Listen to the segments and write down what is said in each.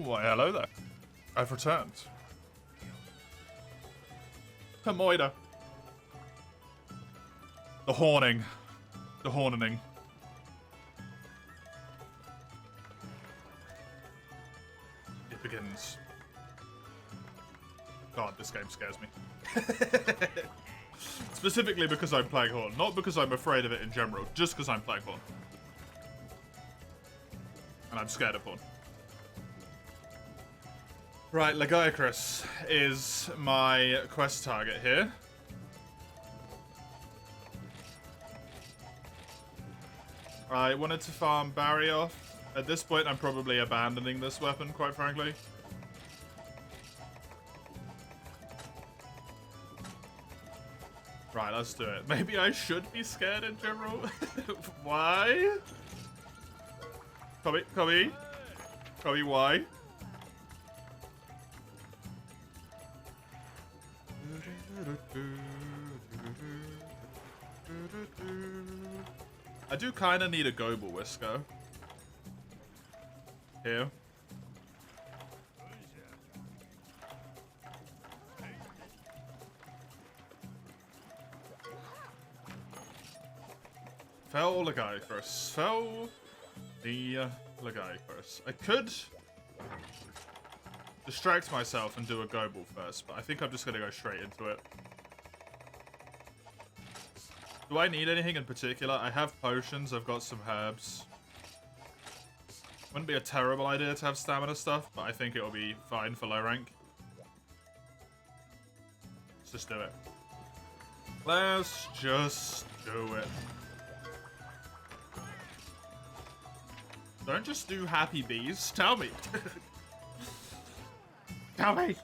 Why, hello there. I've returned. Moida. The horning. The horning. It begins. God, this game scares me. Specifically because I'm playing Horn. Not because I'm afraid of it in general, just because I'm playing Horn. And I'm scared of Horn. Right, Lagiacrus is my quest target here. I wanted to farm Barrier. At this point, I'm probably abandoning this weapon, quite frankly. Right, let's do it. Maybe I should be scared in general. Why? Copy, why? I do kind of need a Gobel Whisker. Here. Fell Lagiacrus. Fell the Lagiacrus. I could distract myself and do a Gobel first, but I think I'm just going to go straight into it. Do I need anything in particular? I have potions, I've got some herbs. Wouldn't be a terrible idea to have stamina stuff, but I think it'll be fine for low rank. Let's just do it. Let's just do it. Don't just do happy bees. Tell me. Tell me.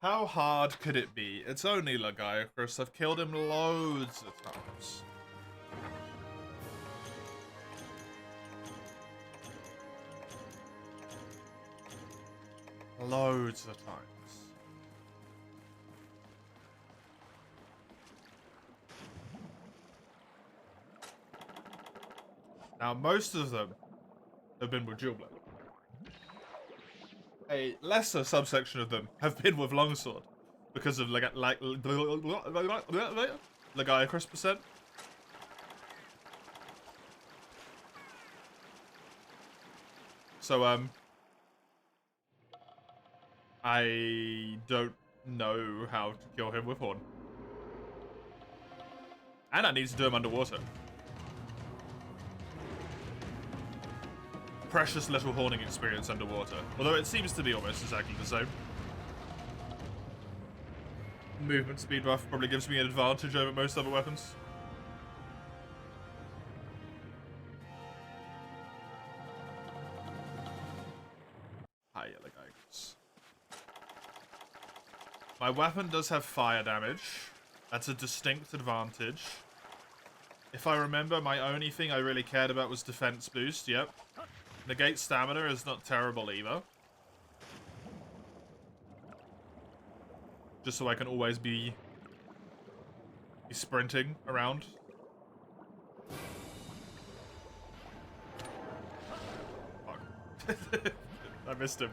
How hard could it be? It's only Lagiacrus. I've killed him loads of times. Loads of times. Now, most of them have been with Dual Blade. A lesser subsection of them have been with Longsword because of Lagiacrus percent. So, I don't know how to kill him with Horn. And I need to do him underwater. Precious little horning experience underwater. Although it seems to be almost exactly the same. Movement speed buff probably gives me an advantage over most other weapons. Hi, Lagiacrus. My weapon does have fire damage. That's a distinct advantage. If I remember, my only thing I really cared about was defense boost, yep. Negate stamina is not terrible either. Just so I can always be sprinting around. Fuck. I missed him.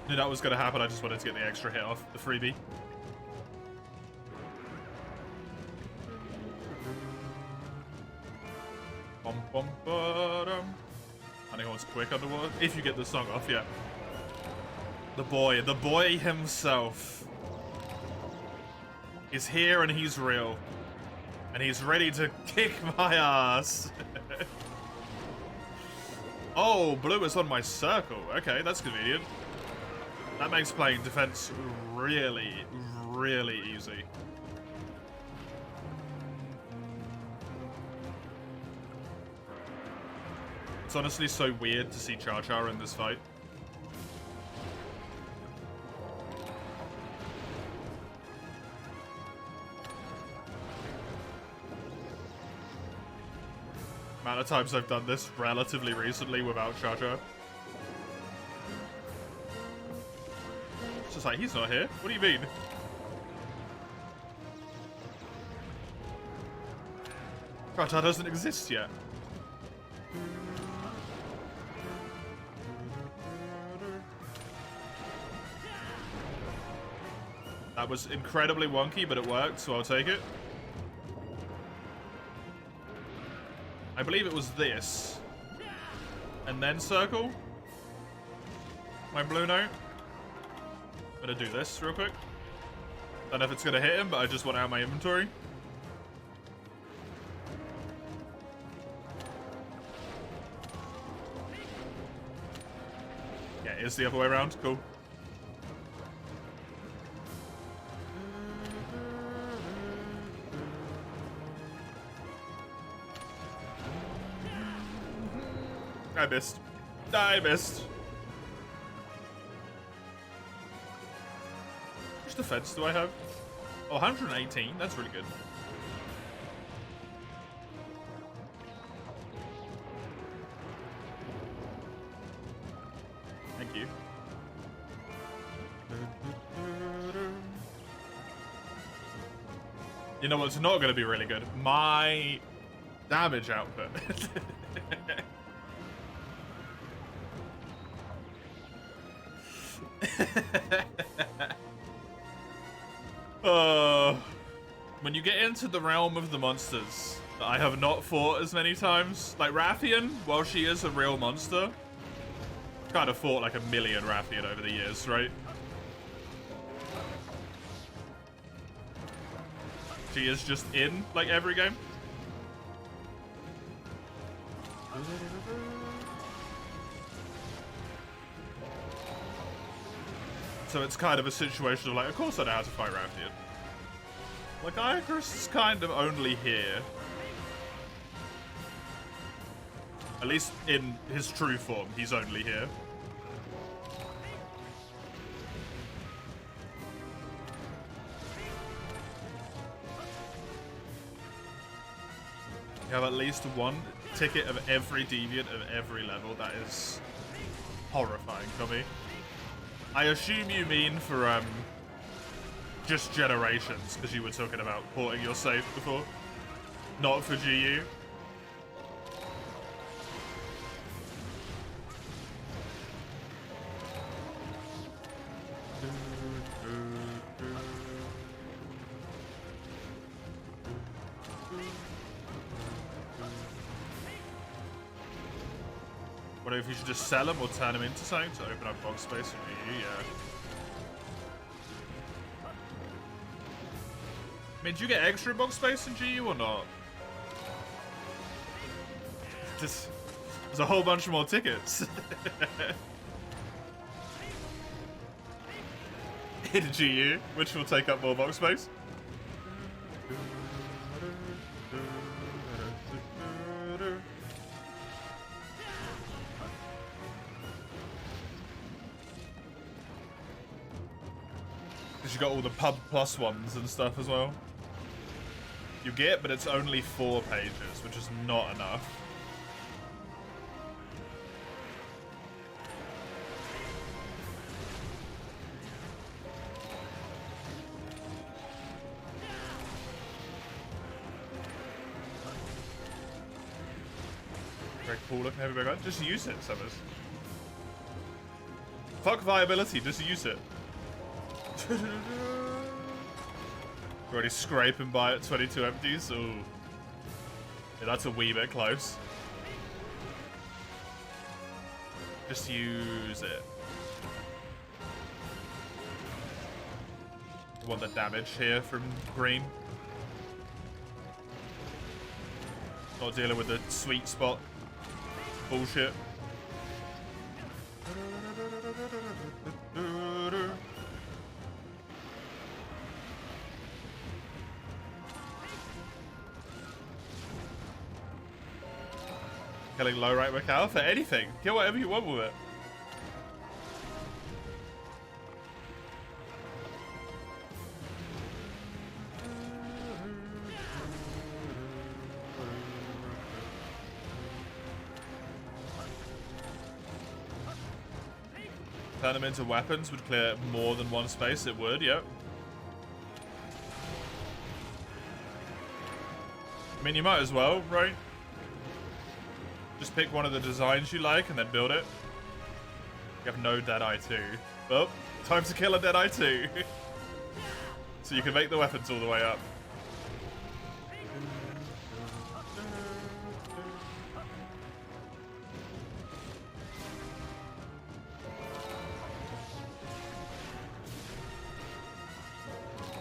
Knew that was gonna happen, I just wanted to get the extra hit off, the freebie. Anyone's quick underwater. If you get the song off, yeah. The boy himself is here and he's real. And he's ready to kick my ass. Oh, blue is on my circle. Okay, that's convenient. That makes playing defense really, really easy. It's honestly so weird to see Char Char in this fight. Amount of times I've done this relatively recently without Char Char. It's just like, he's not here. What do you mean? God, that doesn't exist yet. That was incredibly wonky, but it worked, so I'll take it. I believe it was this. And then circle. My blue note. I'm gonna do this real quick. Don't know if it's gonna hit him, but I just want out my inventory. Yeah, it is the other way around. Cool. I missed. I missed. How much defense do I have? Oh, 118. That's really good. Thank you. You know what's not going to be really good? My damage output. When you get into the realm of the monsters that I have not fought as many times, like Rathian, while she is a real monster, kind of fought like a million Rathian over the years, right? She is just in like every game. So it's kind of a situation of like, of course I know how to fight Rathian. Like, Icarus is kind of only here. At least in his true form, he's only here. You have at least one ticket of every deviant of every level. That is horrifying for me. I assume you mean for, just generations, because you were talking about porting your save before. Not for GU. What if you should just sell them or turn them into something to open up box space for GU? Yeah. I mean, do you get extra box space in GU or not? There's a whole bunch more tickets. In GU, which will take up more box space. Because you got all the pub plus ones and stuff as well. You get, but it's only 4 pages, which is not enough. Very cool looking heavy gun. Just use it, Summers. Fuck viability, just use it. Already scraping by at 22 empties. Ooh. Yeah, that's a wee bit close. Just use it. I want the damage here from green. Not dealing with the sweet spot bullshit. Killing low right Macau for anything. Kill whatever you want with it. Turn them into weapons would clear more than one space. It would, yep. I mean, you might as well, right? Just pick one of the designs you like and then build it. You have no Deadeye 2. Well, time to kill a Deadeye 2. So you can make the weapons all the way up.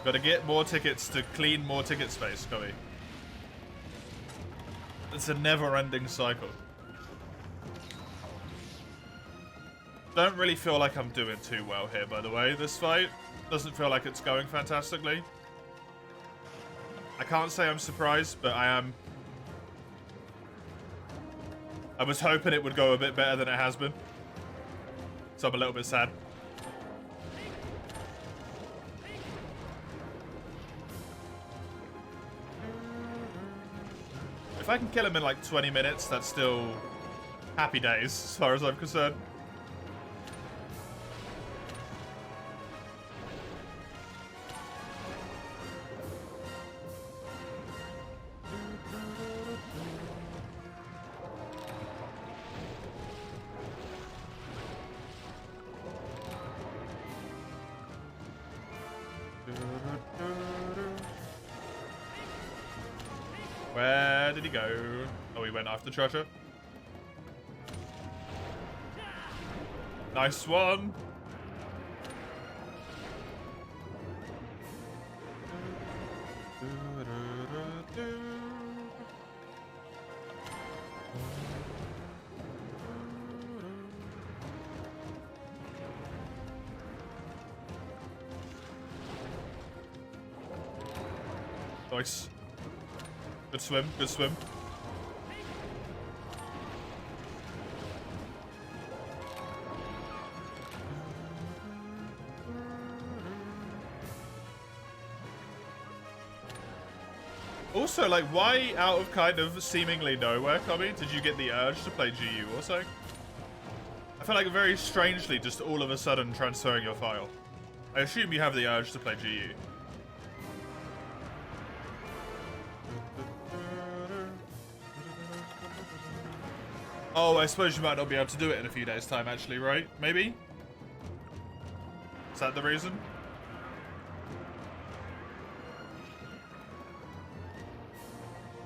Gotta get more tickets to clean more ticket space, Cody. It's a never-ending cycle. Don't really feel like I'm doing too well here, by the way. This fight doesn't feel like it's going fantastically. I can't say I'm surprised, but I am. I was hoping it would go a bit better than it has been. So I'm a little bit sad. If I can kill him in like 20 minutes, that's still happy days as far as I'm concerned. Where did he go? Oh, he went after treasure. Nice one. Nice. Good swim, good swim. Also, like, why out of kind of seemingly nowhere, Cubby, did you get the urge to play GU also? I feel like very strangely just all of a sudden transferring your file. I assume you have the urge to play GU. Oh, I suppose you might not be able to do it in a few days' time, actually, right? Maybe? Is that the reason?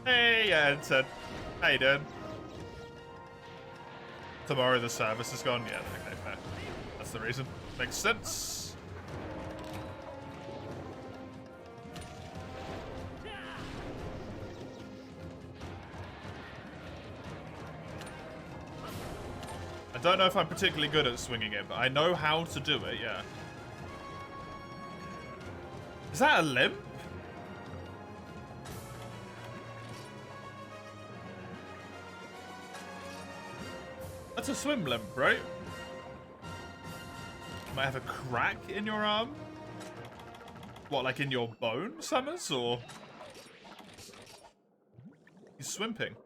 Hey, Ed said. How you doing? Tomorrow the service is gone? Yeah, okay, fair. That's the reason. Makes sense. I don't know if I'm particularly good at swinging it, but I know how to do it, yeah. Is that a limp? That's a swim limp, right? You might have a crack in your arm? What, like in your bone, Summers, or? He's swimping.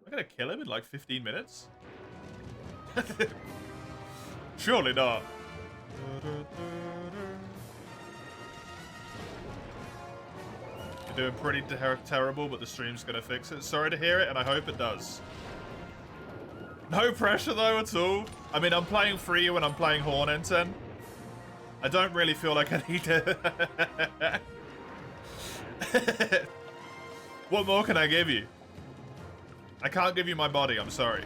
I'm gonna kill him in like 15 minutes? Surely not. You're doing pretty terrible, but the stream's gonna fix it. Sorry to hear it, and I hope it does. No pressure though at all. I mean, I'm playing for you and I'm playing Horn Enten. I don't really feel like I need to. What more can I give you? I can't give you my body, I'm sorry.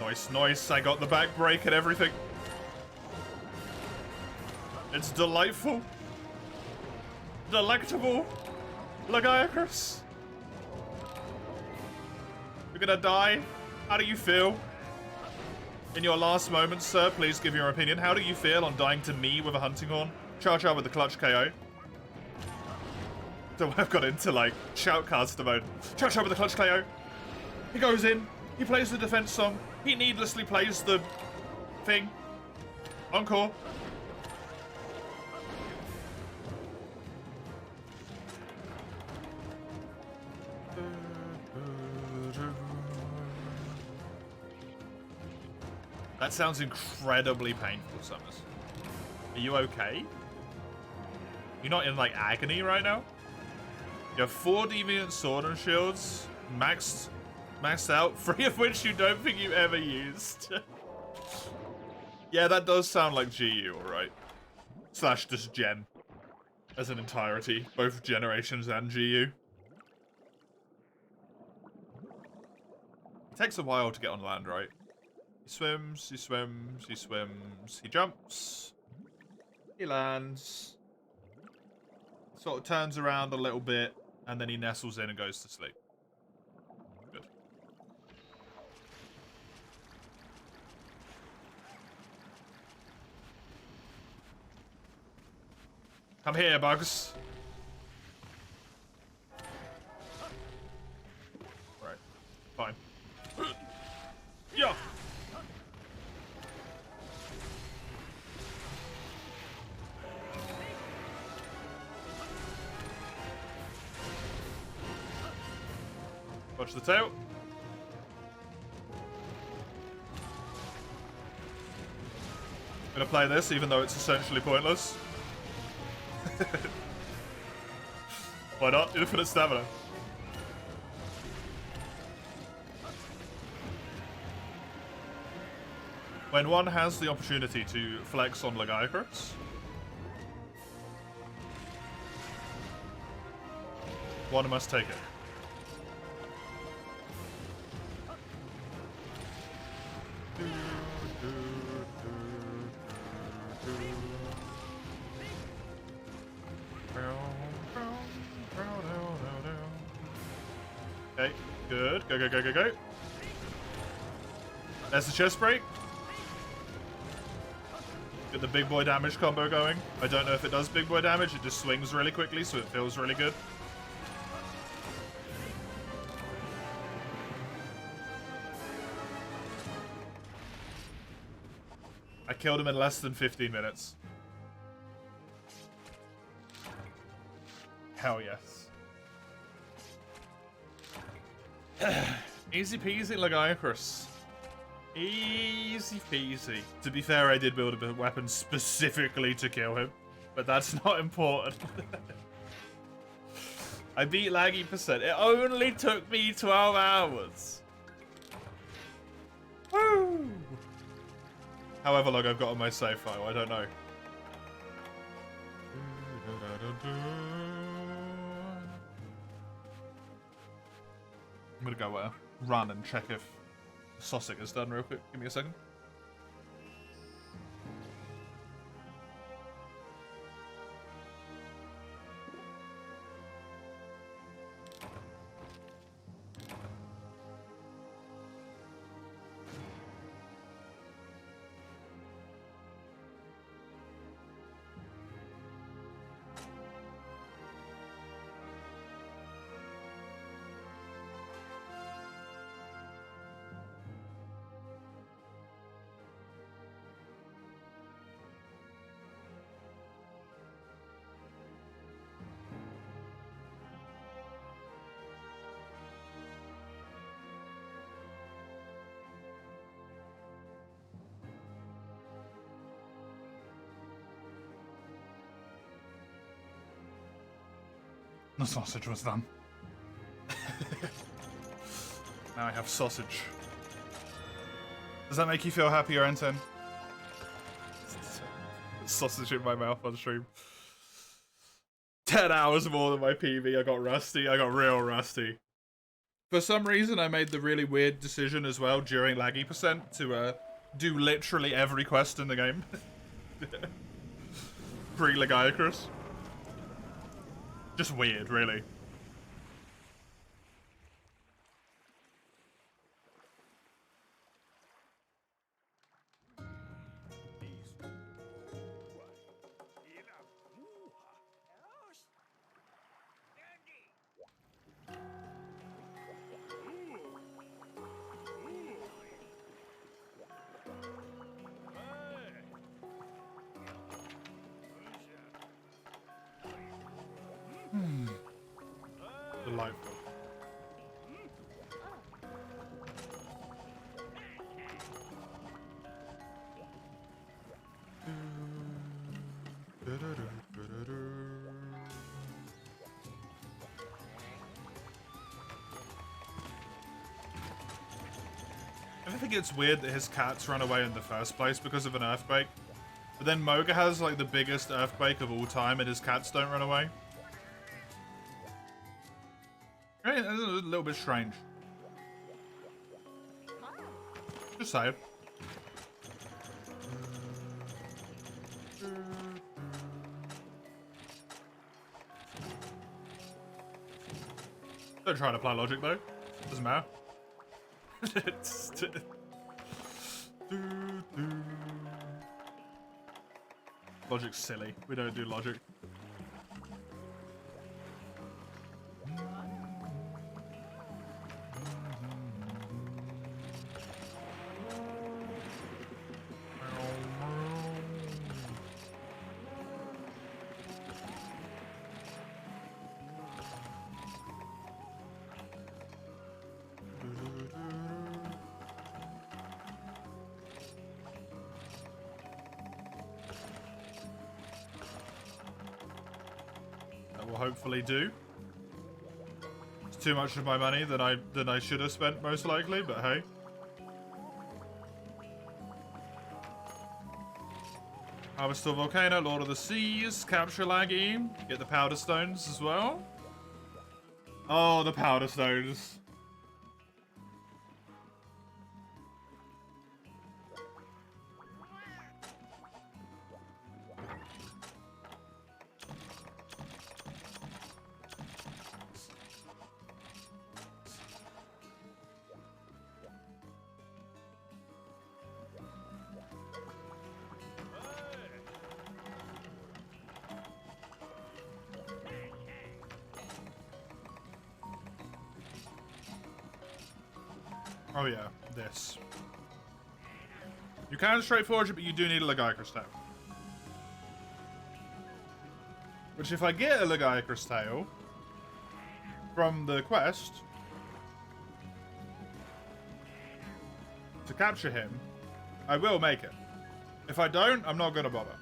Nice, nice. I got the back break and everything. It's delightful. Delectable. Lagiacrus. You're gonna die. How do you feel? In your last moments, sir, please give your opinion. How do you feel on dying to me with a hunting horn? Charge out with the clutch KO. So I've got into, like, shoutcaster mode. Shout with the clutch, Cleo. He goes in. He plays the defense song. He needlessly plays the thing. Encore. That sounds incredibly painful, Summers. Are you okay? You're not in, like, agony right now? You have 4 deviant sword and shields, maxed out, 3 of which you don't think you ever used. Yeah, that does sound like GU, alright. Slash just Gen. As an entirety. Both generations and GU. It takes a while to get on land, right? He swims, he swims, he swims, he jumps. He lands. Sort of turns around a little bit, and then he nestles in and goes to sleep. Good. Come here, Bugs. Right. Fine. Yeah. Watch the tail. I'm gonna play this, even though it's essentially pointless. Why not? Infinite stamina. When one has the opportunity to flex on Lagiacrus, one must take it. Okay, good. Go, go, go, go, go. There's the chest break. Get the big boy damage combo going. I don't know if it does big boy damage, it just swings really quickly, so it feels really good. I killed him in less than 15 minutes. Hell yes. Easy peasy, Lagiacrus. Easy peasy. To be fair, I did build a weapon specifically to kill him, but that's not important. I beat Laggy percent. It only took me 12 hours. Woo! However long I've got on my save file, I don't know. I'm gonna go run and check if Sausage is done real quick. Give me a second. The sausage was done. Now I have sausage. Does that make you feel happier, Enten? Sausage in my mouth on stream. 10 hours more than my PV. I got rusty. I got real rusty. For some reason, I made the really weird decision as well during Laggy percent to do literally every quest in the game. Pre-Lagiacrus. Just weird, really. Delightful. I think it's weird that his cats run away in the first place because of an earthquake. But then Moga has like the biggest earthquake of all time and his cats don't run away. Right, that's a little bit strange. Just saying. Don't try to apply logic though. Doesn't matter. Logic's silly. We don't do logic. Will hopefully do. It's too much of my money than I should have spent most likely, but hey. Harvest of Volcano, Lord of the Seas, capture Laggy, get the powder stones as well. Oh, the powder stones. Oh yeah, this. You can straight forge it, but you do need a Legiacrus tail. Which if I get a Legiacrus tail from the quest to capture him, I will make it. If I don't, I'm not gonna bother.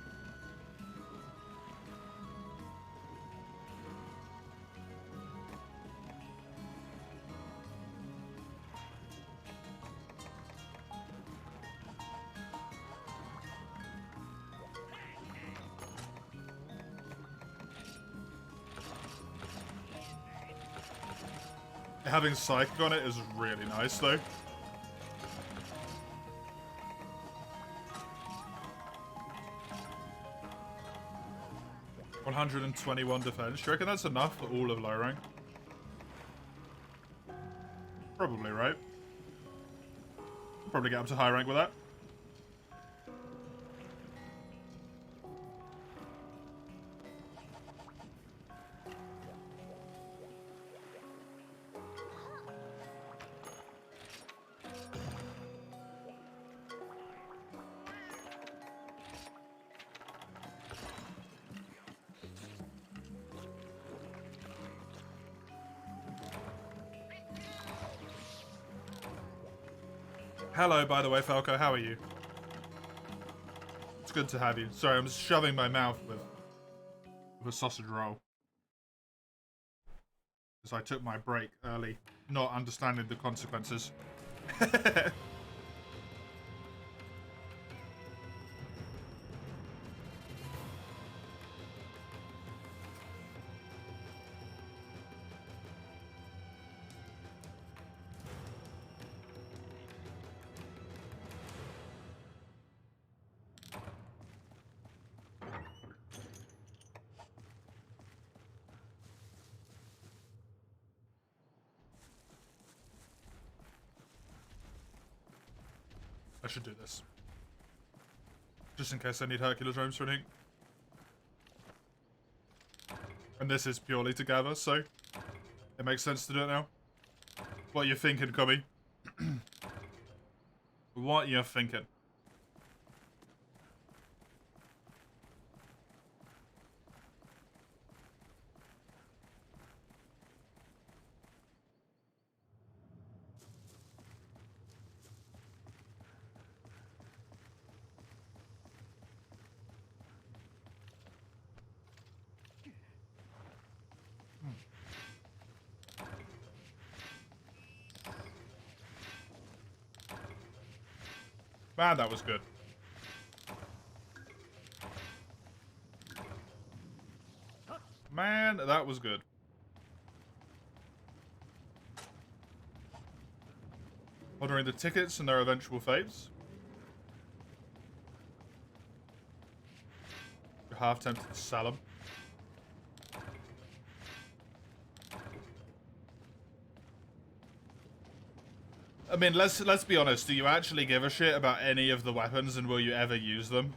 Having Psychic on it is really nice, though. $121 defense. Do you reckon that's enough for all of low rank? Probably, right? Probably get up to high rank with that. Hello, by the way, Falco. How are you? It's good to have you. Sorry, I'm shoving my mouth with a sausage roll. Because I took my break early, not understanding the consequences. I should do this. Just in case I need Hercules roams for anything. And this is purely to gather, so it makes sense to do it now. What are you thinking, Cubby? What are you thinking? Man, that was good. Man, that was good. Ordering the tickets and their eventual fates. You're half tempted to sell them. I mean, let's be honest. Do you actually give a shit about any of the weapons, and will you ever use them?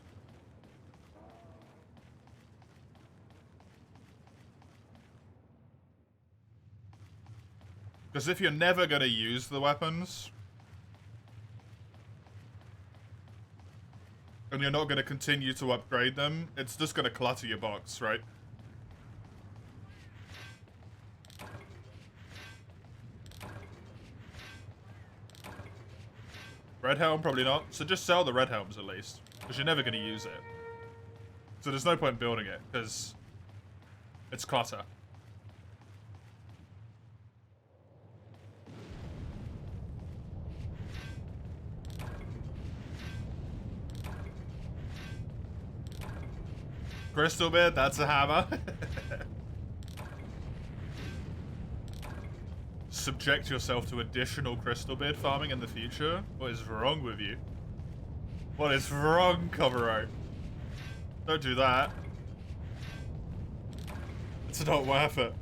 Because if you're never going to use the weapons, and you're not going to continue to upgrade them, it's just going to clutter your box, right? Red helm? Probably not. So just sell the red helms at least. Because you're never going to use it. So there's no point building it, because it's clutter. Crystal bit, that's a hammer. Subject yourself to additional crystal bid farming in the future? What is wrong with you? What is wrong, Coverro? Don't do that. It's not worth it.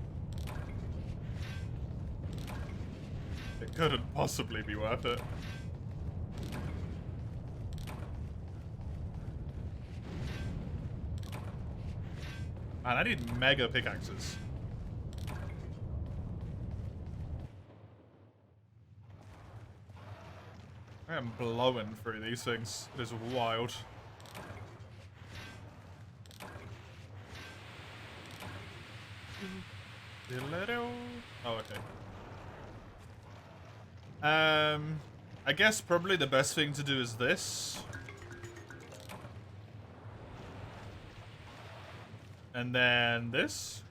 It couldn't possibly be worth it. Man, I need mega pickaxes. I am blowing through these things. It is wild. Oh, okay. I guess probably the best thing to do is this. And then this.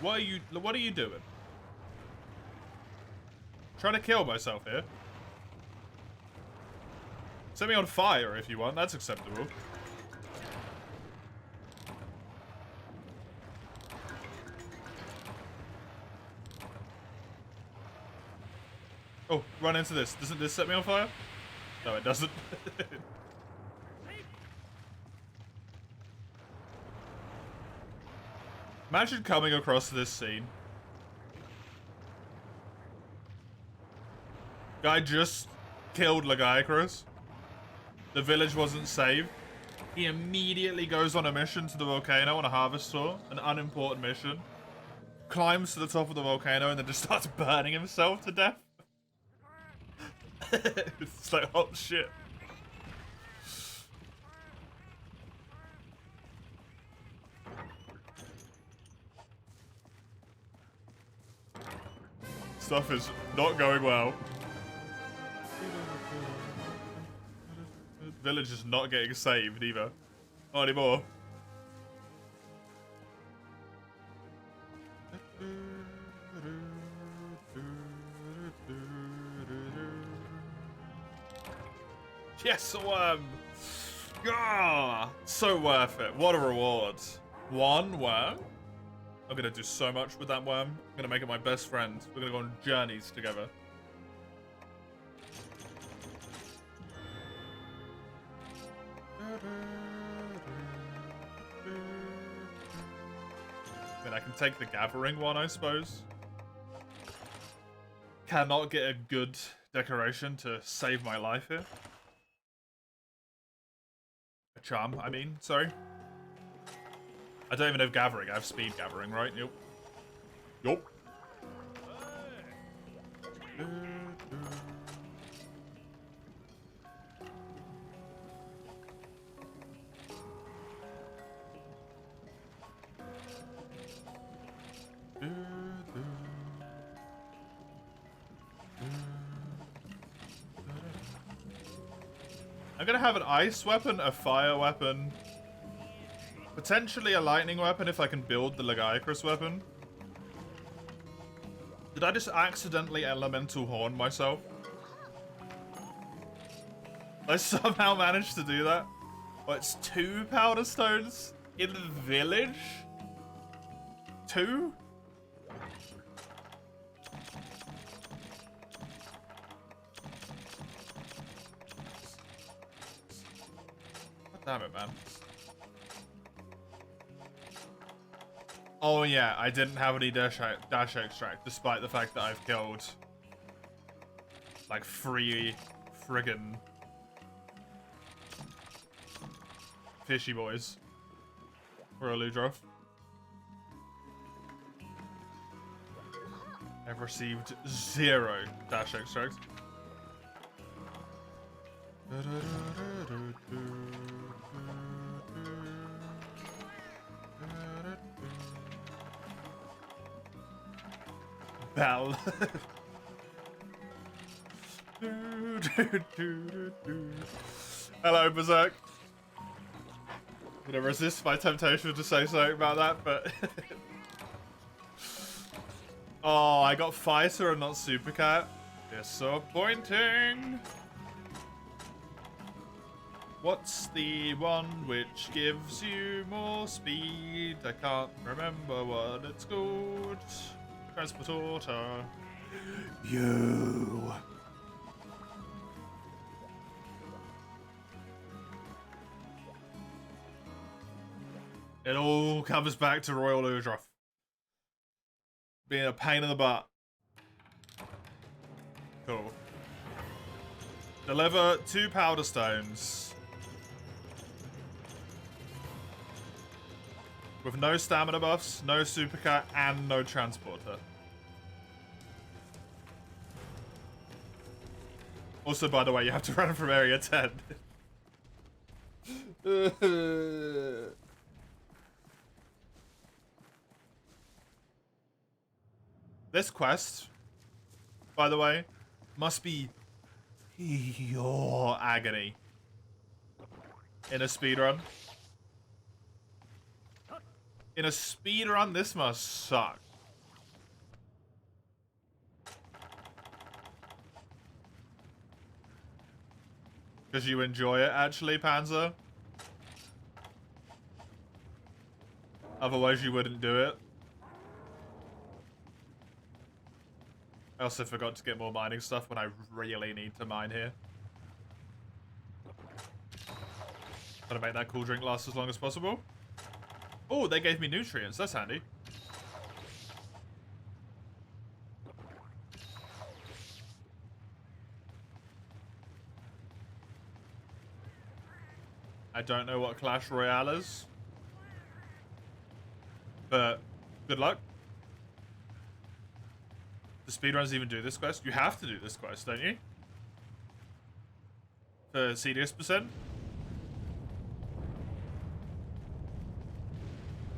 What are you doing? Trying to kill myself here. Set me on fire if you want, that's acceptable. Oh, run into this. Doesn't this set me on fire? No, it doesn't. Imagine coming across this scene. Guy just killed Lagiacrus. The village wasn't saved. He immediately goes on a mission to the volcano on a harvest tour. An unimportant mission. Climbs to the top of the volcano and then just starts burning himself to death. It's like, oh shit. Stuff is not going well. Village is not getting saved either. Not anymore. Yes, a worm! Yeah! So worth it. What a reward. One worm? I'm gonna do so much with that worm. I'm gonna make it my best friend. We're gonna go on journeys together. Then I can take the gathering one, I suppose. Cannot get a good decoration to save my life here. A charm, I mean, sorry. I don't even have gathering, I have speed gathering, right? Yep. Yup. I'm gonna have an ice weapon, a fire weapon, potentially a lightning weapon if I can build the Lagiacrus weapon. Did I just accidentally elemental horn myself? I somehow managed to do that. Well, it's 2 powder stones in the village? 2? God damn it, man. Oh yeah, I didn't have any dash extract, despite the fact that I've killed like 3 friggin' fishy boys for a Ludroth. I've received 0 dash extract. Bell. Hello, Berserk. I'm gonna resist my temptation to say something about that, but oh, I got Fighter and not Supercat. Disappointing. What's the one which gives you more speed? I can't remember what it's called. Transporter. You. It all comes back to Royal Ludroth being a pain in the butt. Cool. Deliver 2 powder stones. With no stamina buffs, no supercat, and no transporter. Also, by the way, you have to run from area 10. This quest, by the way, must be pure agony in a speedrun. In a speedrun, this must suck. Because you enjoy it, actually, Panzer? Otherwise, you wouldn't do it. I also forgot to get more mining stuff when I really need to mine here. Gotta make that cool drink last as long as possible. Oh, they gave me nutrients. That's handy. I don't know what Clash Royale is. But good luck. Do speedruns even do this quest? You have to do this quest, don't you? For CDS%?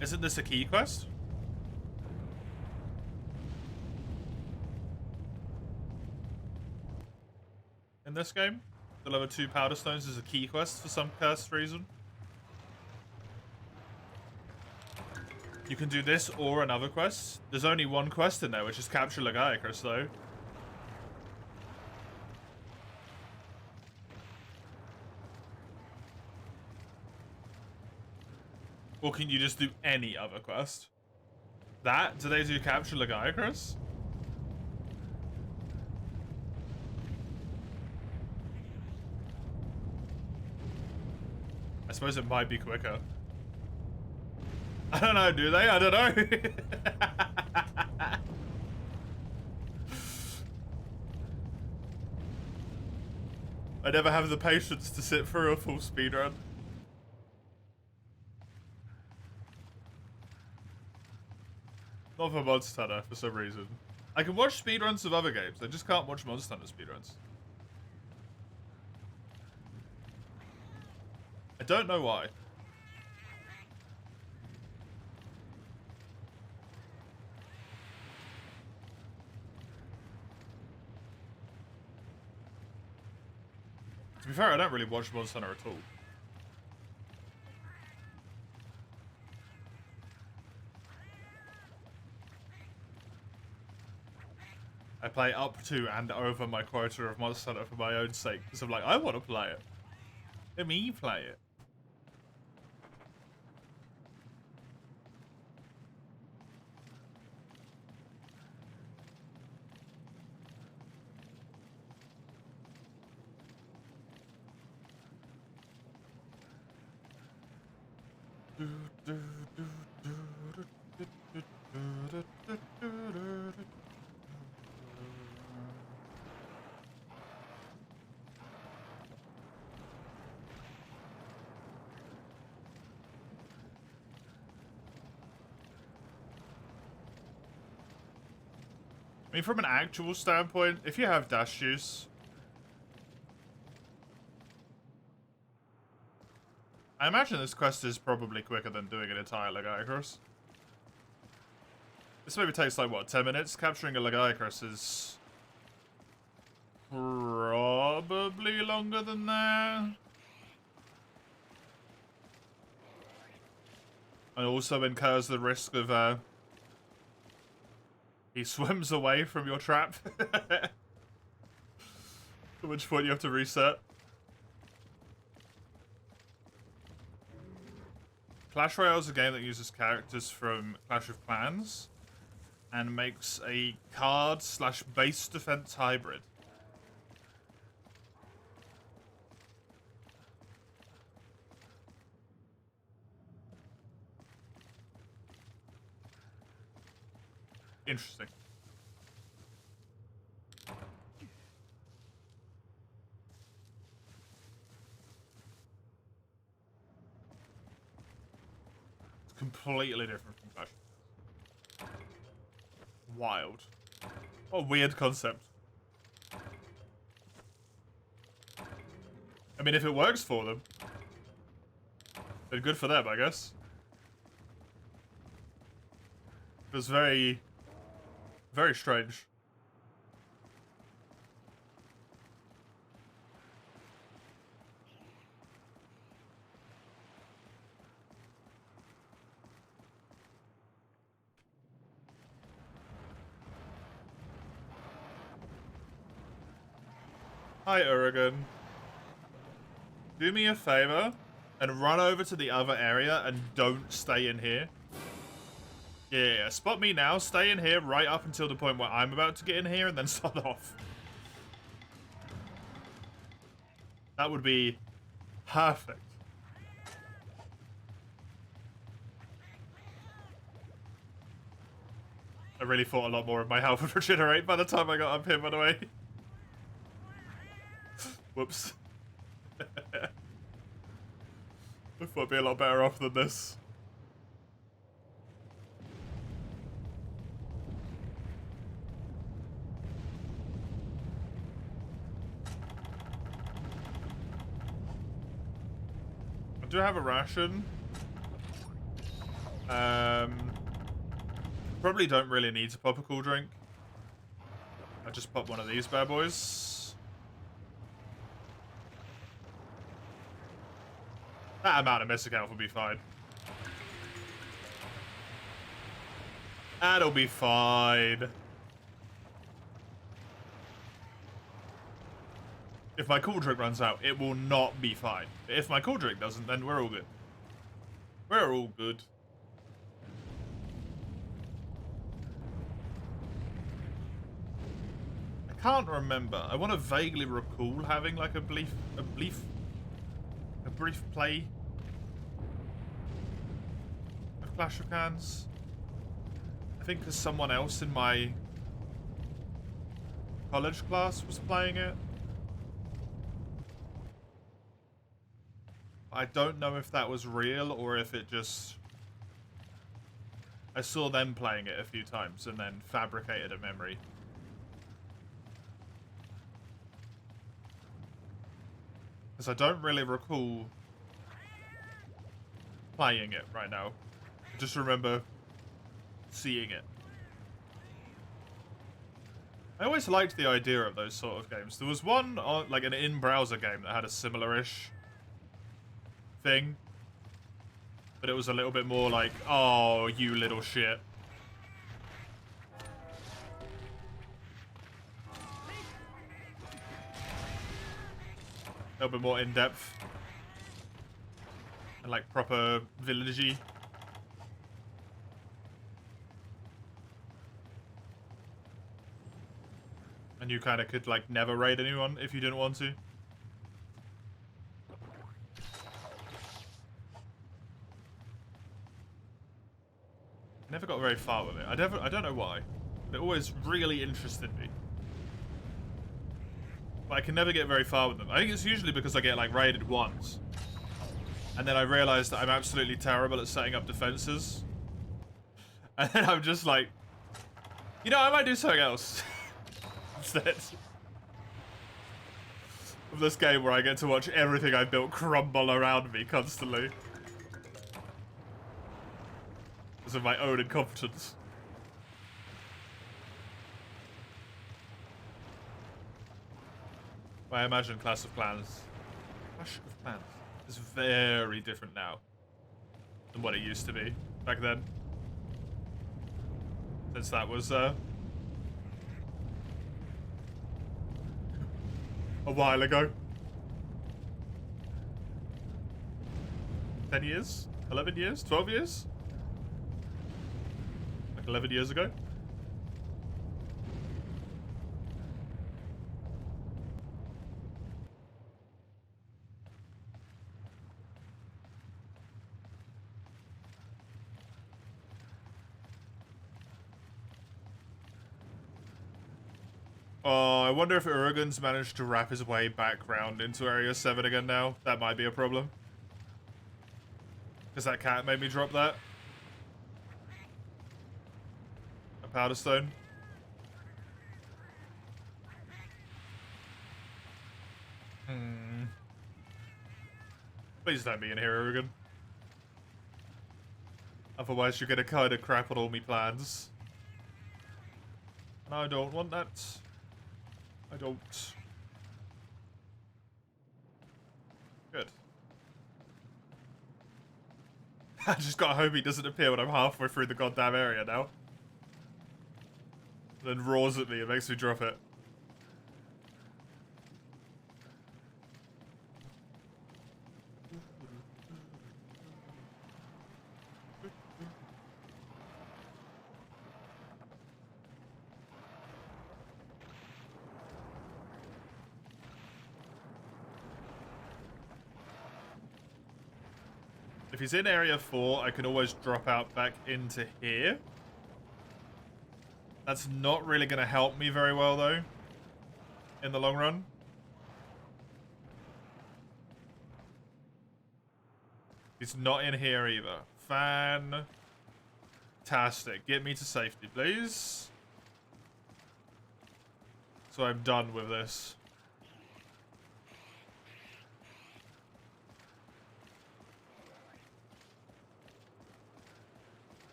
Isn't this a key quest? In this game? Deliver 2 powder stones is a key quest for some cursed reason. You can do this or another quest. There's only one quest in there, which is capture Legaicus, though. Or can you just do any other quest? That? Do they do capture Legaicus? I suppose it might be quicker. I don't know, do they? I don't know. I never have the patience to sit through a full speedrun. Not for Monster Hunter, for some reason. I can watch speedruns of other games, I just can't watch Monster Hunter speedruns. I don't know why. To be fair, I don't really watch Monster Hunter at all. I play up to and over my quota of Monster Hunter for my own sake, because I'm like, I want to play it. Let me play it. I mean, from an actual standpoint, if you have dash juice, I imagine this quest is probably quicker than doing an entire Legiacrus. This maybe takes like, what, 10 minutes? Capturing a Legiacrus is probably longer than that. And also incurs the risk of, he swims away from your trap. At which point you have to reset. Clash Royale is a game that uses characters from Clash of Clans and makes a card/base defense hybrid. Interesting. It's completely different from Clash. Wild. What a weird concept. I mean, if it works for them, then good for them, I guess. It was very, very strange. Hi, Oregon. Do me a favor and run over to the other area and don't stay in here. Yeah, spot me now, stay in here right up until the point where I'm about to get in here and then start off. That would be perfect. I really thought a lot more of my health would regenerate by the time I got up here, by the way. Whoops. I thought I'd be a lot better off than this. I do have a ration. Probably don't really need to pop a cool drink. I just pop one of these bad boys. That amount of Mystic Health will be fine. That'll be fine. If my cool drink runs out, it will not be fine. If my cool drink doesn't, then we're all good. We're all good. I can't remember. I want to vaguely recall having like a brief play of Clash of Clans. I think because someone else in my college class was playing it. I don't know if that was real or if it just... I saw them playing it a few times and then fabricated a memory. Because I don't really recall playing it right now. I just remember seeing it. I always liked the idea of those sort of games. There was one, like an in-browser game that had a similar-ish thing. But it was a little bit more like, oh, you little shit. little bit more in-depth. And like proper villagey. And you kind of could like never raid anyone if you didn't want to. Never got very far with it. I don't know why. But it always really interested me. But I can never get very far with them. I think it's usually because I get like raided once. And then I realise that I'm absolutely terrible at setting up defences. And then I'm just like, you know, I might do something else. Instead. Of this game where I get to watch everything I built crumble around me constantly. Because of my own incompetence. I imagine Clash of Clans is very different now than what it used to be back then. Since that was a while ago. 10 years? 11 years? 12 years? Like 11 years ago? Oh, I wonder if Uragan's managed to wrap his way back round into Area 7 again now. That might be a problem. Because that cat made me drop that. A powder stone. Please don't be in here, Uragan. Otherwise you're gonna kind of crap on all me plans. And I don't want that. I don't. Good. I just gotta hope he doesn't appear when I'm halfway through the goddamn area now. Then roars at me and makes me drop it. If he's in area 4, I can always drop out back into here. That's not really going to help me very well, though, in the long run. He's not in here either. Fantastic. Get me to safety, please. So I'm done with this.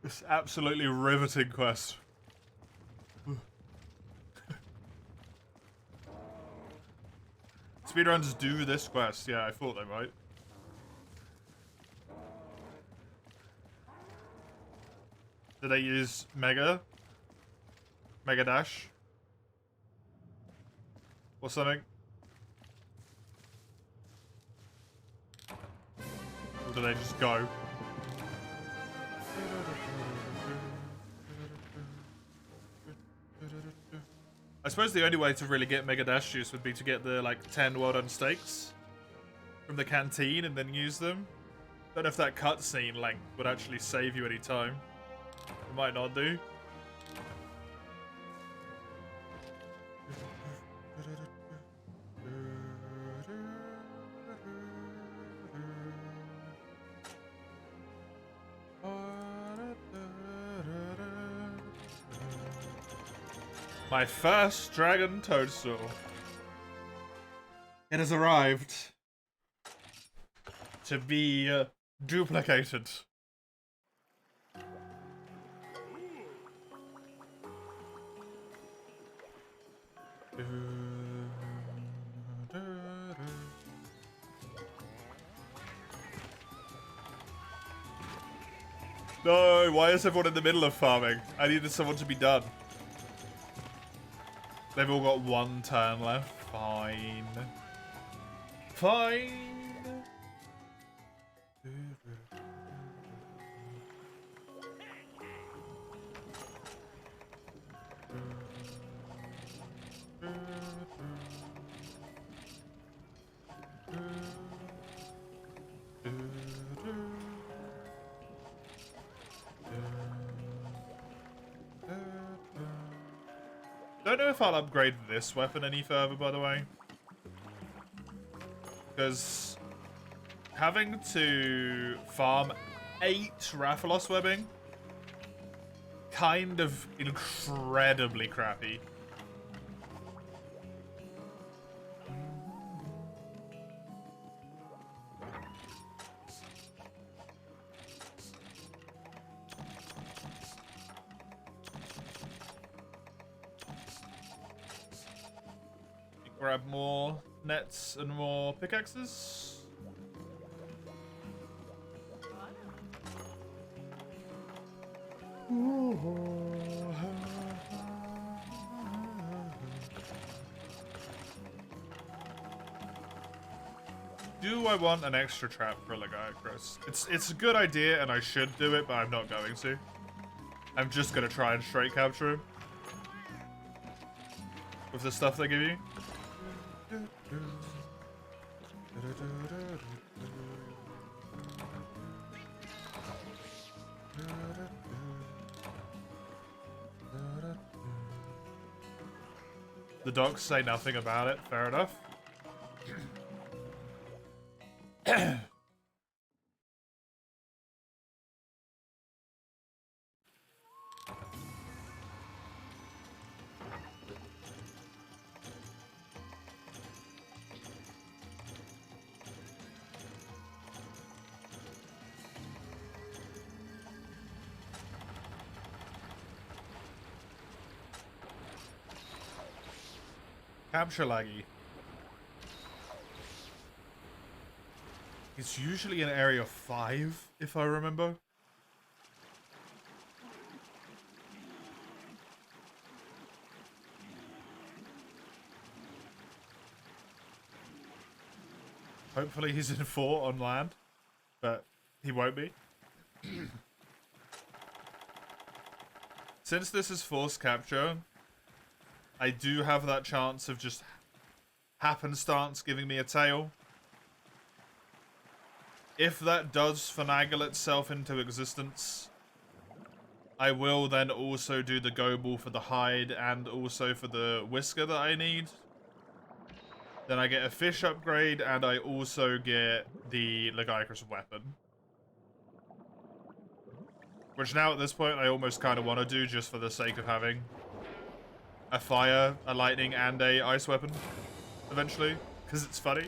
This absolutely riveting quest. Speedruns do this quest. Yeah, I thought they might. Did they use Mega Dash? Or something? Or do they just go? I suppose the only way to really get Mega Dash juice would be to get the, like, 10 well-done steaks from the canteen and then use them. Don't know if that cutscene length would actually save you any time. It might not do. My first dragon toadstool. It has arrived to be duplicated. No, why is everyone in the middle of farming? I needed someone to be done. They've all got one turn left. Fine. Fine. Don't know if I'll upgrade this weapon any further, by the way. Because having to farm 8 Rathalos webbing, kind of incredibly crappy. Grab more nets and more pickaxes. Do I want an extra trap for Legiacrus? It's a good idea and I should do it, but I'm not going to. I'm just gonna try and straight capture him with the stuff they give you. The docs say nothing about it, fair enough. Capture laggy. It's usually in area 5, if I remember. Hopefully he's in 4 on land, but he won't be. Since this is forced capture, I do have that chance of just happenstance giving me a tail. If that does finagle itself into existence, I will then also do the go ball for the hide and also for the whisker that I need. Then I get a fish upgrade and I also get the Legiacrus weapon. Which now at this point I almost kind of want to do just for the sake of having a fire, a lightning, and a ice weapon eventually, because it's funny.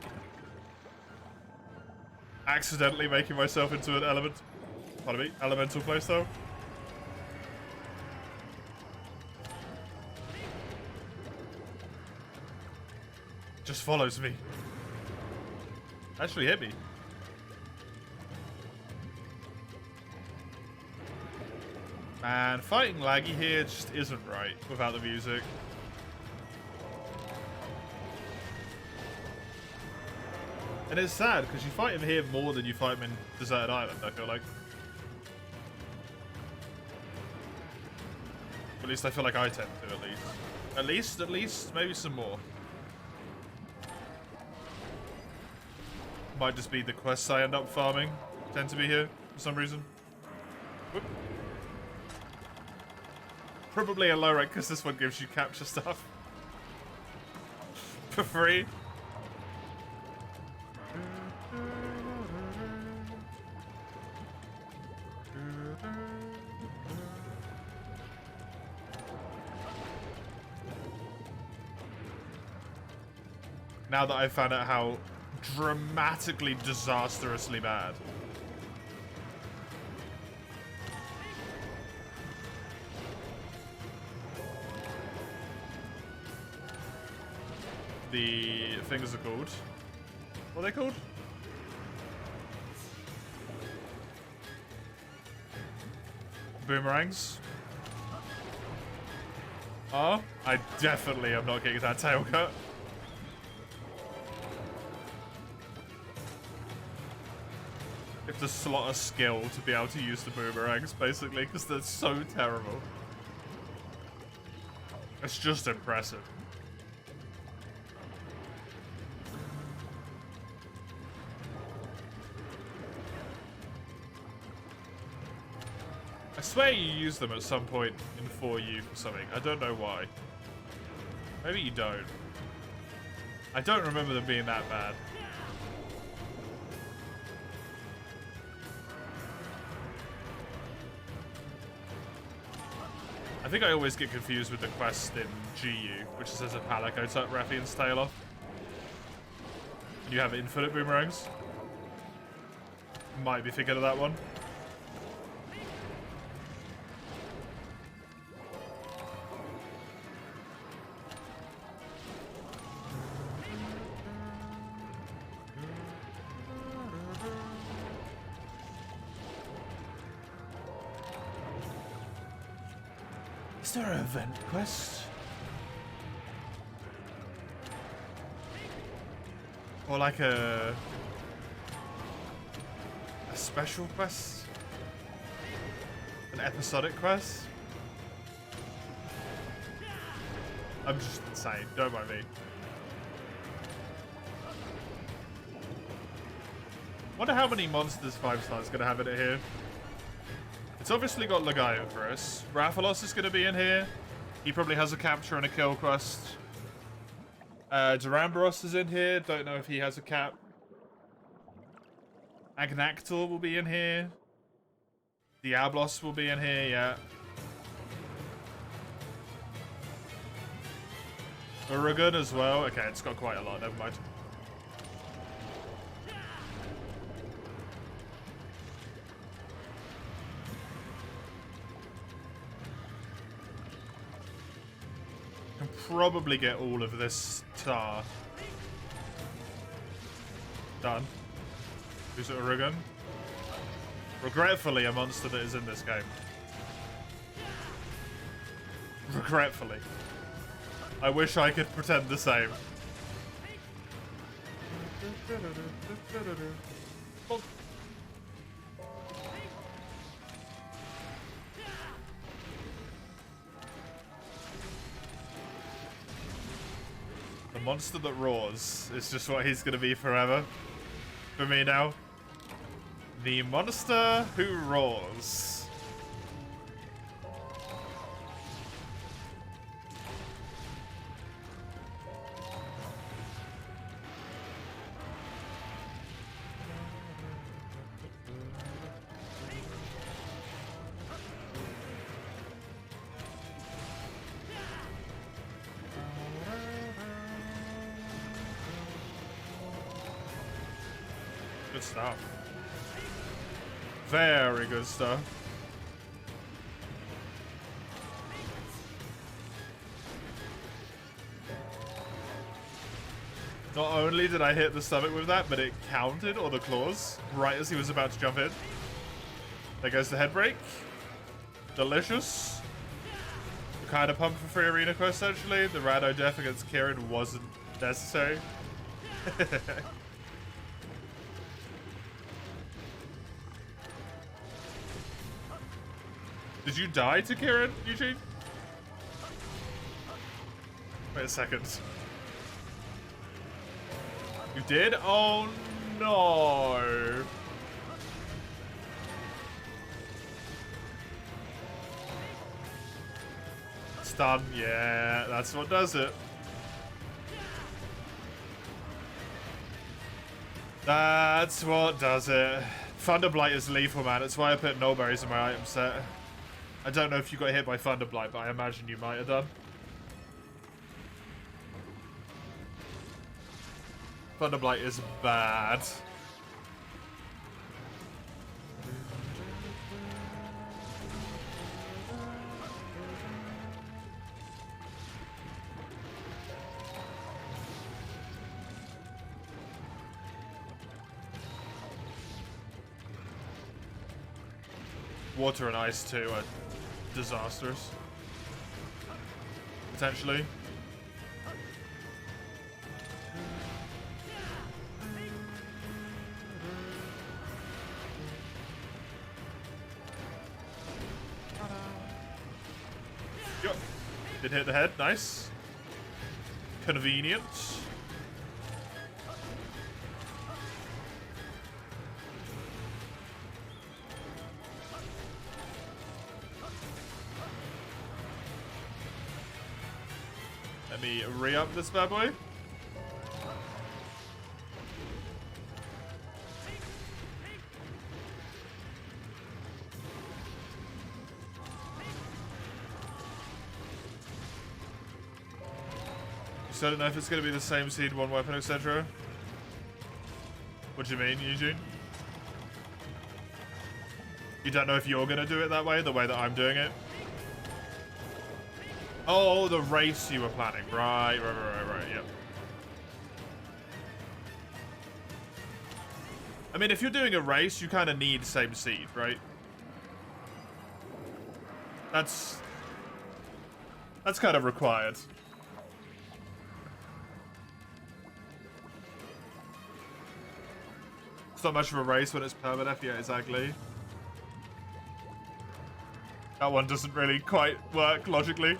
Accidentally making myself into an elemental playstyle. Just follows me. Actually hit me. Man, fighting laggy here just isn't right without the music. And it's sad, because you fight him here more than you fight him in Deserted Island, I feel like. At least I feel like I tend to, at least, maybe some more. Might just be the quests I end up farming tend to be here for some reason. Whoop. Probably a low rank because this one gives you capture stuff for free. Now that I've found out how dramatically, disastrously bad the things are called. What are they called? Boomerangs. Oh, I definitely am not getting that tail cut. You have to slot a skill to be able to use the boomerangs, basically, because they're so terrible. It's just impressive. I swear you use them at some point in 4U for something. I don't know why. Maybe you don't. I don't remember them being that bad. I think I always get confused with the quest in GU, which says a Palico type Rathian's tail off. And you have infinite boomerangs. Might be thinking of that one. Is there an event quest? Or like a special quest? An episodic quest? I'm just insane, don't mind me. Wonder how many monsters 5-star's gonna have in it here. It's obviously got Legaioverus. Rathalos is going to be in here. He probably has a capture and a kill quest. Duramboros is in here. Don't know if he has a cap. Agnactor will be in here. Diablos will be in here, yeah. Uragan as well. Okay, it's got quite a lot. Never mind. Probably get all of this tar done. Who's it, Uragan? Regretfully, a monster that is in this game. Regretfully. I wish I could pretend the same. The monster that roars is just what he's going to be forever. For me now. The monster who roars. Good stuff. Very good stuff. Not only did I hit the stomach with that, but it counted, or the claws, right as he was about to jump in. There goes the head break. Delicious. Kind of pump for free arena quest, actually. The Rado death against Kieran wasn't necessary. Did you die to Kieran, Eugene? Wait a second. You did? Oh no. Stun, yeah, that's what does it. That's what does it. Thunderblight is lethal, man. That's why I put no berries in my item set. I don't know if you got hit by Thunderblight, but I imagine you might have done. Thunderblight is bad. Water and ice too are disasters. potentially. Yep. Did hit the head. Nice. Convenient. Let me re-up this bad boy. So I don't know if it's going to be the same seed, one weapon, etc. What do you mean, Eugene? You don't know if you're going to do it that way, the way that I'm doing it? Oh, the race you were planning. Right, yep. I mean, if you're doing a race, you kind of need same seed, right? That's kind of required. It's not much of a race when it's permanent. Yeah, exactly. That one doesn't really quite work logically.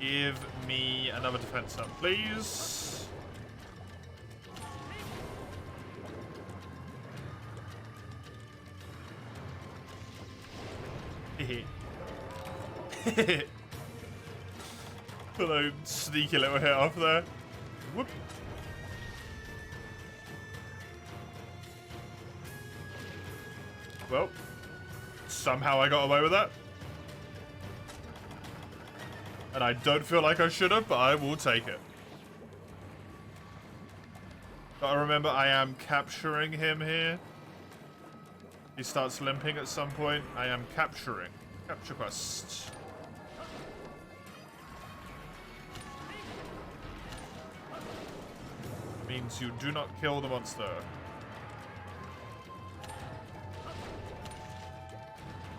Give me another defense up, please. Put a sneaky little hit off there. Whoop. Well, somehow I got away with that. And I don't feel like I should have, but I will take it. But remember, I am capturing him here. He starts limping at some point. I am capturing. Capture quest. Means you do not kill the monster.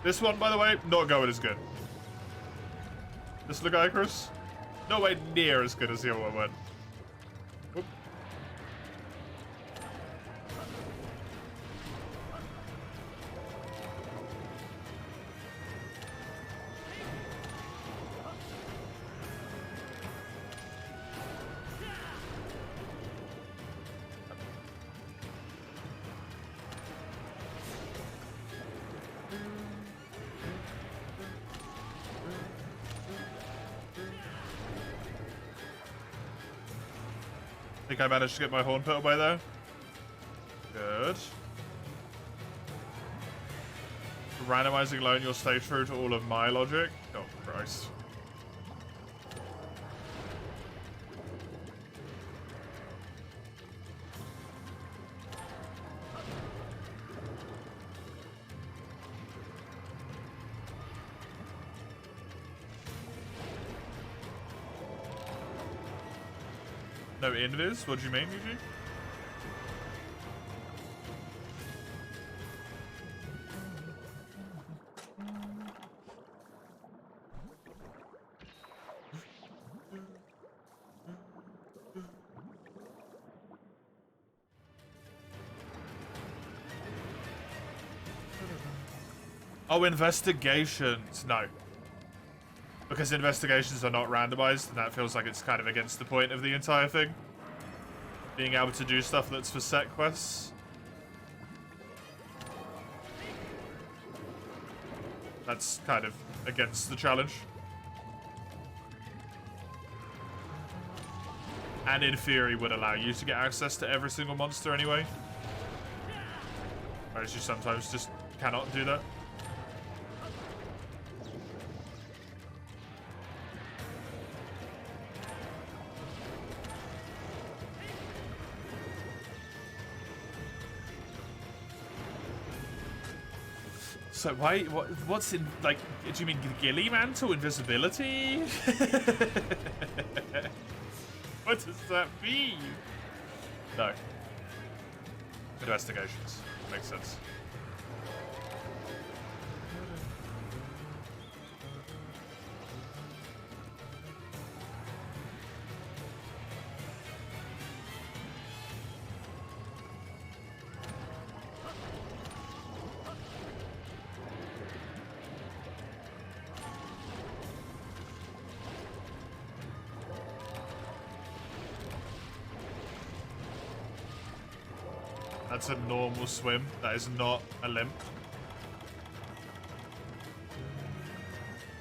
This one, by the way, not going as good. This Lagicrus, nowhere near as good as the other one went. Whoop. I think I managed to get my horn put away there. Good. Randomizing alone, you'll stay true to all of my logic. Oh, Christ. No invis? What do you mean, Eugene? Oh, investigations. No. Because investigations are not randomized, and that feels like it's kind of against the point of the entire thing. Being able to do stuff that's for set quests. that's kind of against the challenge. And in theory would allow you to get access to every single monster anyway. Whereas you sometimes just cannot do that. So why? What's in, like? Do you mean Gilly Mantle invisibility? What does that mean? No. Investigations. Makes sense. That's a normal swim. That is not a limp.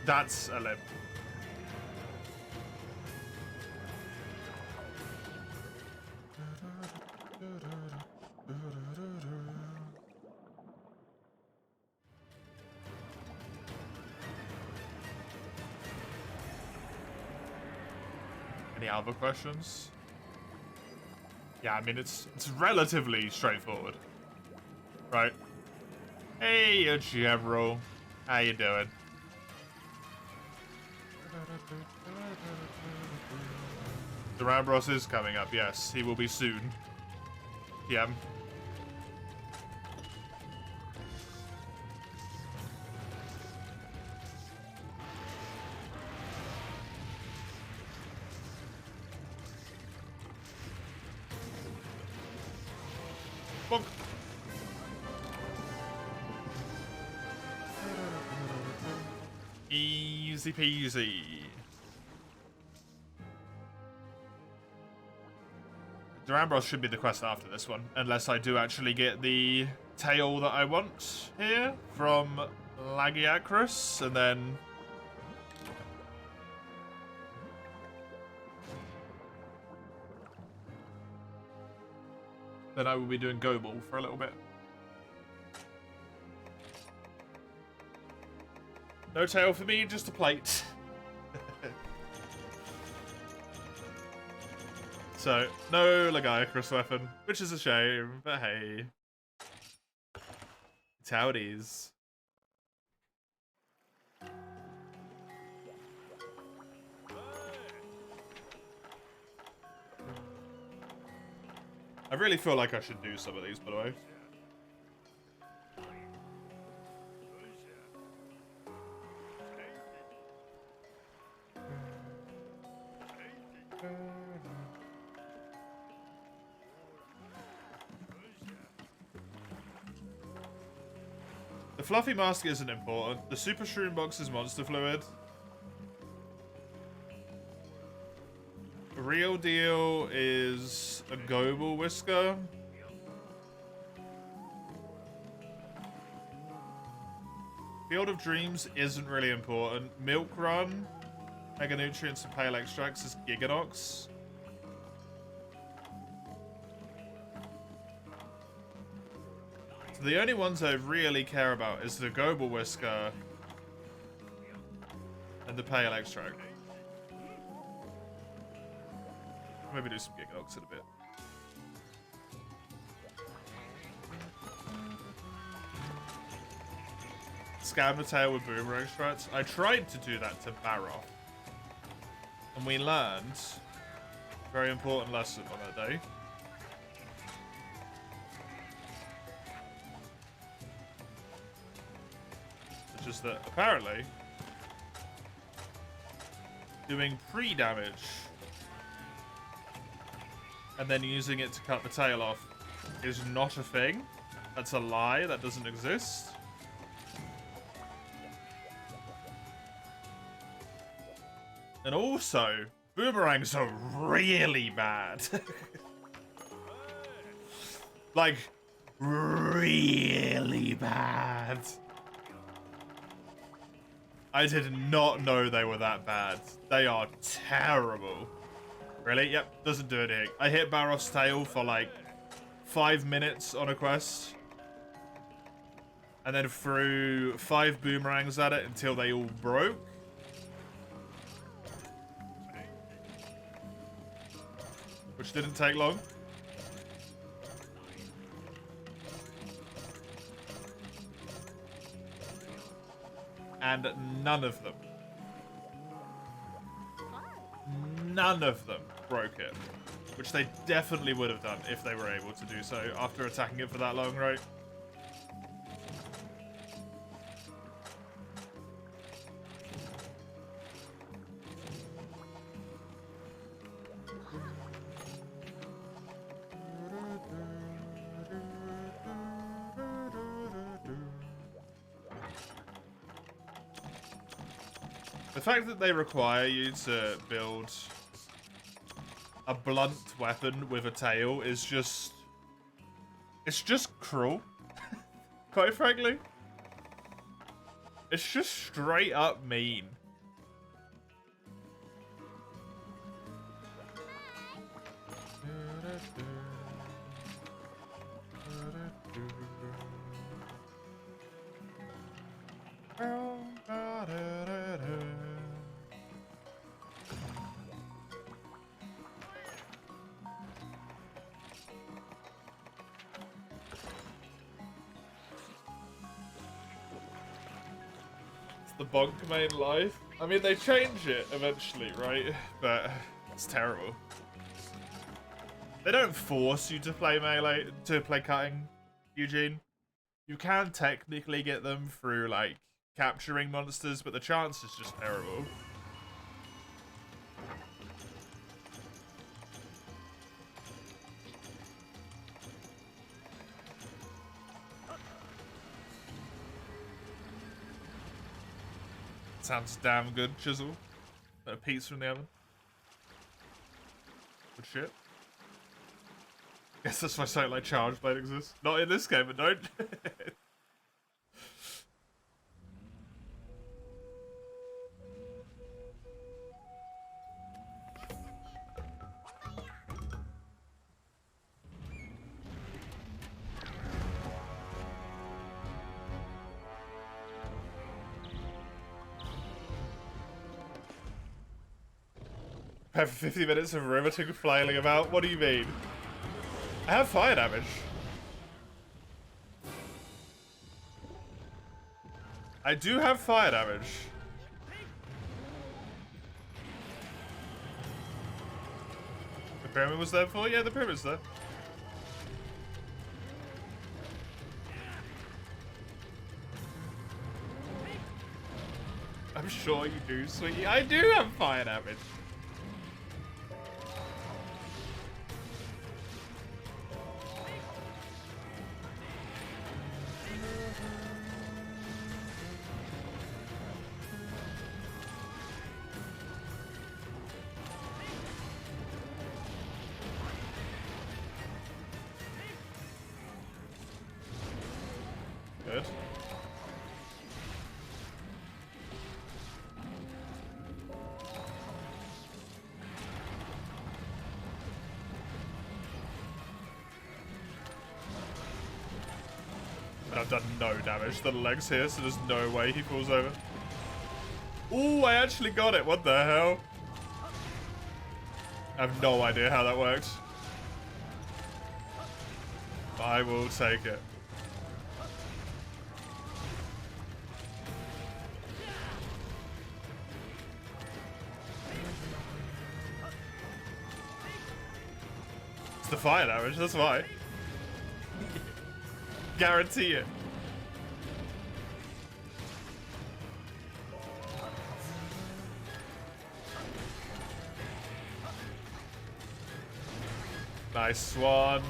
That's a limp. Any other questions? Yeah, I mean, it's relatively straightforward, right? Hey, you General. How you doing? The Rambros is coming up, yes. He will be soon. Yeah. Bonk. Easy peasy. Durambros should be the quest after this one, unless I do actually get the tail that I want here from Lagiacrus, and then I will be doing Go Ball for a little bit. No tail for me, just a plate. So, no Lagiacrus weapon, which is a shame, but hey. It's how it is. I really feel like I should do some of these, by the way. The fluffy mask isn't important. The super shroom box is monster fluid. The real deal is a Gobel Whisker. Field of Dreams isn't really important. Milk Run, Mega Nutrients and Pale Extracts is Giganox. So the only ones I really care about is the Gobel Whisker and the Pale Extract. Maybe do some Giganox in a bit. Scab the tail with boomerang strats. I tried to do that to Baroth. And we learned a very important lesson on that day. Which is that apparently doing pre-damage and then using it to cut the tail off is not a thing. That's a lie. That doesn't exist. And also, boomerangs are really bad. Like, really bad. I did not know they were that bad. They are terrible. Really? Yep, doesn't do anything. I hit Barroth's tail for like 5 minutes on a quest. And then threw 5 boomerangs at it until they all broke. Which didn't take long. And none of them broke it. Which they definitely would have done if they were able to do so after attacking it for that long, right? The fact that they require you to build a blunt weapon with a tail is just... It's just cruel. Quite frankly. It's just straight up mean. The bonk main life. I mean, they change it eventually, right? But it's terrible. They don't force you to play melee, to play cutting, Eugene. You can technically get them through, like, capturing monsters, but the chance is just terrible. Sounds damn good, Chisel. Bit of pizza in the oven. Good shit. Guess that's why something like Charge Blade exists. Not in this game, but don't. Have 50 minutes of riveting flailing about? What do you mean? I have fire damage. I do have fire damage. The pyramid was there before? Yeah, the pyramid's there. I'm sure you do, sweetie. I do have fire damage. Good. And I've done no damage to the legs here, so there's no way he falls over. Ooh, I actually got it. What the hell? I have no idea how that works. I will take it. It's the fire damage, that's why. Guarantee it. Nice one.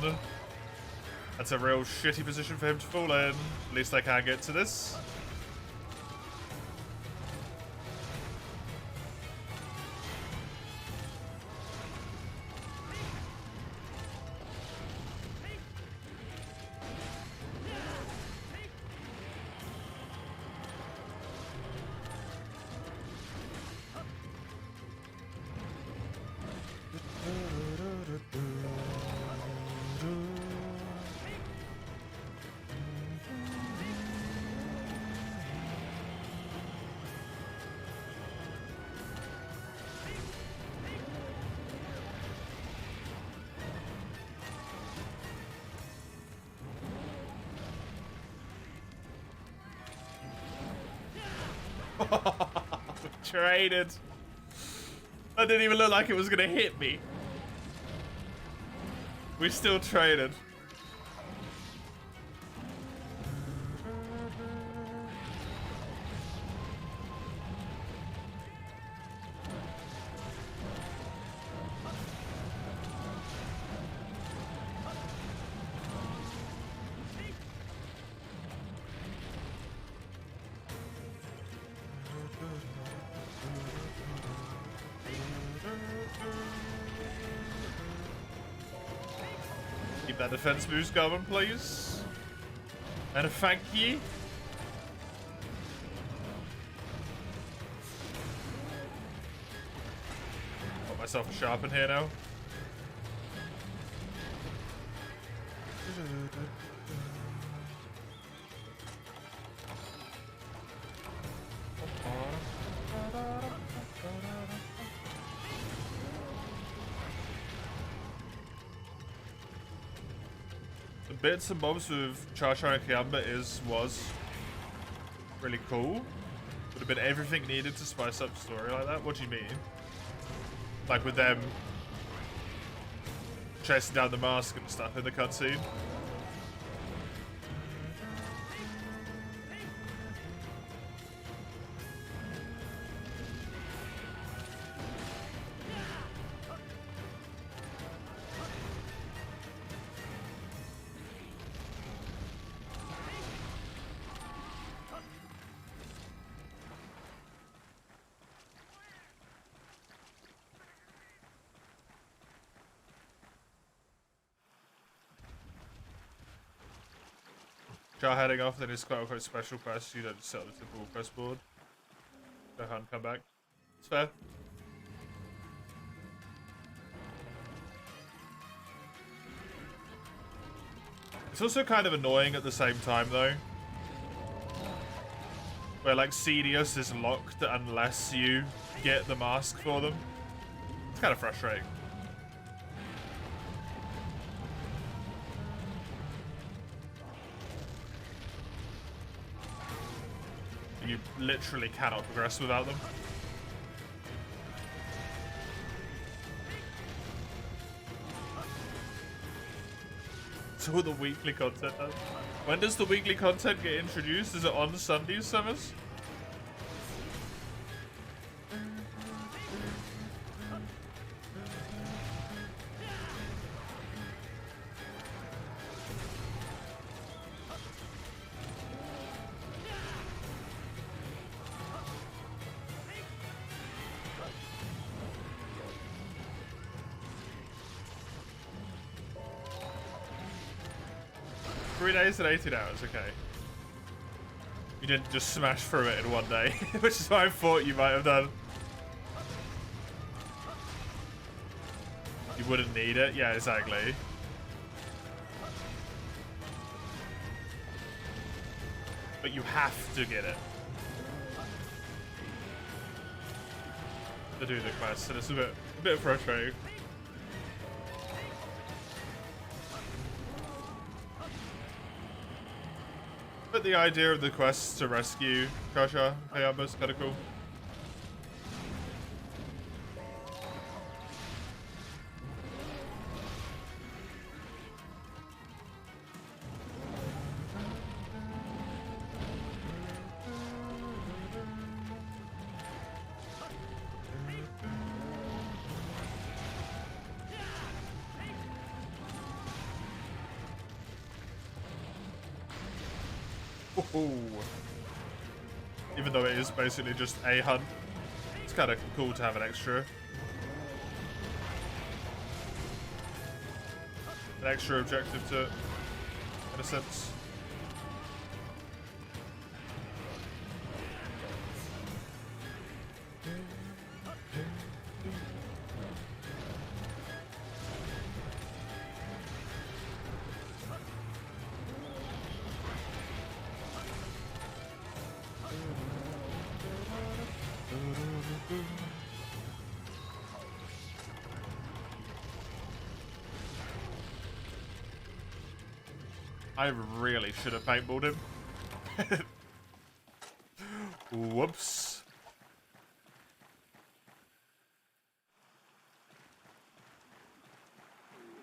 That's a real shitty position for him to fall in. At least I can get to this. We traded. That didn't even look like it was gonna hit me. We still traded. Keep that defense boost going, please. And a thank you. Got myself a sharpen here now. The bits and bobs with Char and Kiamba was really cool. Would have been everything needed to spice up the story like that. What do you mean? Like with them chasing down the mask and stuff in the cutscene? Jar heading off, then his quote-unquote special quest, you don't set up the typical quest board. Go ahead and come back. It's fair. It's also kind of annoying at the same time, though. Where, like, Cedius is locked unless you get the mask for them. It's kind of frustrating. You literally cannot progress without them. So all the weekly content. When does the weekly content get introduced? Is it on Sundays, Summers? Days and 18 hours, okay. You didn't just smash through it in one day, which is what I thought you might have done. You wouldn't need it? Yeah, exactly. But you have to get it to do the quest, and it's a bit frustrating. But the idea of the quest to rescue Kasha Hayaba is kind of cool. Ooh. Even though it is basically just a hunt, it's kind of cool to have an extra objective to it, in a sense. I really should have paintballed him. Whoa. Whoops.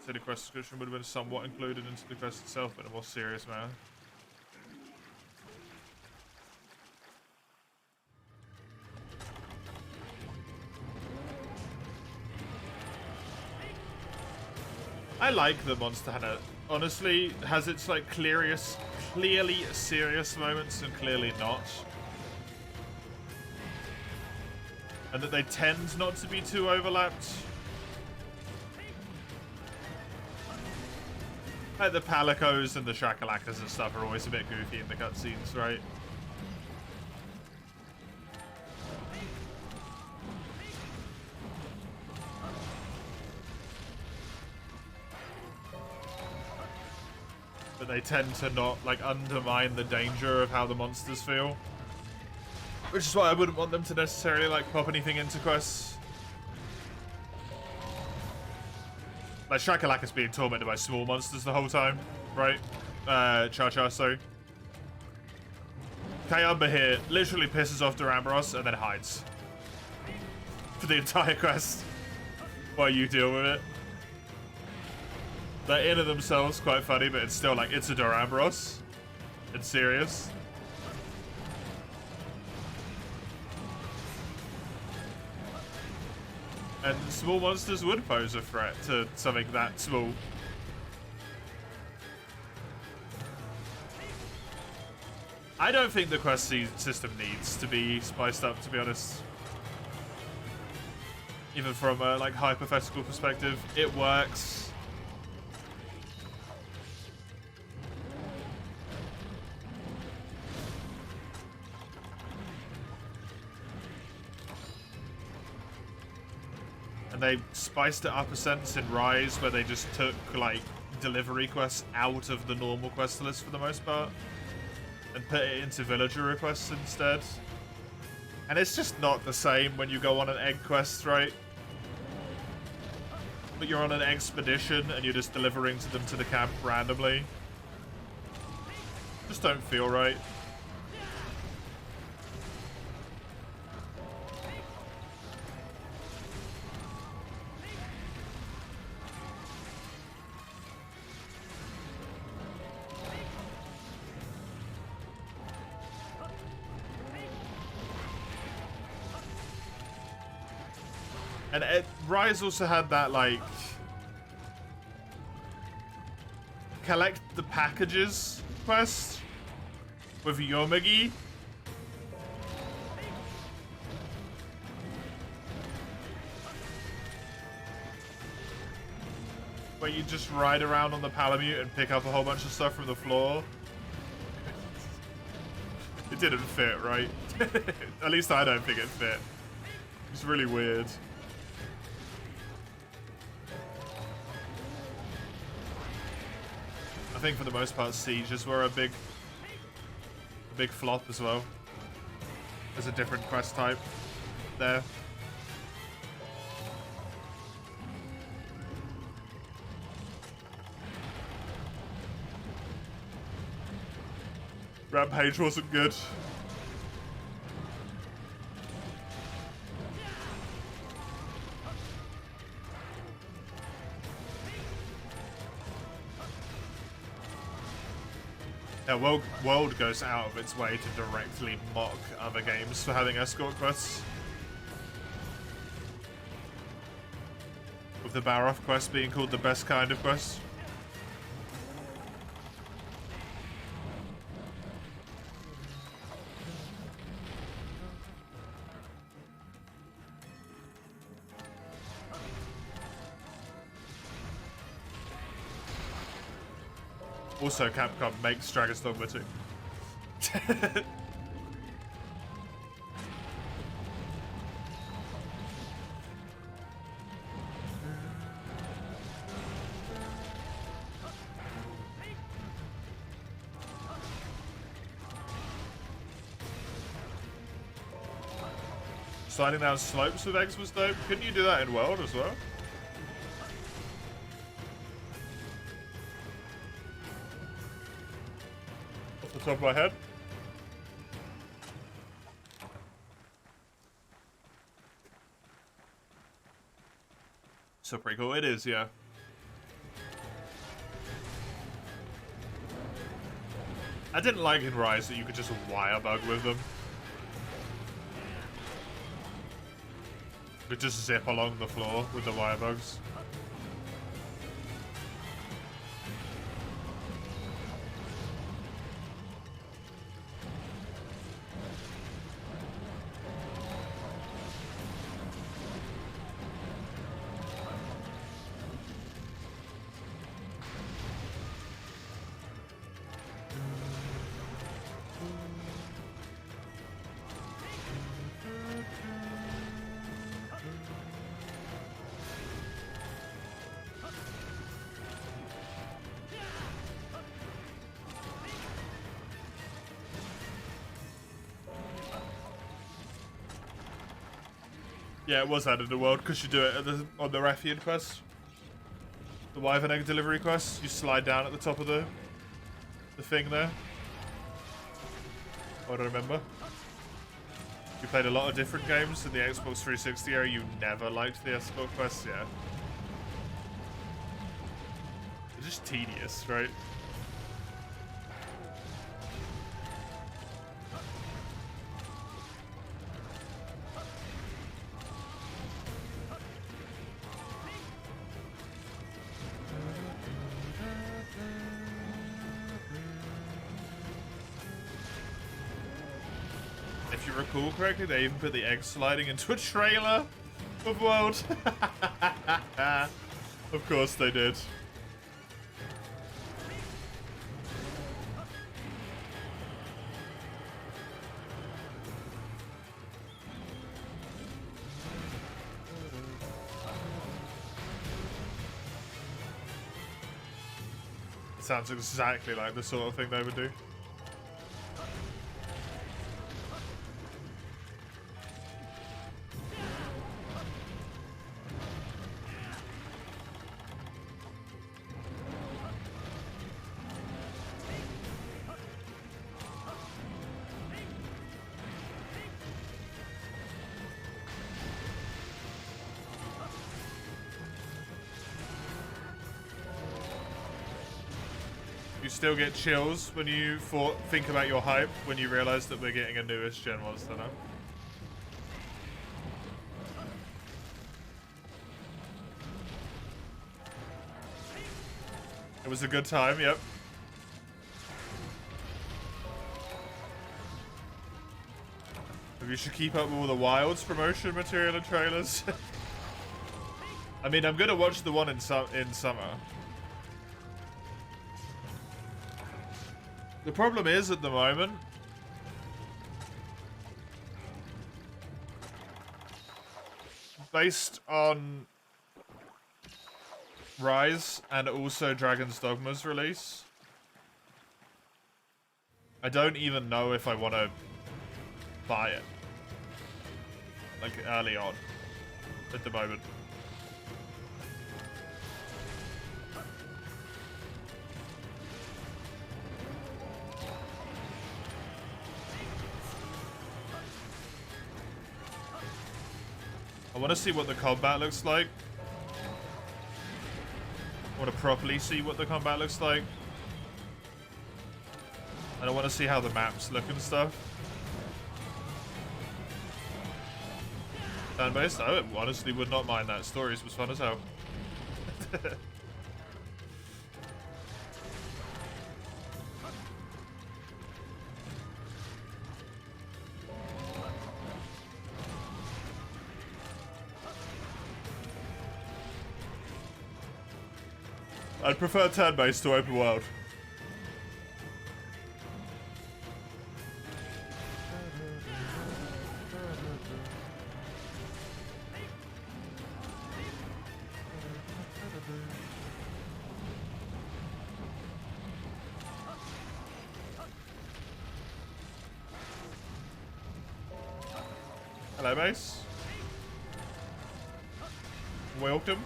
So the quest description would have been somewhat included into the quest itself, but in a more serious manner. I like the Monster Hunter. Honestly, has its like clearly serious moments and clearly not. And that they tend not to be too overlapped. Like the Palicos and the Shakalakas and stuff are always a bit goofy in the cutscenes, right? But they tend to not, like, undermine the danger of how the monsters feel. Which is why I wouldn't want them to necessarily, like, pop anything into quests. Like, Shakalaka's being tormented by small monsters the whole time, right? Cha-Cha, sorry. Kayamba here literally pisses off Duramboros and then hides. For the entire quest. While you deal with it. They're in of themselves quite funny, but it's still like, it's a Duramboros. It's serious. And small monsters would pose a threat to something that small. I don't think the quest system needs to be spiced up, to be honest. Even from a like hypothetical perspective, it works. And they spiced it up a sense in Rise, where they just took like delivery quests out of the normal quest list for the most part and put it into villager requests instead. And it's just not the same when you go on an egg quest, right? But you're on an expedition and you're just delivering to them to the camp randomly. Just don't feel right. And Rise also had that, like, collect the packages quest with Yomagi. Where you just ride around on the Palamute and pick up a whole bunch of stuff from the floor. It didn't fit, right? At least I don't think it fit. It's really weird. I think for the most part, sieges were a big flop as well. There's a different quest type there. Rampage wasn't good. Yeah, World goes out of its way to directly mock other games for having escort quests. With the Baroth quest being called the best kind of quest. Also, Capcom makes Dragon's Dogma 2. Sliding down slopes with eggs was dope. Couldn't you do that in World as well? Off the top of my head. So pretty cool. It is, yeah. I didn't like in Rise that you could just wire bug with them. You could just zip along the floor with the wire bugs. Yeah, it was added in the world because you do it on the Rathian quest. The Wyvern Egg Delivery quest. You slide down at the top of the thing there. I don't remember. You played a lot of different games in the Xbox 360 era. You never liked the escort quests, yeah. They're just tedious, right? If you recall correctly, they even put the egg sliding into a trailer of World. Of course they did. It sounds exactly like the sort of thing they would do. You still get chills when you think about your hype when you realize that we're getting a newest gen monster now. It was a good time, yep. Maybe you should keep up with all the Wilds promotion material and trailers. I mean, I'm gonna watch the one in summer. The problem is, at the moment, based on Rise and also Dragon's Dogma's release, I don't even know if I want to buy it, like, early on, at the moment. I want to see what the combat looks like. I want to properly see what the combat looks like. And I want to see how the maps look and stuff. Turn-based? I honestly would not mind that. Stories was fun as hell. I'd prefer turn-based to open world. Hello, base. Welcome.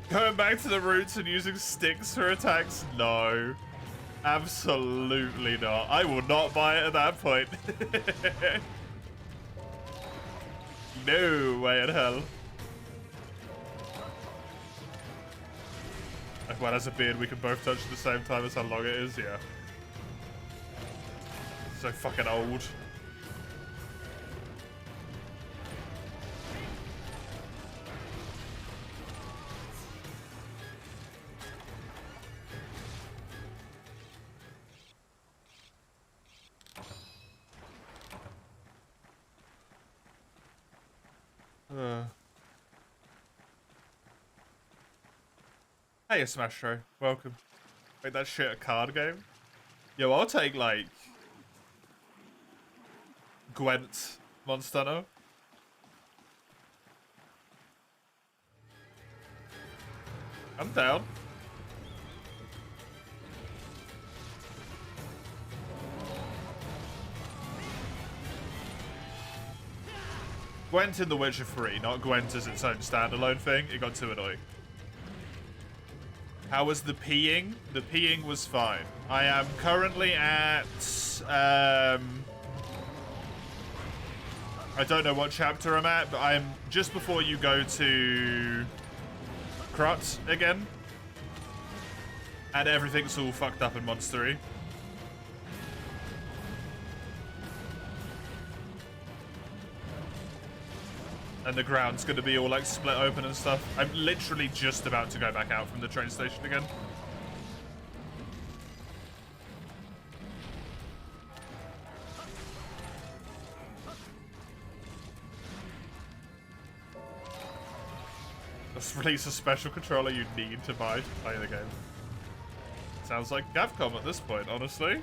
Going back to the roots and using sticks for attacks? No. Absolutely not. I will not buy it at that point. No way in hell. If one has a beard, we can both touch at the same time as how long it is, yeah. So fucking old. Hey, Smash Bro. Welcome. Make that shit a card game? Yo, I'll take, like, Gwent Monster Hunter. I'm down. Gwent in The Witcher 3, not Gwent as its own standalone thing. It got too annoying. How was the peeing? The peeing was fine. I am currently at, I don't know what chapter I'm at, but I'm just before you go to Krut again. And everything's all fucked up and monstery. And the ground's gonna be all like split open and stuff. I'm literally just about to go back out from the train station again. Let's release a special controller you need to buy to play the game. Sounds like Capcom at this point, honestly.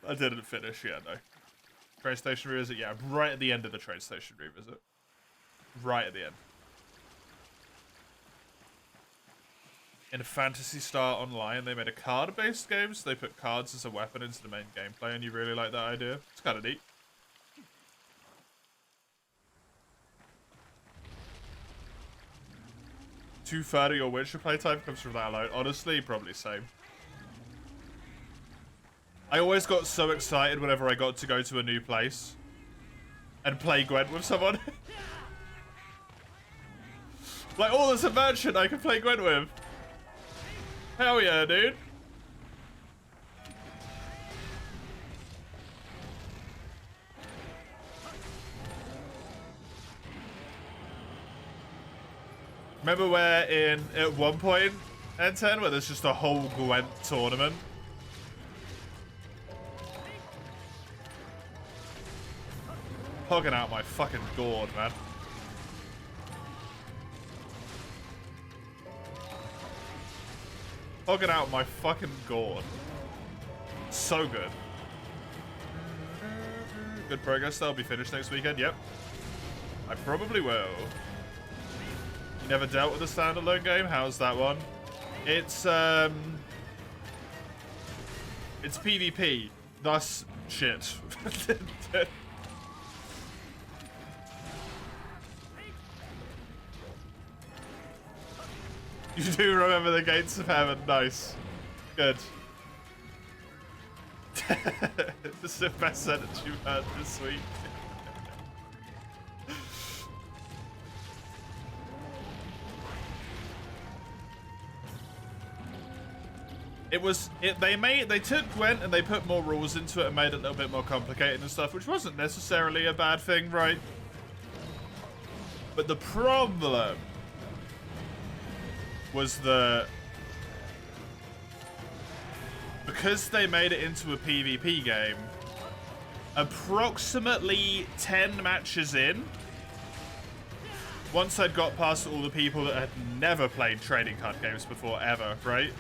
I didn't finish yet, no. Train station revisit? Yeah, right at the end of the train station revisit. Right at the end. In Phantasy Star Online, they made a card-based game, so they put cards as a weapon into the main gameplay, and you really like that idea. It's kind of neat. Two-thirds of your Witcher playtime comes from that alone. Honestly, probably same. I always got so excited whenever I got to go to a new place and play Gwent with someone. Like, oh, there's a merchant I can play Gwent with. Hell yeah, dude. Remember where at one point, N10, where there's just a whole Gwent tournament? Hogging out my fucking gourd, man. Hogging out my fucking gourd. So good. Good progress, they'll be finished next weekend, yep. I probably will. You never dealt with a standalone game? How's that one? It's PvP. Thus, shit. You do remember the gates of heaven. Nice. Good. This is the best sentence you've heard this week. They took Gwent and they put more rules into it and made it a little bit more complicated and stuff, which wasn't necessarily a bad thing, right? But the problem was because they made it into a PvP game, approximately 10 matches in, once I'd got past all the people that had never played trading card games before ever, right?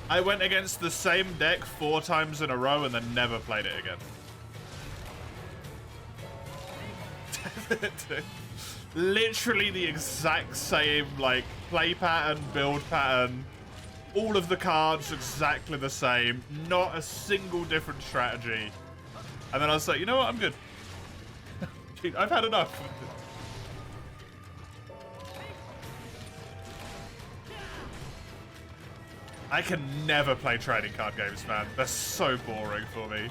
I went against the same deck 4 times in a row and then never played it again. Literally the exact same, like, play pattern, build pattern, All of the cards exactly the same. Not a single different strategy. And then I was like, you know what? I'm good. I've had enough. I can never play trading card games, man. They're so boring for me.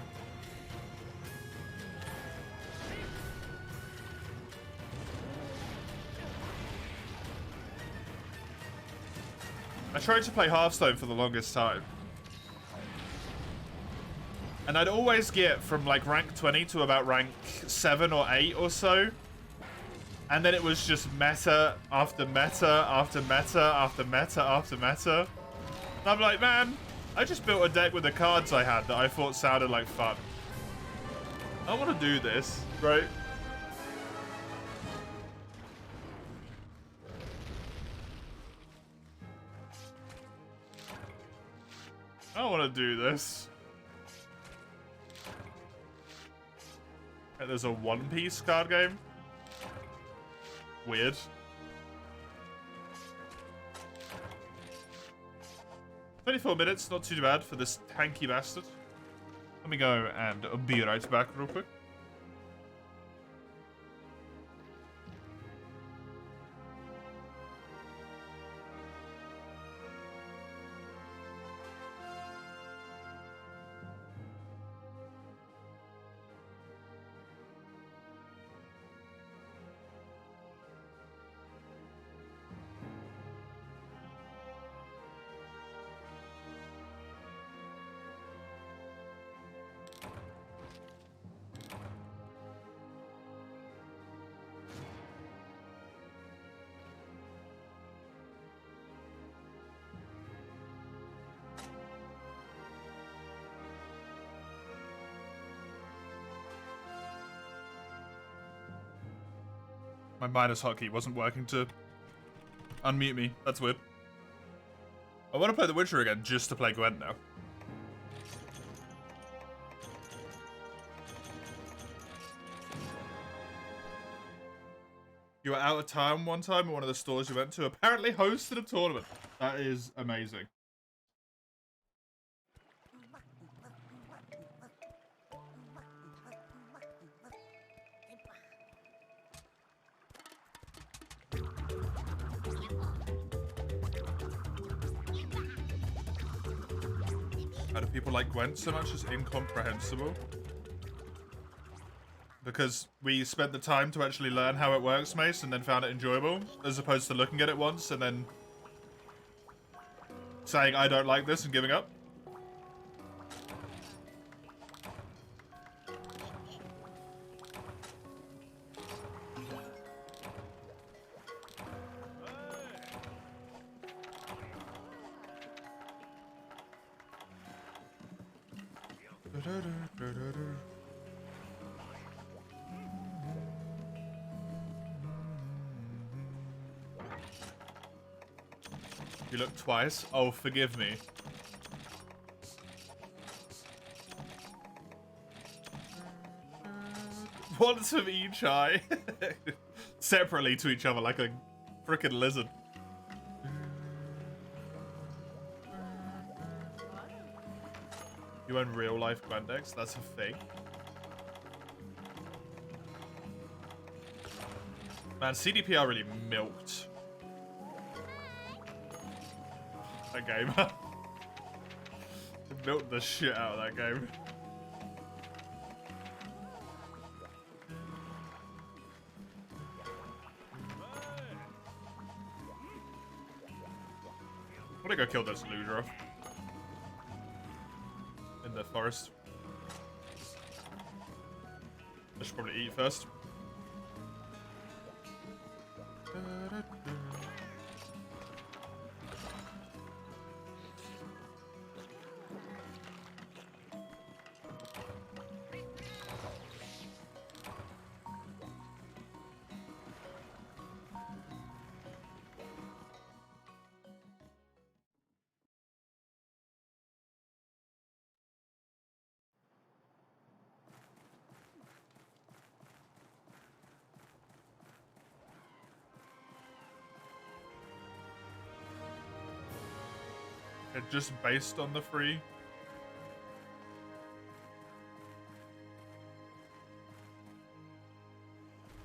I tried to play Hearthstone for the longest time. And I'd always get from like rank 20 to about rank 7 or 8 or so. And then it was just meta after meta after meta after meta after meta. And I'm like, man, I just built a deck with the cards I had that I thought sounded like fun. I want to do this, right? I want to do this. And there's a One Piece card game. Weird. "24 minutes, not too bad for this tanky bastard." Let me go and be right back real quick. My minus hotkey wasn't working to unmute me. That's weird. I want to play The Witcher again just to play Gwent now. You were out of town one time at one of the stores you went to. Apparently hosted a tournament. That is amazing. How do people like Gwent so much? It's incomprehensible. Because we spent the time to actually learn how it works, Mace, and then found it enjoyable, as opposed to looking at it once and then saying, I don't like this, and giving up. You looked twice? Oh, forgive me. Once of each eye. Separately to each other like a frickin' lizard. You own real life Gwent decks? That's a thing. Man, CDPR really milked that game. It milked the shit out of that game. I'm gonna go kill this loser off in the forest. I should probably eat first. just based on the free.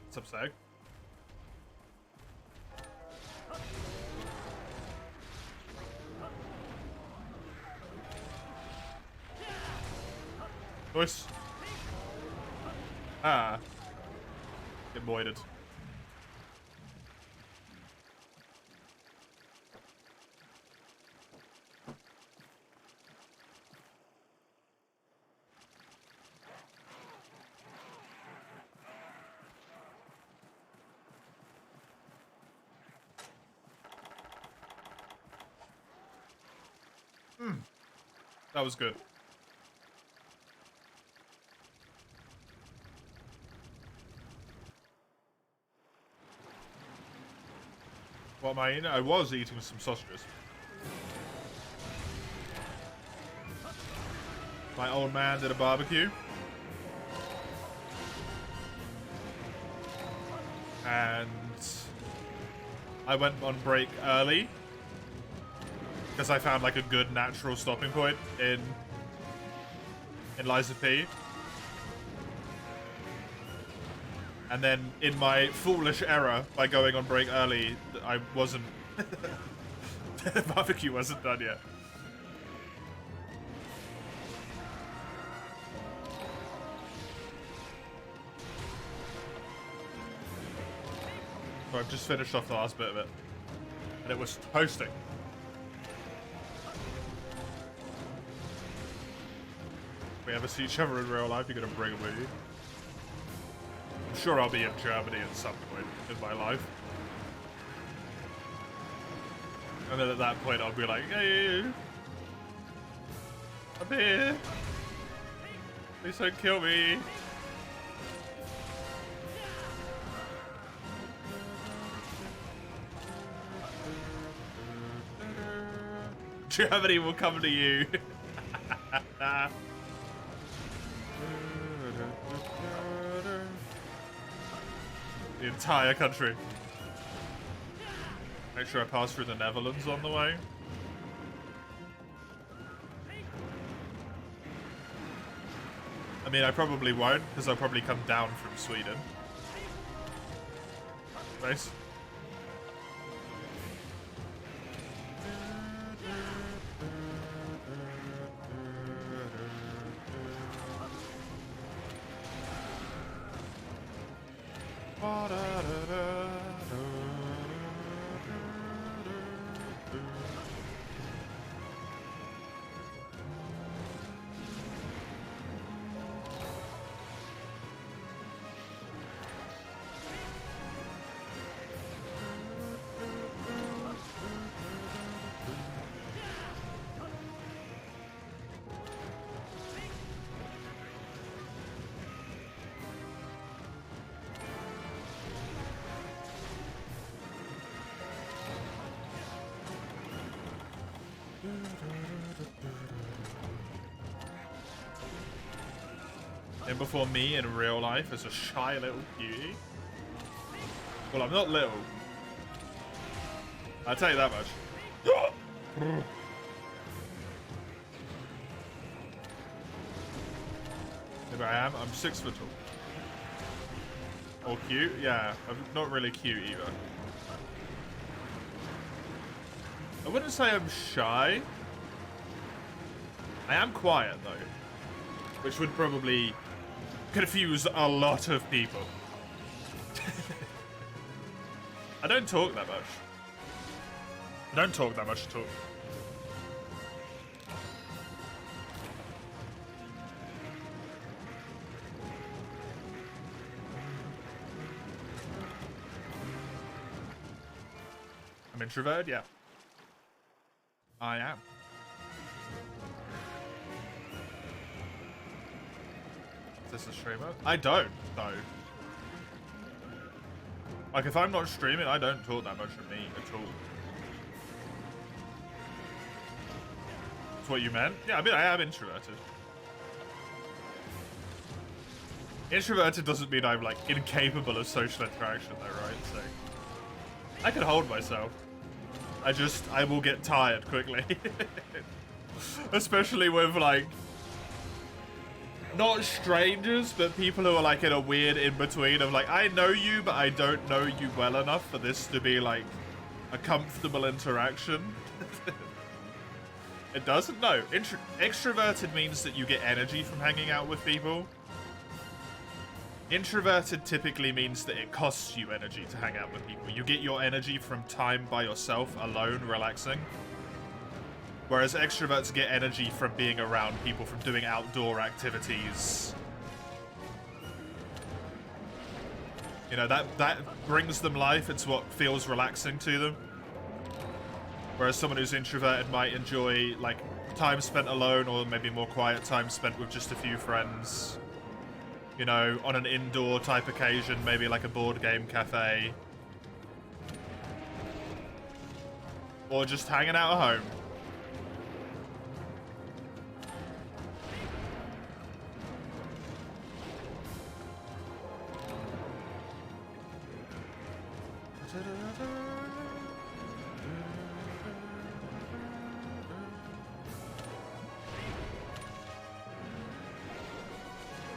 What's up, Sag? Nice. Ah. Get voided. That was good. What am I eating? I was eating some sausages. My old man did a barbecue. And I went on break early. Because I found like a good natural stopping point in Liza P. And then in my foolish error by going on break early, I wasn't... the barbecue wasn't done yet. So I've just finished off the last bit of it. And it was toasting. If we ever see each other in real life, you're gonna bring them with you. I'm sure I'll be in Germany at some point in my life. And then at that point I'll be like, hey, I'm here. Please don't kill me. Germany will come to you. The entire country. Make sure I pass through the Netherlands on the way. I mean, I probably won't, because I'll probably come down from Sweden. Nice. And before me in real life as a shy little cutie. Well, I'm not little. I'll tell you that much. If I am, I'm 6 foot tall. Or cute? Yeah, I'm not really cute either. I wouldn't say I'm shy. I am quiet though, which would probably confuse a lot of people. I don't talk that much. I don't talk that much at all. I'm introverted, yeah. I am. Is this a streamer? I don't, though. Like, if I'm not streaming, I don't talk that much of me at all. That's what you meant? Yeah, I mean, I am introverted. Introverted doesn't mean I'm, like, incapable of social interaction, though, right? So, I can hold myself. I will get tired quickly. Especially with, like, not strangers, but people who are, like, in a weird in-between of, like, I know you, but I don't know you well enough for this to be, like, a comfortable interaction. It doesn't? No. Extroverted means that you get energy from hanging out with people. Introverted typically means that it costs you energy to hang out with people. You get your energy from time by yourself, alone, relaxing. Whereas extroverts get energy from being around people, from doing outdoor activities. You know, that brings them life. It's what feels relaxing to them. Whereas someone who's introverted might enjoy, like, time spent alone, or maybe more quiet time spent with just a few friends. You know, on an indoor type occasion, maybe like a board game cafe. Or just hanging out at home.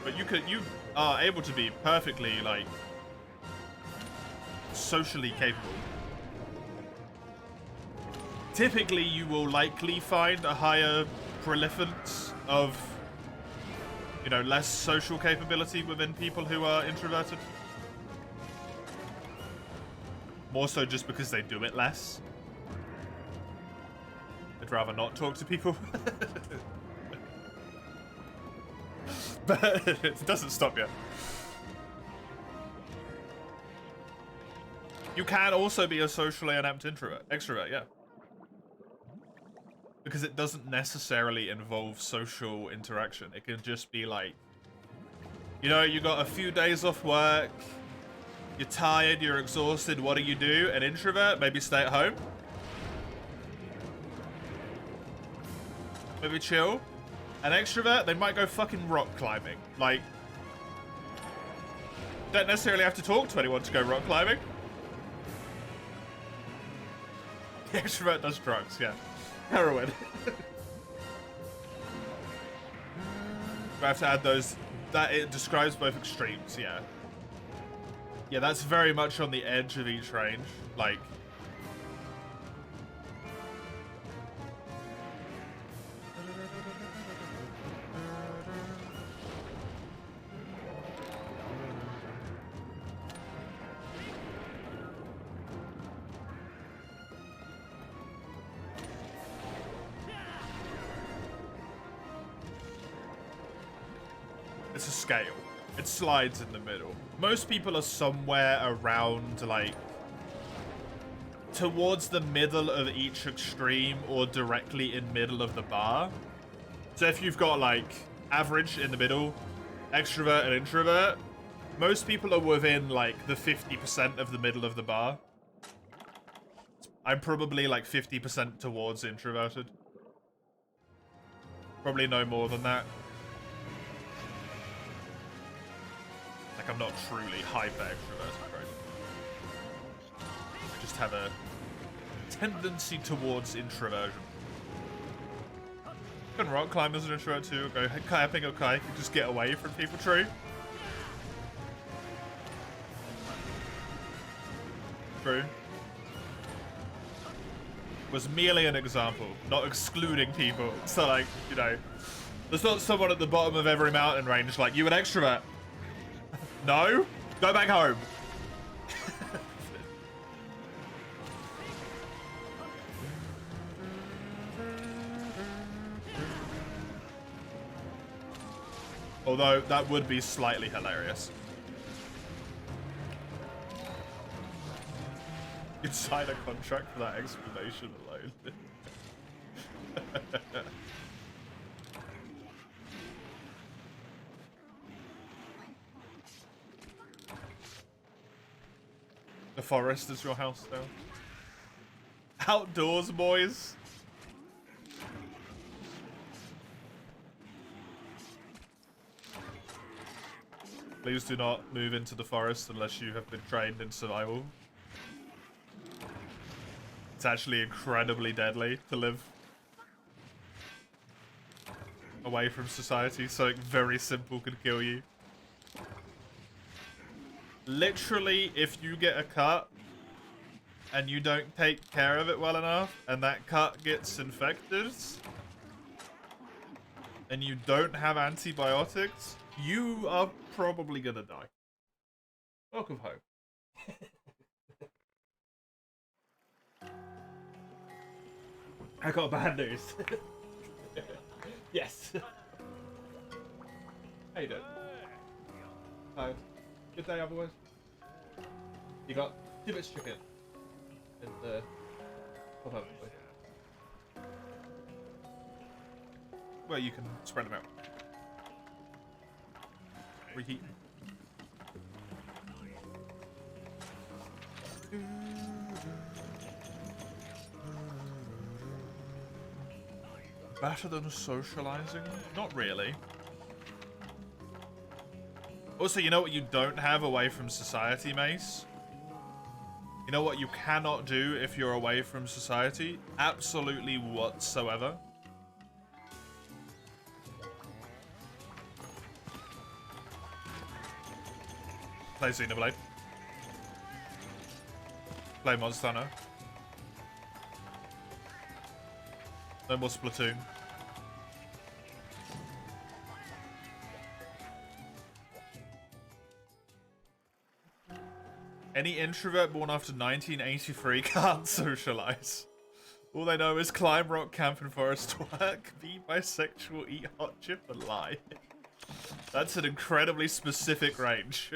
But you are able to be perfectly, like, socially capable. Typically, you will likely find a higher proliferance of, you know, less social capability within people who are introverted. More so just because they do it less. They'd rather not talk to people. But it doesn't stop you. You can also be a socially inept extrovert, yeah. Because it doesn't necessarily involve social interaction. It can just be like, you know, you got a few days off work, you're tired, you're exhausted, what do? An introvert, maybe stay at home. Maybe chill. An extrovert, they might go fucking rock climbing. Like, don't necessarily have to talk to anyone to go rock climbing. The extrovert does drugs, yeah. Heroin. I have to add those. That it describes both extremes, yeah. Yeah, that's very much on the edge of each range. Like, it's a scale. It slides in the middle. Most people are somewhere around, like, towards the middle of each extreme or directly in middle of the bar. So if you've got, like, average in the middle, extrovert and introvert, most people are within, like, the 50% of the middle of the bar. I'm probably, like, 50% towards introverted. Probably no more than that. Like, I'm not truly hyper extroverted, right? I just have a tendency towards introversion. You can rock climb as an introvert too, go kayaking, okay, you just get away from people, true? True. Was merely an example, not excluding people. So, like, you know, there's not someone at the bottom of every mountain range like, you an extrovert? No? Go back home. Although, that would be slightly hilarious. You'd sign a contract for that explanation alone. The forest is your house now. Outdoors, boys. Please do not move into the forest unless you have been trained in survival. It's actually incredibly deadly to live away from society. Something very simple could kill you. Literally, if you get a cut and you don't take care of it well enough, and that cut gets infected, and you don't have antibiotics, you are probably gonna die. Welcome home. I got bad news. Yes. How you doing? Hi. Good day, otherwise. You got 2 bits of chicken and pop up. Well, you can spread them out. Reheat. Better than socializing? Not really. Also, you know what you don't have away from society, Mace? You know what you cannot do if you're away from society? Absolutely whatsoever. Play Xenoblade. Play Monster Hunter. No more Splatoon. Any introvert born after 1983 can't socialize. All they know is climb rock, camp in forest, work, be bisexual, eat hot chip, and lie. That's an incredibly specific range.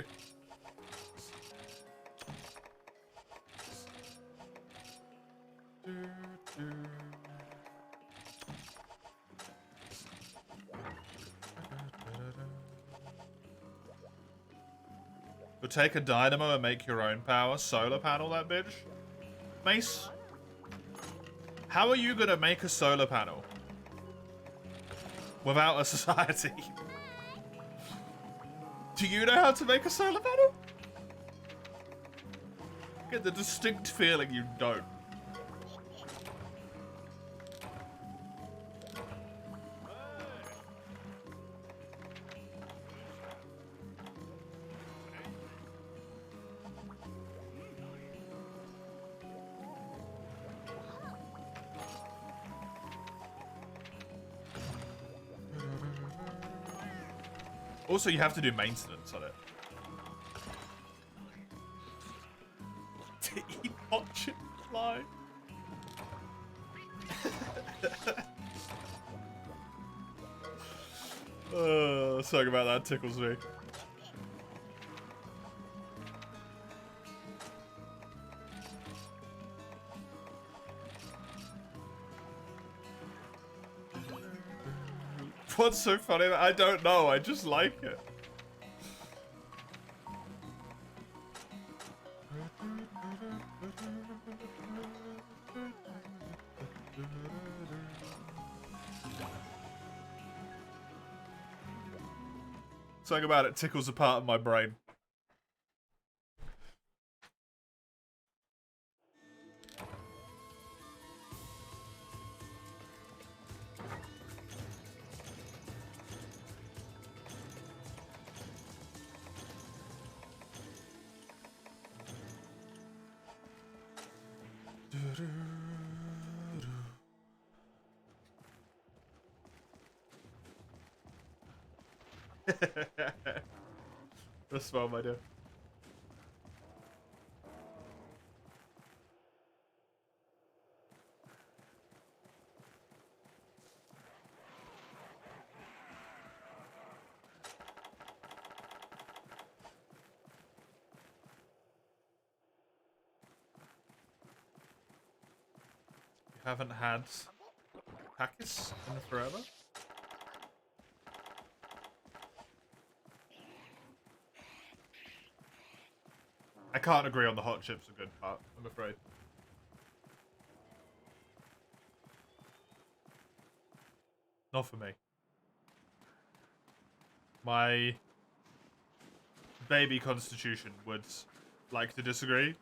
You'll take a dynamo and make your own power. Solar panel that bitch. Mace, how are you gonna make a solar panel without a society? Do you know how to make a solar panel? I get the distinct feeling you don't. Also, you have to do maintenance on it. To eat hot chip fly. Something about that tickles me. What's so funny? I don't know. I just like it. Something about it tickles a part of my brain. That's well, my dear. You haven't had Pakis in forever? I can't agree on the hot chips a good part, I'm afraid. Not for me. My baby constitution would like to disagree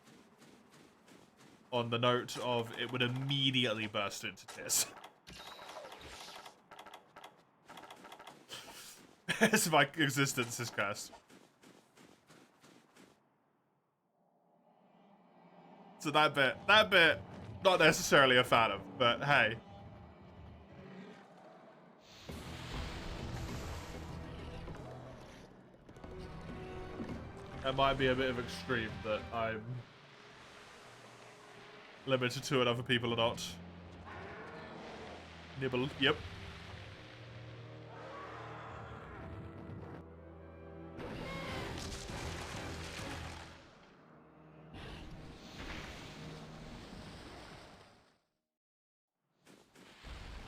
on the note of it would immediately burst into tears. As my existence is cursed. So that bit, not necessarily a fan of, but hey. That might be a bit of extreme that I'm limited to and other people are not. Nibble, yep.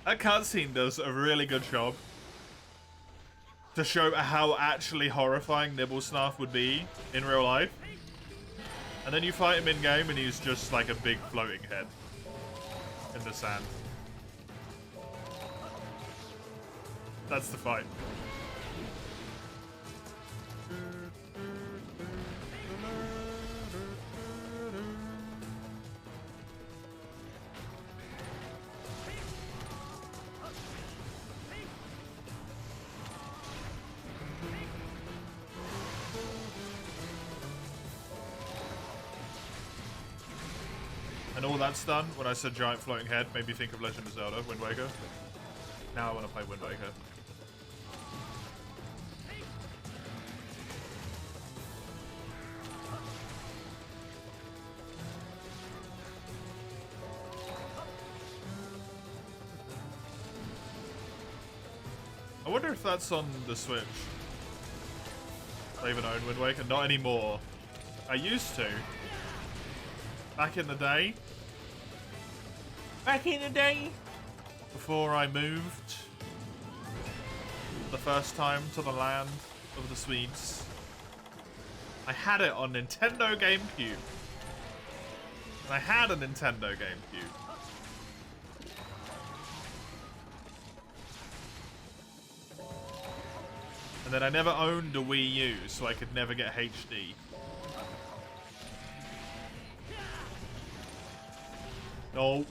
That cutscene does a really good job to show how actually horrifying Nibblesnarf would be in real life. And then you fight him in-game and he's just like a big floating head in the sand. That's the fight. And all that's done, when I said giant floating head, made me think of Legend of Zelda, Wind Waker. Now I want to play Wind Waker. I wonder if that's on the Switch. I even own Wind Waker. Not anymore. I used to. Back in the day. Back in the day. Before I moved. The first time to the land of the Swedes. I had it on Nintendo GameCube. And I had a Nintendo GameCube. And then I never owned a Wii U, so I could never get HD. No.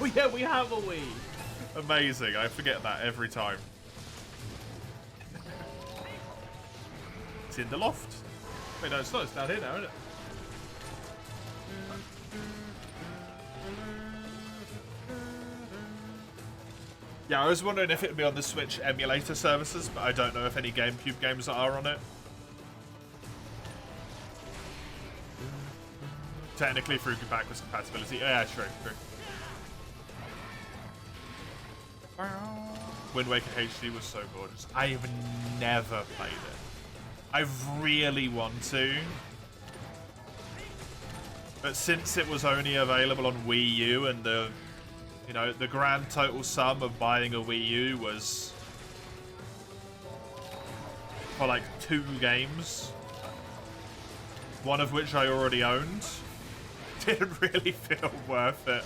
Oh yeah, we have a Wii. Amazing. I forget that every time. It's in the loft. Wait, no, it's not. It's down here now, isn't it? Yeah, I was wondering if it would be on the Switch emulator services, but I don't know if any GameCube games are on it. Technically through backwards compatibility. Yeah, true. Wind Waker HD was so gorgeous. I've never played it. I really want to. But since it was only available on Wii U and the grand total sum of buying a Wii U was for like 2 games, one of which I already owned, didn't really feel worth it.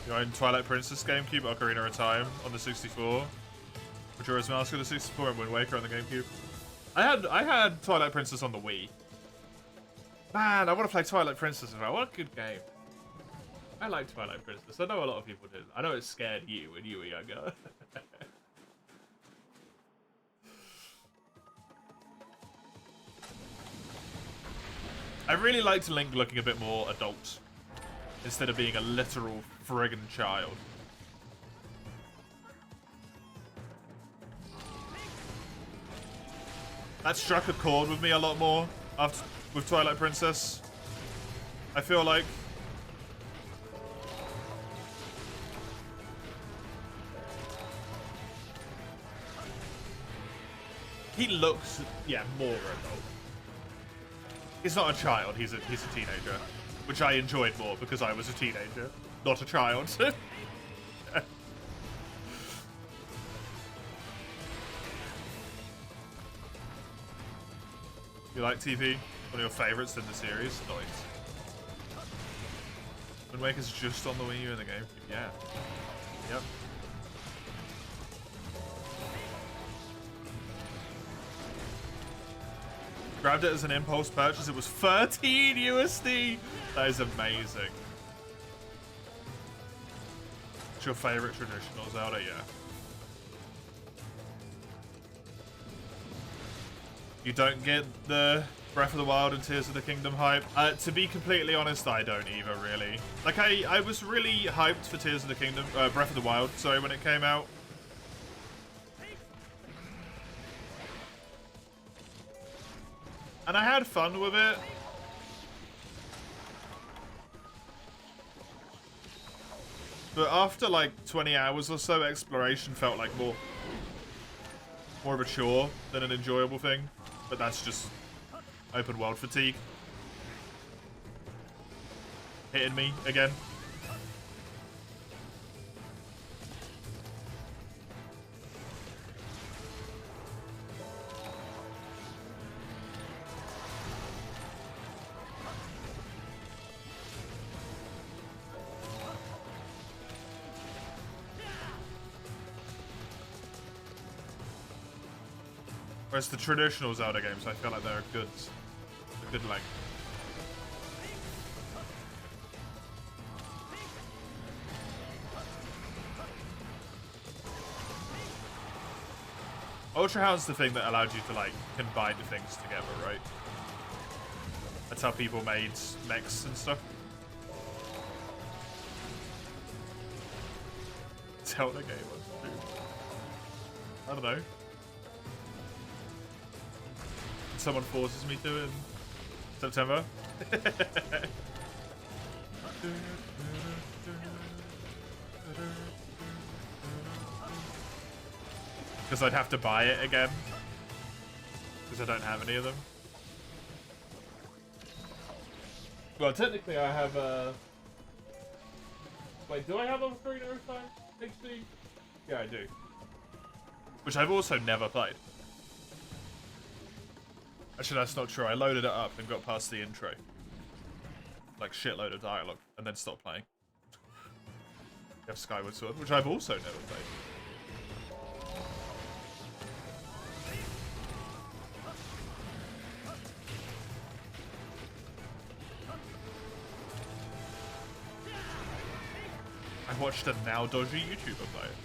You own Twilight Princess GameCube, Ocarina of Time on the 64, Majora's Mask on the 64, and Wind Waker on the GameCube. I had Twilight Princess on the Wii. Man, I want to play Twilight Princess as well. What a good game. I like Twilight Princess. I know a lot of people did. I know it scared you when you were younger. I really liked Link looking a bit more adult instead of being a literal friggin' child. That struck a chord with me a lot more with Twilight Princess. I feel like he looks, yeah, more adult. He's not a child, he's a teenager. Which I enjoyed more because I was a teenager, not a child. You like TV? One of your favorites in the series? Nice. Wind Waker's just on the Wii U in the game. Yeah. Yep. Grabbed it as an impulse purchase. It was 13 USD. That is amazing. What's your favorite traditional Zelda? Yeah. You don't get the Breath of the Wild and Tears of the Kingdom hype? To be completely honest, I don't either, really. Like, I was really hyped for Tears of the Kingdom, Breath of the Wild, sorry, when it came out. And I had fun with it. But after like 20 hours or so, exploration felt like more of a chore than an enjoyable thing. But that's just open world fatigue. Hitting me again. Whereas the traditional Zelda games, I feel like they're a good length. Ultra Hound's the thing that allowed you to like combine the things together, right? That's how people made mechs and stuff. Zelda game was too. I don't know. Someone forces me to in September. Because I'd have to buy it again. Because I don't have any of them. Well, technically I have wait, do I have Ocarina of Time HD? Yeah, I do. Which I've also never played. Actually, that's not true. I loaded it up and got past the intro. Like, shitload of dialogue, and then stopped playing. You have Skyward Sword, which I've also never played. I watched a now dodgy YouTuber play it.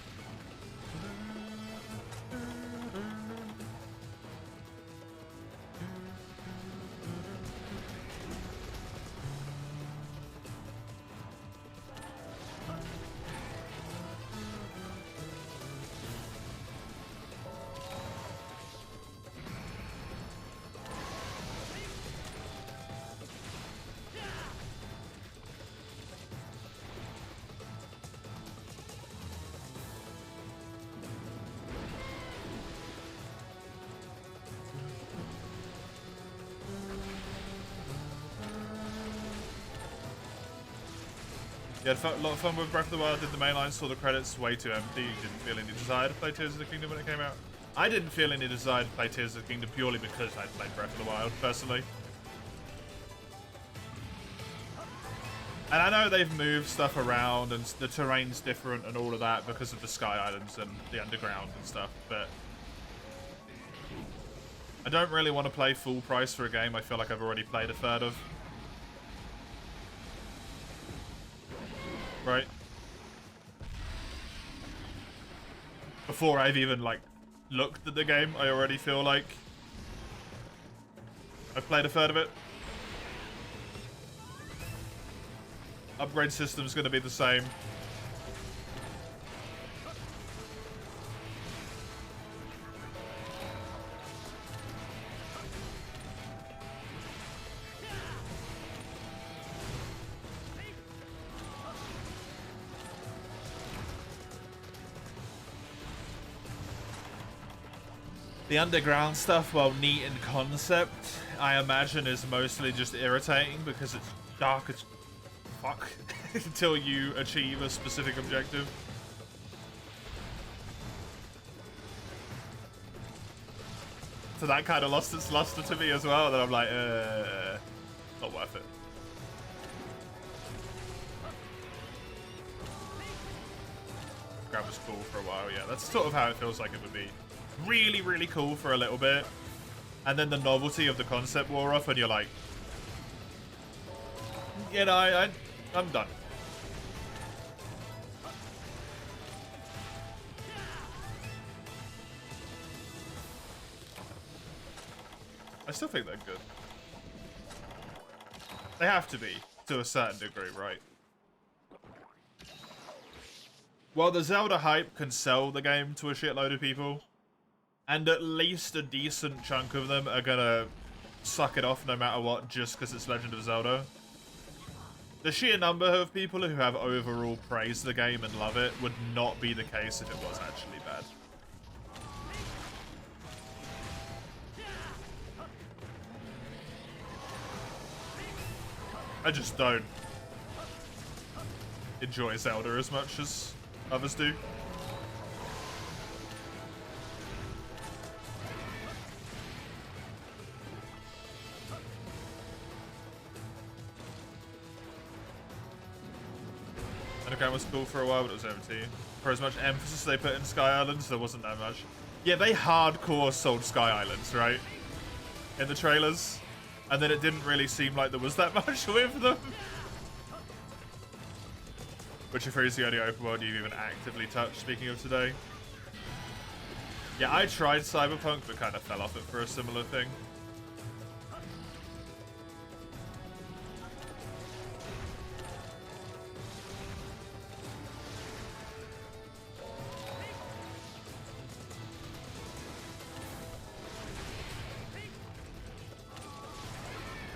You had a lot of fun with Breath of the Wild, did the mainline, saw the credits way too empty, you didn't feel any desire to play Tears of the Kingdom when it came out? I didn't feel any desire to play Tears of the Kingdom purely because I'd played Breath of the Wild, personally. And I know they've moved stuff around and the terrain's different and all of that because of the Sky Islands and the underground and stuff, but I don't really want to play full price for a game I feel like I've already played a third of. Right? Before I've even, like, looked at the game, I already feel like I've played a third of it. Upgrade system's gonna be the same. The underground stuff, while neat in concept, I imagine is mostly just irritating because it's dark as fuck until you achieve a specific objective. So that kind of lost its luster to me as well, that I'm like, not worth it. Grab was cool for a while, yeah. That's sort of how it feels like it would be. Really, really cool for a little bit. and then the novelty of the concept wore off, and you're like, you know, I'm done. I still think they're good. They have to be, to a certain degree, right? While the Zelda hype can sell the game to a shitload of people, and at least a decent chunk of them are gonna suck it off no matter what just because it's Legend of Zelda, the sheer number of people who have overall praised the game and love it would not be the case if it was actually bad. I just don't enjoy Zelda as much as others do. Underground was cool for a while, but it was empty. For as much emphasis they put in Sky Islands, there wasn't that much. Yeah, they hardcore sold Sky Islands, right? In the trailers. And then it didn't really seem like there was that much with them. Witcher 3 is the only open world you've even actively touched, speaking of today. Yeah, I tried Cyberpunk, but kind of fell off it for a similar thing.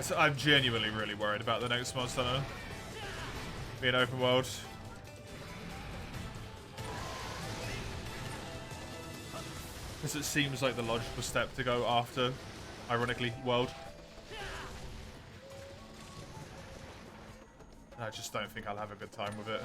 So I'm genuinely really worried about the next Monster Hunter being open world. Because it seems like the logical step to go after, ironically, world. I just don't think I'll have a good time with it.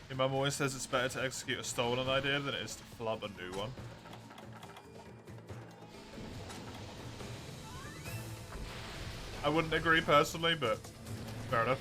Your mum always says it's better to execute a stolen idea than it is to flub a new one. I wouldn't agree personally, but fair enough.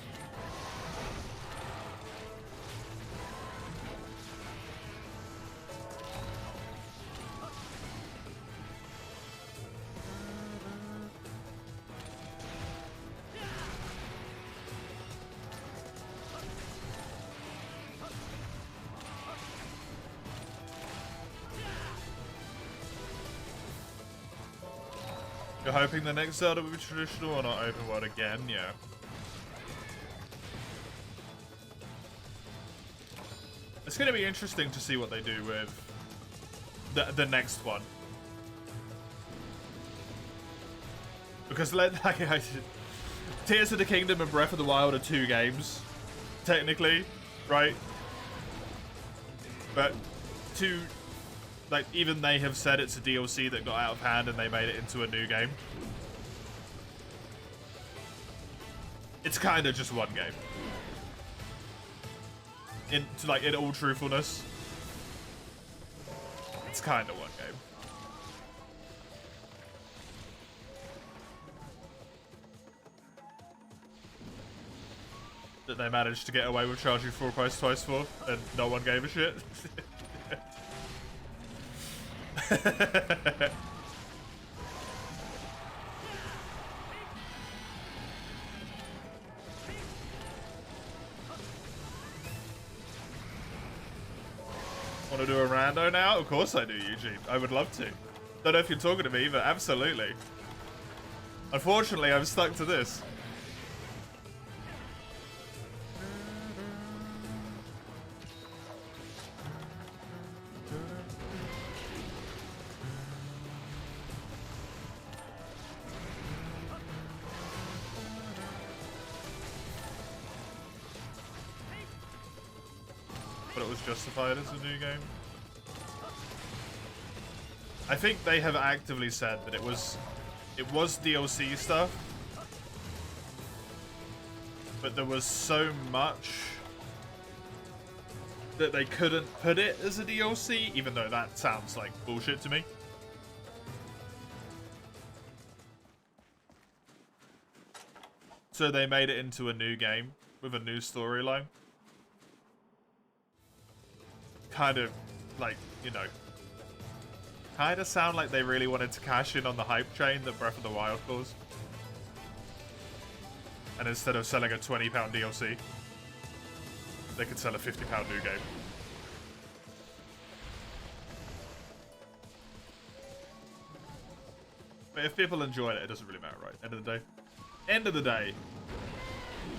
You're hoping the next Zelda will be traditional or not open world again? Yeah. It's going to be interesting to see what they do with the next one. Because Tears of the Kingdom and Breath of the Wild are 2 games, technically, right? But like, even they have said it's a DLC that got out of hand and they made it into a new game. It's kind of just one game. In all truthfulness, it's kind of one game. That they managed to get away with charging full price twice for, and no one gave a shit. Want to do a rando now? Of course I do, Eugene. I would love to. Don't know if you're talking to me, but absolutely. Unfortunately, I'm stuck to this. But it was justified as a new game. I think they have actively said that it was DLC stuff, but there was so much that they couldn't put it as a DLC, even though that sounds like bullshit to me. So they made it into a new game with a new storyline. kind of, like, you know, kind of sound like they really wanted to cash in on the hype train that Breath of the Wild caused. And instead of selling a £20 DLC, they could sell a £50 new game. But if people enjoyed it, it doesn't really matter, right? End of the day. End of the day.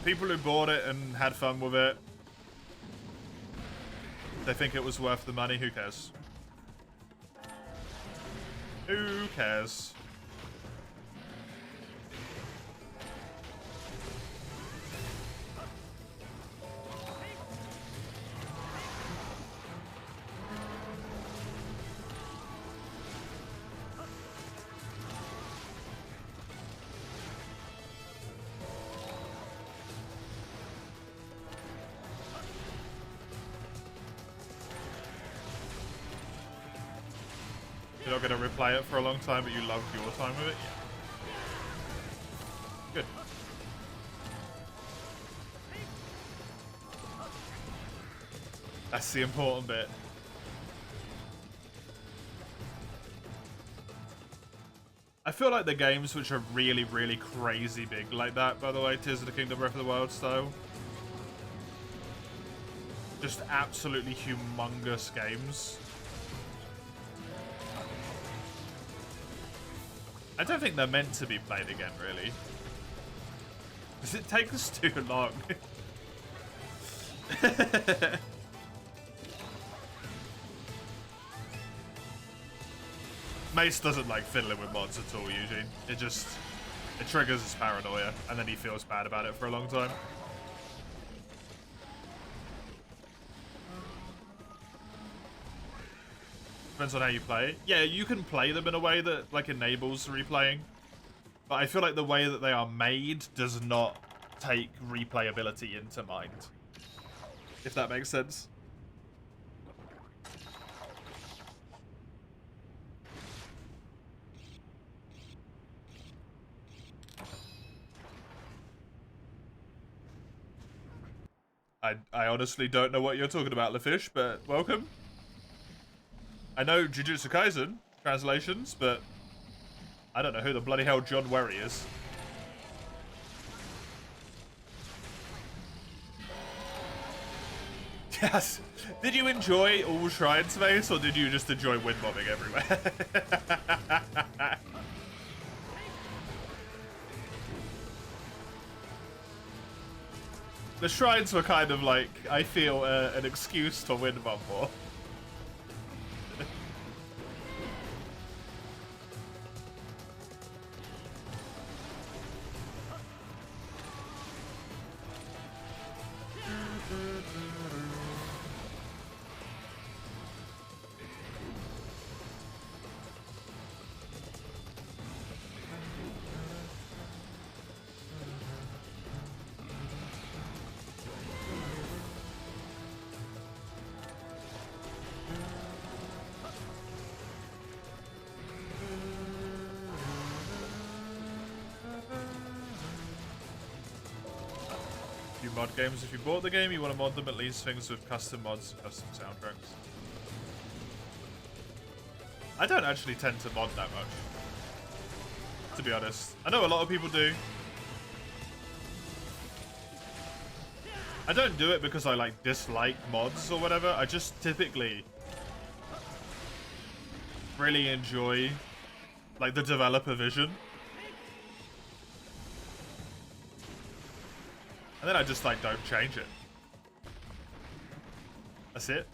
People who bought it and had fun with it, they think it was worth the money, who cares? Who cares? You're not going to replay it for a long time, but you loved your time with it? Yeah. Good. That's the important bit. I feel like the games which are really, really crazy big like that, by the way, Tears of the Kingdom Breath of the Wild style. Just absolutely humongous games. I don't think they're meant to be played again, really. Because it takes too long. Mace doesn't like fiddling with mods at all, Eugene. It triggers his paranoia, and then he feels bad about it for a long time. Depends on how you play. Yeah, you can play them in a way that like enables replaying, but I feel like the way that they are made does not take replayability into mind. If that makes sense. I honestly don't know what you're talking about, LaFish, but welcome. I know Jujutsu Kaisen translations, but I don't know who the bloody hell John Werry is. Yes. Did you enjoy all Shrine Space, or did you just enjoy wind bombing everywhere? The shrines were kind of like, I feel, an excuse to wind bomb more. Mod games. If you bought the game, you want to mod them, at least things with custom mods and custom soundtracks. I don't actually tend to mod that much, to be honest. I know a lot of people do. I don't do it because I like dislike mods or whatever. I just typically really enjoy like the developer vision. And then I just like don't change it. That's it.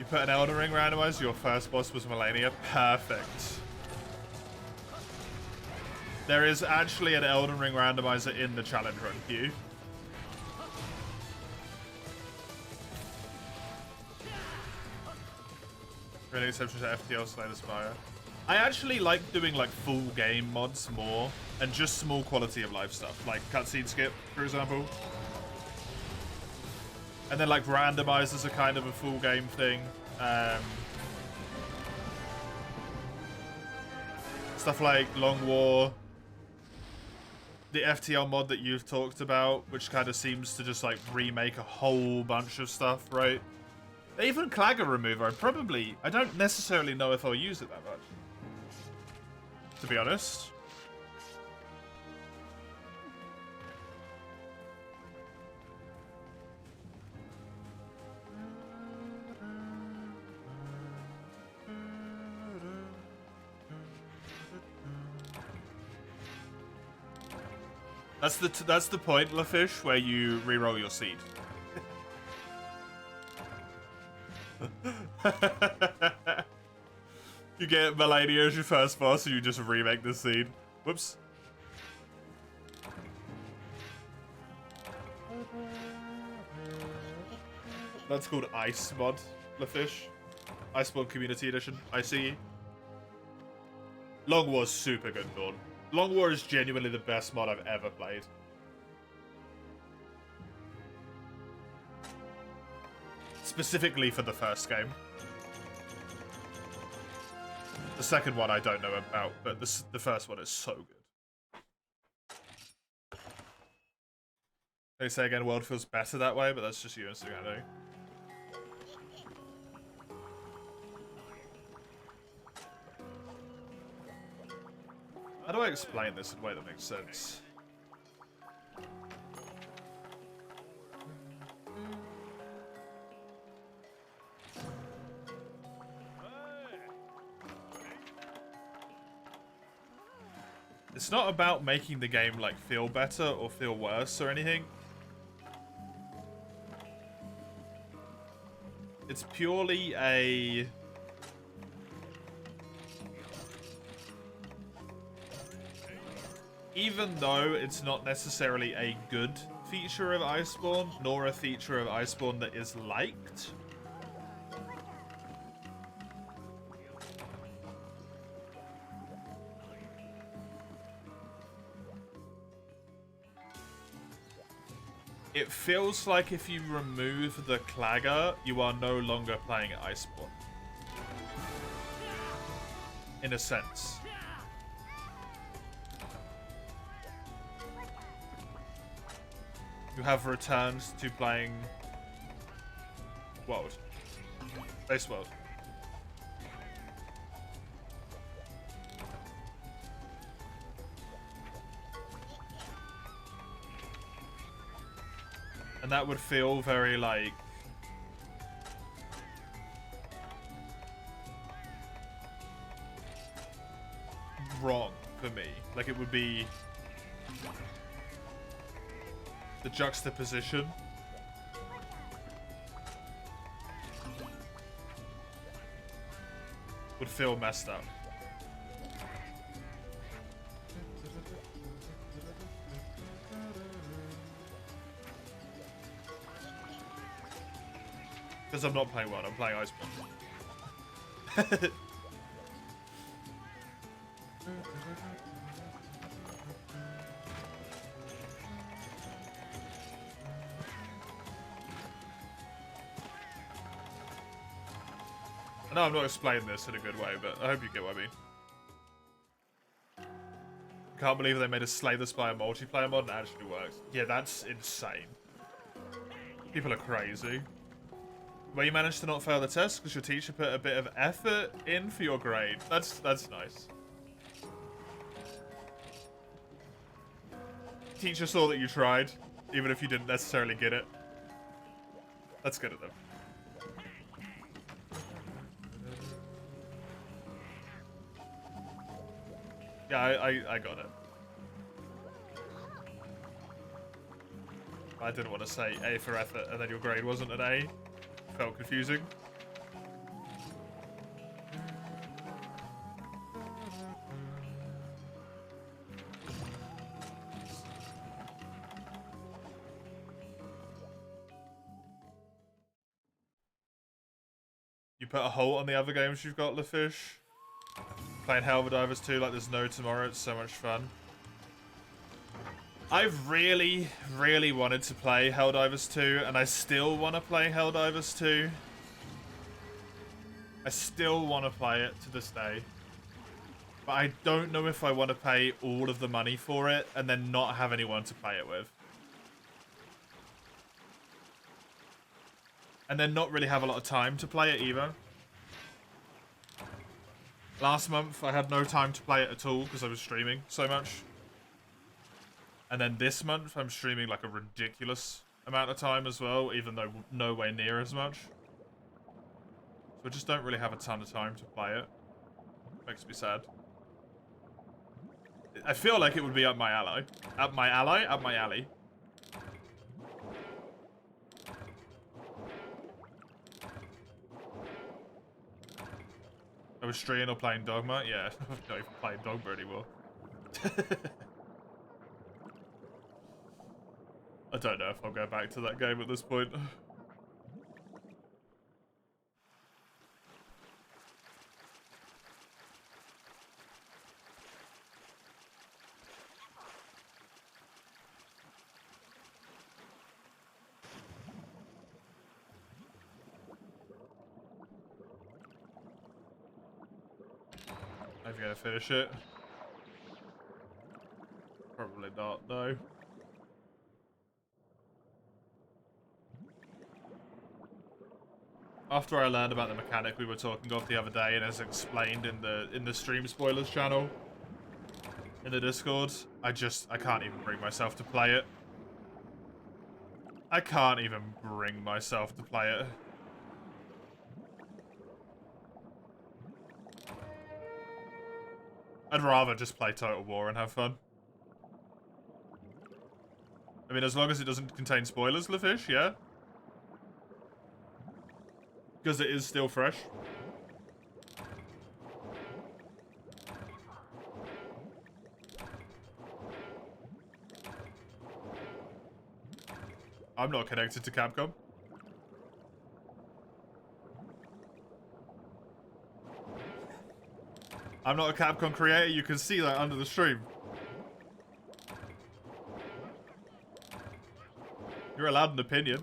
You put an Elden Ring randomizer, your first boss was Melania. Perfect. There is actually an Elden Ring randomizer in the challenge run queue. Really exception to FTL Slay the Spire. I actually like doing like full game mods more and just small quality of life stuff, like cutscene skip, for example. And then like randomizers are kind of a full game thing. Stuff like Long War, the FTL mod that you've talked about, which kind of seems to just like remake a whole bunch of stuff, right? Even Clagger remover, I don't necessarily know if I'll use it that much, to be honest. That's the point, LaFish, where you reroll your seed. You get Melania as your first boss, and you just remake the seed. Whoops. That's called Ice Mod, LaFish. Ice Mod Community Edition. I see. Long War's super good, Dawn. Long War is genuinely the best mod I've ever played. Specifically for the first game. The second one I don't know about, but the first one is so good. They say again, world feels better that way, but that's just you Instagram. How do I explain this in a way that makes sense? It's not about making the game like feel better or feel worse or anything. It's purely a even though it's not necessarily a good feature of Iceborne, nor a feature of Iceborne that is liked, it feels like if you remove the Clagger, you are no longer playing Iceborne. In a sense. You have returned to playing World. Base World. And that would feel very like wrong for me. Like it would be the juxtaposition would feel messed up. Because I'm not playing World, I'm playing Iceborne. I know I'm not explaining this in a good way, but I hope you get what I mean. Can't believe they made a Slay the Spire multiplayer mod and it actually works. Yeah, that's insane. People are crazy. Well, you managed to not fail the test because your teacher put a bit of effort in for your grade. That's nice. Teacher saw that you tried, even if you didn't necessarily get it. That's good of them. Yeah, I got it. I didn't want to say A for effort and then your grade wasn't an A. Felt confusing. You put a halt on the other games you've got, LaFish? Playing Helldivers 2 like there's no tomorrow. It's so much fun. I've really, really wanted to play Helldivers 2, and I still want to play Helldivers 2. I still want to play it to this day. But I don't know if I want to pay all of the money for it and then not have anyone to play it with. And then not really have a lot of time to play it either. Last month, I had no time to play it at all because I was streaming so much. And then this month, I'm streaming like a ridiculous amount of time as well, even though no way near as much. So I just don't really have a ton of time to play it. Makes me sad. I feel like it would be up my alley. Up my alley? Up my alley. I was streaming or playing Dogma? Yeah, I'm not even playing Dogma anymore. I don't know if I'll go back to that game at this point. Are you gonna finish it? Probably not, no. After I learned about the mechanic we were talking of the other day, and as explained in the stream spoilers channel in the Discord, I can't even bring myself to play it. I can't even bring myself to play it. I'd rather just play Total War and have fun. I mean, as long as it doesn't contain spoilers, Lafish, yeah? Because it is still fresh. I'm not connected to Capcom. I'm not a Capcom creator, you can see that under the stream. You're allowed an opinion,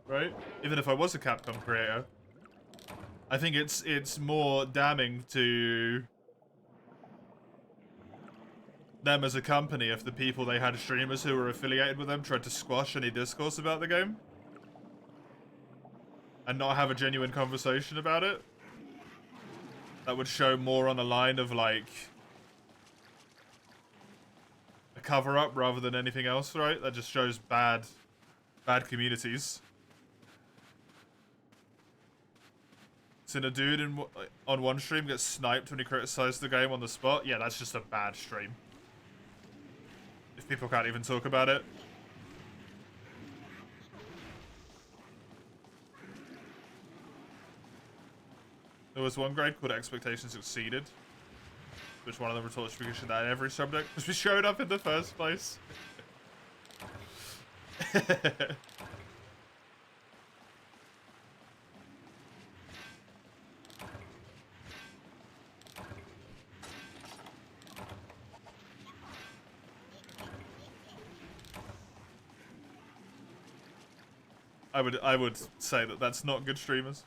right? Even if I was a Capcom creator. I think it's more damning to them as a company if the people they had streamers who were affiliated with them tried to squash any discourse about the game. And not have a genuine conversation about it. That would show more on the line of, like, a cover-up rather than anything else, right? That just shows bad communities. Seen a dude on one stream get sniped when he criticized the game on the spot? Yeah, that's just a bad stream. If people can't even talk about it. There was one grade called Expectations Exceeded, which one of them were told we should add every subject because we showed up in the first place. I would say that that's not good streamers.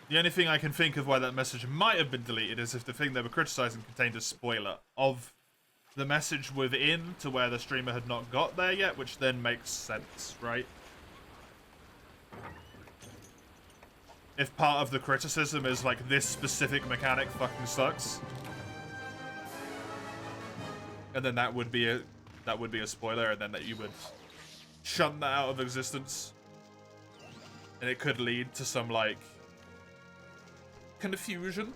The only thing I can think of why that message might have been deleted is if the thing they were criticizing contained a spoiler of the message within to where the streamer had not got there yet, which then makes sense, right? If part of the criticism is like, this specific mechanic fucking sucks, and then that would be a spoiler, and then that you would shunt that out of existence, and it could lead to some like confusion.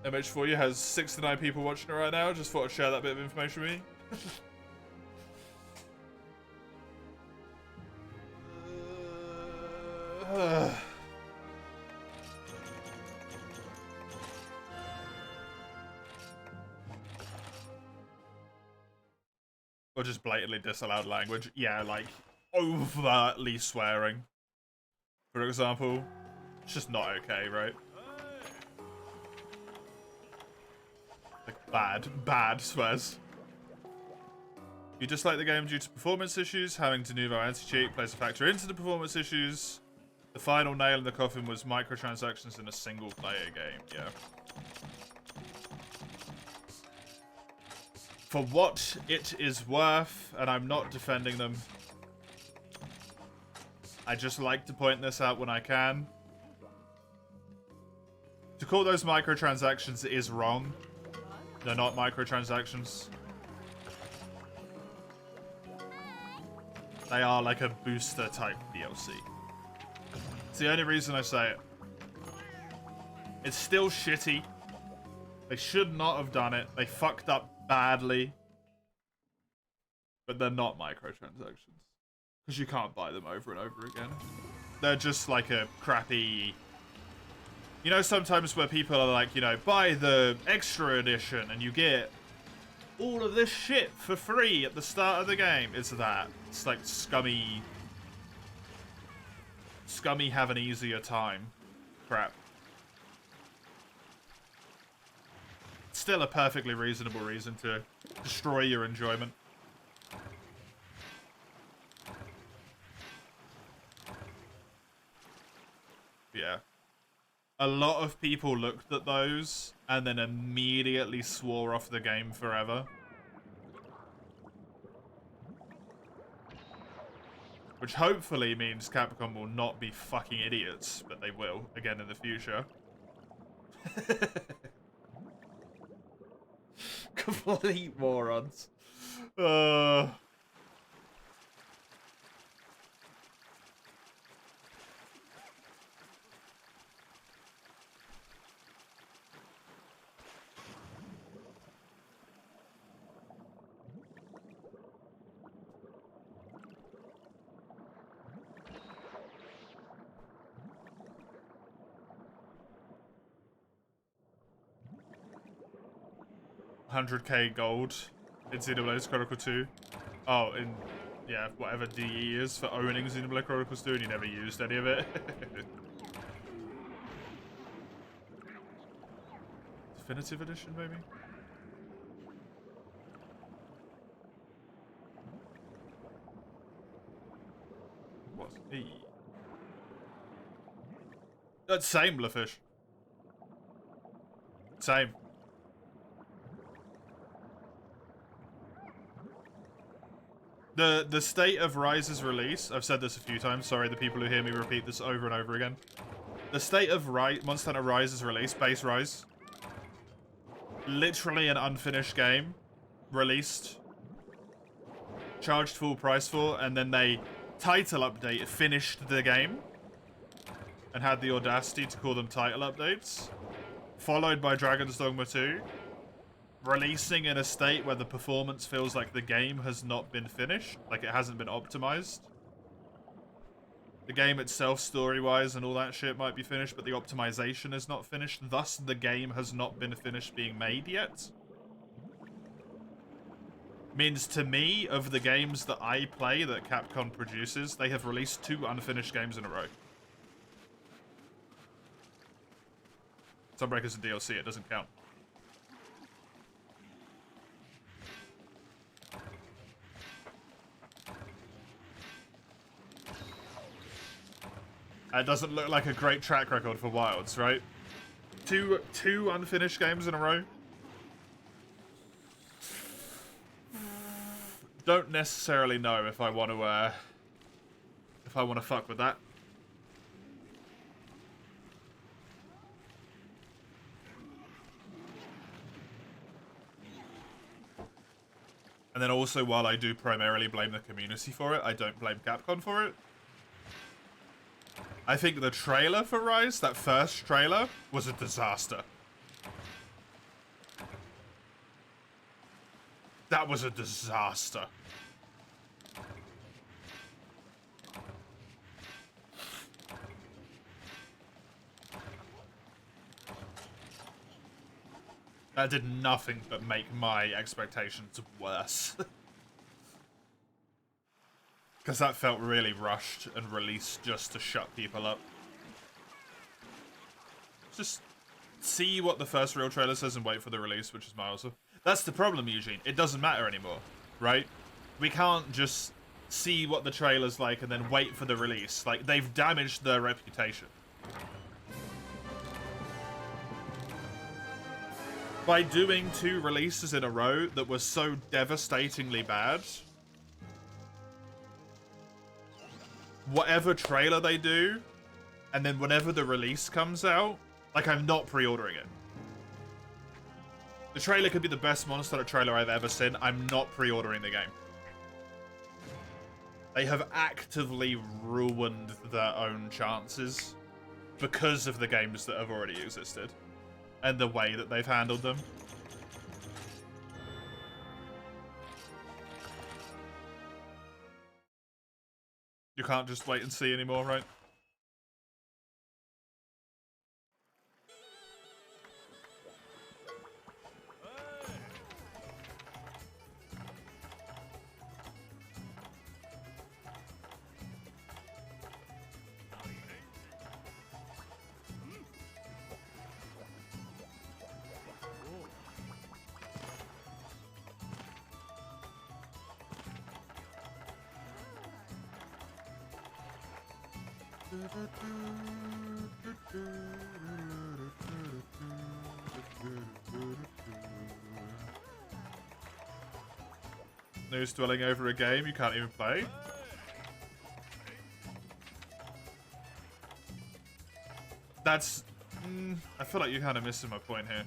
MH3U has 6 to 9 people watching it right now. Just thought I'd share that bit of information with me. Or just blatantly disallowed language. Yeah, like, overtly swearing. For example. It's just not okay, right? Like, bad swears. You dislike the game due to performance issues. Having to Nouveau anti-cheat plays a factor into the performance issues. The final nail in the coffin was microtransactions in a single-player game. Yeah. For what it is worth, and I'm not defending them, I just like to point this out when I can. To call those microtransactions is wrong. They're not microtransactions. They are like a booster type DLC. It's the only reason I say it. It's still shitty. They should not have done it. They fucked up badly. But they're not microtransactions. Because you can't buy them over and over again. They're just like a crappy... You know, sometimes where people are like, you know, buy the extra edition and you get all of this shit for free at the start of the game. It's that. It's like scummy... Scummy have an easier time. Crap. Still a perfectly reasonable reason to destroy your enjoyment. Yeah. A lot of people looked at those and then immediately swore off the game forever. Which hopefully means Capcom will not be fucking idiots, but they will, again in the future. Complete morons. 100k gold in Xenoblade Chronicles 2. Oh, in, yeah, whatever DE is for owning Xenoblade Chronicles 2 and you never used any of it. Definitive edition, maybe? What's E? That's same, Lafish. Same. The state of Rise's release, I've said this a few times, sorry the people who hear me repeat this over and over again. The state of Monster Hunter Rise's release, base Rise, literally an unfinished game, released, charged full price for, and then they title update finished the game, and had the audacity to call them title updates, followed by Dragon's Dogma 2, releasing in a state where the performance feels like the game has not been finished, like it hasn't been optimized. The game itself, story-wise and all that shit, might be finished, but the optimization is not finished, thus the game has not been finished being made yet. Means to me, of the games that I play that Capcom produces, they have released 2 unfinished games in a row. Sunbreaker's a DLC, it doesn't count. It doesn't look like a great track record for Wilds, right? Two unfinished games in a row. Don't necessarily know if I want to fuck with that. And then also, while I do primarily blame the community for it, I don't blame Capcom for it. I think the trailer for Rise, that first trailer, was a disaster. That was a disaster. That did nothing but make my expectations worse. Because that felt really rushed and released just to shut people up. Just see what the first real trailer says and wait for the release, which is miles off. That's the problem, Eugene. It doesn't matter anymore, right? We can't just see what the trailer's like and then wait for the release. Like, they've damaged their reputation. By doing 2 releases in a row that were so devastatingly bad, whatever trailer they do, and then whenever the release comes out, like, I'm not pre-ordering it. The trailer could be the best Monster Hunter trailer I've ever seen. I'm not pre-ordering the game. They have actively ruined their own chances because of the games that have already existed and the way that they've handled them. You can't just wait and see anymore, right? News dwelling over a game you can't even play. That's... I feel like you're kind of missing my point here.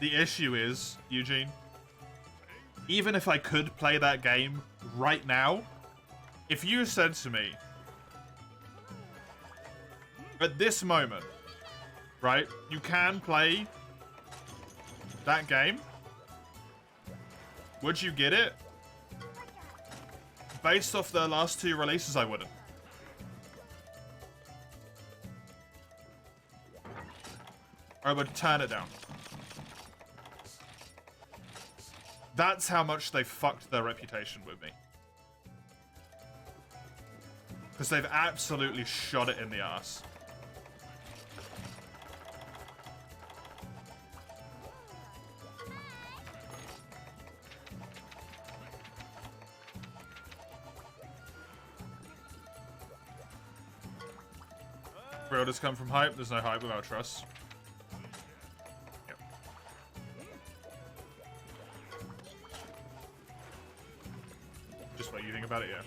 The issue is, Eugene, even if I could play that game right now, if you said to me, at this moment, right, you can play that game, would you get it? Based off their last 2 releases, I wouldn't. I would turn it down. That's how much they fucked their reputation with me. Because they've absolutely shot it in the ass. Pre-orders come from hype. There's no hype without trust. Yep. Just what you think about it, yeah.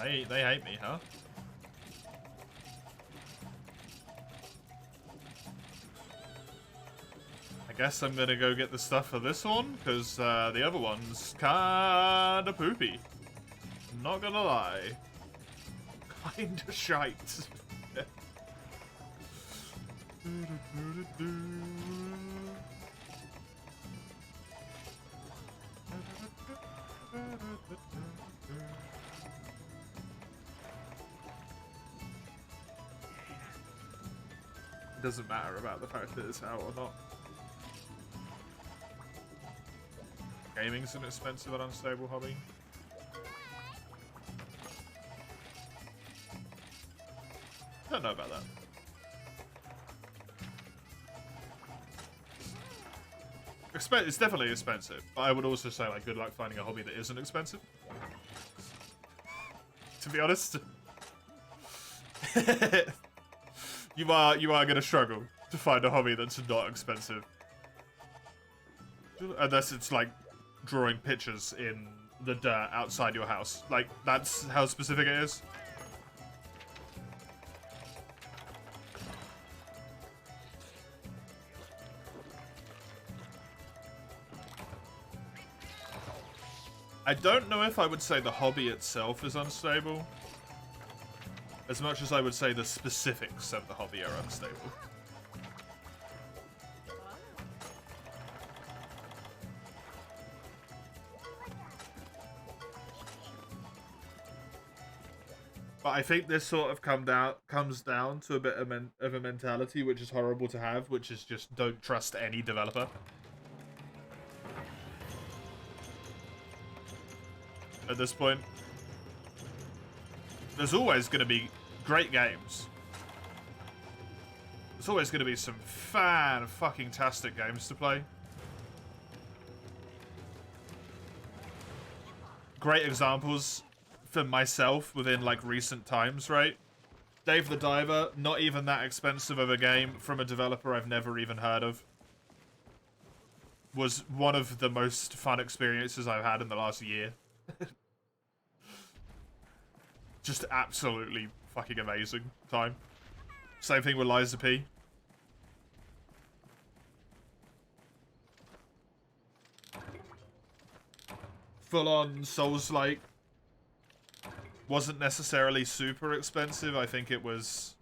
And they hate me, huh? I guess I'm gonna go get the stuff for this one, because the other one's kinda poopy. Not gonna lie. Kinda shite. It doesn't matter about the fact that it's out or not. Gaming's an expensive and unstable hobby. I don't know about that. It's definitely expensive, but I would also say, like, good luck finding a hobby that isn't expensive. To be honest. you are gonna struggle to find a hobby that's not expensive. Unless it's like drawing pictures in the dirt outside your house. Like, that's how specific it is. I don't know if I would say the hobby itself is unstable, as much as I would say the specifics of the hobby are unstable. But I think this sort of comes down to a bit of a mentality which is horrible to have, which is just don't trust any developer. At this point, there's always going to be great games. There's always going to be some fan-fucking-tastic games to play. Great examples for myself within, like, recent times, right? Dave the Diver, not even that expensive of a game from a developer I've never even heard of. Was one of the most fun experiences I've had in the last year. Just absolutely fucking amazing time. Same thing with Liza P. Full-on Souls-like. Wasn't necessarily super expensive. I think it was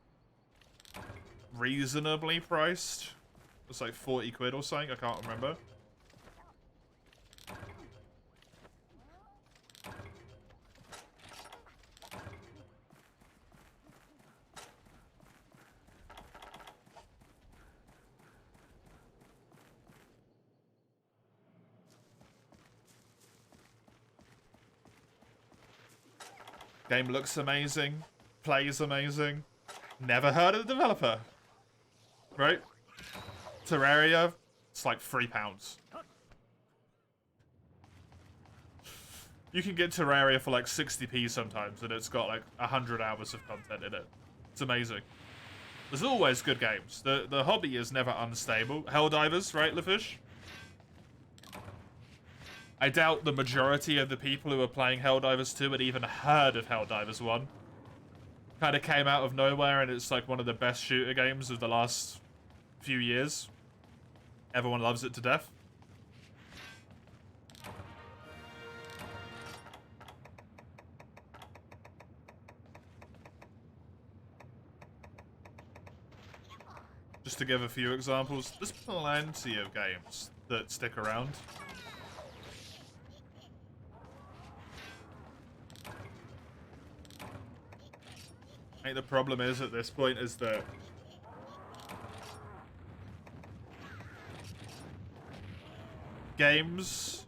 reasonably priced. It was like 40 quid or something. I can't remember. Game looks amazing. Plays amazing. Never heard of the developer. Right? Terraria, it's like £3. You can get Terraria for like 60p sometimes, and it's got like 100 hours of content in it. It's amazing. There's always good games. The hobby is never unstable. Helldivers, right, LaFish? I doubt the majority of the people who are playing Helldivers 2 had even heard of Helldivers 1. Kind of came out of nowhere, and it's like one of the best shooter games of the last few years. Everyone loves it to death. Just to give a few examples, there's plenty of games that stick around. I think the problem is at this point is that games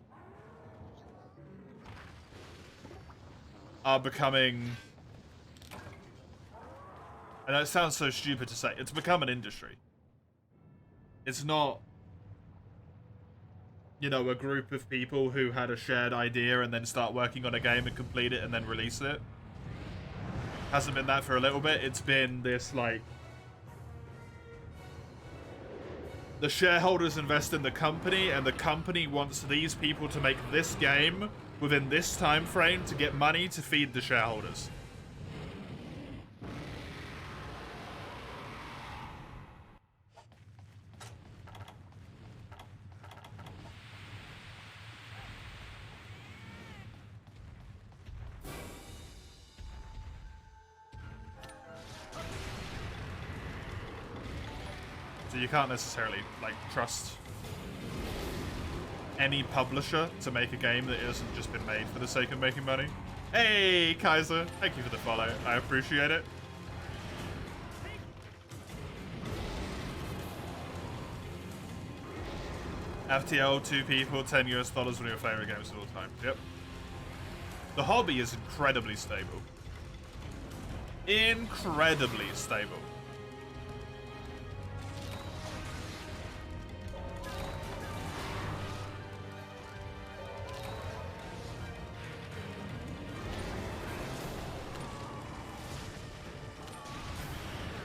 are becoming, and it sounds so stupid to say, it's become an industry. It's not, you know, a group of people who had a shared idea and then start working on a game and complete it and then release it. Hasn't been that for a little bit. It's been this, like, the shareholders invest in the company, and the company wants these people to make this game within this time frame to get money to feed the shareholders. So you can't necessarily, like, trust any publisher to make a game that hasn't just been made for the sake of making money. Hey, Kaiser! Thank you for the follow. I appreciate it. FTL, 2 people, $10 US, one of your favorite games of all time. Yep. The hobby is incredibly stable. Incredibly stable.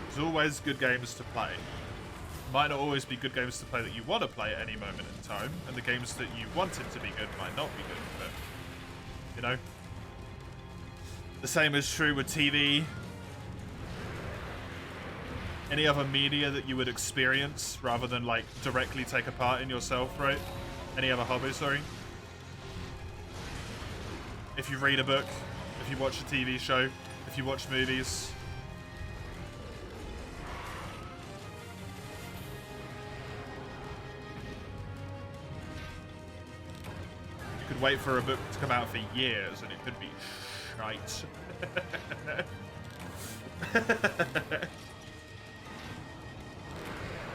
There's always good games to play. Might not always be good games to play that you want to play at any moment in time, and the games that you wanted to be good might not be good, but, you know. The same is true with TV. Any other media that you would experience rather than, like, directly take a part in yourself, right? Any other hobbies, sorry. If you read a book, if you watch a TV show, if you watch movies. Wait for a book to come out for years, and it could be shite.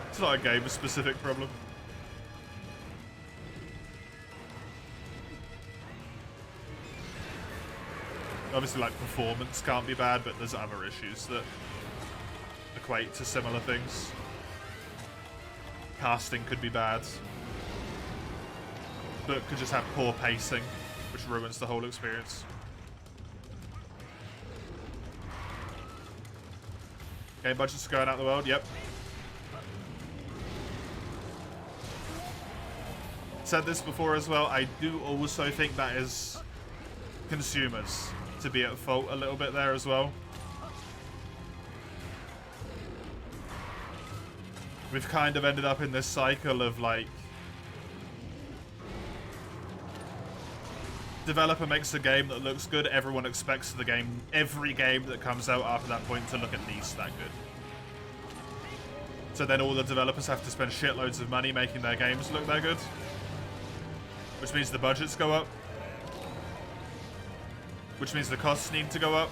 It's not a game-specific problem. Obviously, like, performance can't be bad, but there's other issues that equate to similar things. Casting could be bad. Book could just have poor pacing, which ruins the whole experience. Game budgets are going out the world, yep. Said this before as well, I do also think that is consumers to be at fault a little bit there as well. We've kind of ended up in this cycle of like, developer makes a game that looks good, everyone expects every game that comes out after that point to look at least that good. So then all the developers have to spend shitloads of money making their games look that good. Which means the budgets go up. Which means the costs need to go up.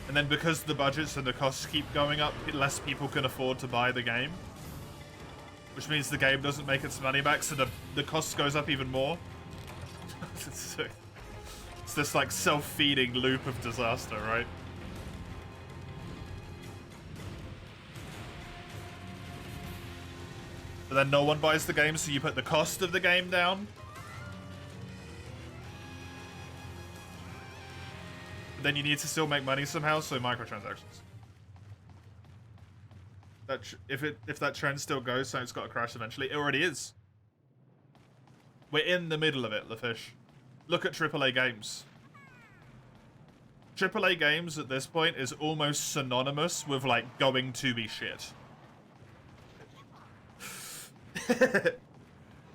And then because the budgets and the costs keep going up, less people can afford to buy the game. Which means the game doesn't make its money back, so the cost goes up even more. It's this like self-feeding loop of disaster, right? But then no one buys the game, so you put the cost of the game down. But then you need to still make money somehow, so microtransactions. If that trend still goes, so it's got to crash eventually. It already is. We're in the middle of it, LaFish. Look at AAA games. AAA games at this point is almost synonymous with like going to be shit.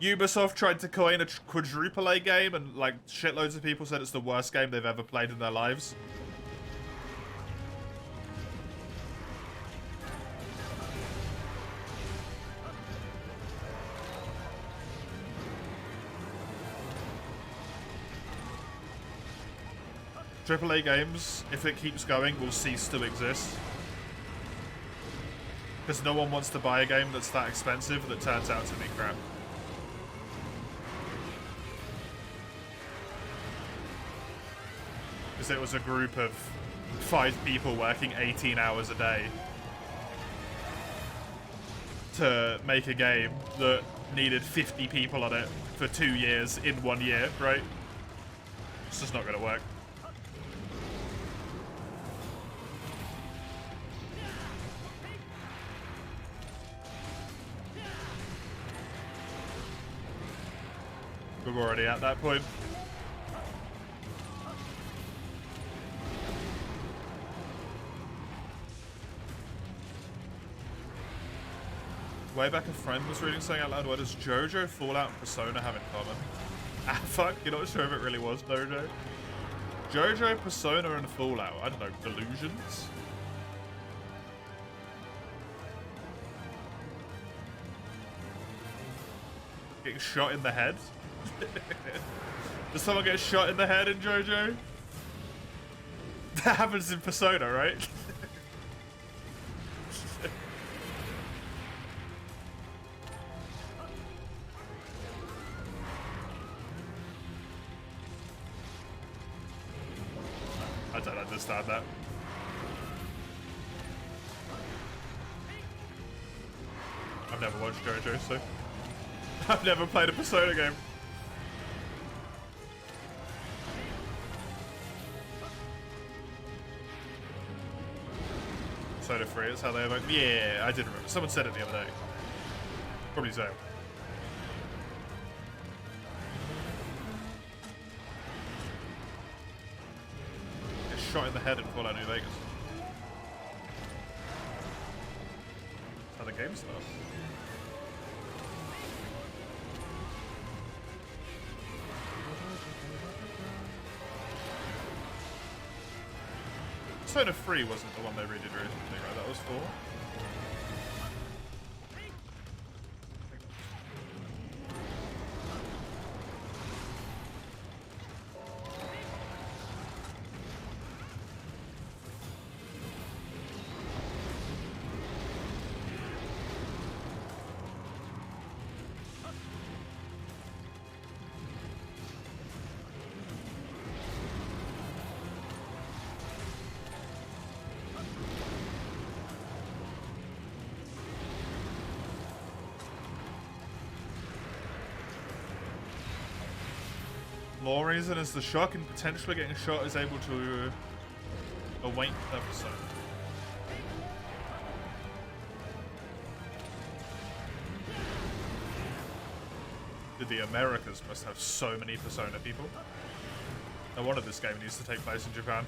Ubisoft tried to coin a quadruple A game, and like shitloads of people said it's the worst game they've ever played in their lives. AAA games, if it keeps going, will cease to exist. Because no one wants to buy a game that's that expensive that turns out to be crap. Because it was a group of 5 people working 18 hours a day to make a game that needed 50 people on it for 2 years in 1 year, right? It's just not going to work. We're already at that point. Way back a friend was reading something out loud. What does JoJo, Fallout, and Persona have in common? Ah, fuck, you're not sure if it really was JoJo. JoJo, Persona, and Fallout. I don't know, delusions? Getting shot in the head? Does someone get shot in the head in JoJo? That happens in Persona, right? I don't understand that. I've never watched JoJo, so I've never played a Persona game. Persona 3, that's how they evoke. Yeah, I did remember. Someone said it the other day. Probably so. Get shot in the head in Fallout New Vegas. That's how the game starts. Persona 3 wasn't the one they redid originally, right? That was 4. more reason is the shock and potentially getting shot is able to awake their persona. The Americas must have so many persona people. No wonder this game needs to take place in Japan.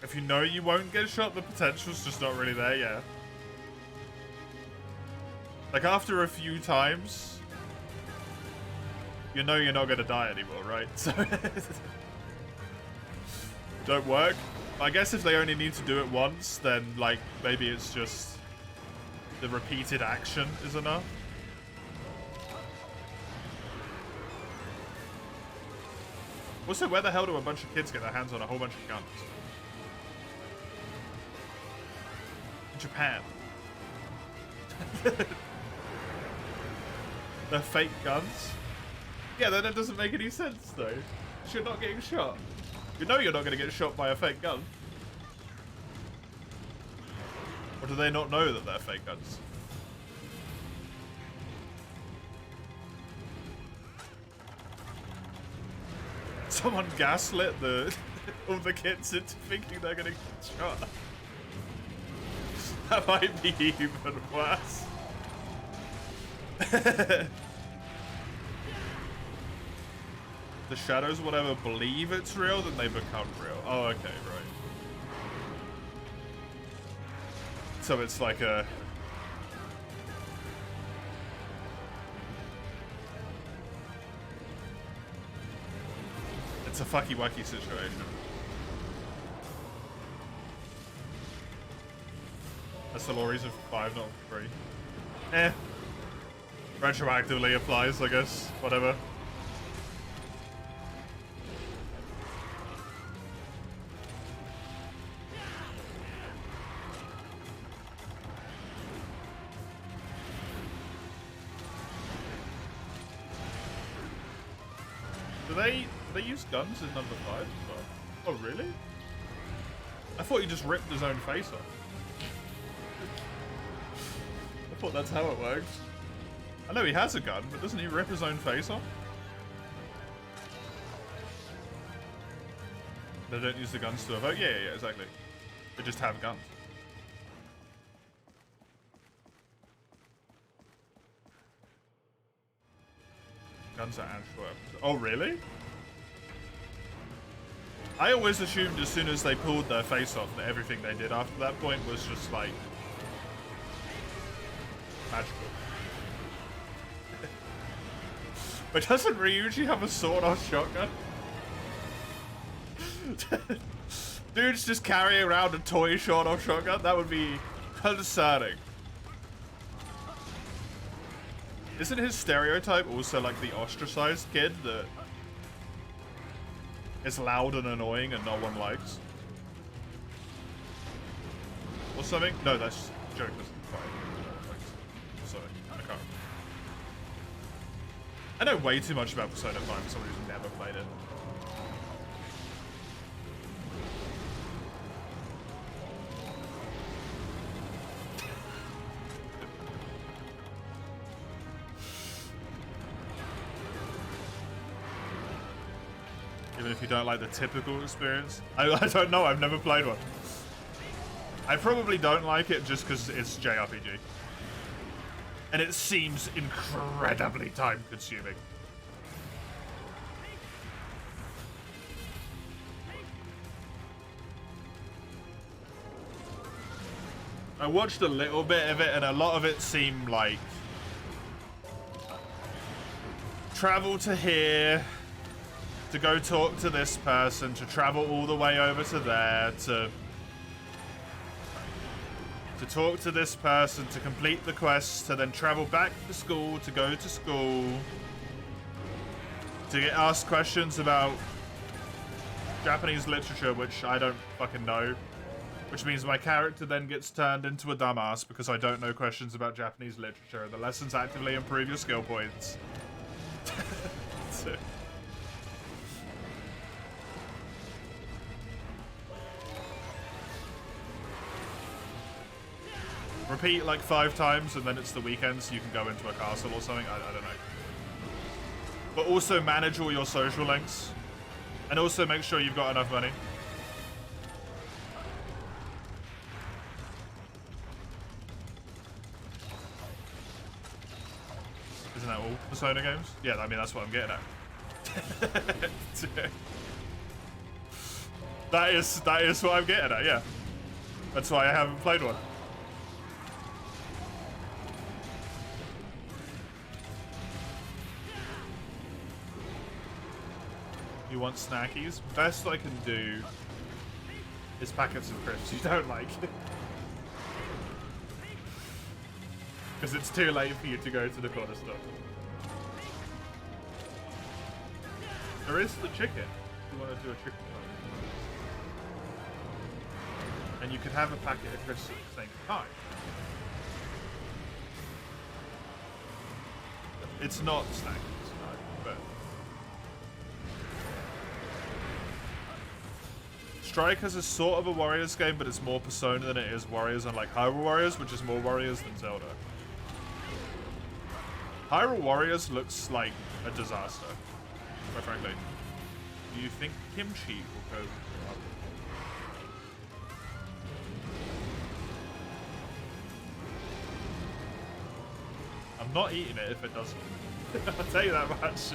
If you know you won't get shot, the potential's just not really there, yeah. Like, after a few times, you know you're not gonna die anymore, right? So, don't work. I guess if they only need to do it once, then, like, maybe it's just the repeated action is enough. Also, where the hell do a bunch of kids get their hands on a whole bunch of guns? Japan. They're fake guns? Yeah, then it doesn't make any sense, though. You're not getting shot. You know you're not going to get shot by a fake gun. Or do they not know that they're fake guns? Someone gaslit all the kids into thinking they're going to get shot. That might be even worse. The shadows will ever believe it's real, then they become real. Oh, okay, right. So it's like a... It's a fucky-wucky situation. That's the law reason for 5, not 3. Eh. Retroactively applies, I guess. Whatever. Do they use guns in number 5 as well? Oh, really? I thought he just ripped his own face off. I thought that's how it works. I know he has a gun, but doesn't he rip his own face off? They don't use the guns to evoke? Yeah, exactly. They just have guns. Guns are Antwerp. Oh, really? I always assumed as soon as they pulled their face off that everything they did after that point was just like... magical. But doesn't Ryuji have a sword-off shotgun? Dude's just carrying around a toy short-off shotgun? That would be concerning. Isn't his stereotype also like the ostracized kid that is loud and annoying and no one likes? Or something? No, that's joke. Sorry, I can't remember. I know way too much about Persona 5 for someone who's never played it. Even if you don't like the typical experience. I don't know, I've never played one. I probably don't like it just because it's JRPG. And it seems incredibly time consuming. I watched a little bit of it and a lot of it seemed like travel to here, to go talk to this person, to travel all the way over to there, to talk to this person, to complete the quest, to then travel back to school, to go to school, to get asked questions about Japanese literature, which I don't fucking know. Which means my character then gets turned into a dumbass because I don't know questions about Japanese literature. The lessons actively improve your skill points. Repeat like 5 times and then it's the weekend so you can go into a castle or something. I don't know. But also manage all your social links. And also make sure you've got enough money. Isn't that all Persona games? Yeah, I mean, that's what I'm getting at. That is what I'm getting at, yeah. That's why I haven't played one. You want snackies? Best I can do is packets of crisps you don't like. Because it's too late for you to go to the corner store. There is the chicken. If you want to do a chicken fry. And you could have a packet of crisps at the same time. It's not snackies, no, but... Strikers is sort of a Warriors game, but it's more Persona than it is Warriors, unlike Hyrule Warriors, which is more Warriors than Zelda. Hyrule Warriors looks like a disaster, quite frankly. Do you think kimchi will go up? I'm not eating it if it doesn't. I'll tell you that much.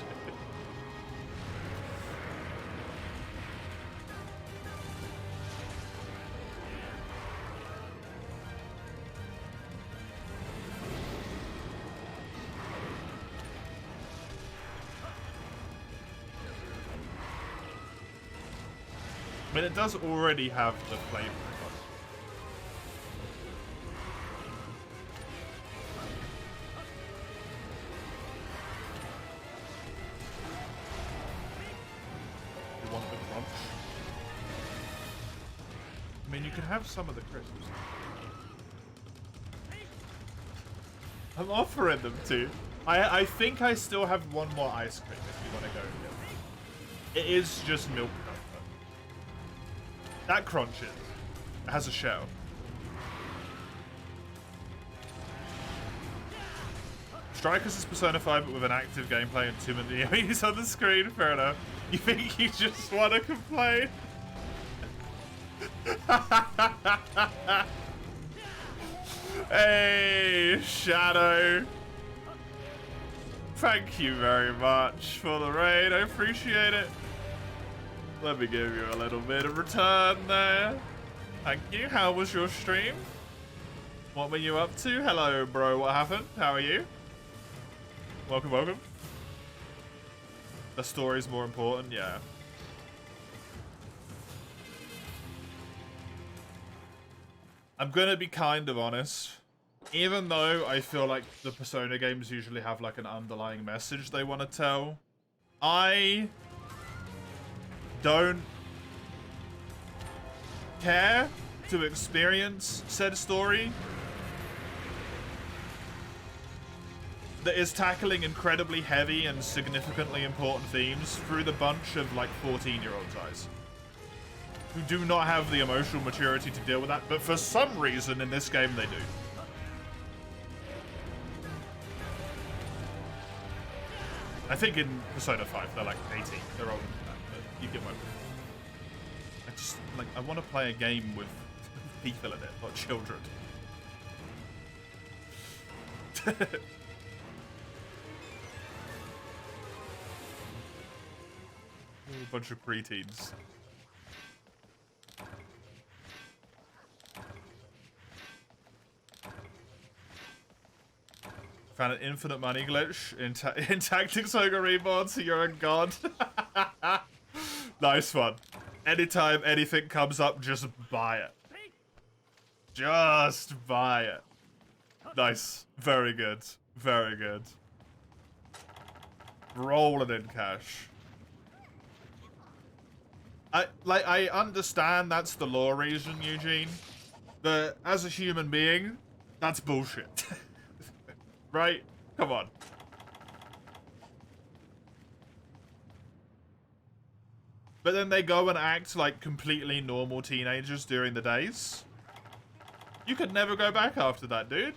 I mean, it does already have the flavor. You want the crunch? I mean, you can have some of the crisps. I'm offering them to. I think I still have one more ice cream if you want to go and get it. It is just milk. That crunches. It has a shell. Strikers is Persona 5 but with an active gameplay and too many enemies on the screen. Fair enough. You think you just want to complain? Hey, Shadow. Thank you very much for the raid. I appreciate it. Let me give you a little bit of return there. Thank you. How was your stream? What were you up to? Hello, bro. What happened? How are you? Welcome, welcome. The story's more important, yeah. I'm gonna be kind of honest. Even though I feel like the Persona games usually have like an underlying message they want to tell, I don't care to experience said story that is tackling incredibly heavy and significantly important themes through the bunch of like 14-year-olds eyes who do not have the emotional maturity to deal with that, but for some reason in this game they do. I think in Persona 5 they're like 18, they're older. You get my point. I just, like, I want to play a game with people in it, not children. A bunch of preteens. Found an infinite money glitch in Tactics Ogre Reborn, so you're a god. Nice one. Anytime anything comes up, just buy it. Just buy it. Nice. Very good. Very good. Rolling in cash. I understand that's the law reason, Eugene, but as a human being, that's bullshit. Right? Come on. But then they go and act like completely normal teenagers during the days. You could never go back after that, dude.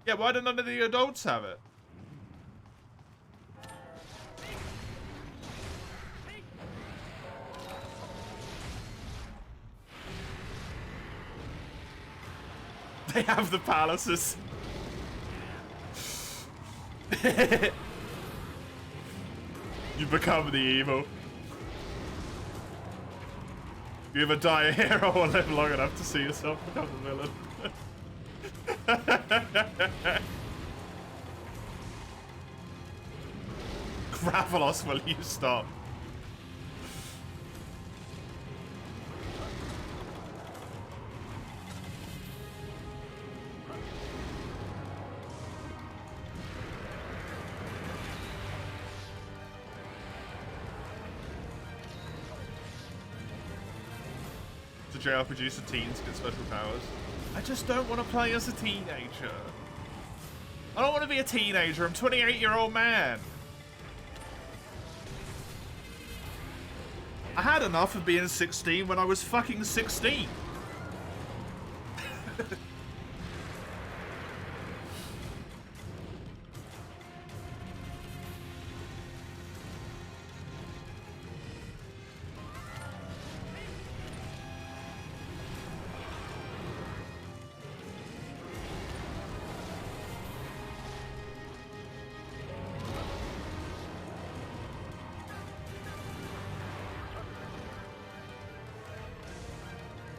Yeah, why do none of the adults have it? They have the palaces. You become the evil. You either die a hero or live long enough to see yourself become the villain. Gravalos, will you stop? To JRPGs for teens get special powers. I just don't want to play as a teenager. I don't want to be a teenager. I'm a 28-year-old man. I had enough of being 16 when I was fucking 16.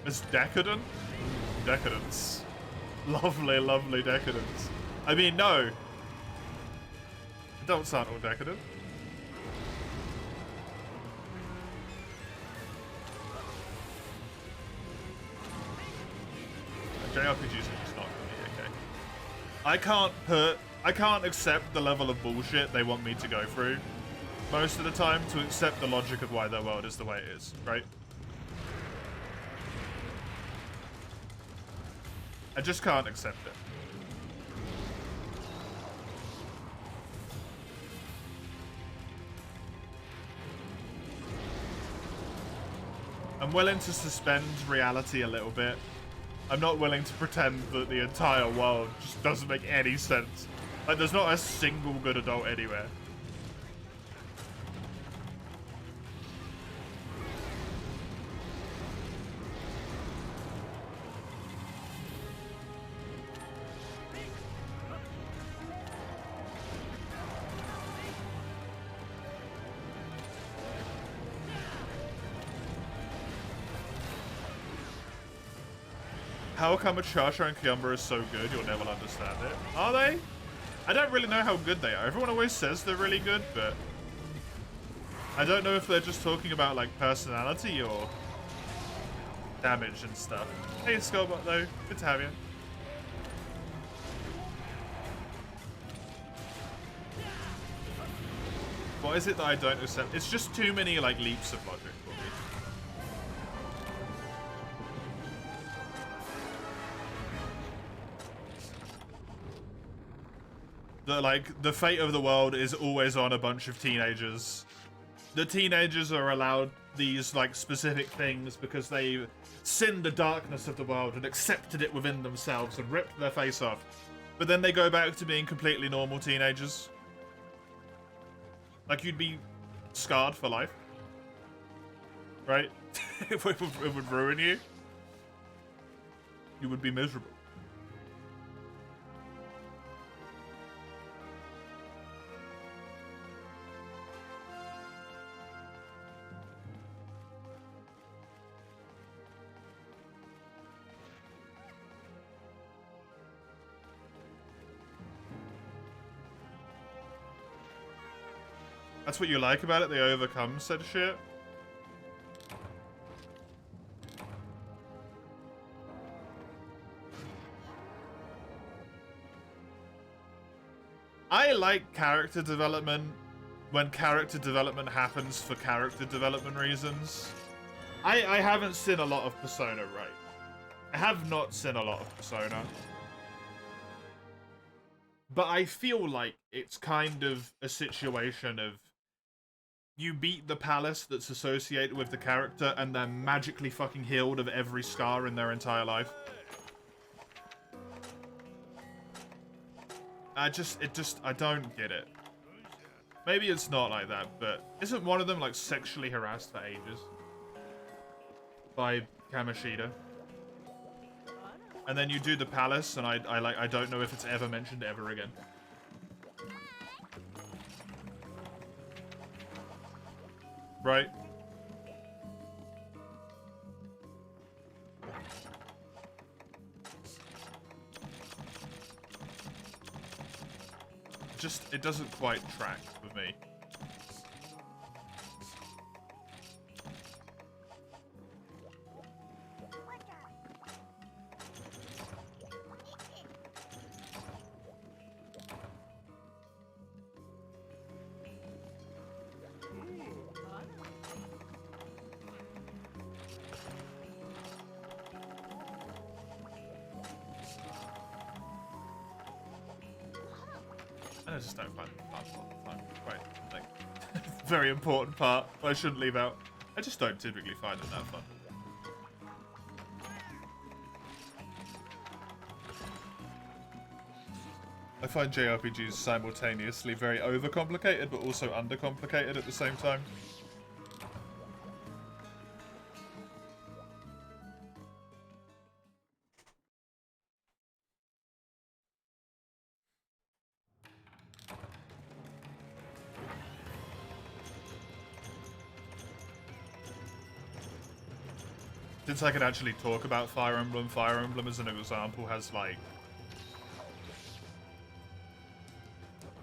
It's decadent? Decadence. Lovely, lovely decadence. I mean, no. Don't sound all decadent. JRPGs are just not for me, okay? I can't accept the level of bullshit they want me to go through most of the time to accept the logic of why their world is the way it is, right? I just can't accept it. I'm willing to suspend reality a little bit. I'm not willing to pretend that the entire world just doesn't make any sense. Like, there's not a single good adult anywhere. How come a Chasha and Kyumba is so good, you'll never understand it. Are they? I don't really know how good they are. Everyone always says they're really good, but I don't know if they're just talking about, like, personality or damage and stuff. Hey, Skullbot, though. Good to have you. What is it that I don't accept? It's just too many, like, leaps of logic for me. The fate of the world is always on a bunch of teenagers. The teenagers are allowed these, like, specific things because they've sinned the darkness of the world and accepted it within themselves and ripped their face off. But then they go back to being completely normal teenagers. Like, you'd be scarred for life. Right? It would ruin you. You would be miserable. That's what you like about it? They overcome said shit? I like character development when character development happens for character development reasons. I haven't seen a lot of Persona, right? I have not seen a lot of Persona. But I feel like it's kind of a situation of you beat the palace that's associated with the character and they're magically fucking healed of every scar in their entire life. I don't get it. Maybe it's not like that, but isn't one of them like sexually harassed for ages? By Kamoshida. And then you do the palace, and I don't know if it's ever mentioned ever again. Right? It doesn't quite track with me. I just don't find it fun all the time. Right, like, very important part I shouldn't leave out. I just don't typically find it that fun. I find JRPGs simultaneously very overcomplicated, but also undercomplicated at the same time. Since I can actually talk about Fire Emblem as an example has like...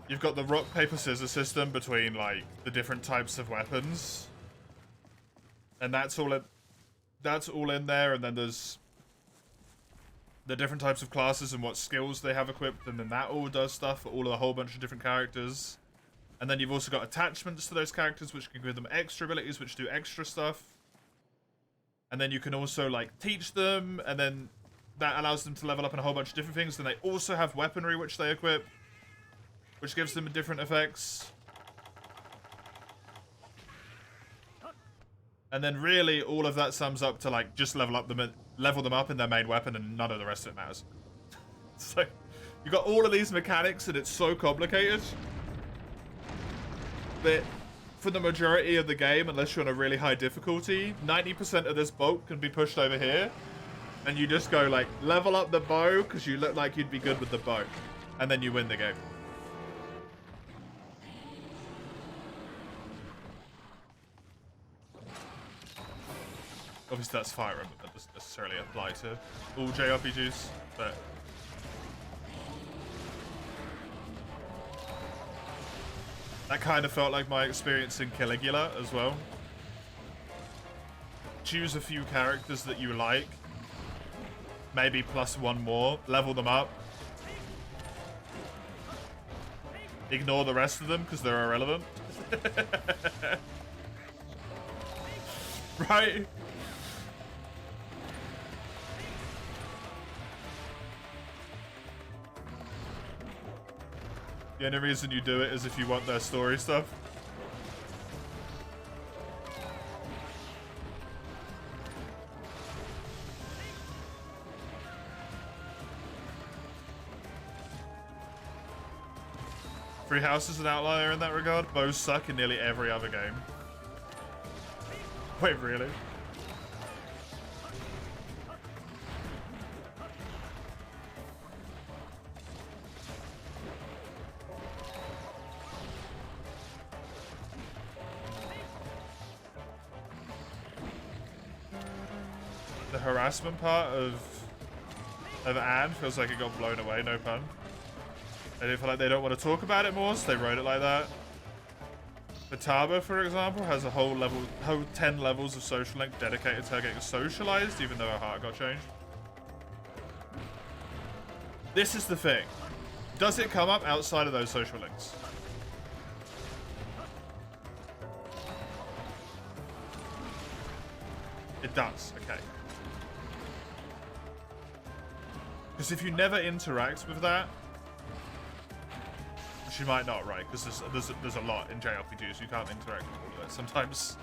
You've got the rock, paper, scissors system between like the different types of weapons. And that's all in there, and then there's the different types of classes and what skills they have equipped, and then that all does stuff for all of a whole bunch of different characters. And then you've also got attachments to those characters which can give them extra abilities which do extra stuff. And then you can also, like, teach them, and then that allows them to level up in a whole bunch of different things. Then they also have weaponry which they equip, which gives them different effects. And then really, all of that sums up to, like, just level them up in their main weapon, and none of the rest of it matters. So, you got all of these mechanics, and it's so complicated that for the majority of the game, unless you're on a really high difficulty, 90% of this bulk can be pushed over here. And you just go, like, level up the bow, because you look like you'd be good with the bow. And then you win the game. Obviously, that's Fire Emblem. That doesn't necessarily apply to all JRPGs, but... That kind of felt like my experience in Caligula as well. Choose a few characters that you like. Maybe plus one more. Level them up. Ignore the rest of them because they're irrelevant. Right? The only reason you do it is if you want their story stuff. Free House is an outlier in that regard. Bows suck in nearly every other game. Wait, really? The harassment part of Anne feels like it got blown away, no pun. They feel like they don't want to talk about it more, so they wrote it like that. Futaba, for example, has a whole 10 levels of social link dedicated to her getting socialized, even though her heart got changed. This is the thing. Does it come up outside of those social links? It does, okay. Because if you never interact with that, which you might not, right? Because there's a lot in JRPGs, you can't interact with all of it. Sometimes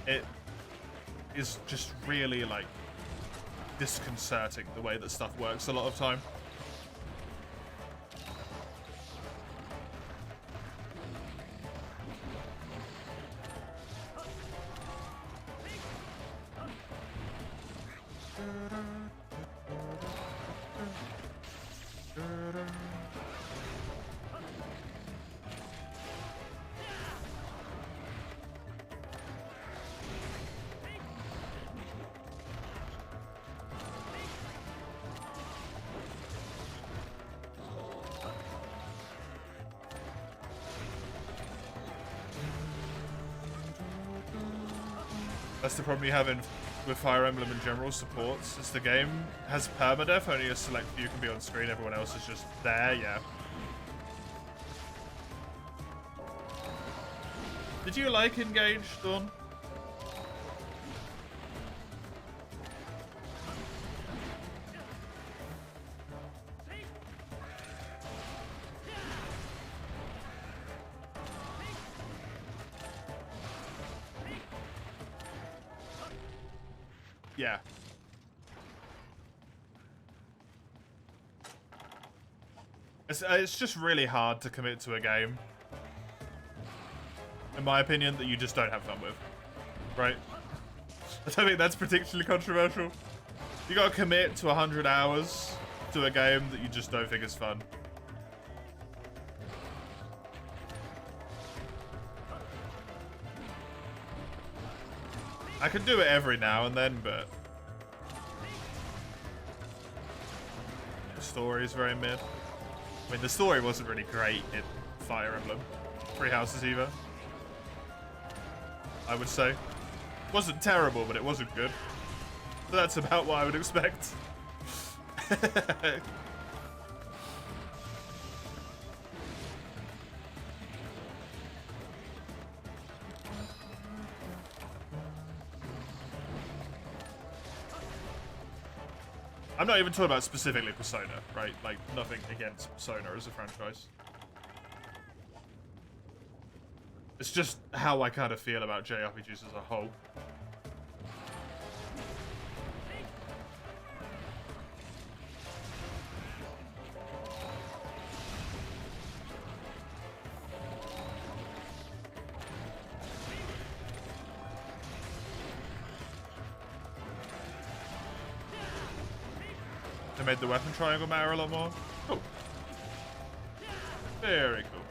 it is just really, like, disconcerting the way that stuff works a lot of time. That's the problem you have with Fire Emblem in general supports. Is the game has permadeath, only a select few can be on screen, everyone else is just there, yeah. Did you like Engage, Dawn? Yeah. It's just really hard to commit to a game, in my opinion, that you just don't have fun with, right? I don't think that's particularly controversial. You gotta commit to 100 hours to a game that you just don't think is fun. I can do it every now and then, but the story is very mid. I mean, the story wasn't really great in Fire Emblem Three Houses either, I would say. It wasn't terrible, but it wasn't good. So that's about what I would expect. I'm not even talking about specifically Persona, right? Like, nothing against Persona as a franchise. It's just how I kind of feel about JRPGs as a whole. They made the weapon triangle matter a lot more. Cool. Very cool.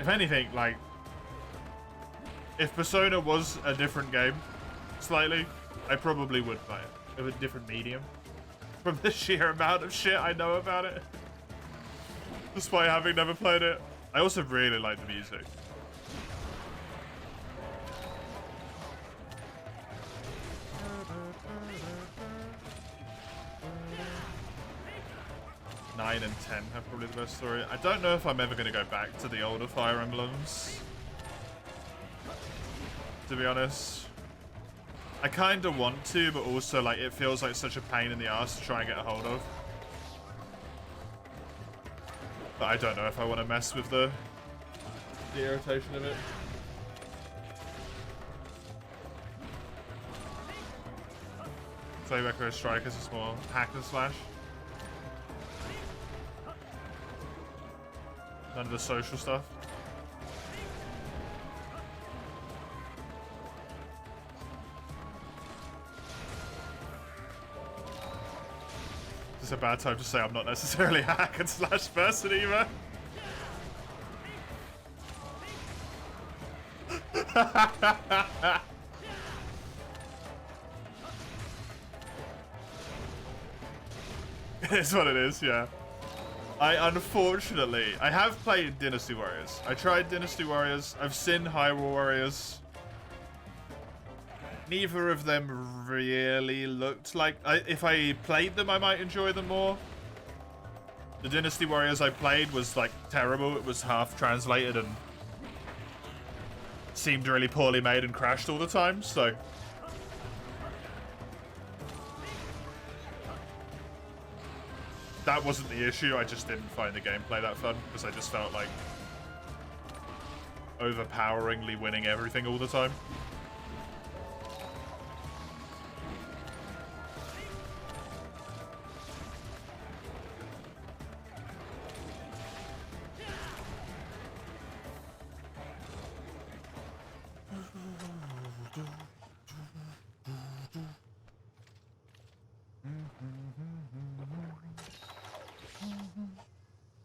If anything, like, if Persona was a different game, slightly, I probably would play it. Of a different medium. From the sheer amount of shit I know about it. Despite having never played it. I also really like the music. Nine and 10 have probably the best story. I don't know if I'm ever going to go back to the older Fire Emblems, to be honest. I kind of want to, but also, like, it feels like such a pain in the ass to try and get a hold of. But I don't know if I want to mess with the irritation of it. Playback Strikers is more hack and slash. None of the social stuff. It's a bad time to say I'm not necessarily a hack and slash person either. It is what it is, yeah. Unfortunately, I have played Dynasty Warriors. I tried Dynasty Warriors. I've seen Hyrule Warriors. Neither of them really looked like... if I played them, I might enjoy them more. The Dynasty Warriors I played was, like, terrible. It was half translated and seemed really poorly made and crashed all the time, so... That wasn't the issue, I just didn't find the gameplay that fun, because I just felt like overpoweringly winning everything all the time.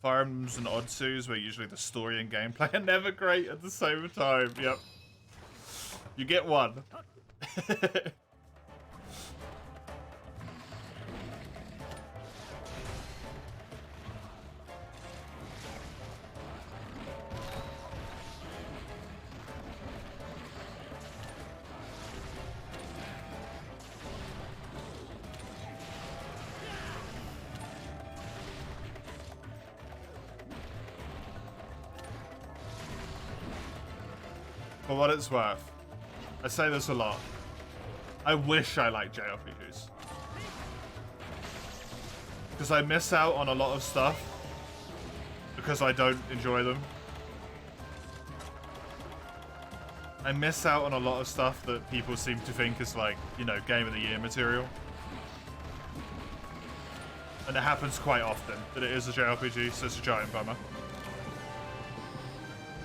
Fire Emblems and Oddsus, where usually the story and gameplay are never great at the same time. Yep. You get one. For what it's worth, I say this a lot. I wish I liked JRPGs. Because I miss out on a lot of stuff because I don't enjoy them. I miss out on a lot of stuff that people seem to think is like, you know, Game of the Year material. And it happens quite often that it is a JRPG, so it's a giant bummer.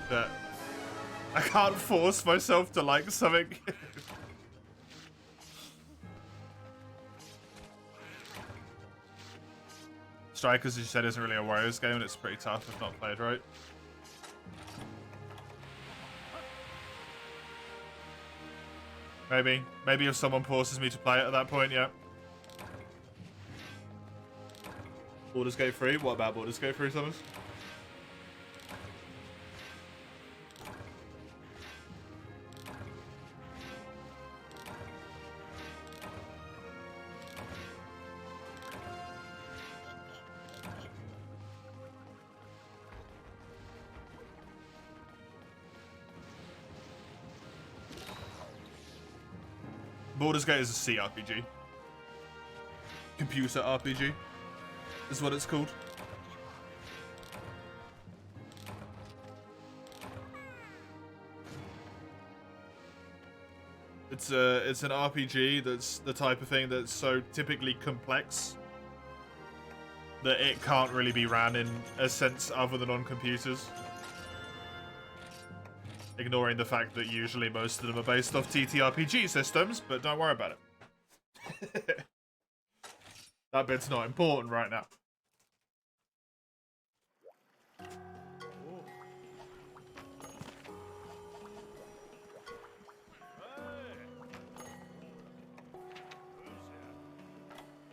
But I can't force myself to like something. Strikers, as you said, isn't really a Warriors game, and it's pretty tough if not played right. Maybe. Maybe if someone forces me to play it at that point, yeah. Baldur's Gate 3? What about Baldur's Gate 3, Summers? Baldur's Gate is a CRPG. Computer RPG is what it's called. It's an RPG that's the type of thing that's so typically complex that it can't really be ran in a sense other than on computers. Ignoring the fact that usually most of them are based off TTRPG systems, but don't worry about it. That bit's not important right now.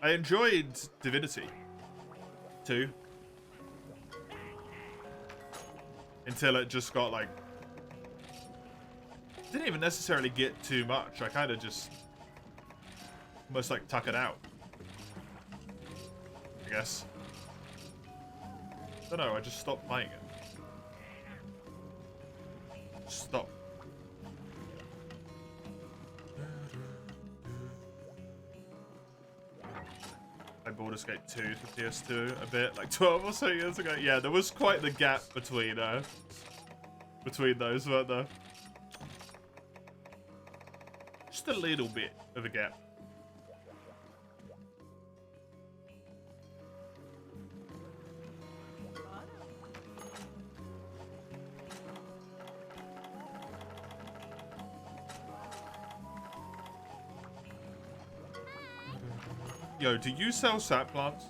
I enjoyed Divinity 2 until it just got like... Didn't even necessarily get too much. I kind of just almost like tuck it out, I guess. I don't know, I just stopped playing it. Stop. I Baldur's Gate 2 for PS2 a bit, like 12 or so years ago. Yeah, there was quite the gap between those, weren't there? Just a little bit of a gap. Yo, do you sell sap plants?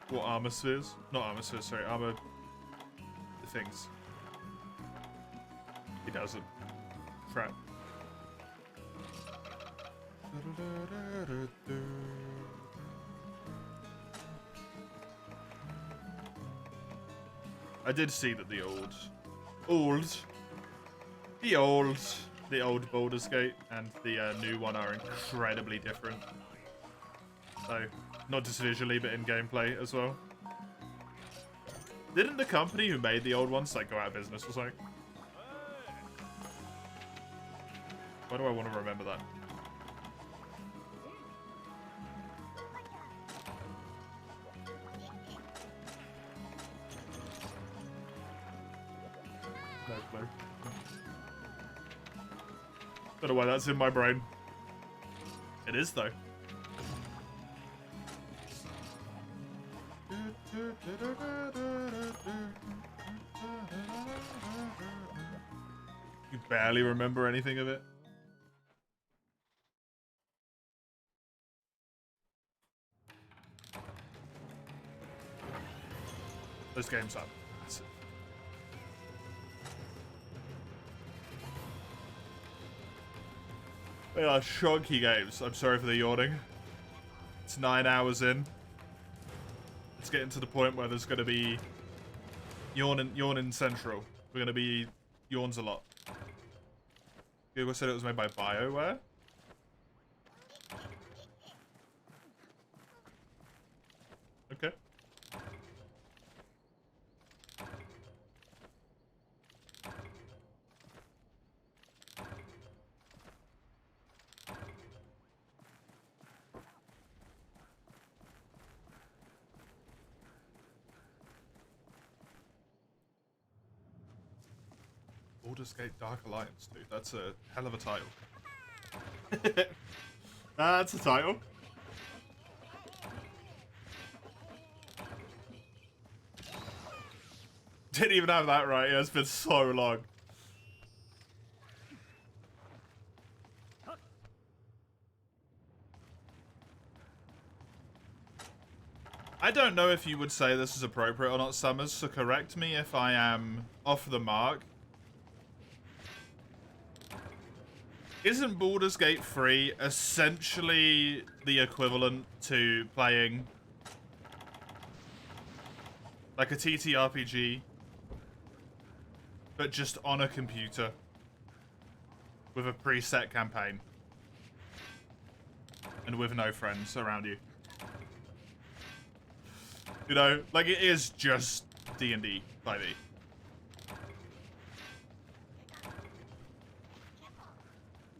What, armor spheres? Not armor spheres, sorry, armor things. He doesn't. Crap. I did see that the old The old, the old Baldur's Gate and the new one are incredibly different. So, not just visually, but in gameplay as well. Didn't the company who made the old ones like go out of business or something? Why do I want to remember that? No clue. Don't know why that's in my brain. It is though. You barely remember anything of it. Those games are massive. They are chunky games. I'm sorry for the yawning. It's 9 hours in. It's getting to the point where there's going to be yawning central. We're going to be yawns a lot. Google said it was made by BioWare. Okay. Baldur's Gate Dark Alliance, dude. That's a hell of a title. That's a title. Didn't even have that right. Yeah, it's been so long. I don't know if you would say this is appropriate or not, Summers, so correct me if I am off the mark. Isn't Baldur's Gate 3 essentially the equivalent to playing like a TTRPG, but just on a computer with a preset campaign and with no friends around you? You know, like it is just D&D 5e.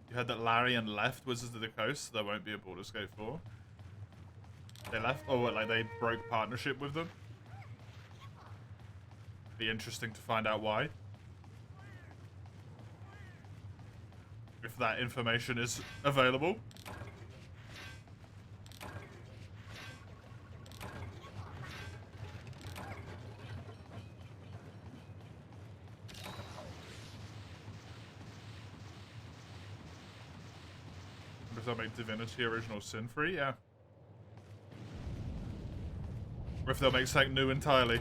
You heard that Larian left Wizards of the Coast, so there won't be a Baldur's Gate 4. They left? Oh, what, like they broke partnership with them? Be interesting to find out why. If that information is available. If they'll make Divinity Original Sin free, yeah. Or if they'll make something new entirely.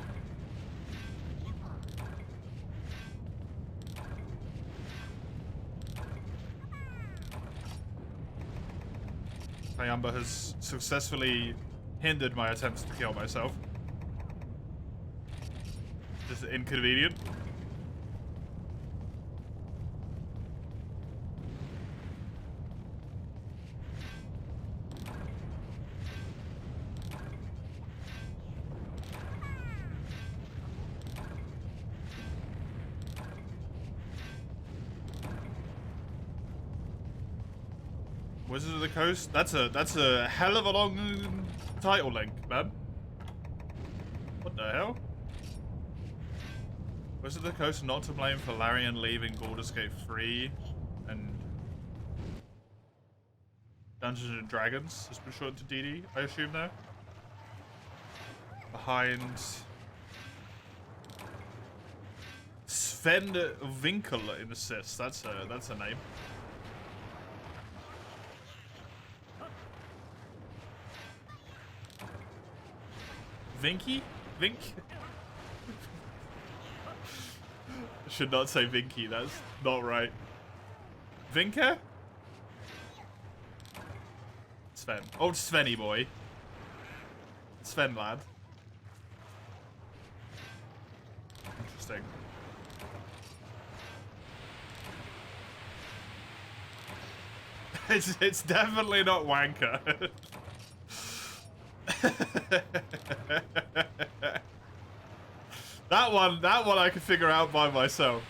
Kayamba has successfully hindered my attempts to kill myself. Just inconvenient. Wizards of the Coast? That's a hell of a long title link, man. What the hell? Wizards of the Coast not to blame for Larian leaving Baldur's Gate 3 and Dungeons and Dragons has been shortened to DD, I assume now. Behind Sven Winkel in assists. That's a name. Vinky? Vink? Should not say Vinky, that's not right. Vinker? Sven. Old Svenny boy. Sven lad. Interesting. It's definitely not wanker. That one I can figure out by myself.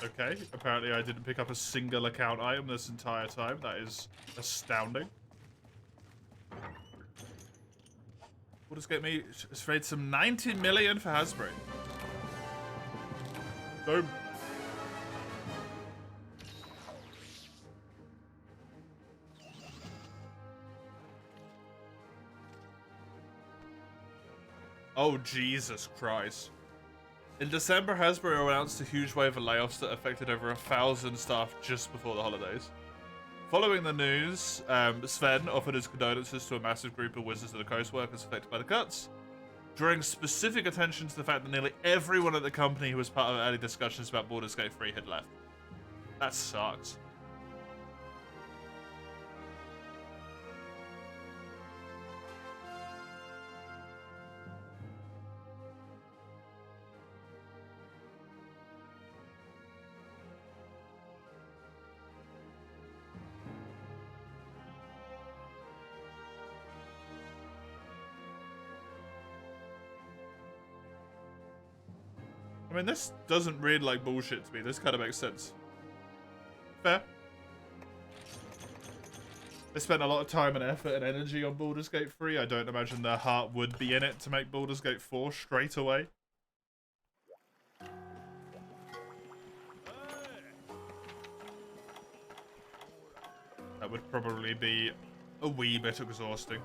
Okay, apparently I didn't pick up a single account item this entire time. That is astounding. We'll just get me straight some 90 million for Hasbro. Boom. Oh, Jesus Christ. In December, Hasbro announced a huge wave of layoffs that affected over 1,000 staff just before the holidays. Following the news, Sven offered his condolences to a massive group of Wizards of the Coast workers affected by the cuts, drawing specific attention to the fact that nearly everyone at the company who was part of early discussions about Baldur's Gate 3 had left. That sucks. I mean, this doesn't read like bullshit to me. This kind of makes sense. Fair. They spent a lot of time and effort and energy on Baldur's Gate 3. I don't imagine their heart would be in it to make Baldur's Gate 4 straight away. That would probably be a wee bit exhausting.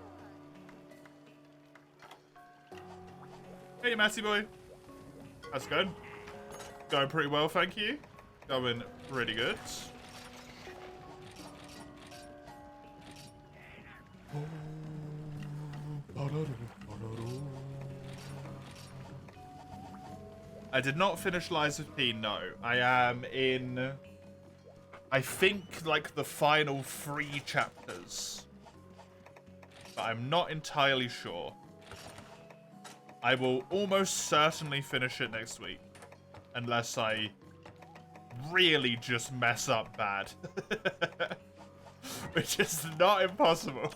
Hey, Matty boy. How's it going? Going pretty well, thank you. Going pretty good. I did not finish Lies of P, no. I am in, I think, like, the final 3 chapters. But I'm not entirely sure. I will almost certainly finish it next week. Unless I really just mess up bad. Which is not impossible.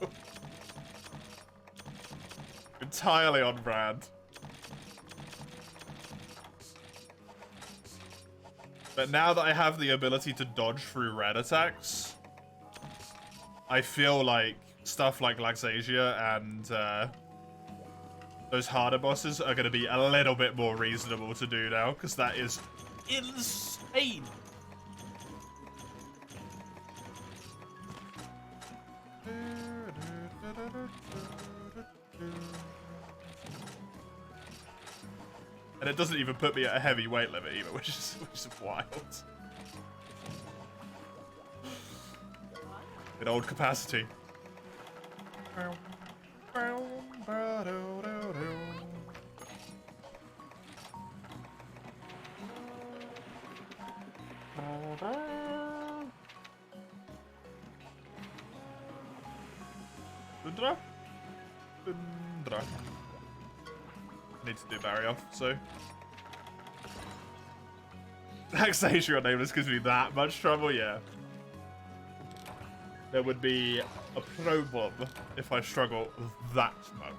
Entirely on brand. But now that I have the ability to dodge through red attacks, I feel like stuff like Laxasia and those harder bosses are going to be a little bit more reasonable to do now, because that is insane. And it doesn't even put me at a heavy weight limit either, which is wild. In old capacity. Dundra? Dundra. I need to do Barry off, so. Taxation on nameless gives me that much trouble, yeah. There would be a problem if I struggle that much.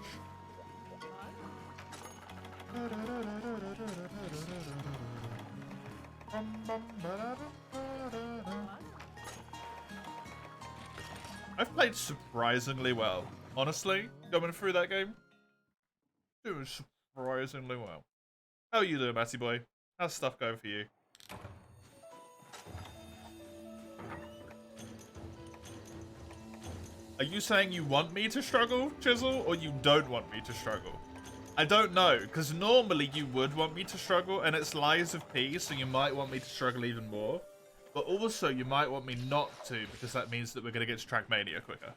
I've played surprisingly well. Honestly, going through that game, doing surprisingly well. How are you doing, Matty boy? How's stuff going for you? Are you saying you want me to struggle, Chisel, or you don't want me to struggle? I don't know, because normally you would want me to struggle, and it's Lies of P, so you might want me to struggle even more. But also, you might want me not to, because that means that we're going to get to Trackmania quicker.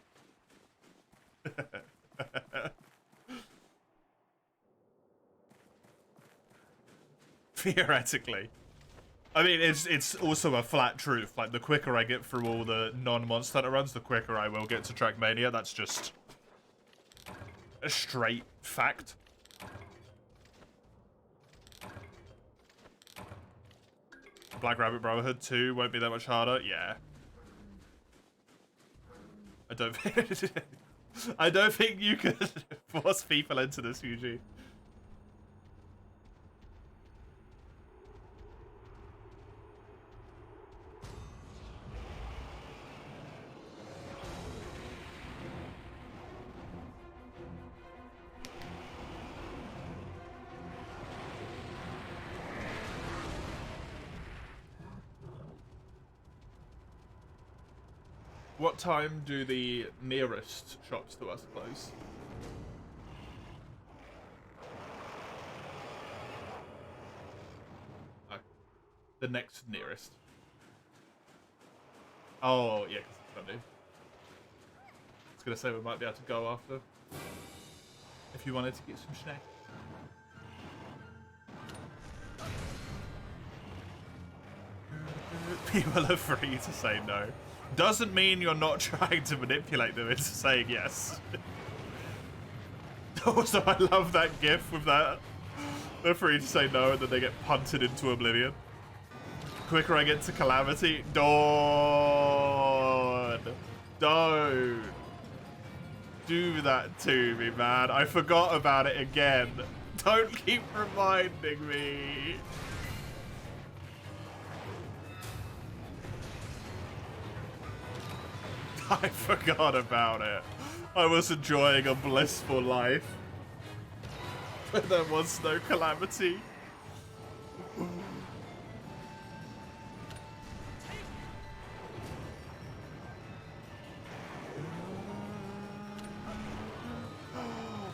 Theoretically. I mean, it's also a flat truth. Like, the quicker I get through all the non-Monster Hunter runs, the quicker I will get to Trackmania. That's just a straight fact. Black Rabbit Brotherhood 2 won't be that much harder. Yeah. I don't think you could force people into this, UG. What time do the nearest shops to us close? Oh, the next nearest. Oh, yeah, because it's Sunday. I was going to say we might be able to go after. If you wanted to get some snacks. People are free to say no. Doesn't mean you're not trying to manipulate them into saying yes. Also, I love that gif with that. They're free to say no and then they get punted into oblivion. Quicker I get to Calamity. Don't do that to me, man. I forgot about it again. Don't keep reminding me. I forgot about it. I was enjoying a blissful life. But there was no Calamity.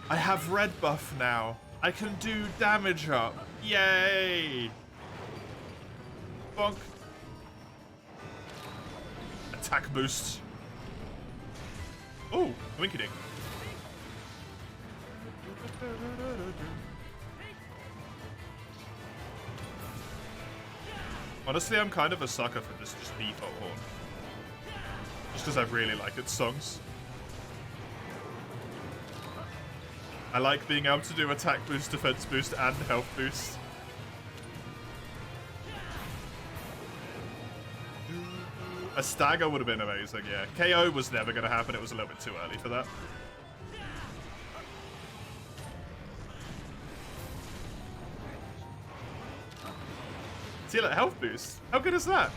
I have red buff now. I can do damage up. Yay! Bonk. Attack boost. Oh, winky dink. Honestly, I'm kind of a sucker for this just default horn. Just because I really like its songs. I like being able to do attack boost, defense boost, and health boost. A stagger would have been amazing, yeah. KO was never going to happen. It was a little bit too early for that. See, like, health boost. How good is that?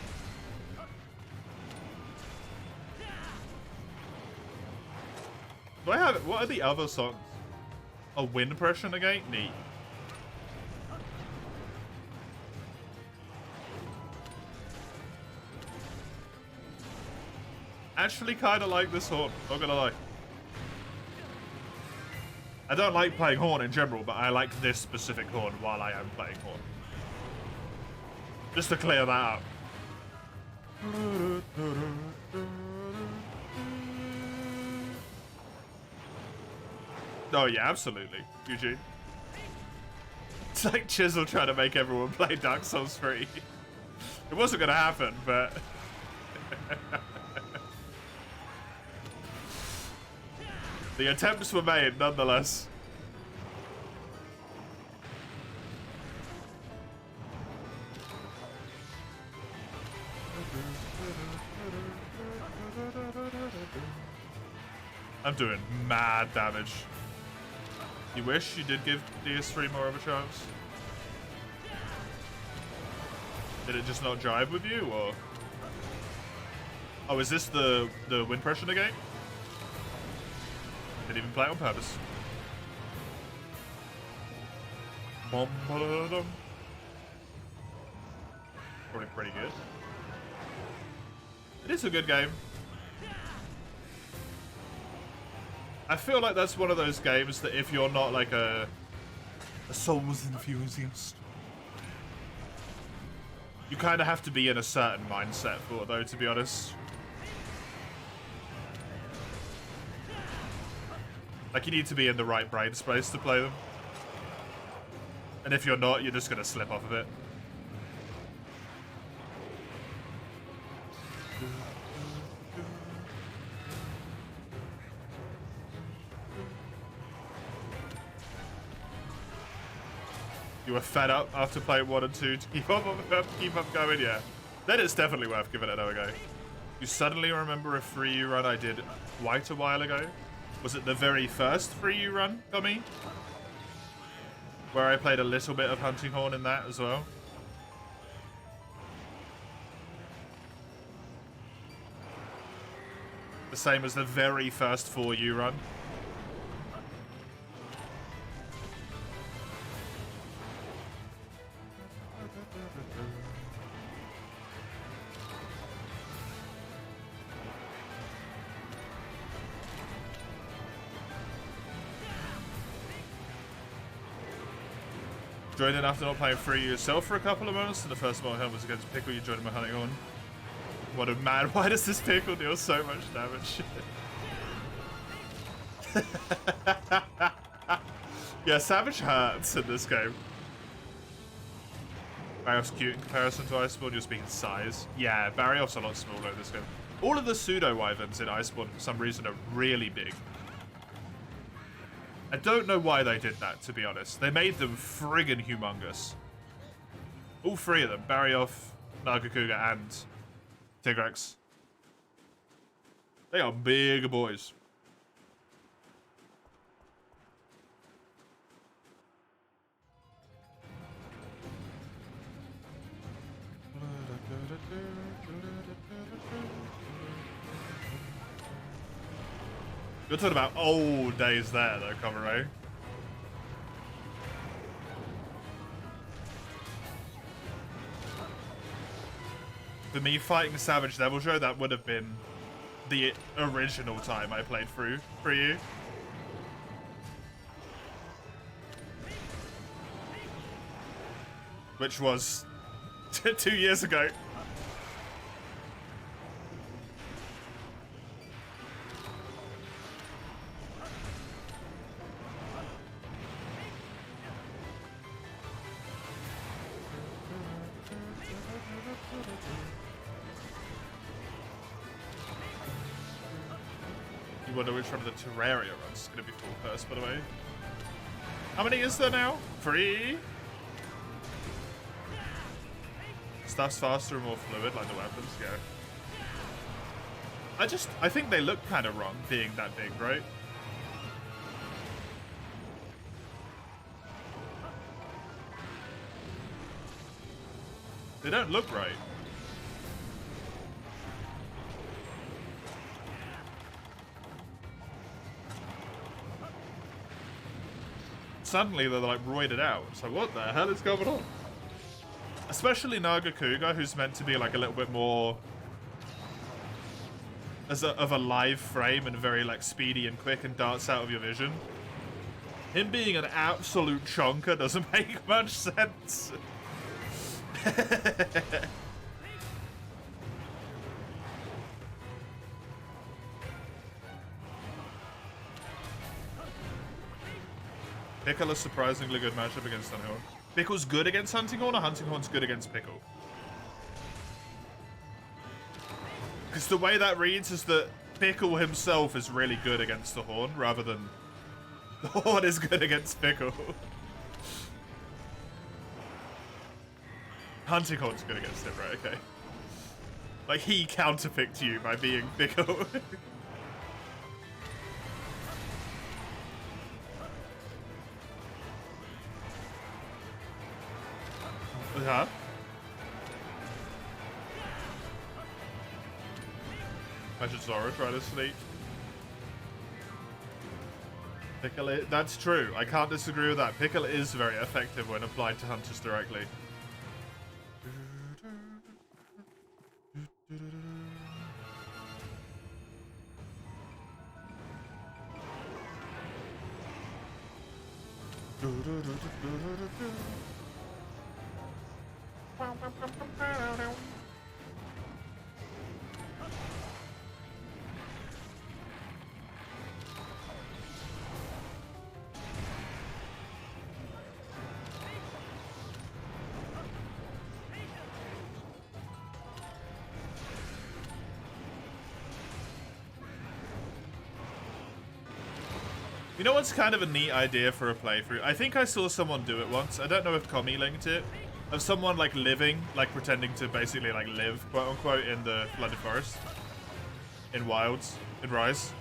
Do I have it? What are the other songs? A wind pressure negate? Neat. Actually kind of like this horn, not gonna lie. I don't like playing horn in general, but I like this specific horn while I am playing horn. Just to clear that up. Oh yeah, absolutely, Eugene. It's like Chisel trying to make everyone play Dark Souls 3. It wasn't gonna happen, but... the attempts were made, nonetheless. I'm doing mad damage. You wish you did give DS3 more of a chance? Did it just not jive with you, or...? Oh, is this the wind pressure negate? Didn't even play it on purpose. Probably pretty good. It is a good game. I feel like that's one of those games that if you're not like a Souls enthusiast, you kind of have to be in a certain mindset for, though, to be honest. Like, you need to be in the right brain space to play them. And if you're not, you're just going to slip off of it. You were fed up after playing 1 and 2 to keep up going, yeah. Then it's definitely worth giving it another go. You suddenly remember a 3U run I did quite a while ago? Was it the very first 3U run, Tommy? Where I played a little bit of Hunting Horn in that as well. The same as the very first 4U run. Joined in after not playing 3U yourself for a couple of months, and the first one was against Pickle. You joined my Hunting Horn. What a man! Why does this Pickle deal so much damage? Yeah, Savage hurts in this game. Barrioff's cute in comparison to Iceborne. You're speaking size. Yeah, Barrioff's a lot smaller in this game. All of the pseudo wyverns in Iceborne for some reason are really big. I don't know why they did that, to be honest. They made them friggin' humongous. All three of them. Barrioff, Nagakuga, and Tigrex. They are big boys. You're talking about old days there, though, Conroy. For me, fighting Savage Devil Show, that would have been the original time I played through for you. Which was 2 years ago. You wonder which one of the Terraria runs is going to be full first, by the way. How many is there now? 3? Stuff's faster and more fluid, like the weapons, yeah. I think they look kind of wrong, being that big, right? They don't look right. Suddenly they're like roided out. So what the hell is going on? Especially Nagakuga, who's meant to be like a little bit more of a live frame and very like speedy and quick and darts out of your vision. Him being an absolute chonker doesn't make much sense. Pickle is surprisingly good matchup against Hunting Horn. Pickle's good against Hunting Horn, or Hunting Horn's good against Pickle? Because the way that reads is that Pickle himself is really good against the Horn, rather than the Horn is good against Pickle. Hunting Horn's good against him, right? Okay. Like, he counterpicked you by being Pickle. Huh? Imagine Zora try to sneak. Pickle, that's true. I can't disagree with that. Pickle is very effective when applied to hunters directly. You know what's kind of a neat idea for a playthrough? I think I saw someone do it once. I don't know if Commie linked it. Of someone like living, like pretending to basically like live, quote unquote, in the Flooded Forest. In Wilds. In Rise.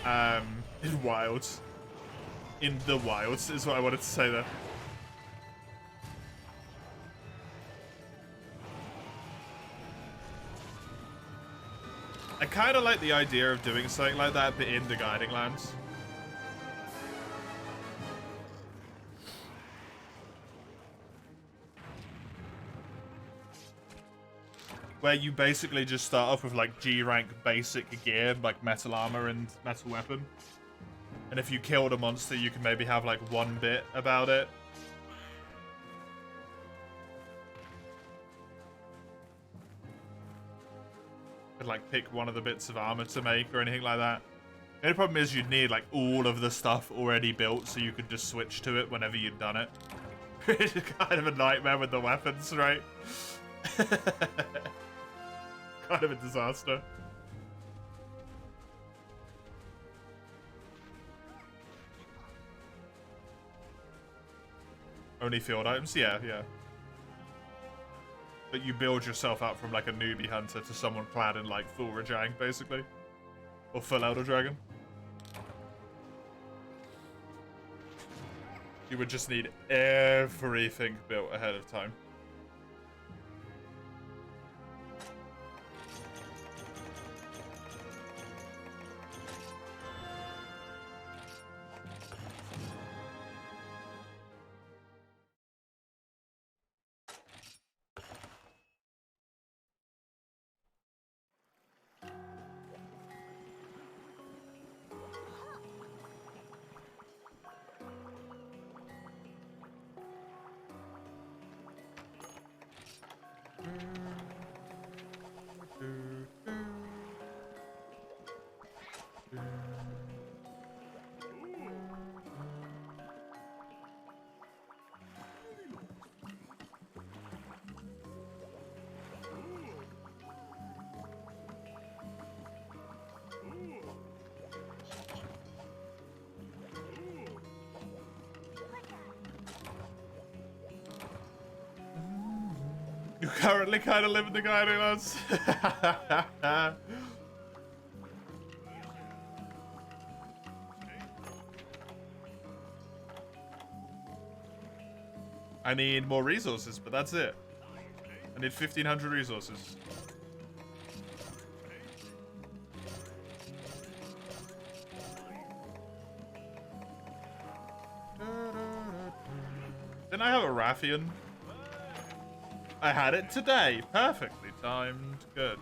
In Wilds. In the Wilds is what I wanted to say there. I kind of like the idea of doing something like that, but in the Guiding Lands. Where you basically just start off with like G rank basic gear, like metal armor and metal weapon. And if you killed a monster, you can maybe have like one bit about it. Could like pick one of the bits of armor to make or anything like that. The only problem is you'd need like all of the stuff already built so you could just switch to it whenever you'd done it. It's kind of a nightmare with the weapons, right? Kind of a disaster. Only field items? Yeah, yeah. But you build yourself up from like a newbie hunter to someone clad in like full Rajang, basically. Or full Elder Dragon. You would just need everything built ahead of time. You currently kind of live in the Guiding Lands. I need more resources, but that's it. I need 1,500 resources. Didn't I have a Rathian? I had it today. Perfectly timed. Good.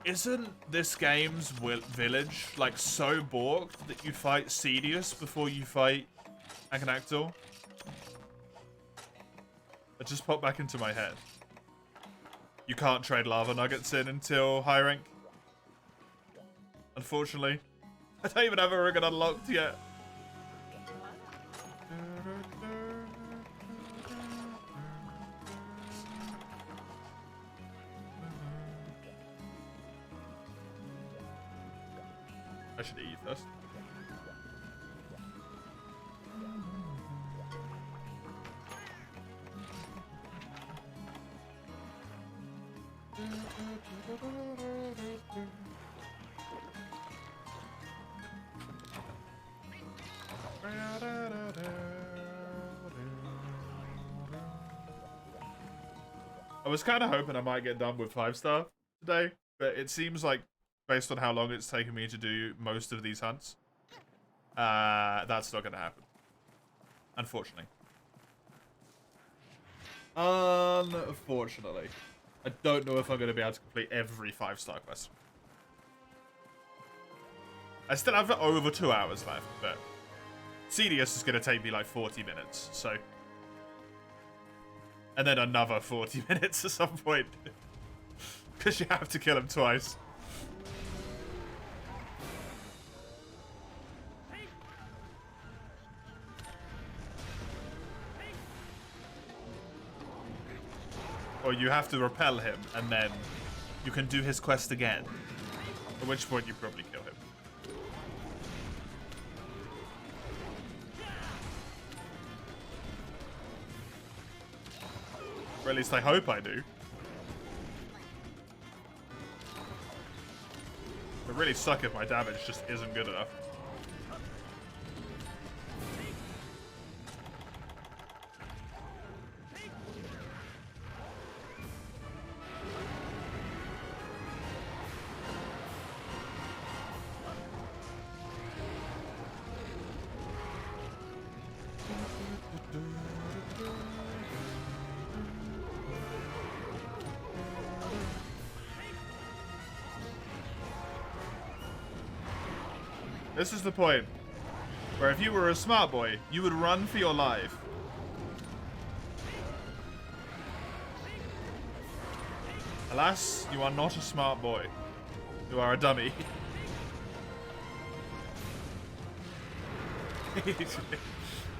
Isn't this game's village like so borked that you fight Cedius before you fight Akhenaten? It just popped back into my head. You can't trade lava nuggets in until high rank. Unfortunately. I don't even have a rig unlocked yet. I should eat first. I was kind of hoping I might get done with 5-star today, but it seems like based on how long it's taken me to do most of these hunts. That's not going to happen. Unfortunately. Unfortunately. I don't know if I'm going to be able to complete every 5-star quest. I still have over 2 hours left, but Cedius is going to take me like 40 minutes, so... And then another 40 minutes at some point. Because you have to kill him twice. Or you have to repel him, and then you can do his quest again. At which point you probably kill him. Or at least I hope I do. It really suck if my damage just isn't good enough. This is the point where if you were a smart boy, you would run for your life. Alas, you are not a smart boy. You are a dummy.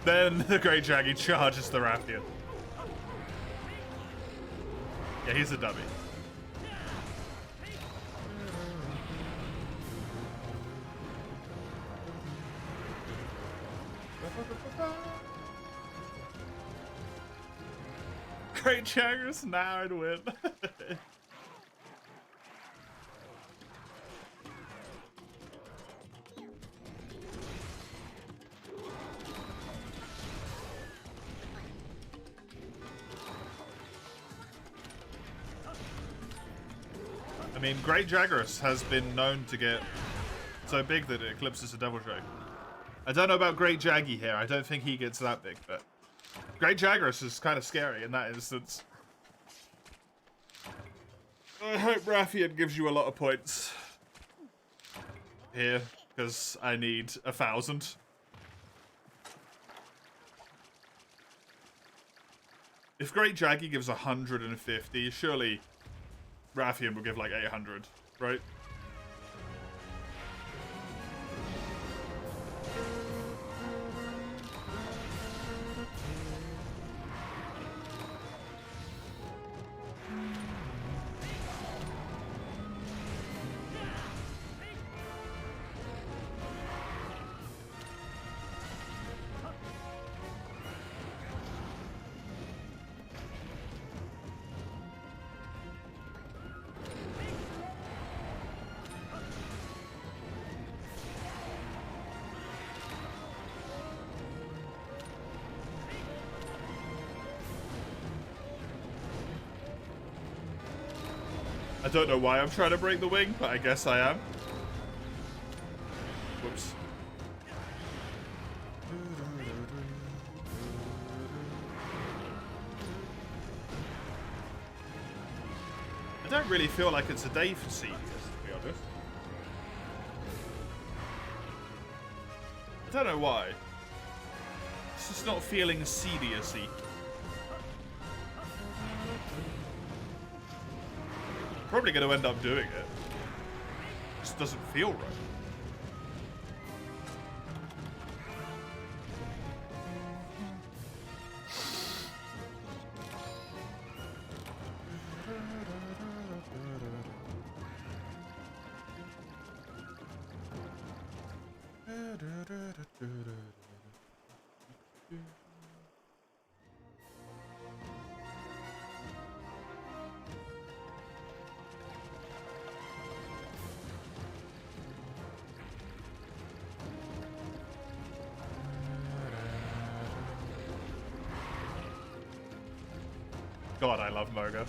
Then the Great Jaggy charges the Rathian. Yeah, he's a dummy. Great Jaggers, now I'd win. I mean, Great Jagras has been known to get so big that it eclipses a Devil Drake. I don't know about Great Jaggy here. I don't think he gets that big, but Great Jagras is kind of scary in that instance. I hope Rathian gives you a lot of points here, because I need 1,000. If Great Jaggy gives 150, surely Rathian will give like 800, right? I don't know why I'm trying to break the wing, but I guess I am. Whoops. I don't really feel like it's a day for Cedius, to be honest. I don't know why. It's just not feeling Cedius-y. Probably going to end up doing it. Just doesn't feel right. God, I love Moga.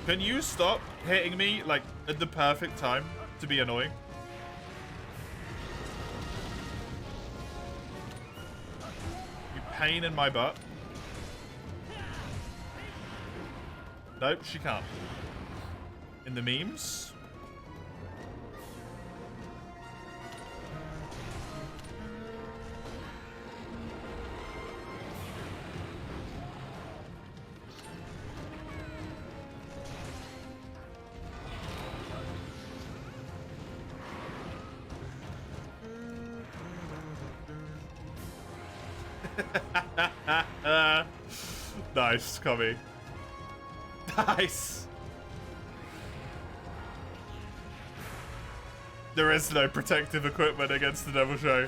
Can you stop hitting me, like, at the perfect time to be annoying? You pain in my butt. Nope, she can't. In the memes? Nice, Cubby. Nice. There is no protective equipment against the Devil Show.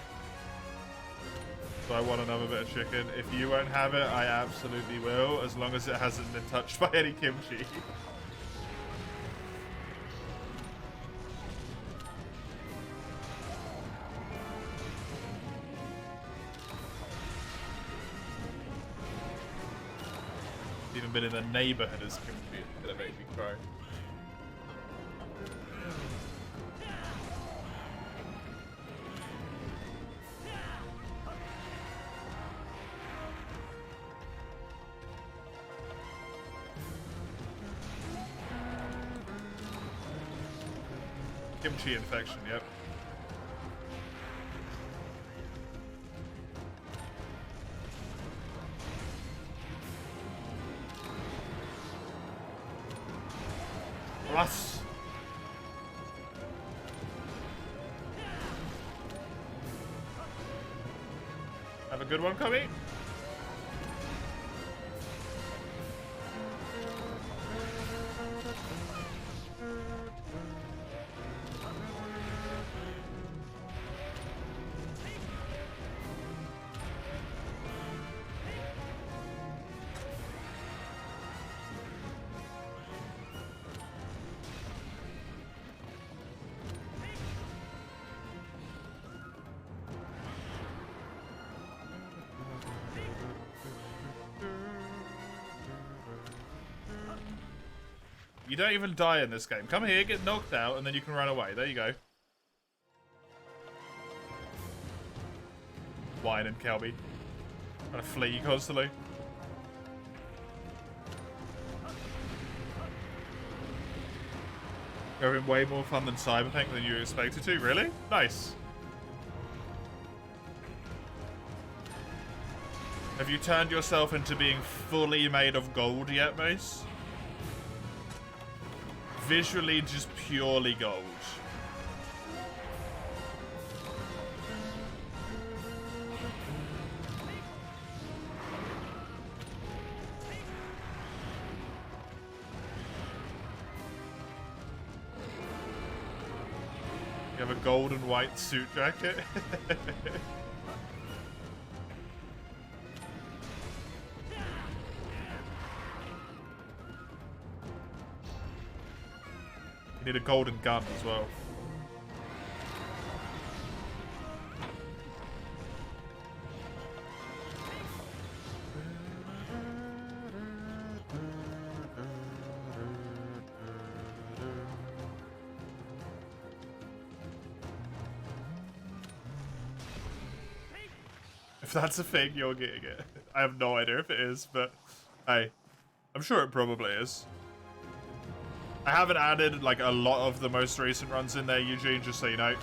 So I want another bit of chicken. If you won't have it, I absolutely will, as long as it hasn't been touched by any kimchi. Even been in the neighborhood as kimchi. It's gonna make me cry. Kimchi infection, yep. Plus. Have a good one, Cubby. You don't even die in this game. Come here, get knocked out, and then you can run away. There you go. Whining Kelby. Trying to flee constantly. You're having way more fun than Cyberpunk than you expected to. Really? Nice. Have you turned yourself into being fully made of gold yet, Mace? Visually, just purely gold. You have a gold and white suit jacket? You need a golden gun as well. If that's a thing, you're getting it. I have no idea if it is, but hey, I'm sure it probably is. I haven't added like a lot of the most recent runs in there, Eugene, just so you know.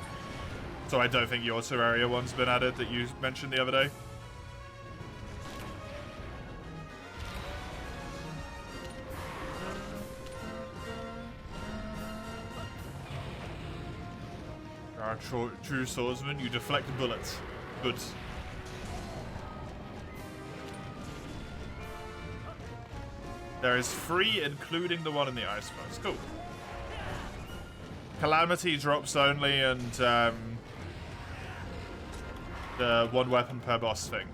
So I don't think your Terraria one's been added that you mentioned the other day. You are a true swordsman, you deflect bullets. Good. There is 3, including the one in the icebox. Cool. Calamity drops only, and the 1 weapon per boss thing.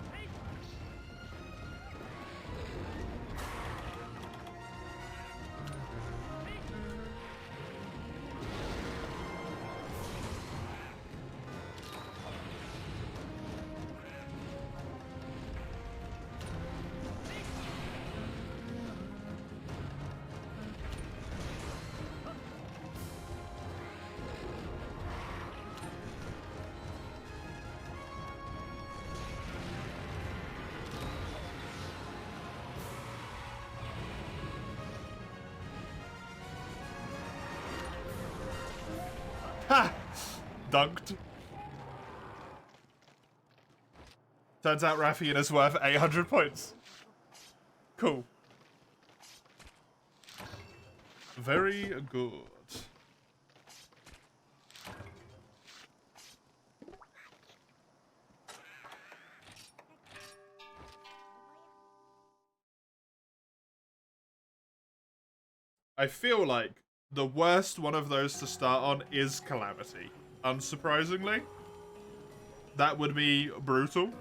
Ha! Dunked. Turns out Raffian is worth 800 points. Cool. Very good. I feel like the worst one of those to start on is Calamity. Unsurprisingly. That would be brutal.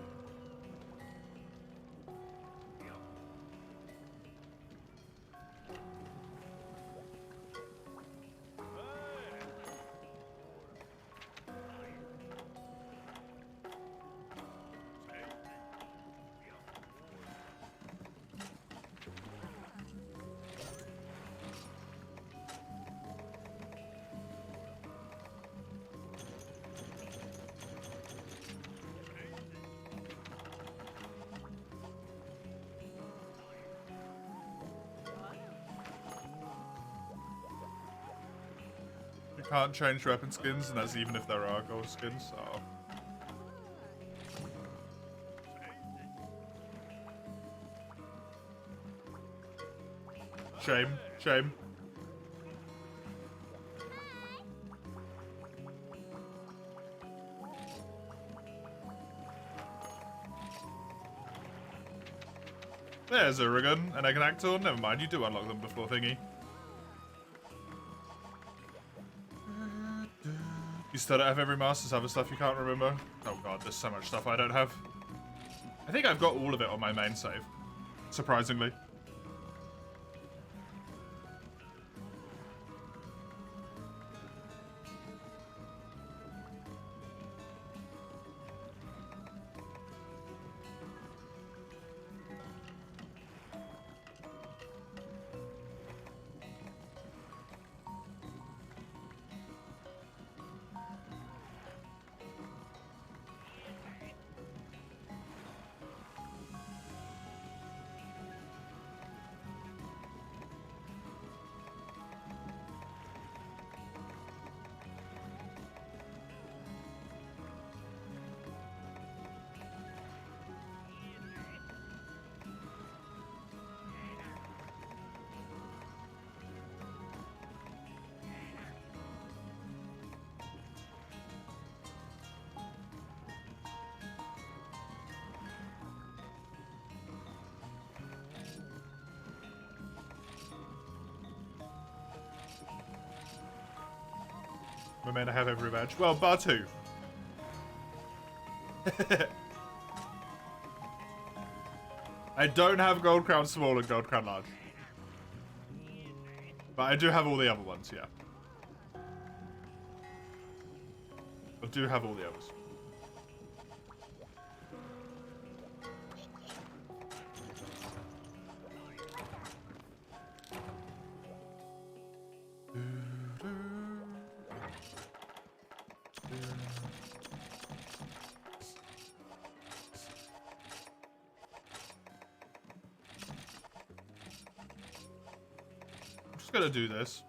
Can't change weapon skins, and that's even if there are gold skins, so... Shame. Shame. There's Urigan and Eganactor. Never mind, you do unlock them before thingy. You still don't have every master's other stuff you can't remember? Oh god, there's so much stuff I don't have. I think I've got all of it on my main save. Surprisingly. We may not have every badge. Well, bar 2. I don't have Gold Crown Small and Gold Crown Large. But I do have all the other ones, yeah. I do have all the others. Gonna do this.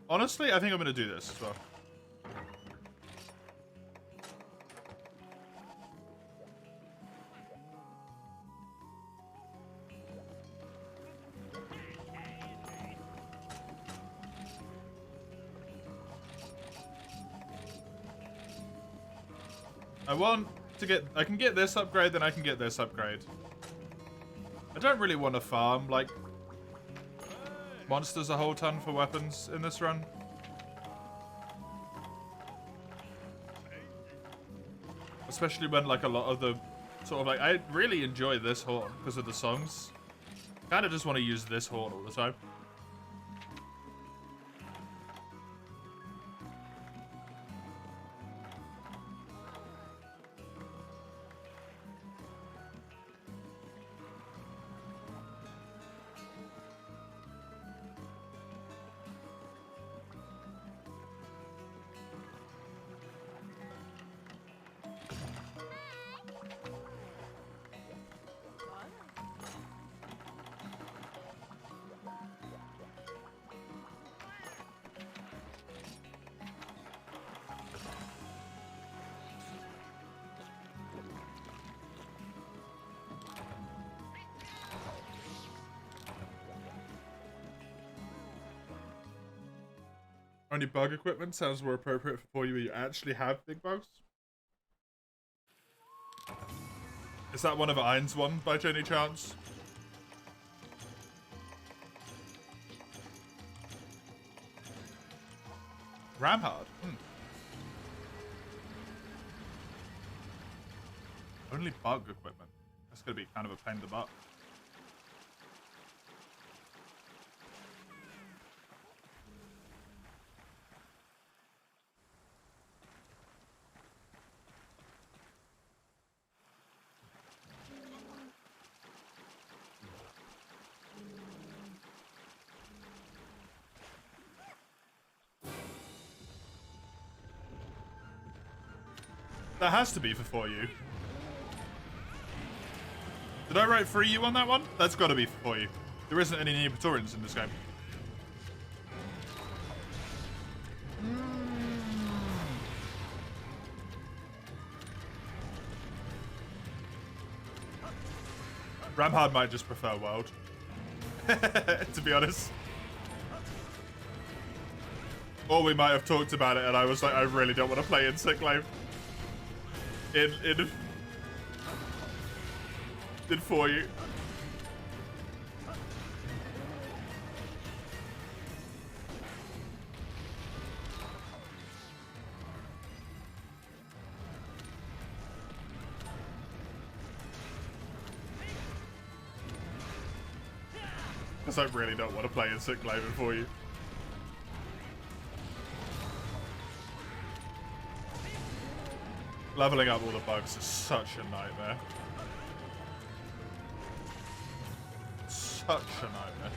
Honestly, I think I'm gonna do this as well. I want to get... I can get this upgrade, then I can get this upgrade. I don't really want to farm, like, monsters a whole ton for weapons in this run. Especially when, like, a lot of the... Sort of, like, I really enjoy this horn because of the songs. Kind of just want to use this horn all the time. Only bug equipment sounds more appropriate for you where you actually have big bugs. Is that one of Ein's one by any chance? Ramhard? Only bug equipment. That's gonna be kind of a pain in the butt. That has to be for 4U. Did I write 3U on that one? That's got to be for 4U. There isn't any Neopatorians in this game. Ramhard might just prefer World. To be honest. Or we might have talked about it and I was like, I really don't want to play Insect Glaive. In 4U. Because I really don't want to play Insect Glaive in 4U. Leveling up all the bugs is such a nightmare. Such a nightmare.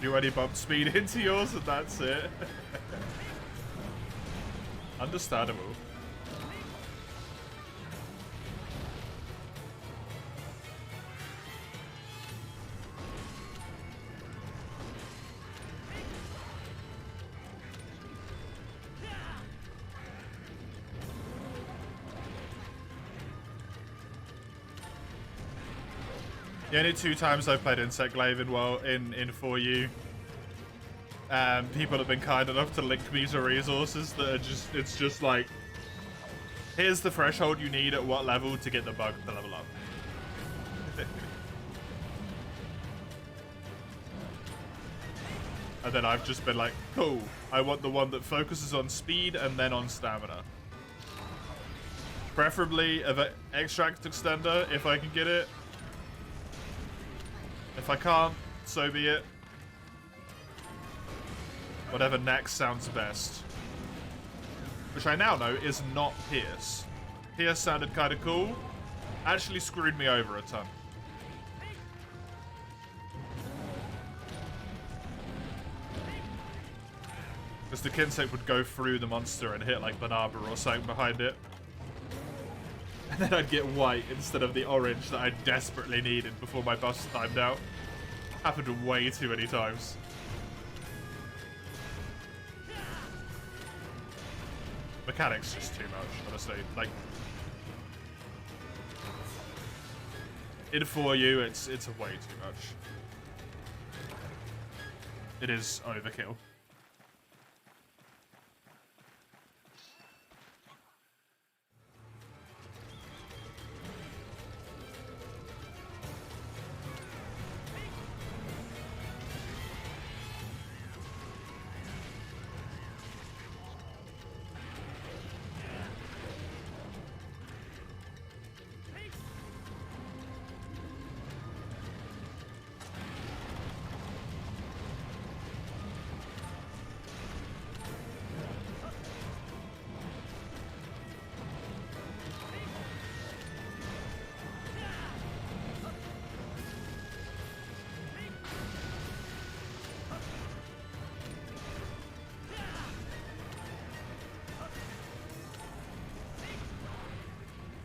You already bumped speed into yours and that's it. Understandable. The only 2 times I've played Insect Glaive in 4U, people have been kind enough to link me to resources that are just, it's just like, here's the threshold you need at what level to get the bug to level up. And then I've just been like, cool, I want the one that focuses on speed and then on stamina. Preferably an extract extender if I can get it. If I can't, so be it. Whatever next sounds best. Which I now know is not Pierce. Pierce sounded kind of cool. Actually screwed me over a ton. Because the Kinsect would go through the monster and hit like Banaba or something behind it. And then I'd get white instead of the orange that I desperately needed before my bus timed out. Happened way too many times. Mechanics just too much, honestly. Like, in 4U, it's way too much. It is overkill.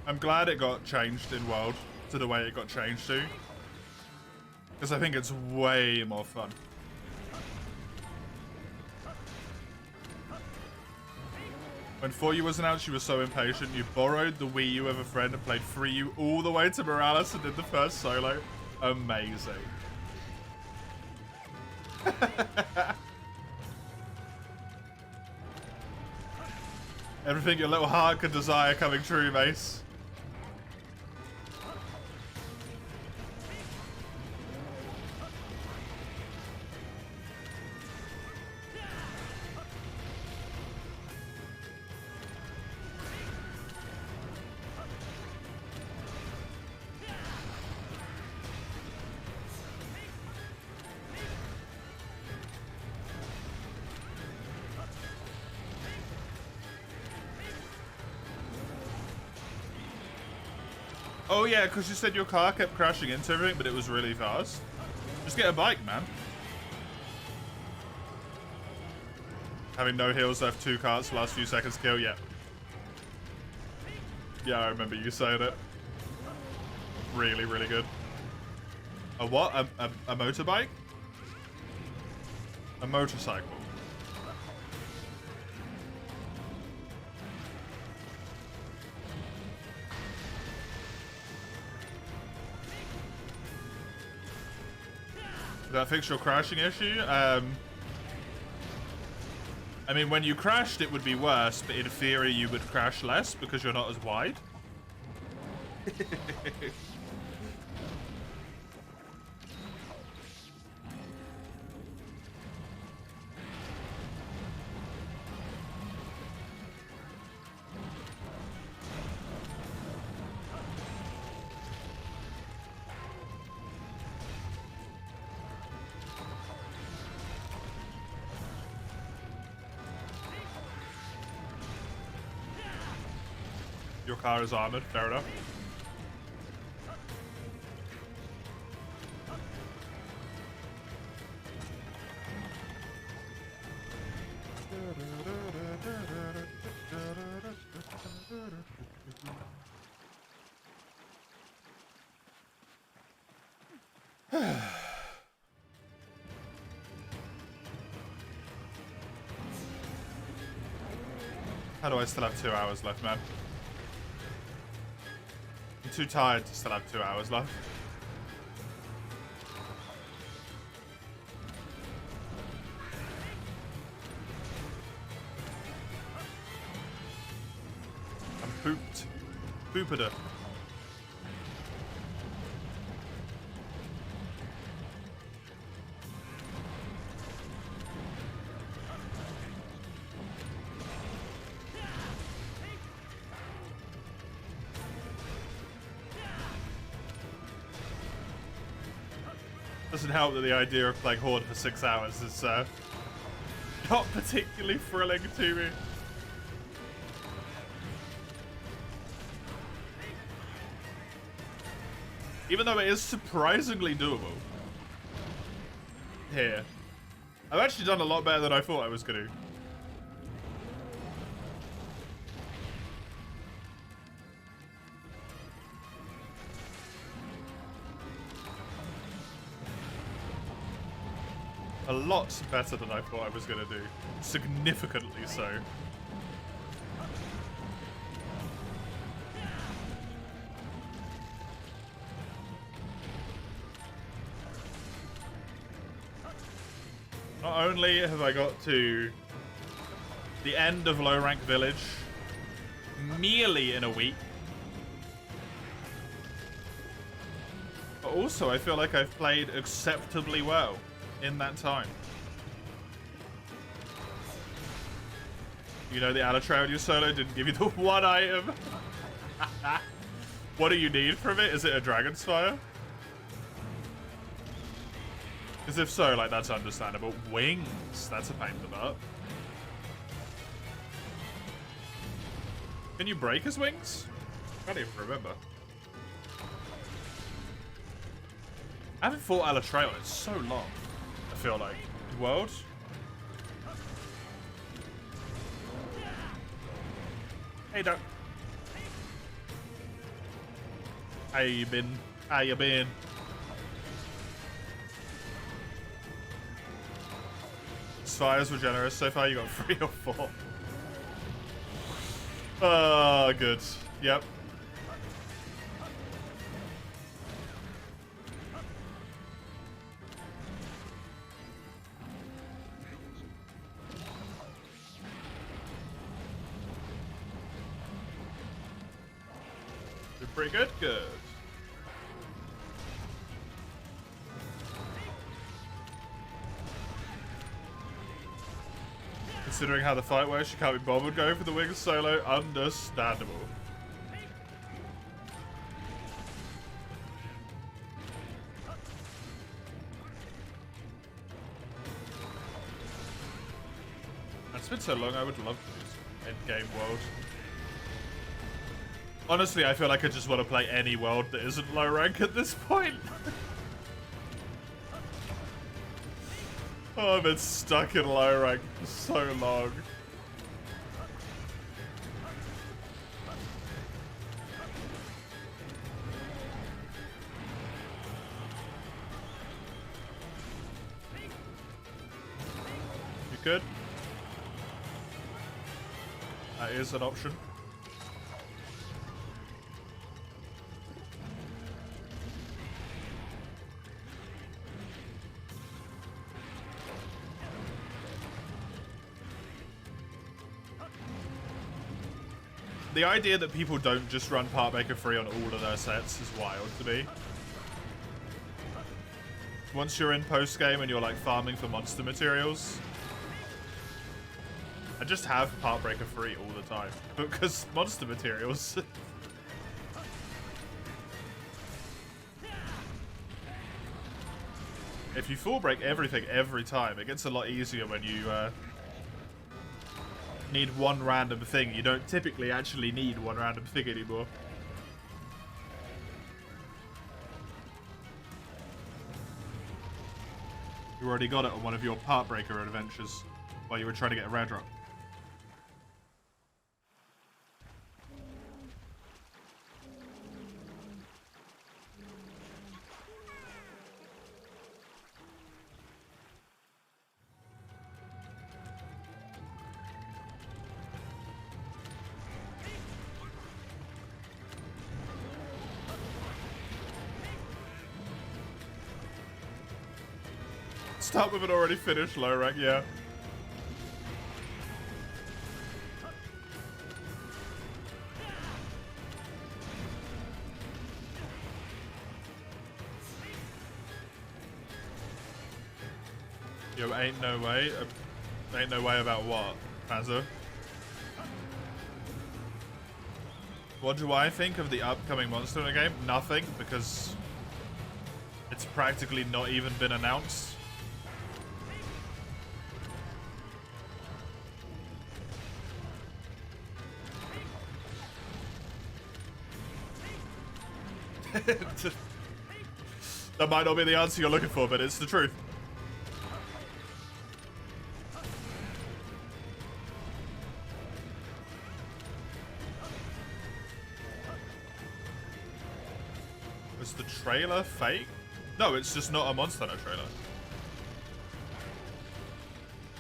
I'm glad it got changed in World to the way it got changed to. Because I think it's way more fun. When 4U was announced, you were so impatient. You borrowed the Wii U of a friend and played 3U all the way to Morales and did the first solo. Amazing. Everything your little heart could desire coming true, Mace. Oh yeah, because you said your car kept crashing into everything, but it was really fast. Just get a bike, man. Having no heals left, 2 carts, last few seconds kill, yeah. Yeah, I remember you saying it. Really, really good. A what? A motorbike? A motorcycle. Did that fix your crashing issue? I mean, when you crashed, it would be worse, but in theory, you would crash less because you're not as wide. Your car is armored, fair enough. How do I still have 2 hours left, man? I'm too tired to still have 2 hours left. I'm pooped. Poopada. Doesn't help that the idea of playing Horde for 6 hours is not particularly thrilling to me. Even though it is surprisingly doable. Here. I've actually done a lot better than I thought I was going to. A lot better than I thought I was going to do. Significantly so. Not only have I got to the end of Low Rank Village merely in a week, but also I feel like I've played acceptably well in that time. You know, the Alatrail you solo didn't give you the one item. What do you need from it? Is it a Dragon's Fire? Because if so, like, that's understandable. Wings, that's a pain in the butt. Can you break his wings? I can't even remember. I haven't fought Alatrail in so long, I feel like. World? Hey, don't. How you been? How you been? Spires were generous. So far you got 3 or 4. Oh, good. Yep. Did pretty good. Good. Considering how the fight works, you can't be bothered going for the wings solo. Understandable. It's been so long, I would love to do some endgame world. Honestly, I feel like I just want to play any world that isn't low rank at this point. Oh, I've been stuck in low rank for so long. You good? That is an option. The idea that people don't just run Part Maker free on all of their sets is wild to me. Once you're in post-game and you're like farming for monster materials, I just have Part Breaker free all the time because monster materials. If you full break everything every time, it gets a lot easier when you need one random thing. You don't typically actually need one random thing anymore. You already got it on one of your Part Breaker adventures while you were trying to get a rare drop. Start with an already finished low rank, yeah. Yo, ain't no way. Ain't no way about what, Panzer? What do I think of the upcoming monster in the game? Nothing, because it's practically not even been announced. That might not be the answer you're looking for, but it's the truth. Was the trailer fake? No, it's just not a Monster Hunter trailer.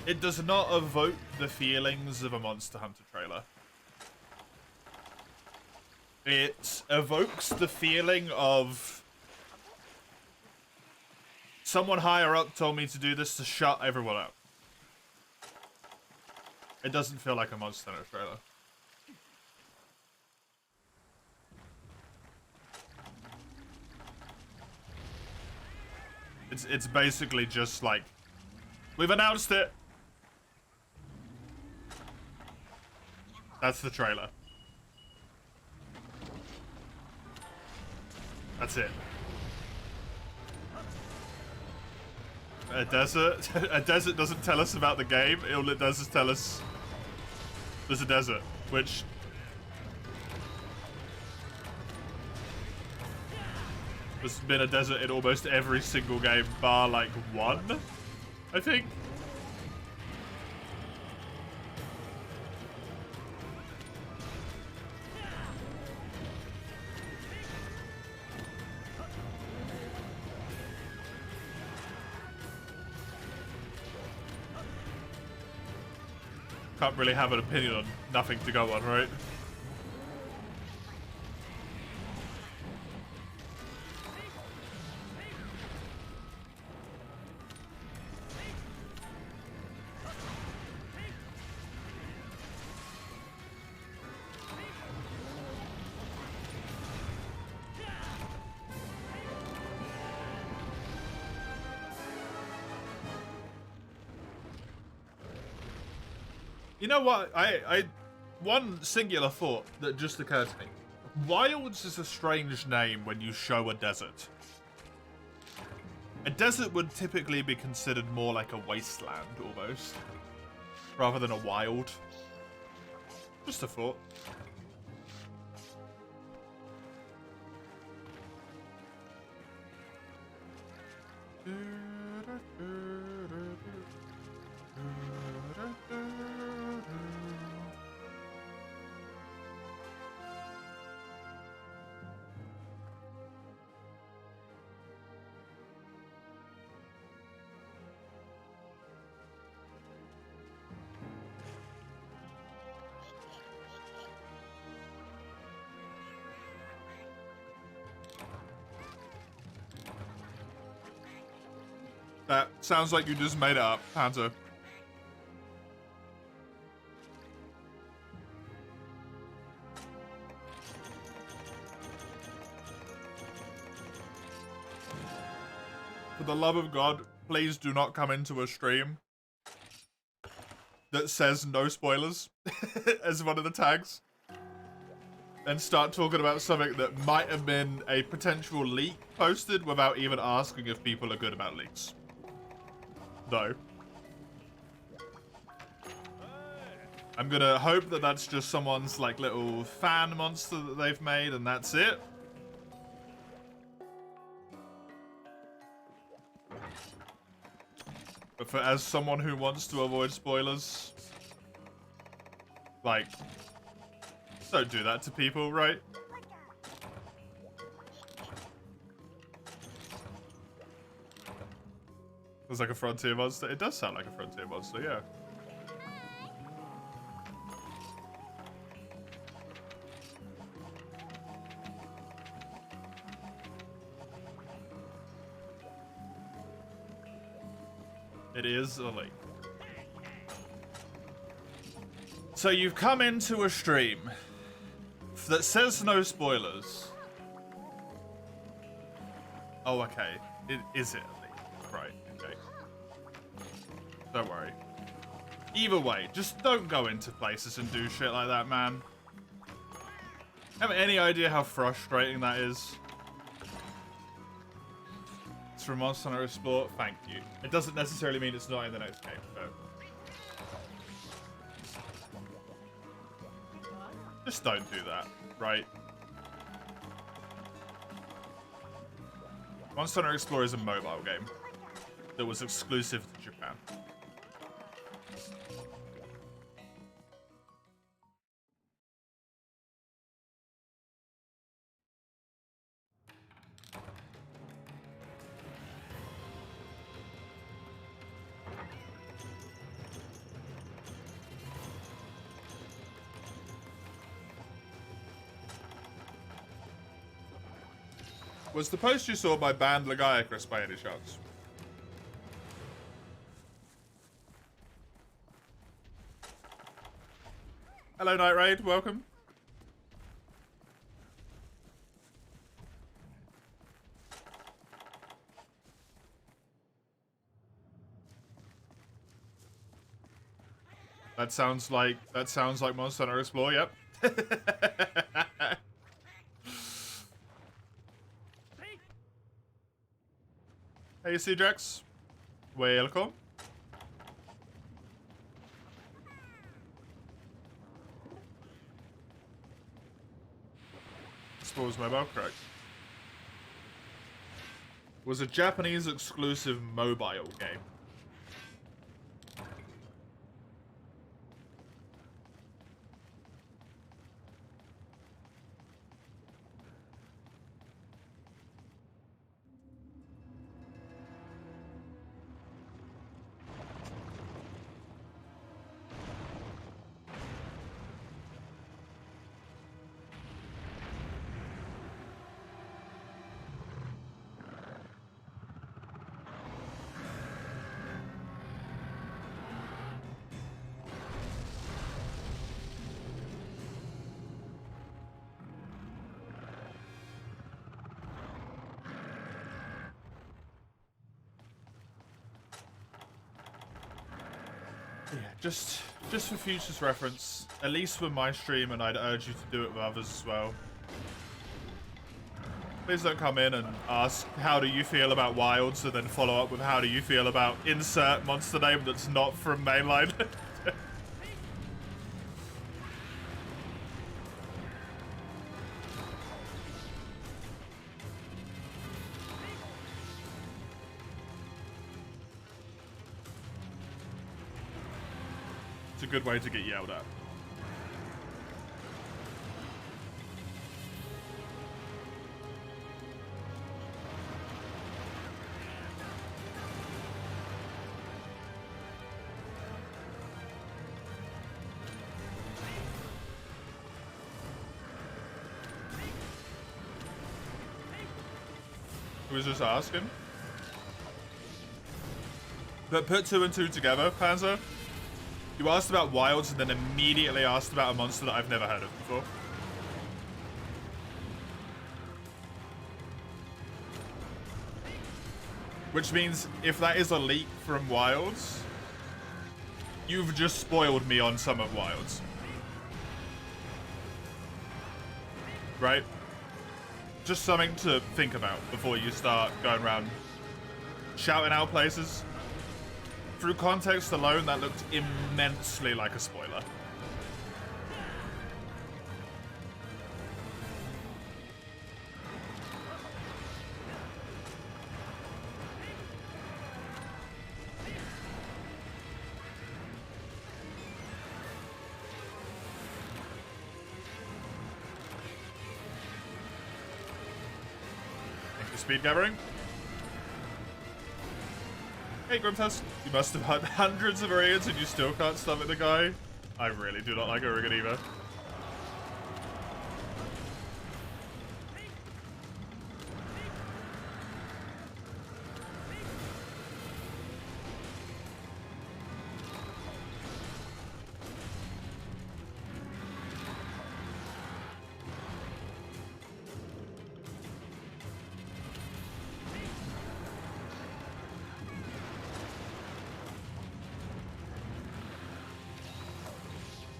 It does not evoke the feelings of a Monster Hunter trailer. It evokes the feeling of someone higher up told me to do this to shut everyone up. It doesn't feel like a Monster Hunter trailer. It's basically just like, we've announced it. That's the trailer. That's it. A desert? A desert doesn't tell us about the game. All it does is tell us there's a desert, which there's been a desert in almost every single game, bar like one, I think. Can't really have an opinion on nothing to go on, right? You know what? One singular thought that just occurred to me. Wilds is a strange name when you show a desert. A desert would typically be considered more like a wasteland, almost. Rather than a wild. Just a thought. That sounds like you just made it up, Panther. For the love of God, please do not come into a stream that says no spoilers as one of the tags. And start talking about something that might have been a potential leak posted without even asking if people are good about leaks. No. I'm gonna hope that that's just someone's like little fan monster that they've made and that's it. But as someone who wants to avoid spoilers, like, don't do that to people, right? It's like a frontier monster. It does sound like a frontier monster, yeah. It is a lake. So you've come into a stream that says no spoilers. Oh, okay. Is it a leak? Right, okay. Don't worry. Either way, just don't go into places and do shit like that, man. Have any idea how frustrating that is? It's from Monster Hunter Explorer. Thank you. It doesn't necessarily mean it's not in the next game, but just don't do that, right? Monster Hunter Explorer is a mobile game that was exclusive to Japan. Was the post you saw by Band Legiacris by any chance? Hello, Night Raid. Welcome. That sounds like Monster Hunter Explorer. Yep. Hey, Cedrex. Welcome. Explorer's mobile, correct. Was a Japanese exclusive mobile game. Yeah, just for future's reference, at least with my stream, and I'd urge you to do it with others as well. Please don't come in and ask, how do you feel about Wilds, and then follow up with, how do you feel about insert monster name that's not from mainline. It's a good way to get yelled at. Who was just asking? But put 2 and 2 together, Panzer. You asked about Wilds and then immediately asked about a monster that I've never heard of before. Which means if that is a leak from Wilds, you've just spoiled me on some of Wilds. Right? Just something to think about before you start going around shouting out places. Through context alone, that looked immensely like a spoiler. Thank you, Speed Gathering. Hey, Grimtest, you must have had hundreds of raids and you still can't stomach the guy. I really do not like Urigan either.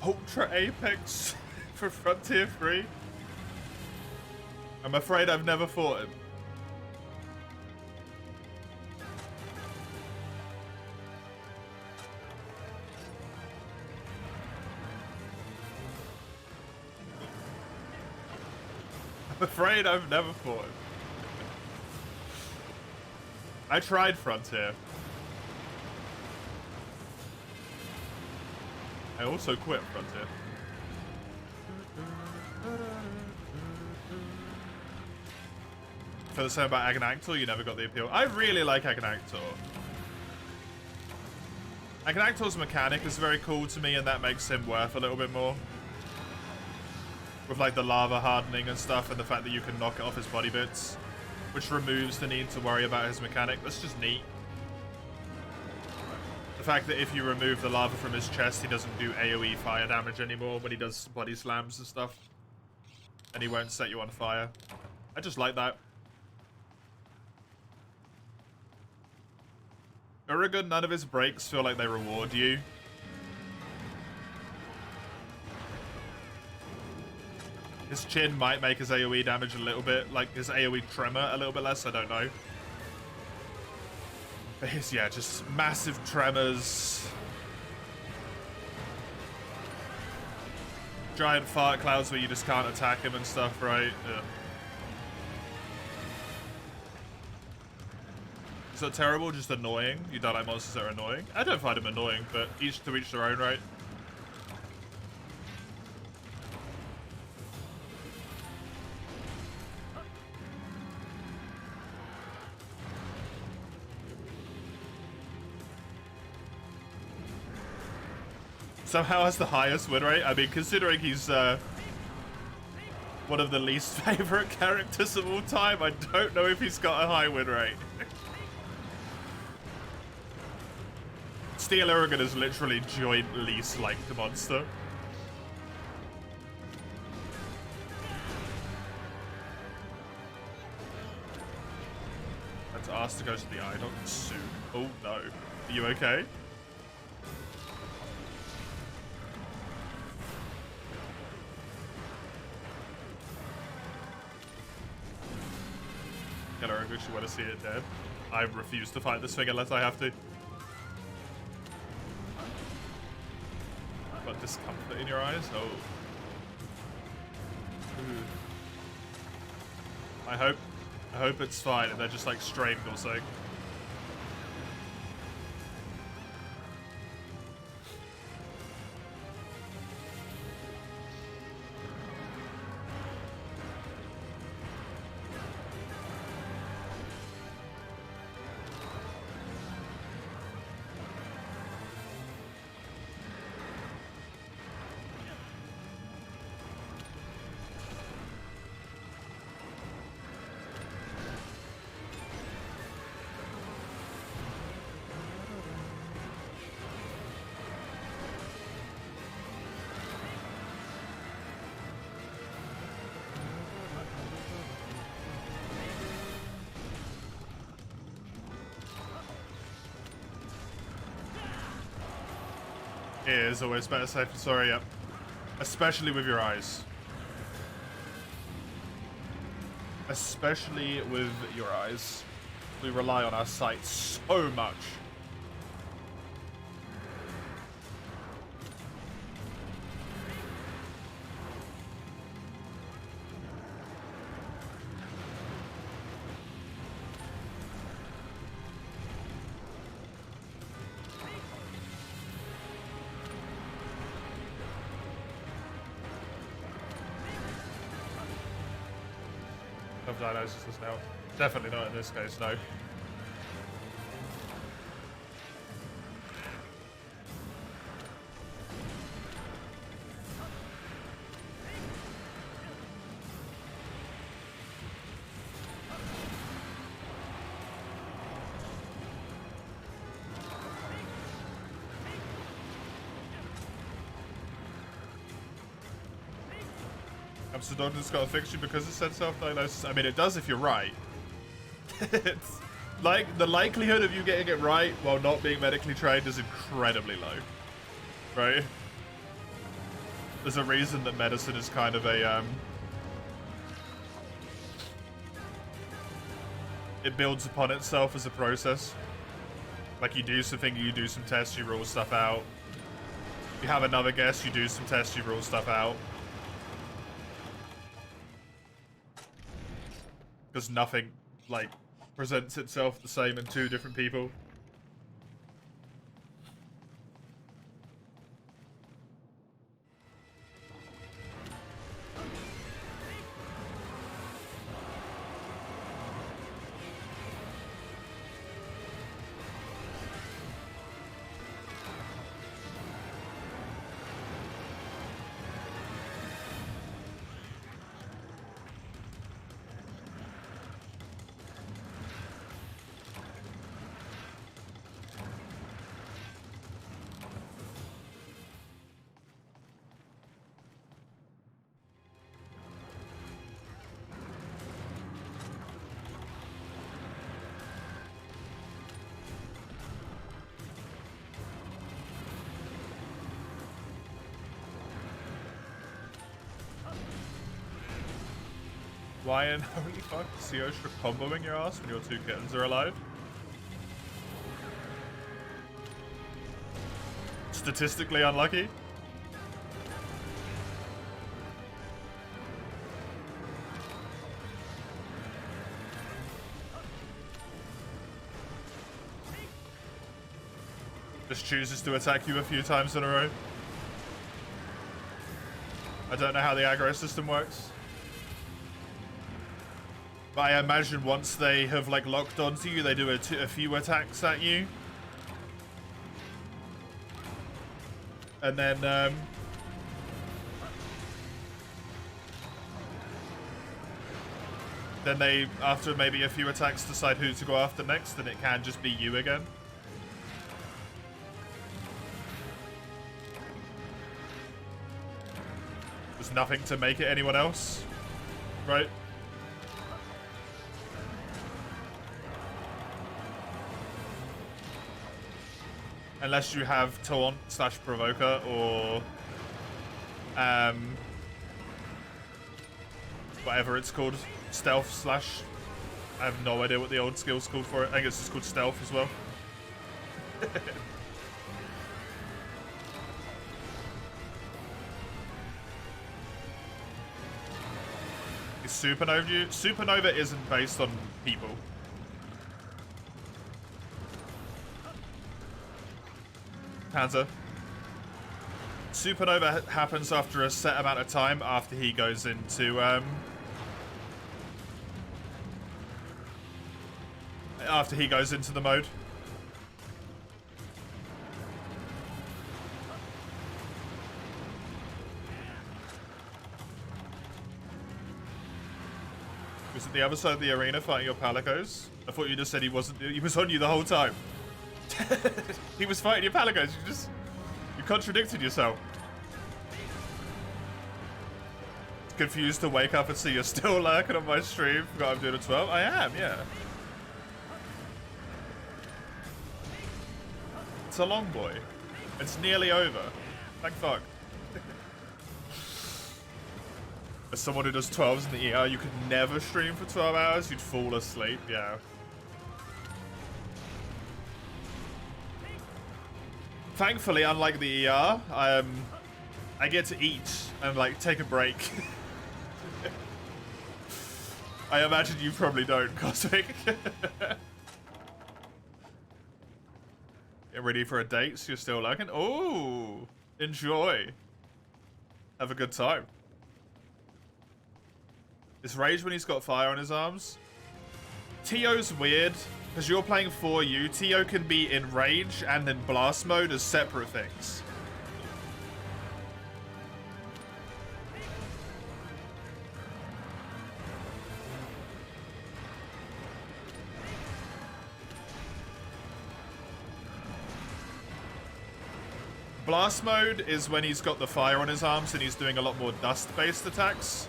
Ultra Apex for Frontier 3? I'm afraid I've never fought him. I'm afraid I've never fought him. I tried Frontier. I also quit Frontier. For the same about Agonactor, you never got the appeal. I really like Agonactor. Agonactor's mechanic is very cool to me, and that makes him worth a little bit more. With like the lava hardening and stuff, and the fact that you can knock it off his body bits, which removes the need to worry about his mechanic. That's just neat. The fact that if you remove the lava from his chest, he doesn't do AoE fire damage anymore when he does body slams and stuff. And he won't set you on fire. I just like that. Urigan, none of his breaks feel like they reward you. His chin might make his AoE damage a little bit, like his AoE tremor a little bit less, I don't know. But his, yeah, just massive tremors. Giant fart clouds where you just can't attack him and stuff, right? Yeah. Is that terrible? Just annoying? You don't like monsters that are annoying? I don't find them annoying, but each to each their own, right? Somehow has the highest win rate. I mean, considering he's one of the least favorite characters of all time, I don't know if he's got a high win rate. Steel Urigan is literally joint least liked monster. Let's ask to go to the eye doctor soon. Oh no. Are you okay? Get her English, you want to see it dead. I refuse to fight this thing unless I have to. Got discomfort in your eyes? Oh. Ooh. I hope it's fine and they're just like strained or something. It is always better safe than sorry, yep. Especially with your eyes. Especially with your eyes. We rely on our sight so much. Of diagnosis now. Definitely not in this case, no. So doctor's got to fix you because it said self-diagnosis. I mean, it does if you're right. It's like the likelihood of you getting it right while not being medically trained is incredibly low, right? There's a reason that medicine is kind of a it builds upon itself as a process. Like you do something, you do some tests, you rule stuff out. You have another guess, you do some tests, you rule stuff out. Because nothing, like, presents itself the same in two different people. Why in holy fuck is Seostra comboing your ass when your two kittens are alive? Statistically unlucky? Just chooses to attack you a few times in a row. I don't know how the aggro system works. But I imagine once they have like locked onto you, they do a few attacks at you. And then they, after maybe a few attacks, decide who to go after next, and it can just be you again. There's nothing to make it anyone else, right? Unless you have taunt / provoker or whatever it's called, stealth / I have no idea what the old skill's called for it. I think it's just called stealth as well. Is Supernova isn't based on people. Panzer. Supernova happens after a set amount of time after he goes into the mode. Was it the other side of the arena fighting your Palicos? I thought you just said he wasn't. He was on you the whole time. He was fighting your Palicos. You contradicted yourself. Confused to wake up and see you're still lurking on my stream. Forgot I'm doing a 12. I am, yeah. It's a long boy. It's nearly over. Thank fuck. As someone who does 12s in the ER, you could never stream for 12 hours. You'd fall asleep, yeah. Thankfully, unlike the ER, I get to eat and like take a break. I imagine you probably don't, Cosmic. Get ready for a date, so you're still lurking? Oh, enjoy. Have a good time. Is Rage when he's got fire on his arms? Tio's weird, because you're playing 4U. Tio can be in Rage and in Blast mode as separate things. Blast mode is when he's got the fire on his arms and he's doing a lot more dust-based attacks.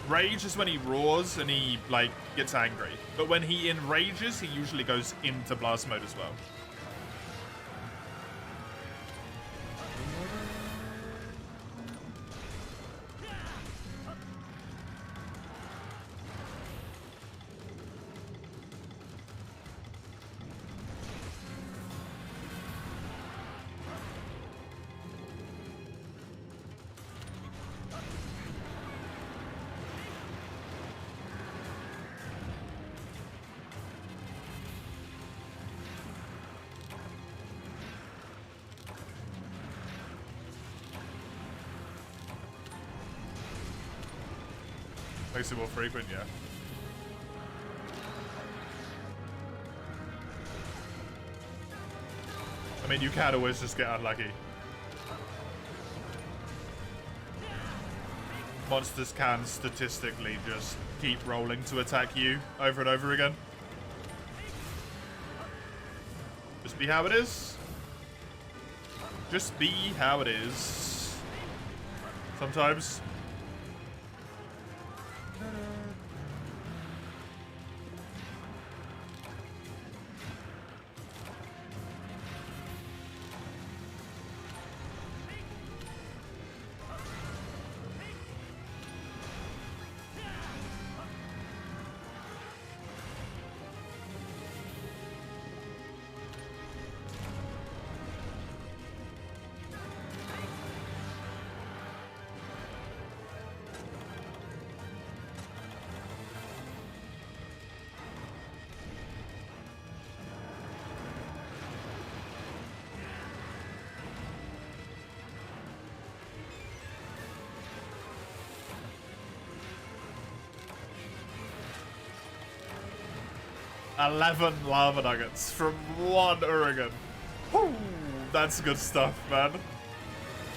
Rage is when he roars and he, like, gets angry. But when he enrages, he usually goes into blast mode as well. Makes it more frequent, yeah. I mean, you can always just get unlucky. Monsters can statistically just keep rolling to attack you over and over again. Just be how it is. Just be how it is. Sometimes. $11 lava nuggets from 1 Oregon. Woo, that's good stuff, man.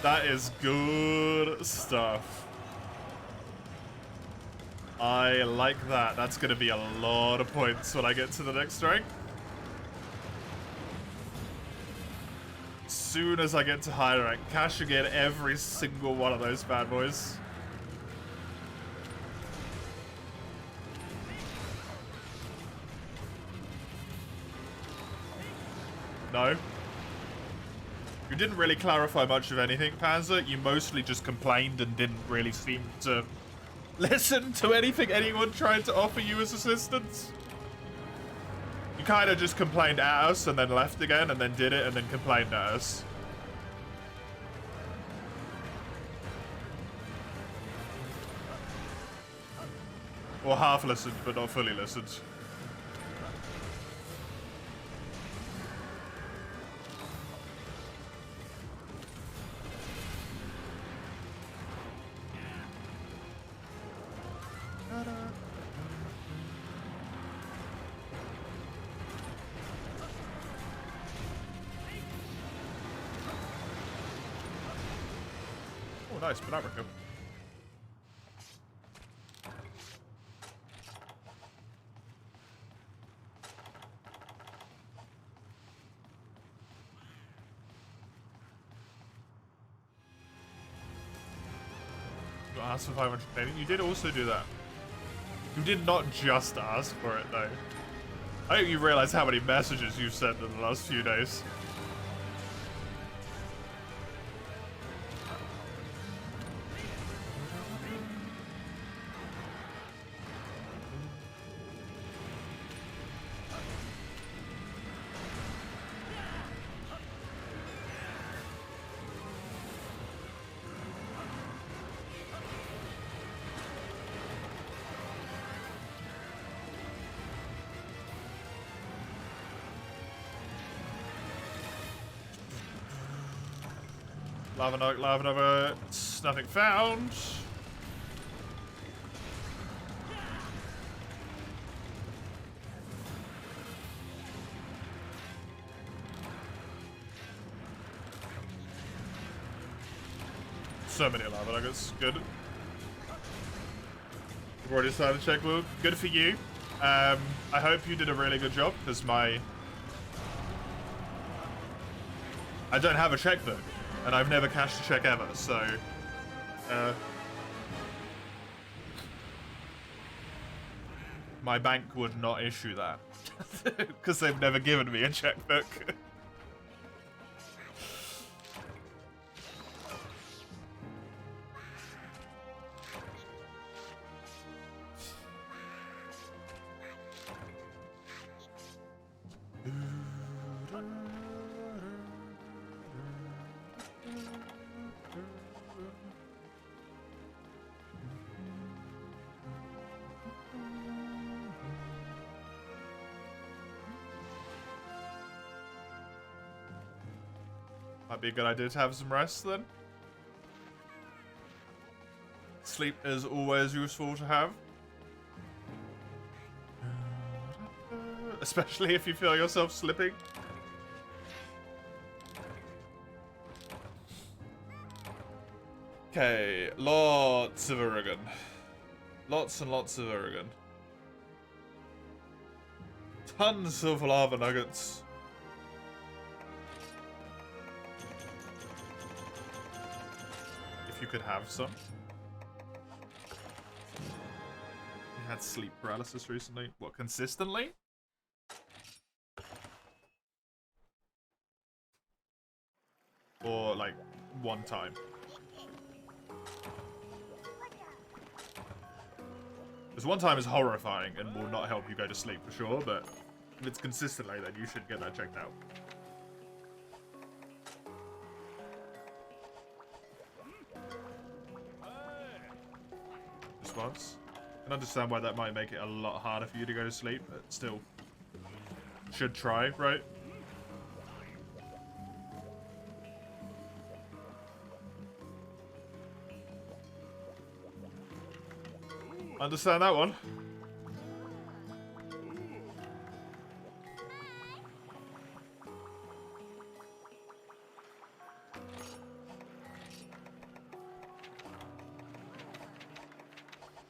That is good stuff. I like that. That's going to be a lot of points when I get to the next rank. As soon as I get to higher rank, cash again every single one of those bad boys. No. You didn't really clarify much of anything, Panzer. You mostly just complained and didn't really seem to listen to anything anyone tried to offer you as assistance. You kind of just complained at us and then left again and then did it and then complained at us. Or half listened, but not fully listened. Oh, nice, banana kill. You asked for 500 Canadian. You did also do that. You did not just ask for it, though. I hope you realize how many messages you've sent in the last few days. Lava nugget, nothing found. So many lava nuggets, good. We've already started to check, well, good for you. I hope you did a really good job, because I don't have a checkbook. And I've never cashed a check ever, so... my bank would not issue that. Because they've never given me a checkbook. Might be a good idea to have some rest then. Sleep is always useful to have. Especially if you feel yourself slipping. Okay, lots of Oregon. Lots and lots of Oregon. Tons of lava nuggets. If you could have some. You had sleep paralysis recently. What, consistently? Or, like, one time? Because one time is horrifying and will not help you go to sleep for sure, but if it's consistently, then you should get that checked out. Just once. I can understand why that might make it a lot harder for you to go to sleep, but still. Should try, right? Understand that one.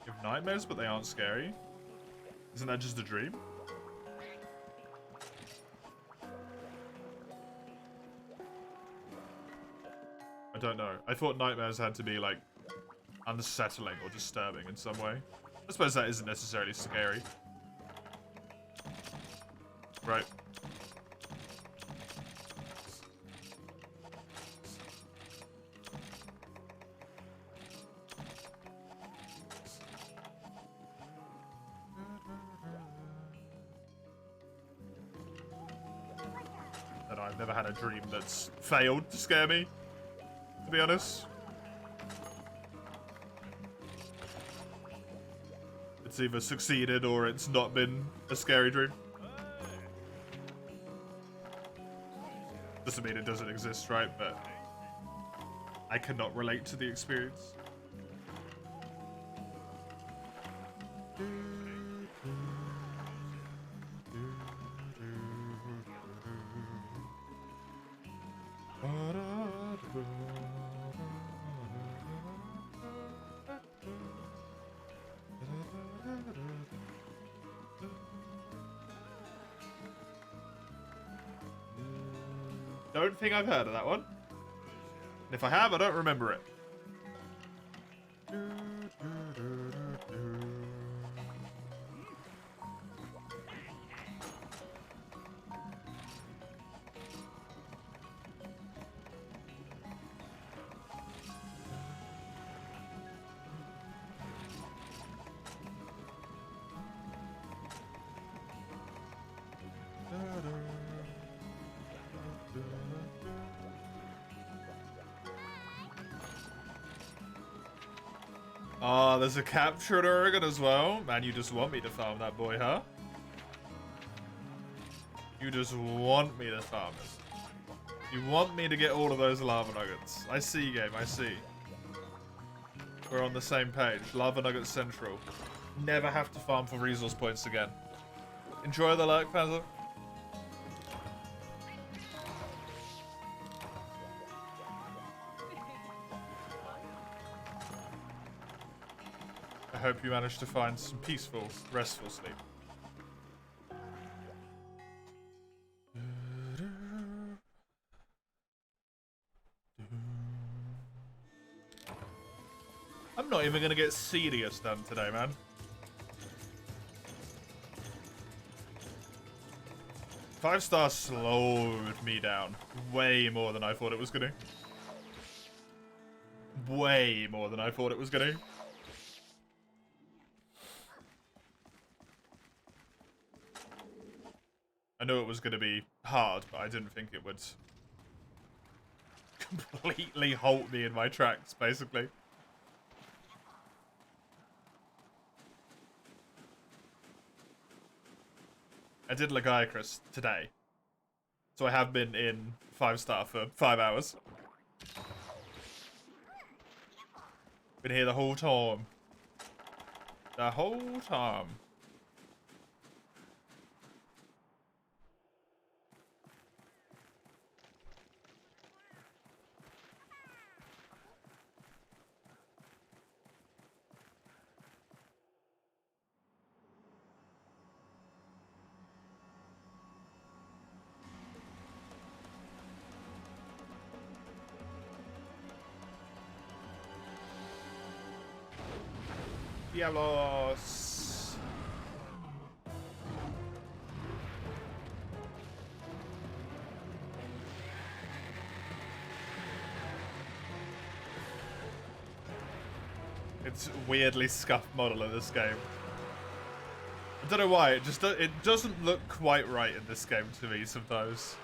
You have nightmares, but they aren't scary. Isn't that just a dream? I don't know. I thought nightmares had to be, like, unsettling or disturbing in some way. I suppose that isn't necessarily scary. Right. I've never had a dream that's failed to scare me, to be honest. It's either succeeded or it's not been a scary dream. Doesn't mean it doesn't exist, right? But I cannot relate to the experience. Don't think I've heard of that one. And if I have, I don't remember it. Oh, there's a capture at Oregon as well. Man, you just want me to farm that boy, huh? You just want me to farm it. You want me to get all of those lava nuggets. I see, game, I see. We're on the same page. Lava Nugget Central. Never have to farm for resource points again. Enjoy the lurk, Panzer. I hope you managed to find some peaceful, restful sleep. I'm not even gonna get serious done today, man. Five-star slowed me down way more than I thought it was gonna. Way more than I thought it was gonna. I knew it was going to be hard, but I didn't think it would completely halt me in my tracks, basically. I did Lagiacrus today, so I have been in 5-star for 5 hours. Been here the whole time. The whole time. Diablos. It's weirdly scuffed model in this game. I don't know why, it doesn't look quite right in this game to me sometimes.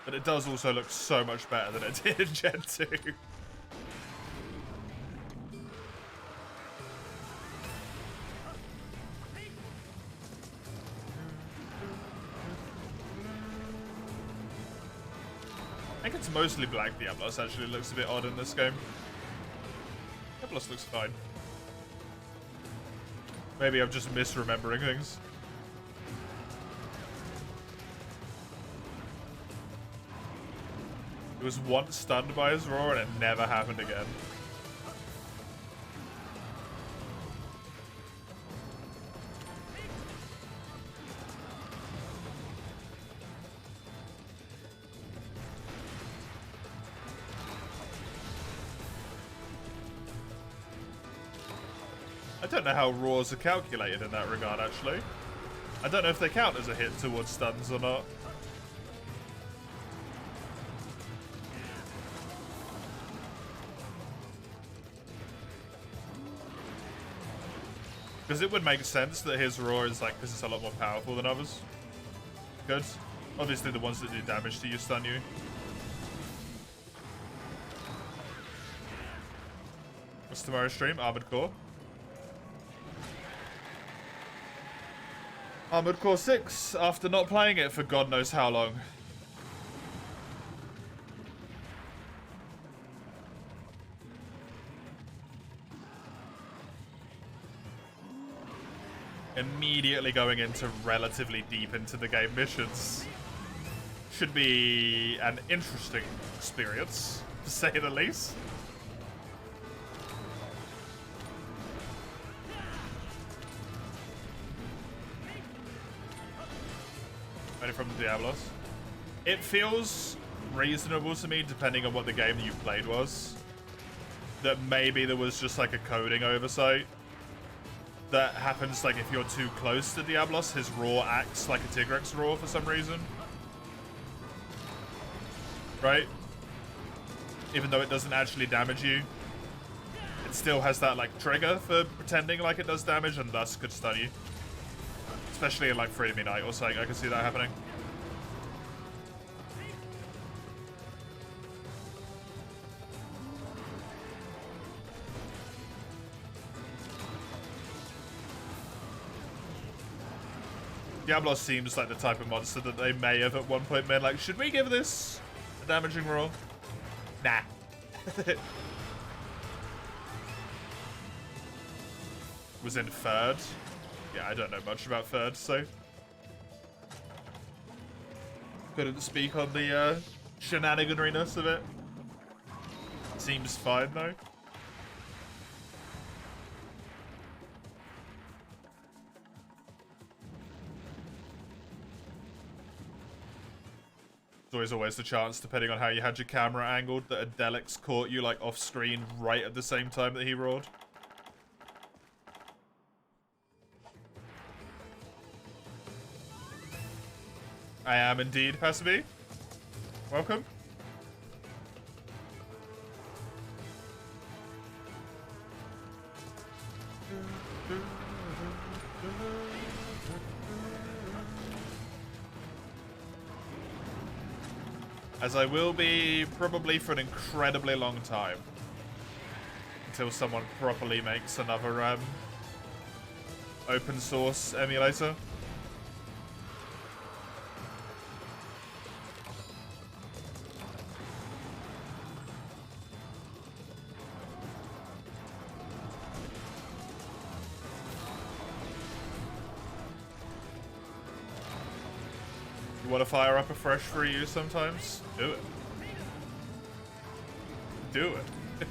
But it does also look so much better than it did in Gen 2. I think it's mostly black Diablos, actually. It looks a bit odd in this game. Diablos looks fine. Maybe I'm just misremembering things. He was once stunned by his roar and it never happened again. I don't know how roars are calculated in that regard, actually. I don't know if they count as a hit towards stuns or not. Because it would make sense that his roar is like, because it's a lot more powerful than others. good. Obviously, the ones that do damage to you stun you. What's tomorrow's stream? Armored Core. Armored Core 6, after not playing it for God knows how long. Immediately going into relatively deep into the game missions. Should be an interesting experience, to say the least. Only from the Diablos. It feels reasonable to me, depending on what the game that you played was, that maybe there was just like a coding oversight. That happens like if you're too close to Diablos, his roar acts like a Tigrex roar for some reason. Right? Even though it doesn't actually damage you, it still has that like trigger for pretending like it does damage and thus could stun you. Especially in like Free Me Night or something, I can see that happening. Diablo seems like the type of monster that they may have at one point been like, should we give this a damaging roll? Nah. Was in third. Yeah, I don't know much about third, so couldn't speak on the shenaniganriness of it. Seems fine though. There's always the chance, depending on how you had your camera angled, that a Delix caught you like off screen right at the same time that he roared. I am indeed, Passiby. Welcome. As I will be probably for an incredibly long time. Until someone properly makes another open source emulator. You want to fire up a fresh for you sometimes? Do it. Do it.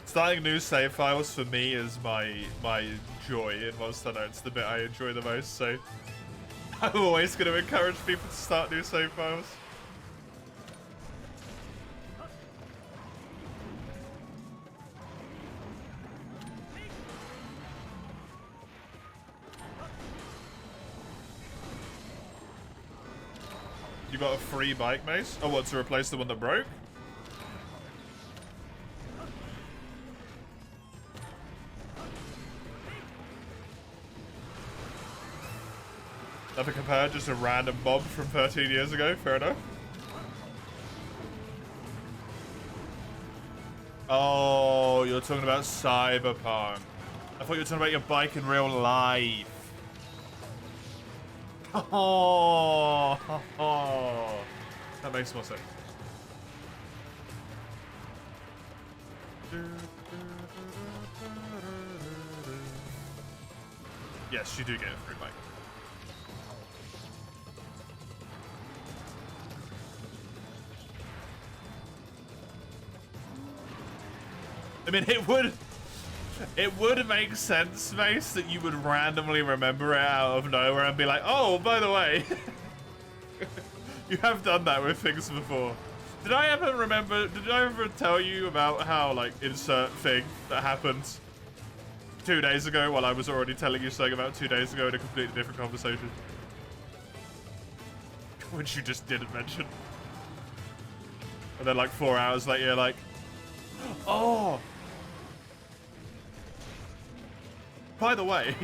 Starting new save files for me is my joy in Monster Hunter. It's the bit I enjoy the most, so I'm always going to encourage people to start new save files. You got a free bike, Mace? Oh, what, to replace the one that broke? Nothing compared, just a random mob from 13 years ago, fair enough. Oh, you're talking about Cyberpunk. I thought you were talking about your bike in real life. Oh, that makes more sense. Yes, you do get a free bike. I mean, it would make sense, Mace, that you would randomly remember it out of nowhere and be like, oh, by the way, you have done that with things before. Did I ever tell you about how, like, insert thing that happened 2 days ago while I was already telling you something about 2 days ago in a completely different conversation? Which you just didn't mention. And then, like, 4 hours later, you're like, oh, By the way...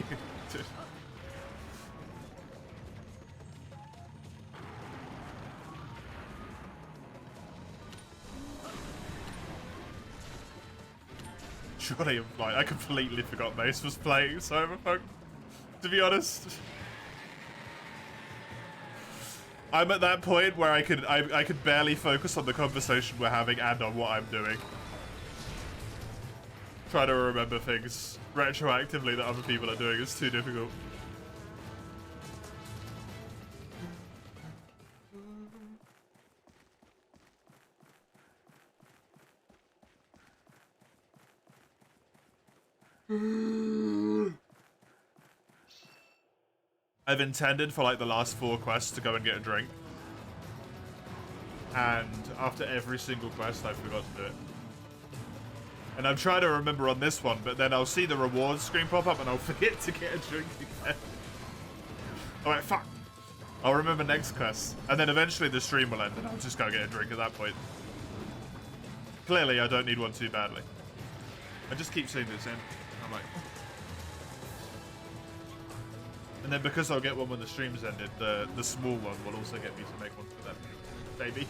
Surely, like, I completely forgot Mace was playing Cyberpunk, to be honest. I'm at that point where I could barely focus on the conversation we're having and on what I'm doing. Trying to remember things retroactively that other people are doing is too difficult. I've intended for like the last 4 quests to go and get a drink. And after every single quest, I forgot to do it. And I'm trying to remember on this one, but then I'll see the rewards screen pop up and I'll forget to get a drink again. Alright, fuck. I'll remember next quest. And then eventually the stream will end and I'll just go get a drink at that point. Clearly, I don't need one too badly. I just keep seeing this in. I'm like... And then because I'll get one when the stream's ended, the small one will also get me to make one for them. Maybe.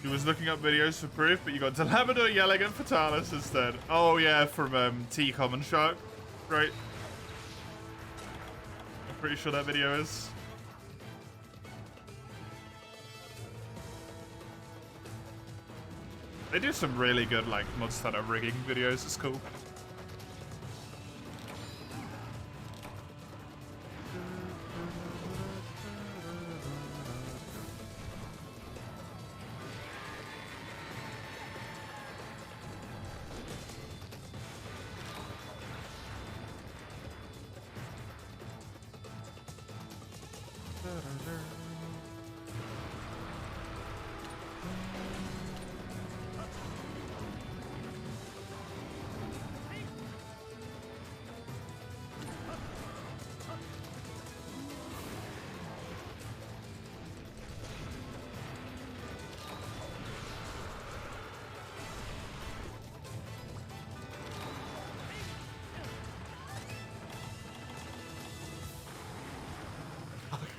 He was looking up videos for proof, but you got Delamador yelling at Fatalis instead. Oh yeah, from T Common Shark. Right. I'm pretty sure that video is. They do some really good like Monster Hunter rigging videos, it's cool.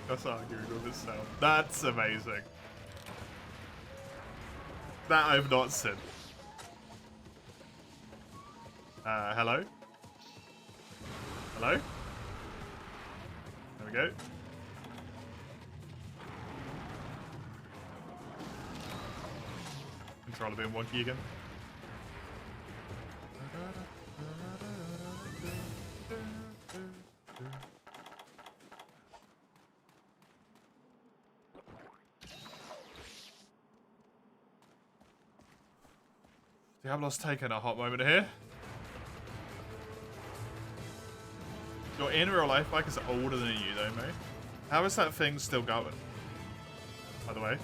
That's arguing with itself. That's amazing. That I've not seen. Hello? Hello? There we go. Controller being wonky again. Diablo's taken a hot moment here. Your in real life bike is older than you though, mate. How is that thing still going? By the way.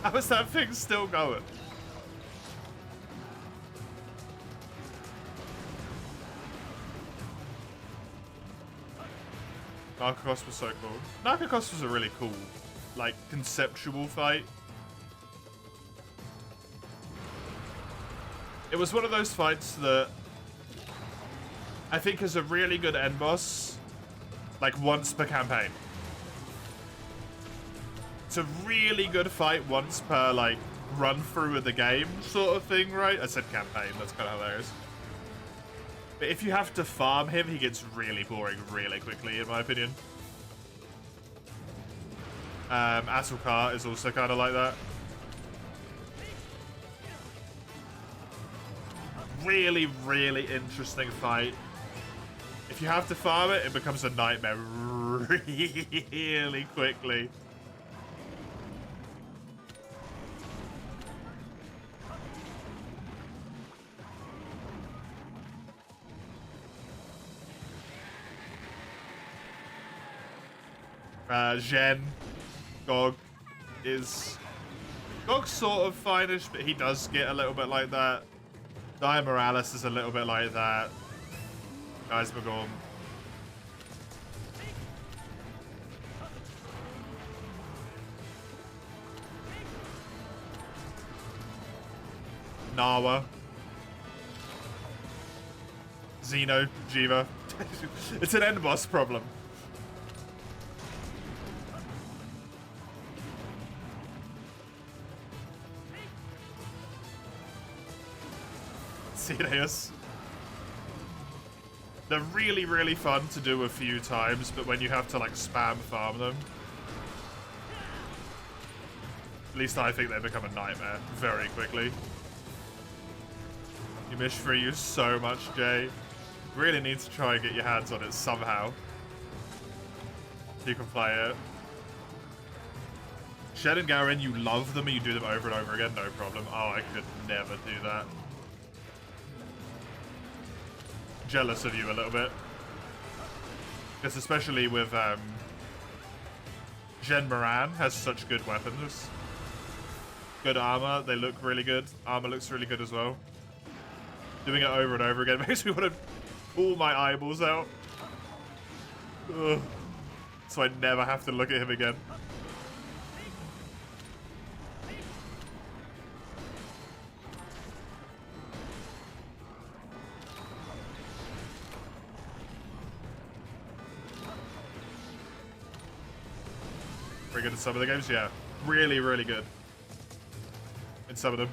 How is that thing still going? Narcos was so cool. Narcos was a really cool, like, conceptual fight. It was one of those fights that I think is a really good end boss, like once per campaign. It's a really good fight once per like run through of the game sort of thing, right? I said campaign, that's kind of hilarious. But if you have to farm him, he gets really boring really quickly, in my opinion. Asulkar is also kind of like that. really, really interesting fight. If you have to farm it, it becomes a nightmare really quickly. Zhen, Gog is... Gog's sort of fine-ish, but he does get a little bit like that. Dia Morales is a little bit like that. Guys, Magorm. Nawa. Xeno, Jiva. It's an end boss problem. Sirius. They're really, really fun to do a few times, but when you have to like spam farm them, at least I think they become a nightmare very quickly. You MH3U so much, Jay. Really need to try and get your hands on it somehow. You can play it. Shed and Garen, you love them and you do them over and over again, no problem. Oh, I could never do that. Jealous of you a little bit. Because especially with Jen Moran has such good weapons. Good armor, they look really good. Armor looks really good as well. Doing it over and over again makes me want to pull my eyeballs out. Ugh. So I never have to look at him again. Pretty good in some of the games, yeah. Really, really good. In some of them.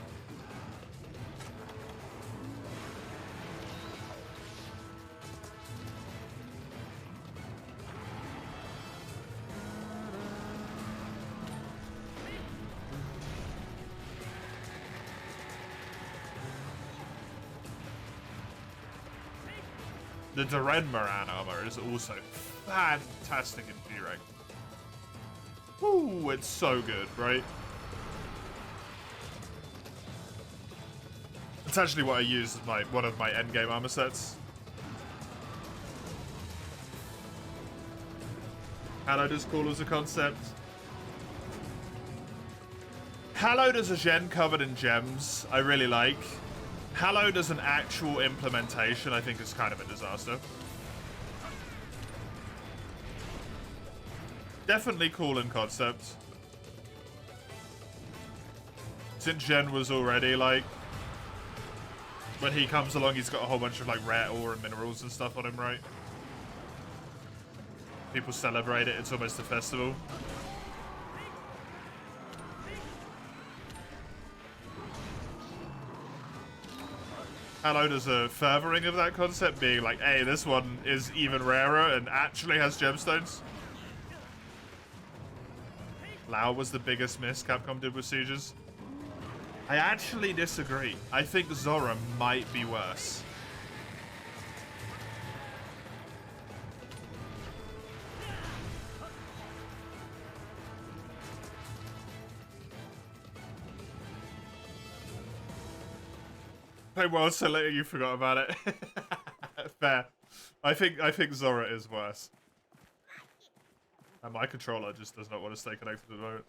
The Duran Moran armor is also fantastic in G-Rank. Woo, it's so good, right? It's actually what I use as one of my endgame armor sets. Hallowed is cool as a concept. Hallowed as a gen covered in gems, I really like. Hallowed as an actual implementation, I think is kind of a disaster. Definitely cool in concept. Since Gen was already like, when he comes along, he's got a whole bunch of like rare ore and minerals and stuff on him, right? People celebrate it, it's almost a festival. Hallowed as a furthering of that concept, being like, hey, this one is even rarer and actually has gemstones. Lao was the biggest miss Capcom did with Sieges. I actually disagree. I think Zora might be worse. Played well so later you forgot about it. Fair. I think Zora is worse. And my controller just does not want to stay connected at the moment.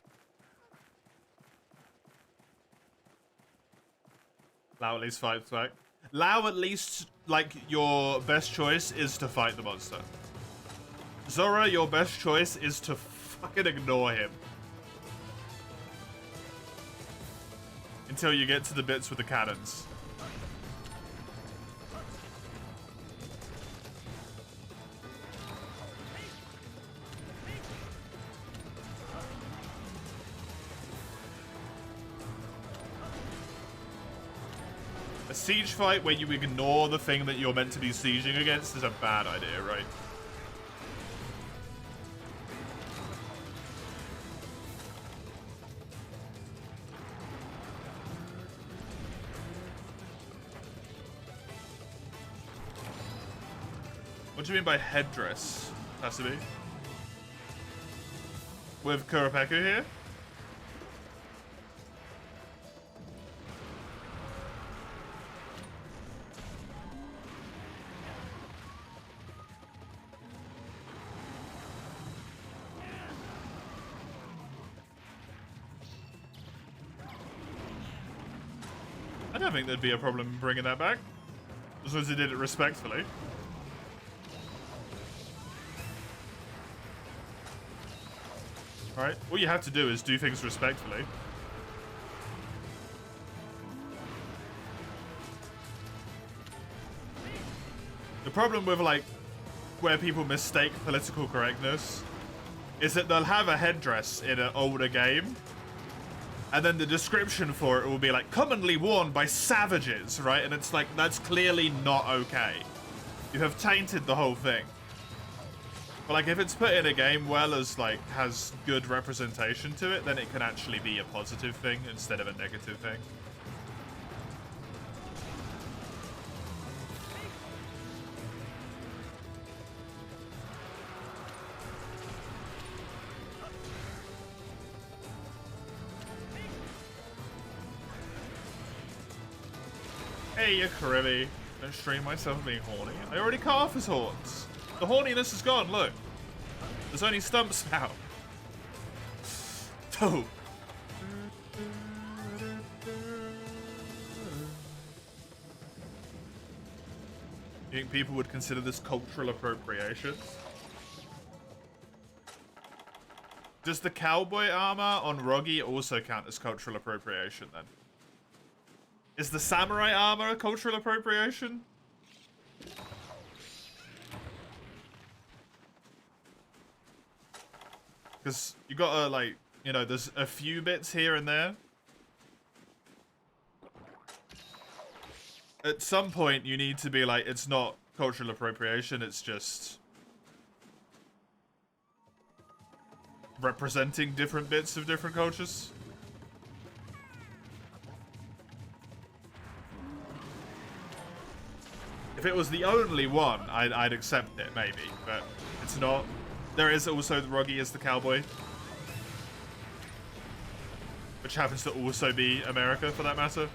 Lao at least fights back. Lao at least, like, your best choice is to fight the monster. Zora, your best choice is to fucking ignore him. Until you get to the bits with the cannons. A siege fight where you ignore the thing that you're meant to be sieging against is a bad idea, right? What do you mean by headdress? Has to be. With Kuropeku here? I don't think there'd be a problem bringing that back. As long as he did it respectfully. Alright, all you have to do is do things respectfully. The problem with, like, where people mistake political correctness is that they'll have a headdress in an older game, and then the description for it will be like, commonly worn by savages, right? And it's like, that's clearly not okay. You have tainted the whole thing. But like, if it's put in a game well as like, has good representation to it, then it can actually be a positive thing instead of a negative thing. Hey, you Karibi. Don't stream myself being horny. I already cut off his horns. The horniness is gone, look. There's only stumps now. Oh. You think people would consider this cultural appropriation? Does the cowboy armor on Rogi also count as cultural appropriation then? Is the samurai armor a cultural appropriation? Because you gotta, like, you know, there's a few bits here and there. At some point, you need to be like, it's not cultural appropriation, it's just representing different bits of different cultures. If it was the only one, I'd accept it, maybe, but it's not. There is also the Rogi as the cowboy, which happens to also be America, for that matter.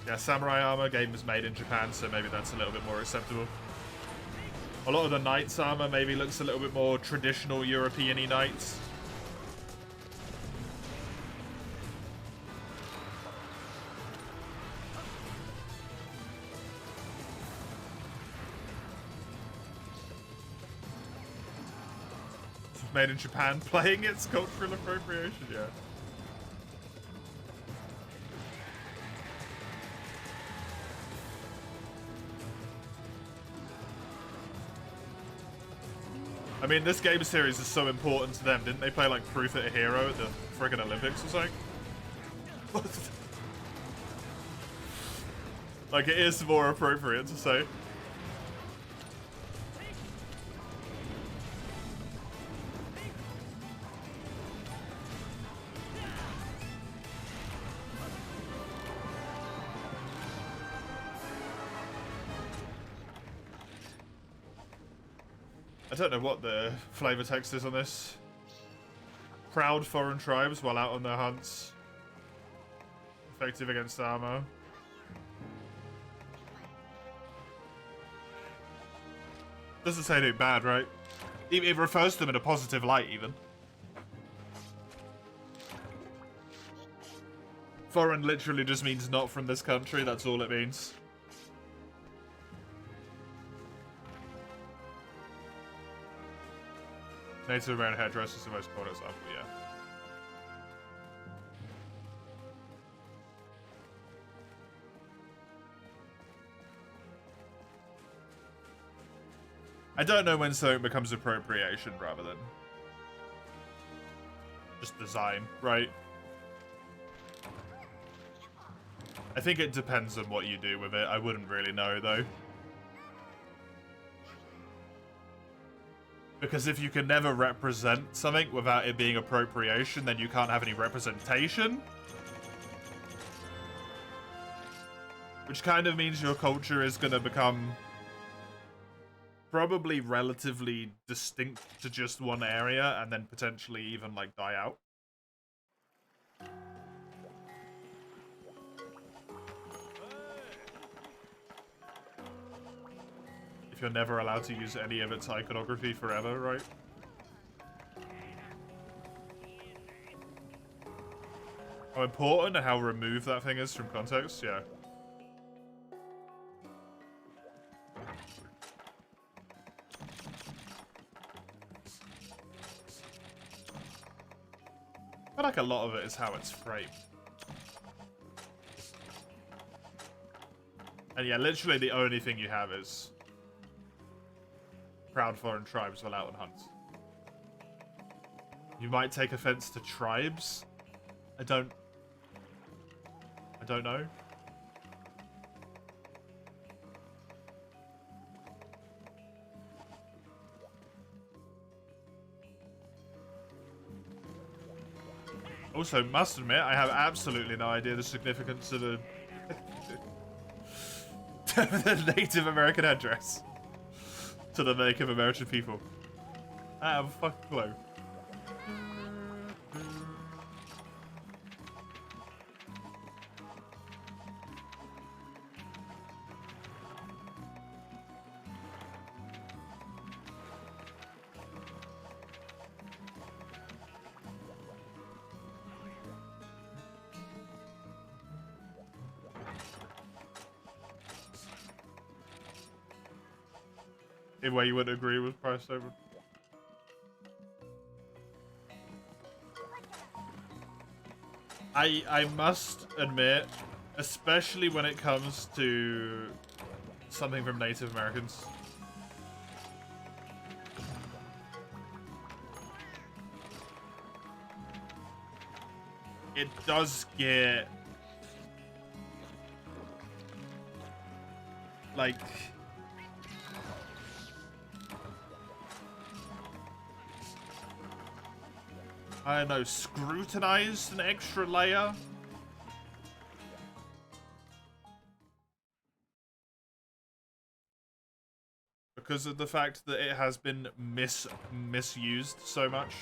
Yeah, samurai armor, game was made in Japan, so maybe that's a little bit more acceptable. A lot of the knight's armor maybe looks a little bit more traditional European-y knights. Made in Japan, playing its cultural appropriation, yeah. I mean, this game series is so important to them. Didn't they play like Proof It a Hero at the friggin' Olympics or something? Like, it is more appropriate to say. I don't know what the flavor text is on this. Proud foreign tribes while out on their hunts. Effective against armor. Doesn't say anything bad, right? It refers to them in a positive light, even. Foreign literally just means not from this country, that's all it means. Native American headdress is the most common example, yeah. I don't know when something becomes appropriation rather than just design, right? I think it depends on what you do with it. I wouldn't really know, though. Because if you can never represent something without it being appropriation, then you can't have any representation. Which kind of means your culture is going to become probably relatively distinct to just one area and then potentially even, like, die out. If you're never allowed to use any of its iconography forever, right? How important and how removed that thing is from context, yeah. I feel like a lot of it is how it's framed. And yeah, literally the only thing you have is proud foreign tribes will out and hunt. You might take offense to tribes. I don't know. Also, must admit, I have absolutely no idea the significance of the, the Native American address to the Native American people. I have a fucking clue. In a way you wouldn't agree with price over. I must admit, especially when it comes to something from Native Americans, it does get like I don't know, scrutinized an extra layer. Because of the fact that it has been misused so much.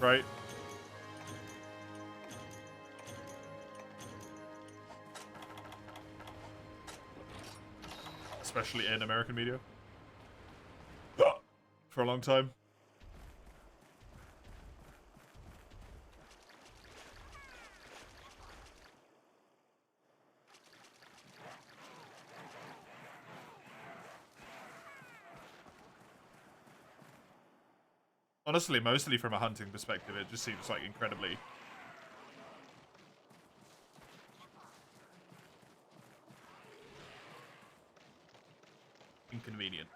Right? Especially in American media. For a long time. Honestly, mostly from a hunting perspective, it just seems like incredibly inconvenient.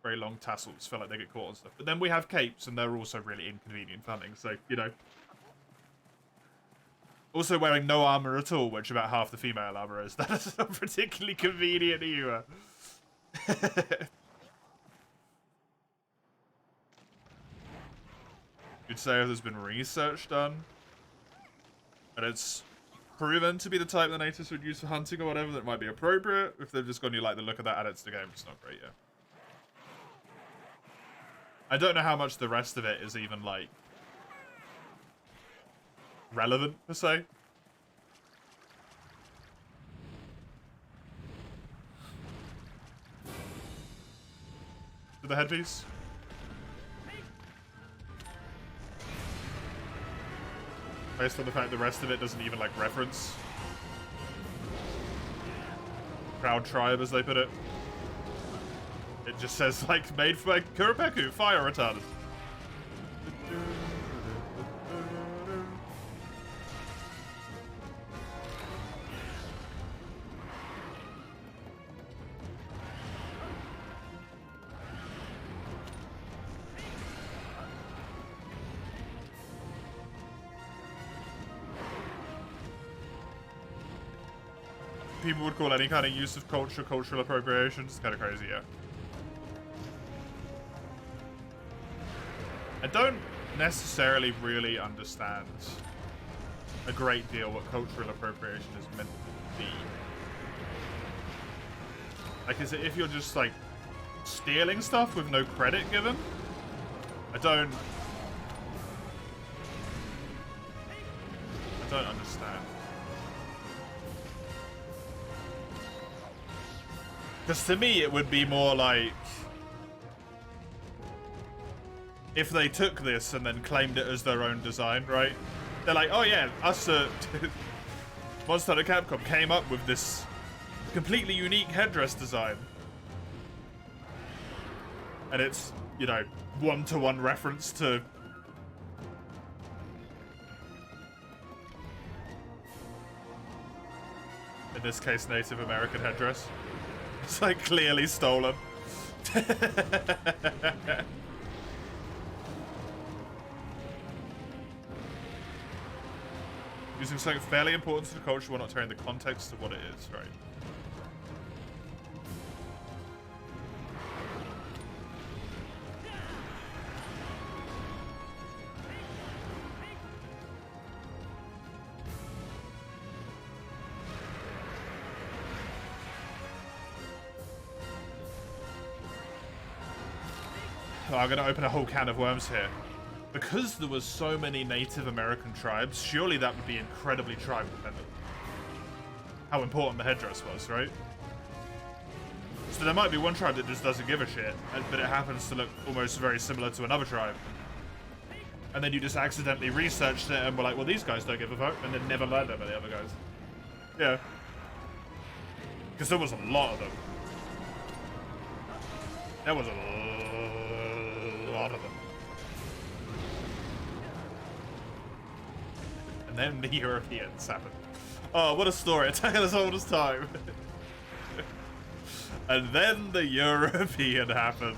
Very long tassels, feel like they get caught and stuff. But then we have capes, and they're also really inconvenient for hunting, so, you know. Also wearing no armor at all, which about half the female armor is. That is not particularly convenient either. You'd say if there's been research done, and it's proven to be the type the natives would use for hunting or whatever, that might be appropriate. If they've just gone, you like the look of that, add it to the game, it's not great, yeah. I don't know how much the rest of it is even, like, relevant, per se. To the headpiece? Based on the fact the rest of it doesn't even, like, reference Proud Tribe, as they put it. It just says, like, made for Kuropeku, fire retardant. People would call any kind of use of culture cultural appropriation. It's kind of crazy, yeah. I don't necessarily really understand. a great deal what cultural appropriation is meant to be. Like, is it if you're just, like, stealing stuff with no credit given? I don't understand. Because to me, it would be more like if they took this and then claimed it as their own design, right? They're like, oh yeah, us Monster Hunter Capcom came up with this completely unique headdress design. And it's, you know, one-to-one reference to... in this case, Native American headdress. It's like clearly stolen. Using something fairly important to the culture while not tearing the context of what it is, right? Oh, I'm going to open a whole can of worms here. Because there was so many Native American tribes, surely that would be incredibly tribe dependent. How important the headdress was, right? So there might be one tribe that just doesn't give a shit, but it happens to look almost very similar to another tribe. And then you just accidentally researched it and were like, well, these guys don't give a fuck, and then never learned about the other guys. Yeah. Because there was a lot of them. There was a lot of them. And then the Europeans happened. Oh, what a story. Attack of the Souls time. And then the European happened.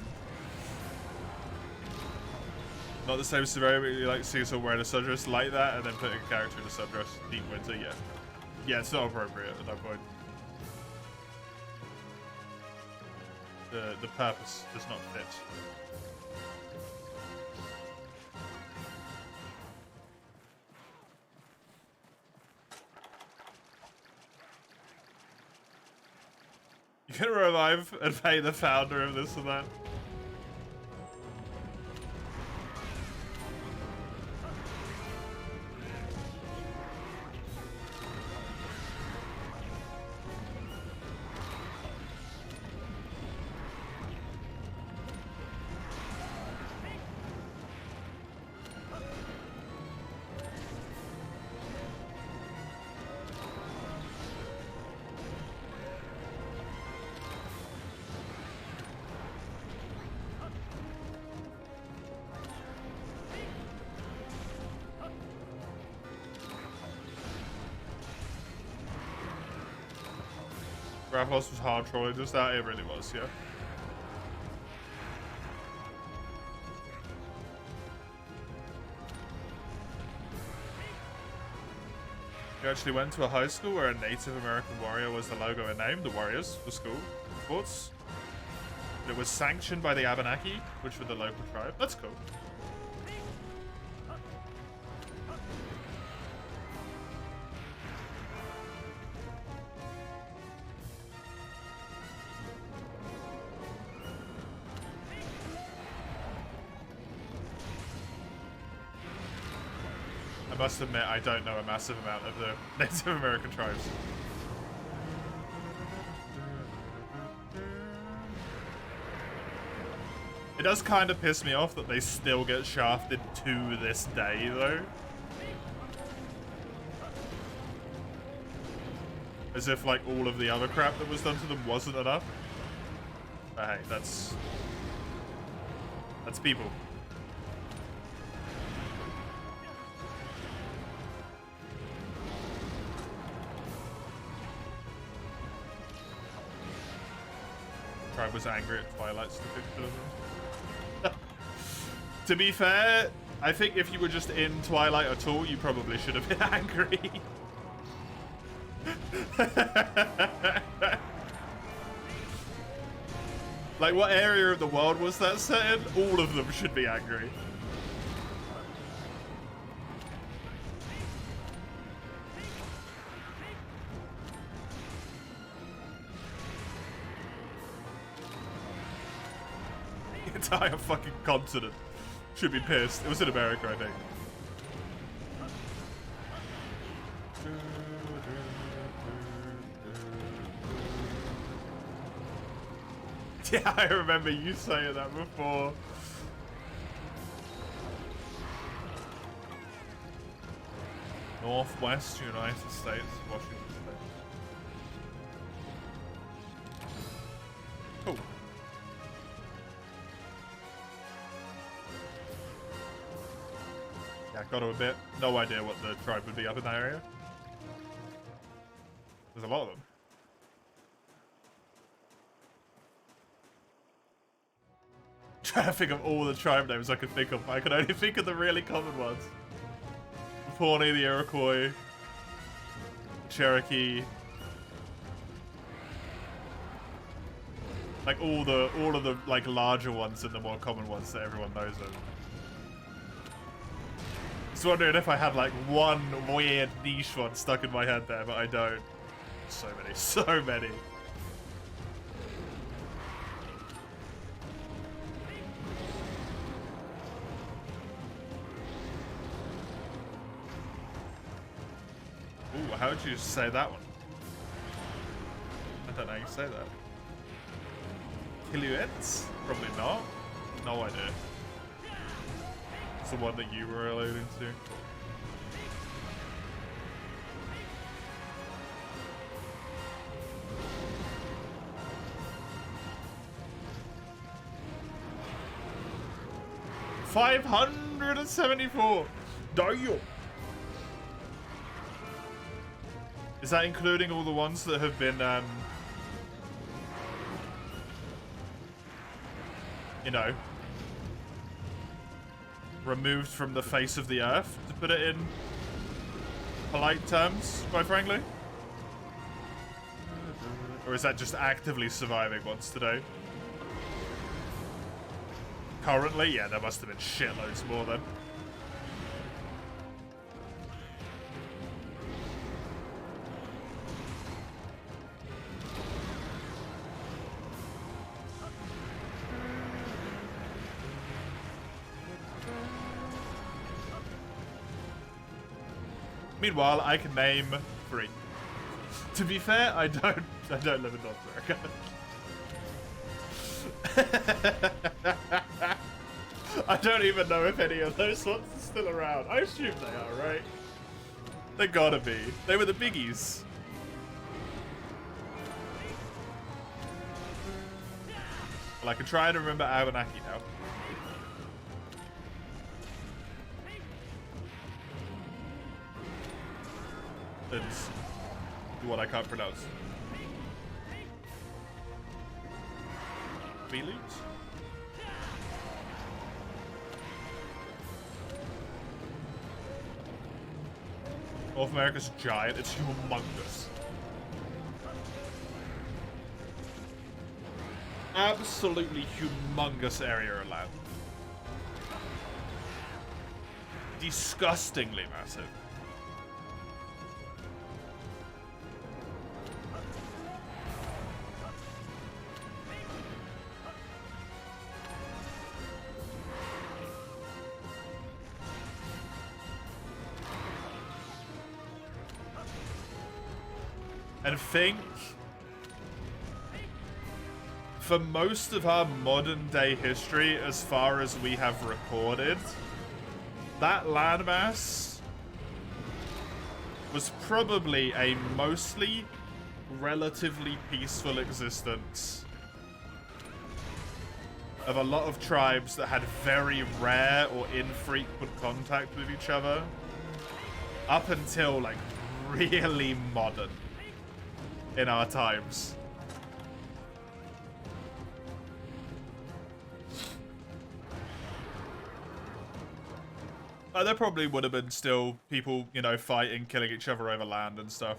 Not the same severity, you like seeing someone wearing a sundress like that and then putting a character in a sundress. Deep winter, yeah. Yeah, it's not appropriate at that point. The purpose does not fit. You can revive and pay the founder of this and that. Graplos was hard trolling just that, it really was, yeah. You actually went to a high school where a Native American warrior was the logo and name, the Warriors, for school, sports. It was sanctioned by the Abenaki, which were the local tribe. That's cool. I must admit, I don't know a massive amount of the Native American tribes. It does kind of piss me off that they still get shafted to this day, though. As if, like, all of the other crap that was done to them wasn't enough. But hey, that's people. Tribe was angry at Twilight's depiction of them. To be fair, I think if you were just in Twilight at all, you probably should have been angry. Like, what area of the world was that set in? All of them should be angry. The entire fucking continent should be pissed. It was in America, I think. Yeah, I remember you saying that before. Northwest United States, Washington State. Cool. Yeah, got to admit, no idea what the tribe would be up in that area. There's a lot of them. Trying to think of all the tribe names I could think of. I could only think of the really common ones. The Pawnee, the Iroquois, Cherokee. Like all of the like larger ones and the more common ones that everyone knows of. Just wondering if I had like one weird niche one stuck in my head there, but I don't. So many, so many. Ooh, how would you say that one? I don't know how you say that. Kiluets? Probably not. No idea. It's the one that you were alluding to. $574. Damn. Is that including all the ones that have been, you know, removed from the face of the earth, to put it in polite terms, quite frankly? Or is that just actively surviving ones today? Currently? Yeah, there must have been shitloads more then. Meanwhile, I can name 3. To be fair, I don't live in North America. I don't even know if any of those ones are still around. I assume they are, right? They gotta be. They were the biggies. Well, I can try to remember Abenaki now. It's what I can't pronounce. Feelings? North America's giant. It's humongous. Absolutely humongous area of land. Disgustingly massive. And think, for most of our modern day history, as far as we have recorded, that landmass was probably a mostly relatively peaceful existence of a lot of tribes that had very rare or infrequent contact with each other up until like really modern in our times. There probably would have been still people, you know, fighting, killing each other over land and stuff.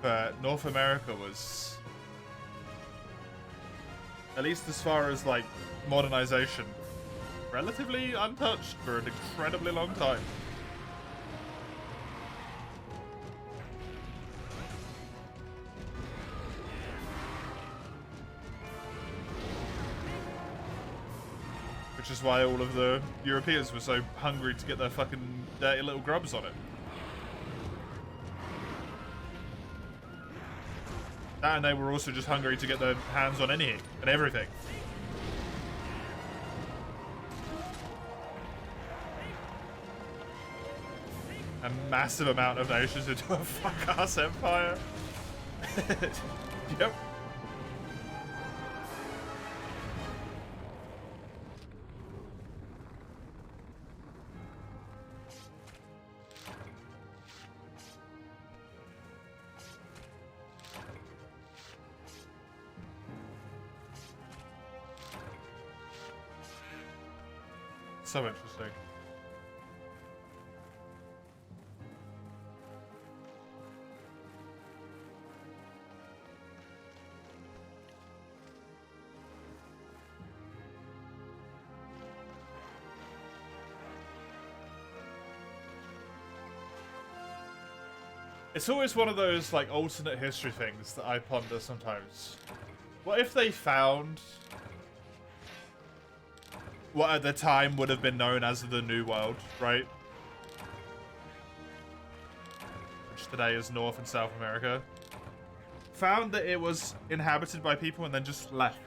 But North America was, at least as far as like modernization, relatively untouched for an incredibly long time. which is why all of the Europeans were so hungry to get their fucking dirty little grubs on it. That, and they were also just hungry to get their hands on anything and everything. A massive amount of nations into a fuck-ass empire. Yep. So interesting. It's always one of those, like, alternate history things that I ponder sometimes. What if they found what at the time would have been known as the New World, right? Which today is North and South America. Found that it was inhabited by people and then just left.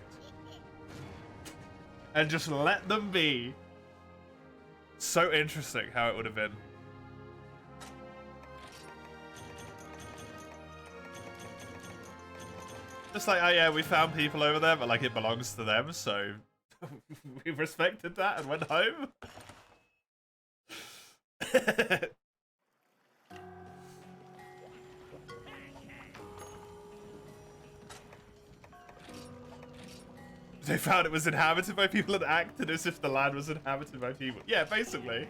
And just let them be. So interesting how it would have been. Just like, oh yeah, we found people over there, but like it belongs to them, so we respected that and went home. They found it was inhabited by people and acted as if the land was inhabited by people. Yeah, basically.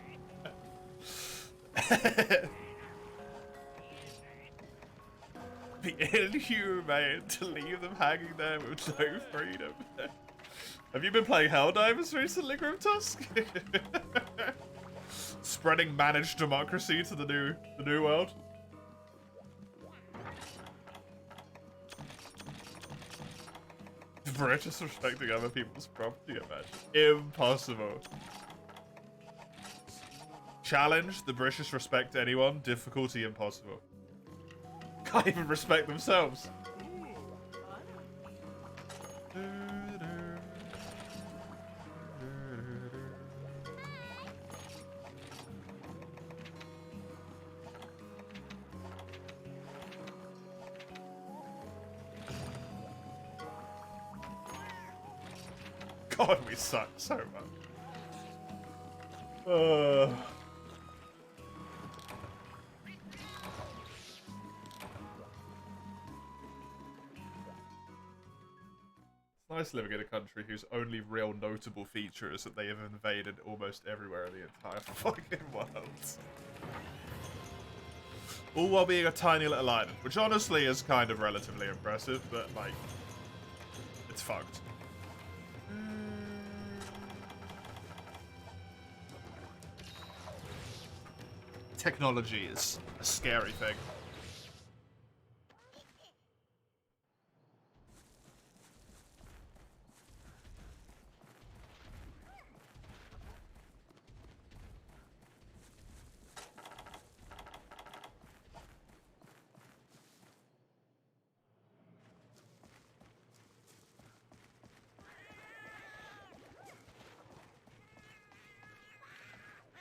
Be inhumane to leave them hanging there with no freedom. Have you been playing Helldivers recently, Grimtusk? Spreading managed democracy to the new world. The British respecting other people's property, imagine. Impossible. Challenge: the British respect anyone. Difficulty: impossible. Can't even respect themselves. God, we suck so much. It's nice living in a country whose only real notable feature is that they have invaded almost everywhere in the entire fucking world. All while being a tiny little island, which honestly is kind of relatively impressive, but like, it's fucked. Technology is a scary thing.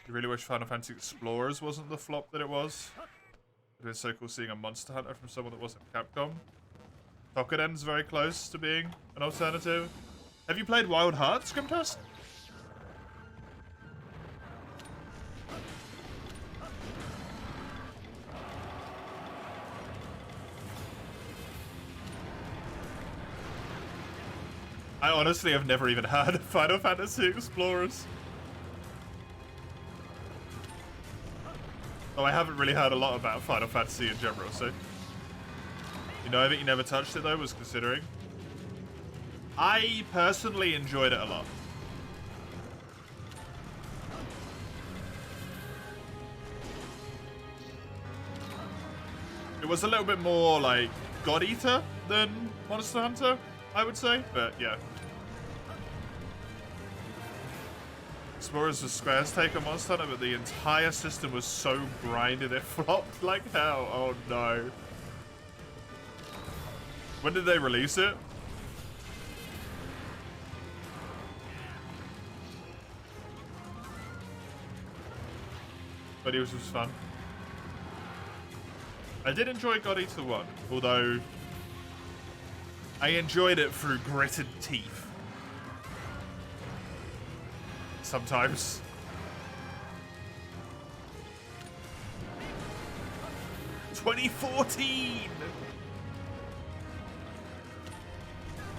You really wish Final Fantasy Explorers wasn't the flop that it was. It is so cool seeing a Monster Hunter from someone that wasn't Capcom. Tokaden's very close to being an alternative. Have you played Wild Hearts, Grimtusk? I honestly have never even heard of Final Fantasy Explorers. Oh, I haven't really heard a lot about Final Fantasy in general, so... You know, I think you never touched it, though, was considering. I personally enjoyed it a lot. It was a little bit more, like, God Eater than Monster Hunter, I would say, but yeah. Explorers with Square's take on Monster Hunter, but the entire system was so grinded it flopped like hell. Oh no. When did they release it? But it was just fun. I did enjoy God Eater 1, although I enjoyed it through gritted teeth. Sometimes. '14!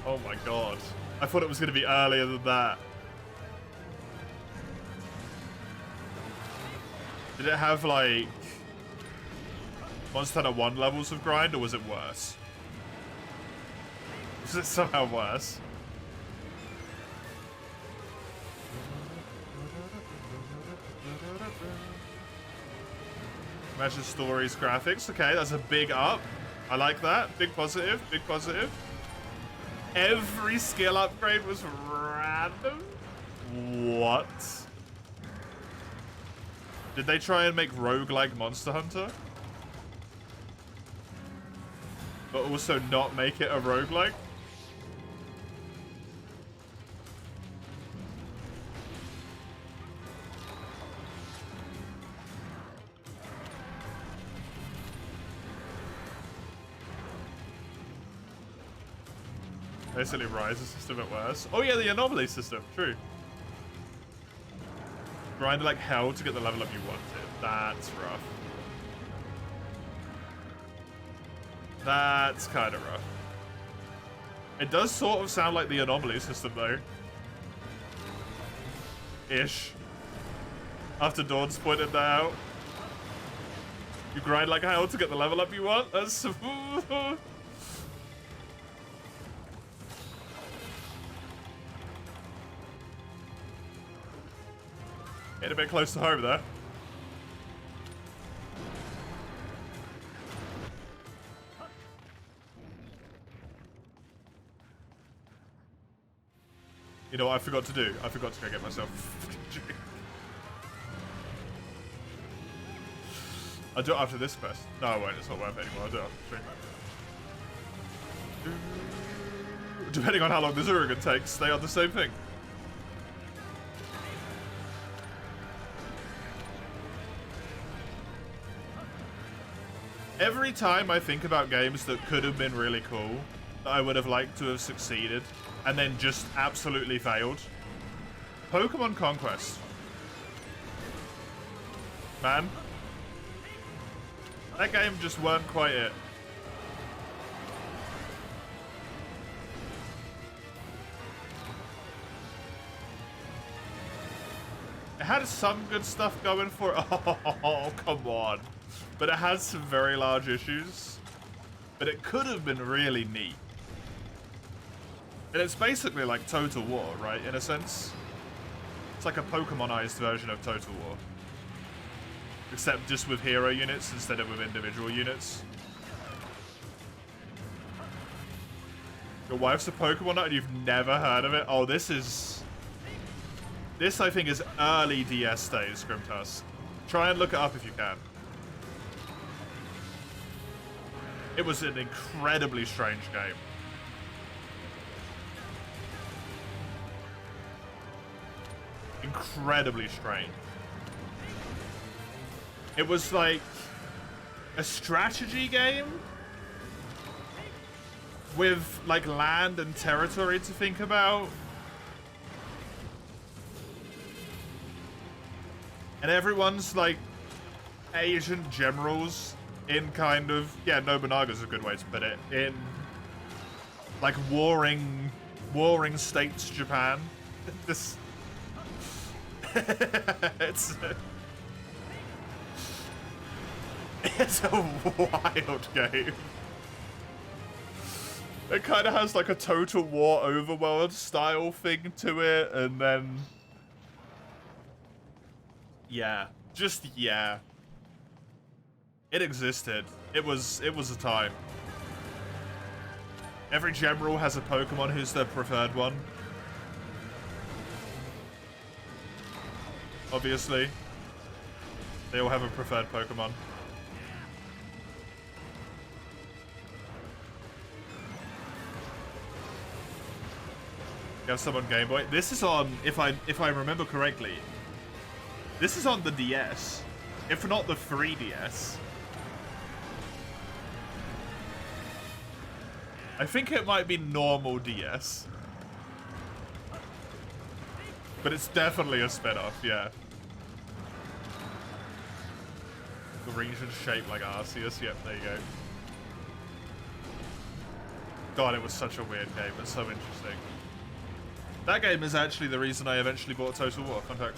Oh my god. I thought it was going to be earlier than that. Did it have, like, Monster Hunter 1 levels of grind, or was it worse? Was it somehow worse? Measure stories, graphics. Okay, that's a big up. I like that. Big positive, big positive. Every skill upgrade was random? What? Did they try and make roguelike Monster Hunter? But also not make it a roguelike? Basically Rise system at worst. Oh yeah, the anomaly system, true. Grind like hell to get the level up you wanted. That's rough. That's kind of rough. It does sort of sound like the anomaly system though. Ish. After Dawn's pointed that out. You grind like hell to get the level up you want? That's... Getting a bit close to home there. You know what I forgot to do? I forgot to go get myself a drink. I'll do it after this quest. No, I won't. It's not worth it anymore. I'll do it after the stream. Depending on how long the Zurigan takes, they are the same thing. Every time I think about games that could have been really cool, that I would have liked to have succeeded, and then just absolutely failed. Pokemon Conquest. Man. That game just weren't quite it. It had some good stuff going for it. Oh, come on. But it has some very large issues. But it could have been really neat. And it's basically like Total War, right? In a sense. It's like a Pokemonized version of Total War. Except just with hero units instead of with individual units. Your wife's a Pokemon nut and you've never heard of it? Oh, this is... This, I think, is early DS days, Grimtusk. Try and look it up if you can. It was an incredibly strange game. Incredibly strange. It was like a strategy game with like land and territory to think about. And everyone's like Asian generals in kind of, yeah, Nobunaga's a good way to put it, in like warring states Japan. This it's a wild game. It kind of has like a Total War Overworld style thing to it, and then yeah, just yeah. It existed. It was a time. Every general has a Pokemon who's their preferred one. obviously. They all have a preferred Pokemon. You have some on Game Boy. This is on, if I remember correctly, this is on the DS, if not the 3DS. I think it might be normal DS. But it's definitely a spin-off, yeah. The region shaped like Arceus. Yep, there you go. God, it was such a weird game, but so interesting. That game is actually the reason I eventually bought Total War. Fun fact.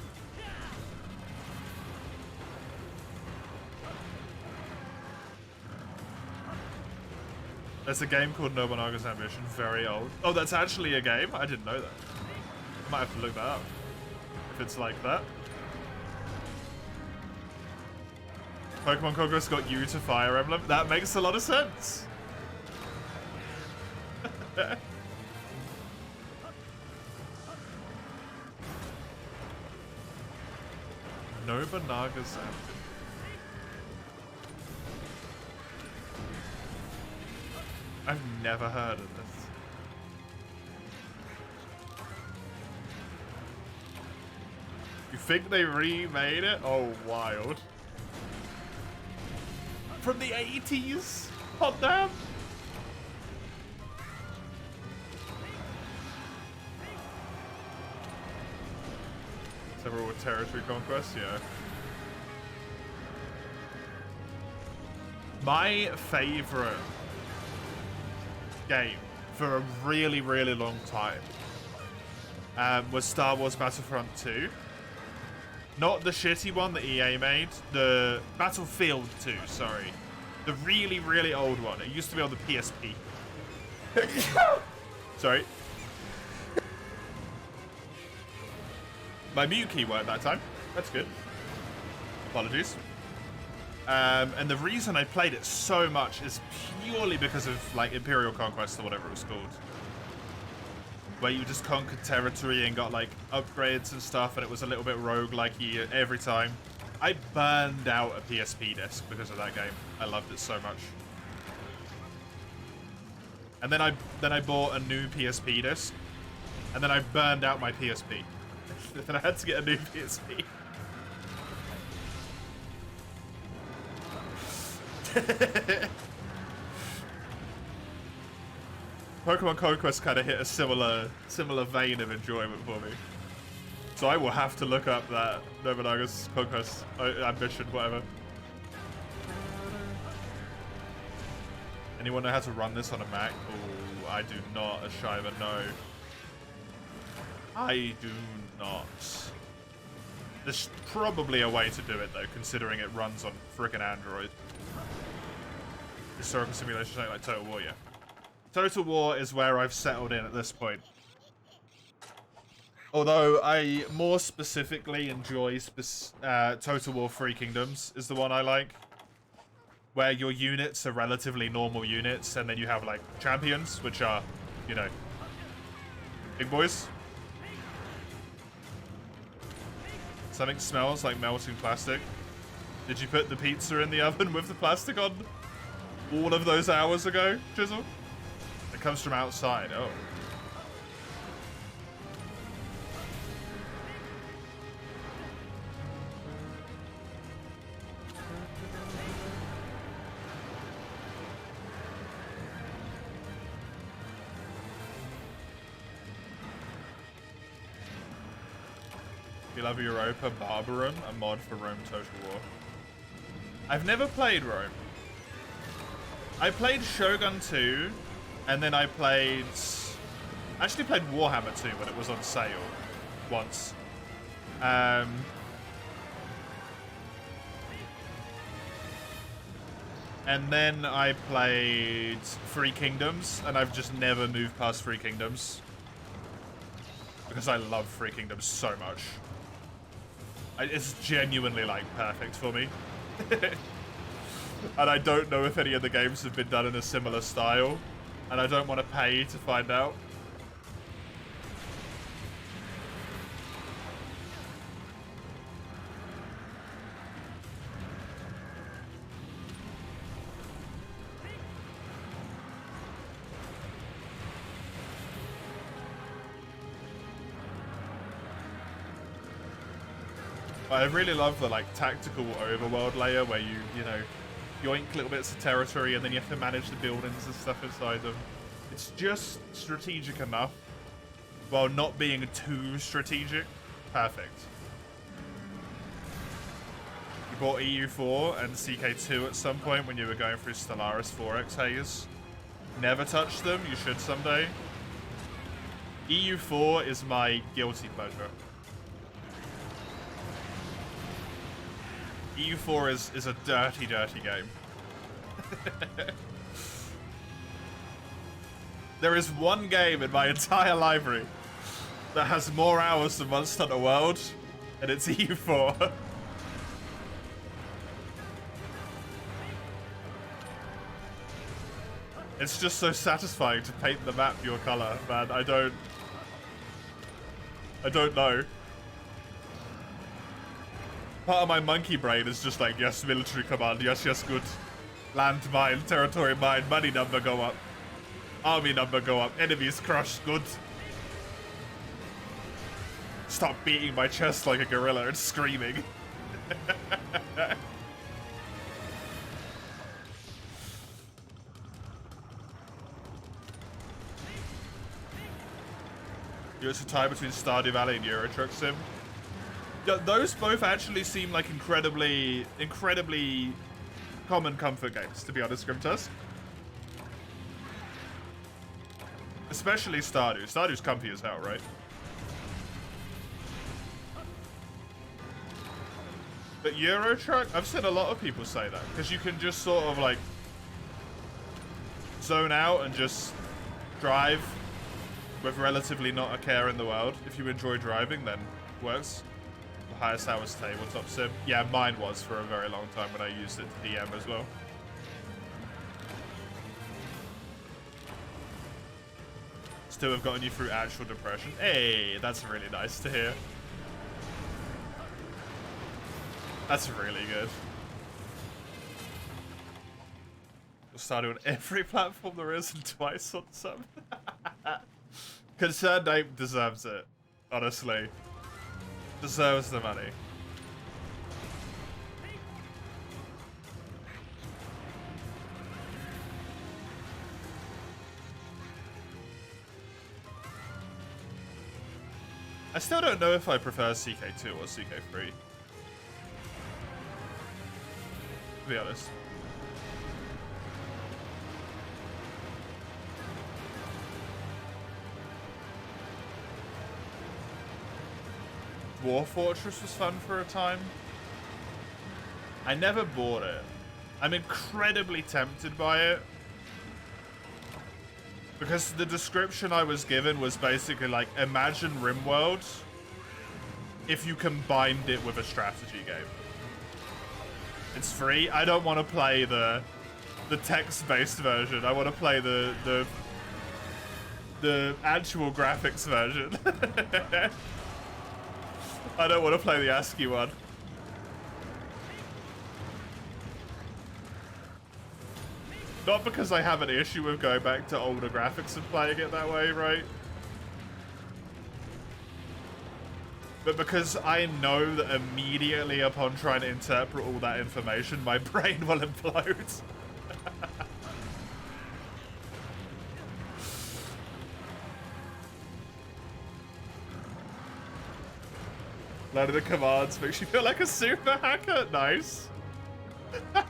There's a game called Nobunaga's Ambition, very old. Oh, that's actually a game? I didn't know that. Might have to look that up. If it's like that. Pokemon Conquest got you to Fire Emblem. That makes a lot of sense. Nobunaga's Ambition. I've never heard of this. You think they remade it? Oh, wild. From the 80s? Hot damn. Several with territory conquest, yeah. My favorite game for a really, really long time was Star Wars Battlefront 2. Not the shitty one that EA made. The Battlefield 2, sorry. The really, really old one. It used to be on the PSP. Sorry. My mute key worked that time. That's good. Apologies. And the reason I played it so much is purely because of like Imperial Conquest or whatever it was called. Where you just conquered territory and got like upgrades and stuff, and it was a little bit roguelike-y every time. I burned out a PSP disc because of that game. I loved it so much. And then I bought a new PSP disc, and then I burned out my PSP. Then I had to get a new PSP. Pokemon Conquest kind of hit a similar vein of enjoyment for me. So I will have to look up that Nobunaga's Conquest Ambition, whatever. Anyone know how to run this on a Mac? Oh, I do not, a Shiva, no. I do not. There's probably a way to do it though, considering it runs on frickin' Android. Historical simulation, something like Total War, yeah. Total War is where I've settled in at this point. Although I more specifically enjoy Total War 3 Kingdoms is the one I like. Where your units are relatively normal units, and then you have like champions, which are, you know, big boys. Something smells like melting plastic. Did you put the pizza in the oven with the plastic on all of those hours ago, Chisel? It comes from outside, oh. You love Europa Barbarum, a mod for Rome Total War. I've never played Rome. I played Shogun 2, and then I actually played Warhammer 2 when it was on sale once. And then I played Three Kingdoms, and I've just never moved past Three Kingdoms. Because I love Three Kingdoms so much. It's genuinely, like, perfect for me. And I don't know if any of the games have been done in a similar style. And I don't want to pay to find out. I really love the like tactical overworld layer where you know, yoink little bits of territory and then you have to manage the buildings and stuff inside them. It's just strategic enough while not being too strategic. Perfect. You bought EU4 and CK2 at some point when you were going through Stellaris 4X haze. Never touched them, you should someday. EU4 is my guilty pleasure. EU4 is a dirty, dirty game. There is one game in my entire library that has more hours than Monster Hunter World, and it's EU4. It's just so satisfying to paint the map your color, man. I don't know. Part of my monkey brain is just like, yes, military command, yes, yes, good. Land mine, territory mine, money number go up. Army number go up, enemies crushed, good. Stop beating my chest like a gorilla and screaming. It's a tie between Stardew Valley and Euro Truck Sim. Yeah, those both actually seem like incredibly common comfort games, to be honest, Grimtusk. Especially Stardew. Stardew's comfy as hell, right? But Euro Truck, I've seen a lot of people say that, because you can just sort of like zone out and just drive with relatively not a care in the world. If you enjoy driving, then it works. The highest hours tabletop sim. Yeah, mine was for a very long time when I used it to DM as well. Still have gotten you through actual depression. Hey, that's really nice to hear. That's really good. We'll start doing every platform there is and twice on some. Concerned Ape deserves it, honestly. Deserves the money. I still don't know if I prefer CK2 or CK3. To be honest. Dwarf Fortress was fun for a time. I never bought it. I'm incredibly tempted by it. Because the description I was given was basically like, imagine RimWorld if you combined it with a strategy game. It's free. I don't want to play the text-based version. I want to play the actual graphics version. I don't want to play the ASCII one. Not because I have an issue with going back to older graphics and playing it that way, right? But because I know that immediately upon trying to interpret all that information, my brain will implode. Learning the commands makes you feel like a super hacker. Nice. You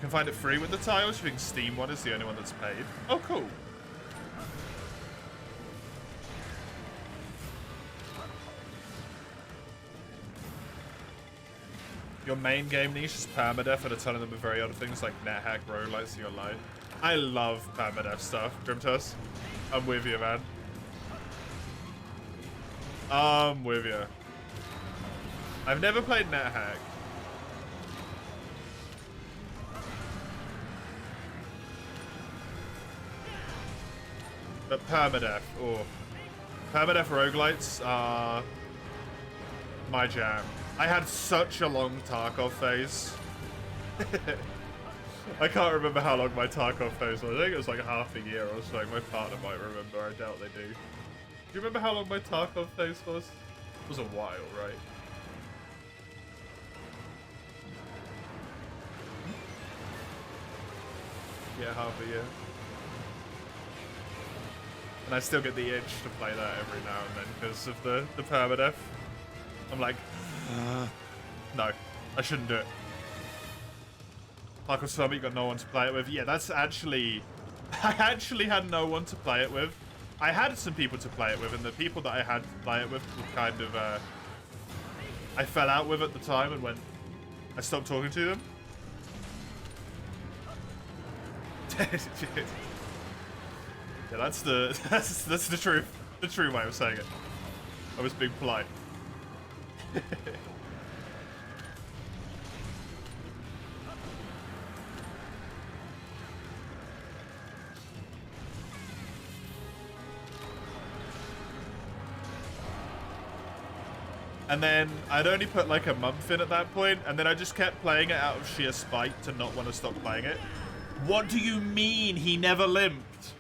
can find it free with the tiles. You think Steam one is the only one that's paid? Oh, cool. Your main game niche is permadeath, and a ton of them are very other things like NetHack, roguelites, and your life. I love permadeath stuff, Grimtus. I'm with you, man. I'm with you. I've never played NetHack. But permadeath, oh. Permadeath roguelites are my jam. I had such a long Tarkov phase. I can't remember how long my Tarkov phase was. I think it was like half a year or so. My partner might remember. I doubt they do. Do you remember how long my Tarkov phase was? It was a while, right? Yeah, half a year. And I still get the itch to play that every now and then because of the permadeath. I'm like, no, I shouldn't do it. Tarkov Summer, you got no one to play it with. Yeah, that's actually... I actually had no one to play it with. I had some people to play it with, and the people that I had to play it with were kind of... I fell out with at the time, and when I stopped talking to them. Yeah, that's the truth. The true way of saying it. I was being polite. And then I'd only put like a month in at that point, and then I just kept playing it out of sheer spite to not want to stop playing it. What do you mean he never limped?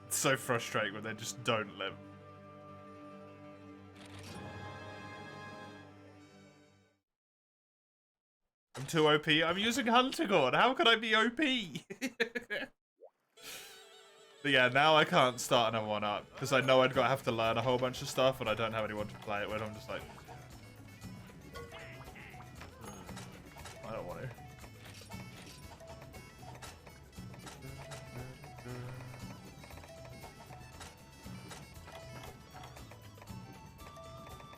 It's so frustrating when they just don't limp. I'm too OP. I'm using Hunter-God. How could I be OP? But yeah, now I can't start another one up because I know I'd have to learn a whole bunch of stuff, and I don't have anyone to play it with. I'm just like, I don't want to.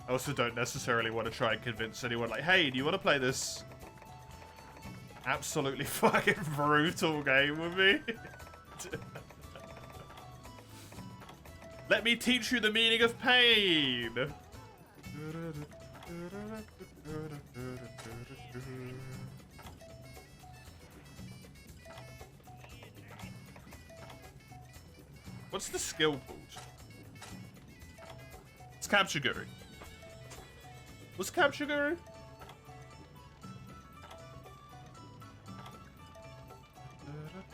I also don't necessarily want to try and convince anyone like, hey, do you want to play this absolutely fucking brutal game with me? Let me teach you the meaning of pain. What's the skill called? It's Capture Guru. What's Capture Guru?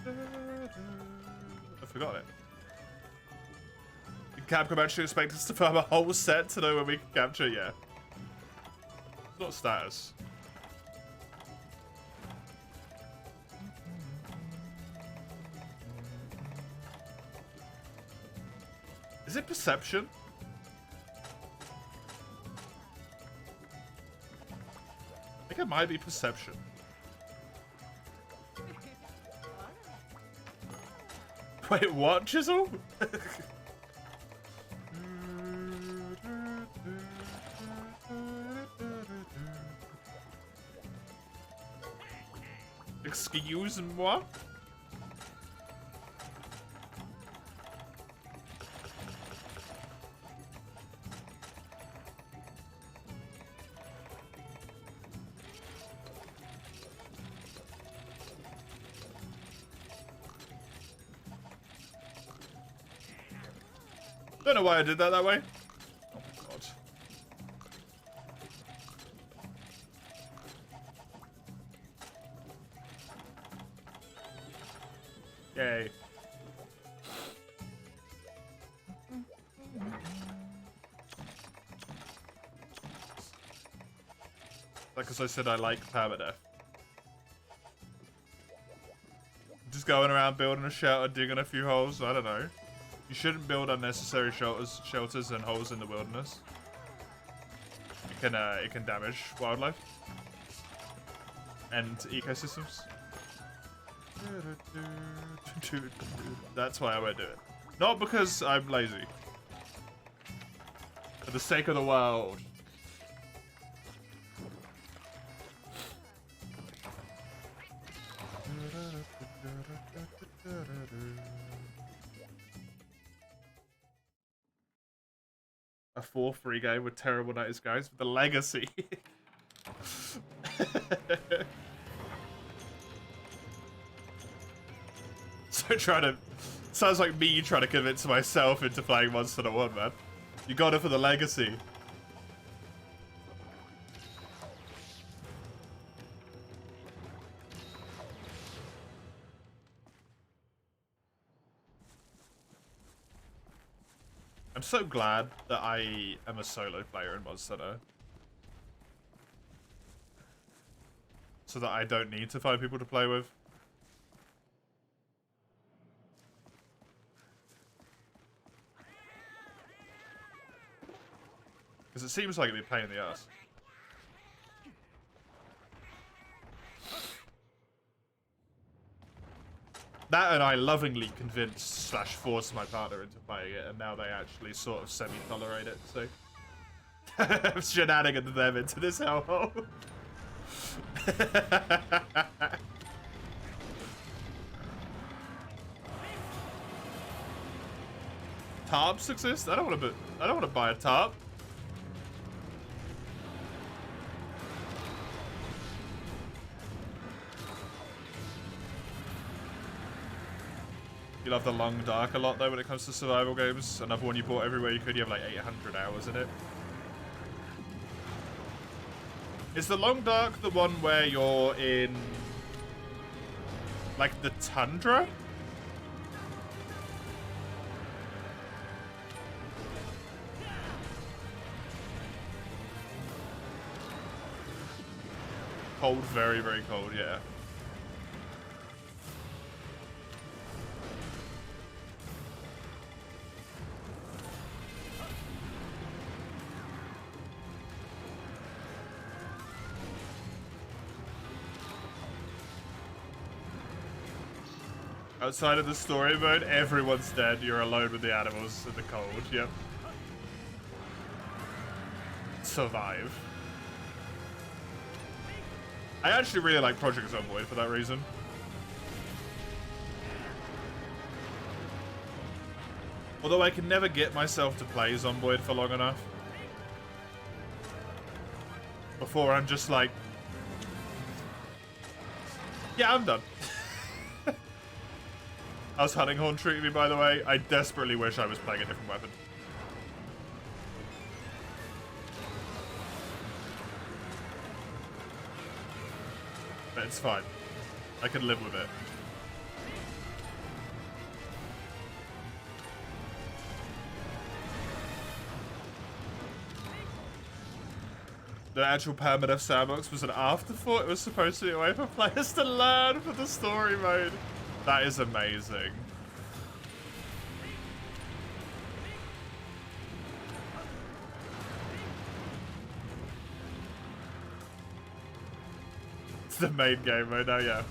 I forgot it. Capcom actually expect us to farm a whole set to know when we can capture? Yeah. It's not status. Is it perception? I think it might be perception. Wait, what, Chisel? Excuse-moi? Don't know why I did that way. Oh my god. Yay. Like as I said, I like permadeath. Just going around building a shelter, digging a few holes, I don't know. You shouldn't build unnecessary shelters and holes in the wilderness. It can damage wildlife and ecosystems. That's why I won't do it. Not because I'm lazy. For the sake of the world. A 4-3 game with terrible notice, guys. With the legacy. trying to... Sounds like me trying to convince myself into playing Monster Hunter 1, man. You got it for the legacy. I'm so glad that I am a solo player in Monster Hunter. So that I don't need to find people to play with. Because it seems like it'd be a pain in the ass. That and I lovingly convinced / forced my partner into playing it, and now they actually sort of semi-tolerate it, so... I'm shenanigans them into this hellhole. Tarps exist? I don't want to buy a tarp. You love the Long Dark a lot though when it comes to survival games. Another one you bought everywhere you could. You have like 800 hours in it. Is the Long Dark the one where you're in like the tundra? Cold, very, very cold, yeah. Outside of the story mode, everyone's dead. You're alone with the animals in the cold. Yep. Survive. I actually really like Project Zomboid for that reason. Although I can never get myself to play Zomboid for long enough. Before I'm just like... Yeah, I'm done. How's Hunting Horn treating me, by the way? I desperately wish I was playing a different weapon. But it's fine. I can live with it. The actual permadeath sandbox was an afterthought. It was supposed to be a way for players to learn for the story mode. That is amazing. It's the main game mode now, yeah.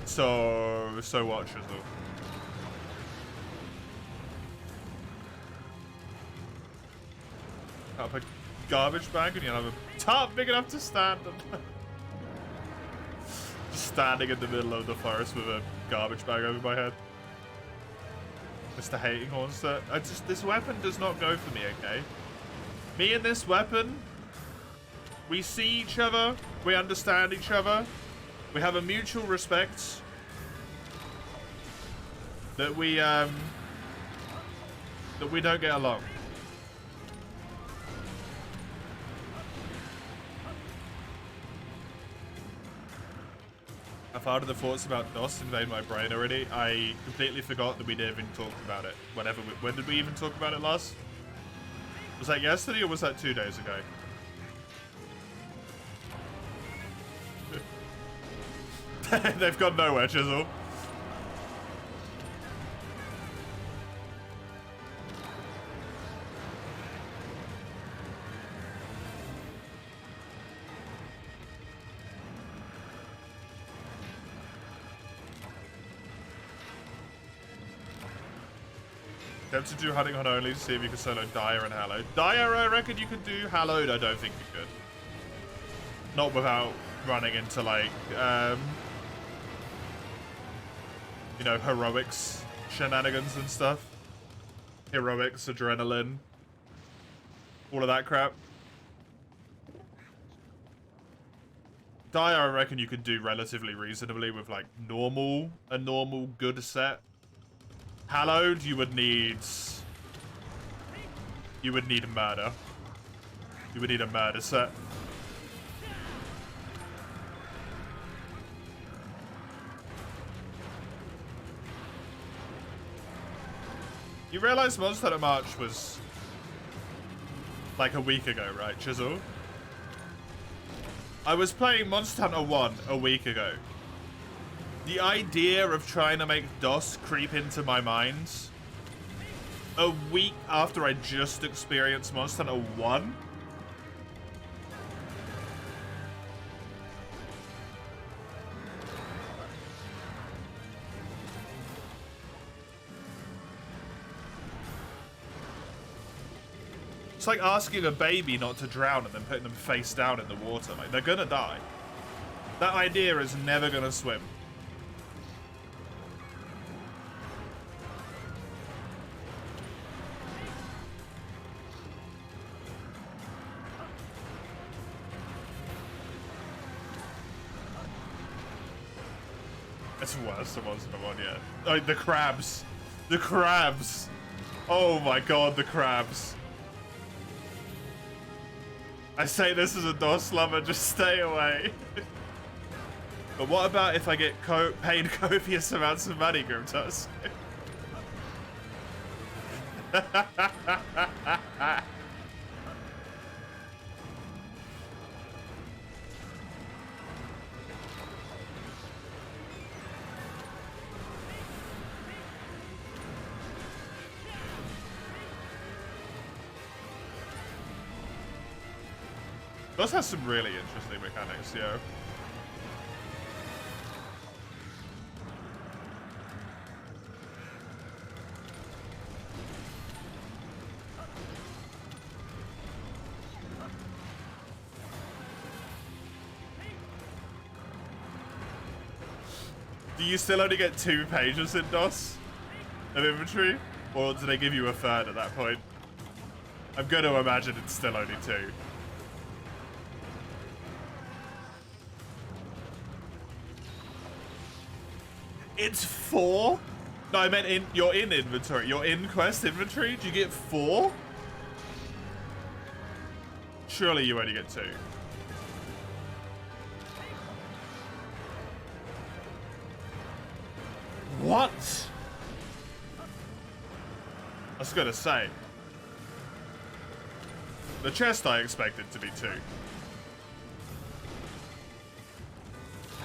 So what, Shizzle? Up a garbage bag and you'll have a top big enough to stand on. Just standing in the middle of the forest with a garbage bag over my head. Mr. Hating Hornster. This weapon does not go for me, okay? Me and this weapon, we see each other, we understand each other, we have a mutual respect that we don't get along. I've heard of the thoughts about DOS invade my brain already. I completely forgot that we didn't even talk about it. When did we even talk about it last? Was that yesterday or was that 2 days ago? They've gone nowhere, Chisel. Attempt to do Hunting Hunt only to see if you can solo Dire and Hallowed. Dire, I reckon you could do. Hallowed, I don't think you could. Not without running into, like, you know, heroics shenanigans and stuff. Heroics, adrenaline, all of that crap. Dire, I reckon you could do relatively reasonably with like a normal good set. Hallowed, you would need murder. You would need a murder set. You realize Monster Hunter March was like a week ago, right, Chisel? I was playing Monster Hunter 1 a week ago. The idea of trying to make DOS creep into my mind a week after I just experienced Monster Hunter 1? It's like asking a baby not to drown and then putting them face down in the water. Like, they're gonna die. That idea is never gonna swim. It's worse than Monster Hunter 1, yeah. Oh, the crabs. The crabs. Oh my god, the crabs. I say this as a DOS lover, just stay away. But what about if I get paid copious amounts of money, Grimtusk? DOS has some really interesting mechanics, yeah. Do you still only get 2 pages in DOS of inventory? Or do they give you a third at that point? I'm going to imagine it's still only 2. It's 4? No, I meant you're in inventory. You're in quest inventory? Do you get 4? Surely you only get 2. What? I was gonna say. The chest I expected to be 2.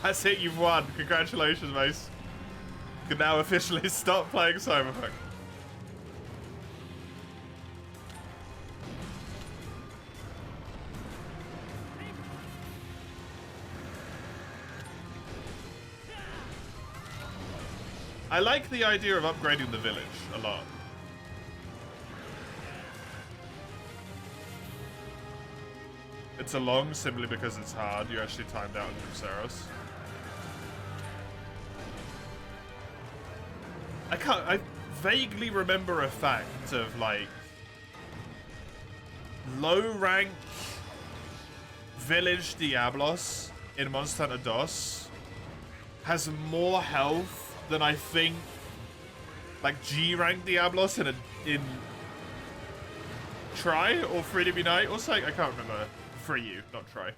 That's it, you've won. Congratulations, Mace. You can now officially stop playing Cyberpunk. I like the idea of upgrading the village a lot. It's a long simply because it's hard. You actually timed out in Cruceros. I vaguely remember a fact of like low rank village Diablos in Monster Hunter DOS has more health than I think like G rank Diablos in Try or Free to Be Night or something. I can't remember. Free you, not Try.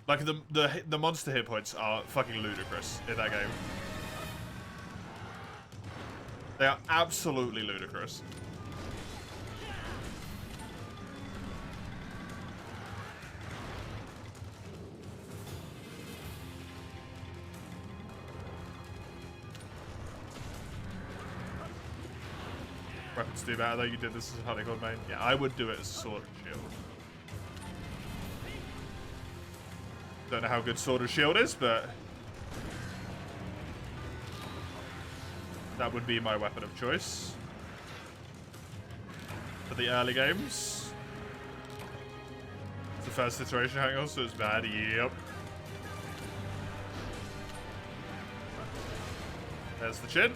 Like the monster hit points are fucking ludicrous in that game. They are absolutely ludicrous. Weapons do better though. You did this as a honeycomb main. Yeah, I would do it as sword and shield. Don't know how good sword and shield is, but that would be my weapon of choice for the early games. It's the first iteration angle, so it's bad. Yep. There's the chin.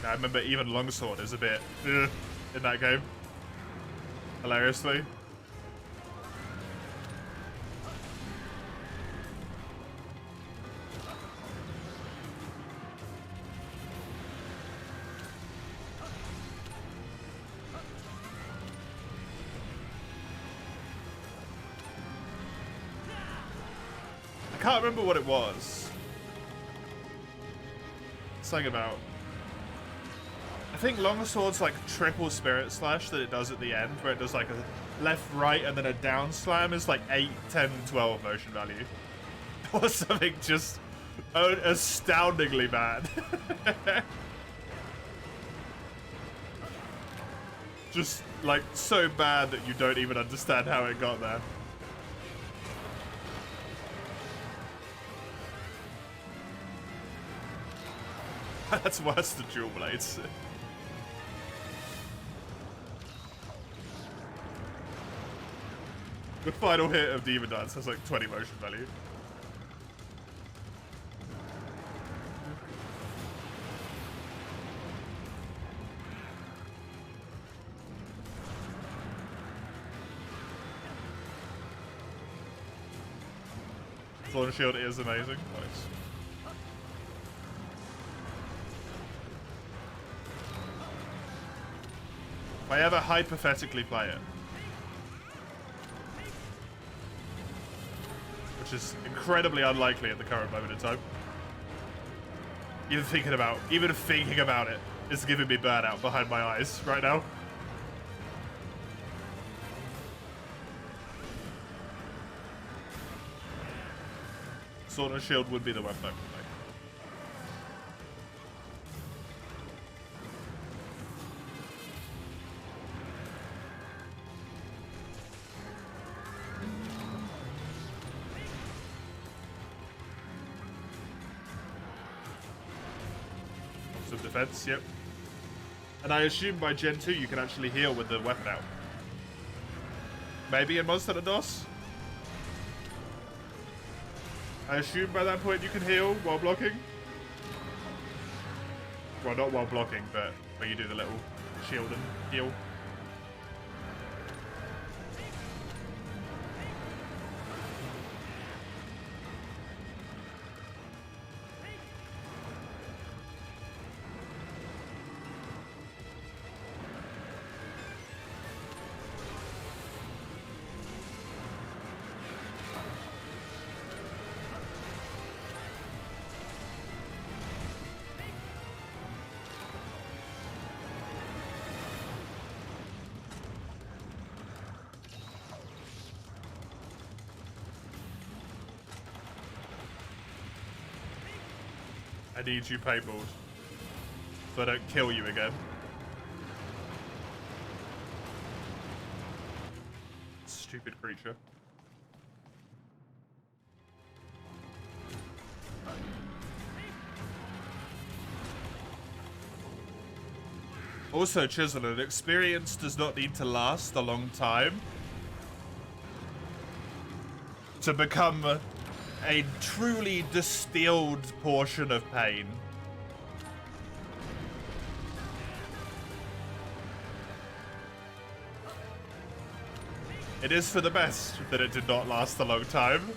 I remember even longsword is a bit in that game. Hilariously. I can't remember what it was. Something about... I think longsword's like triple spirit slash that it does at the end, where it does like a left, right, and then a down slam is like 8, 10, 12 motion value. Or something just astoundingly bad. Just like so bad that you don't even understand how it got there. That's worse than dual blades. The final hit of Demon Dance has like 20 motion value. Thorn Shield is amazing. Nice. If I ever hypothetically play it, which is incredibly unlikely at the current moment in time, even thinking about it is giving me burnout behind my eyes right now. Sword and Shield would be the weapon I would make. Some defense, yep. And I assume by Gen 2 you can actually heal with the weapon out. Maybe in Monster Hunter DOS? I assume by that point you can heal while blocking. Well, not while blocking, but when you do the little shield and heal. I need you paintballed so I don't kill you again. Stupid creature. Also, Chisel, an experience does not need to last a long time to become a truly distilled portion of pain. It is for the best that it did not last a long time.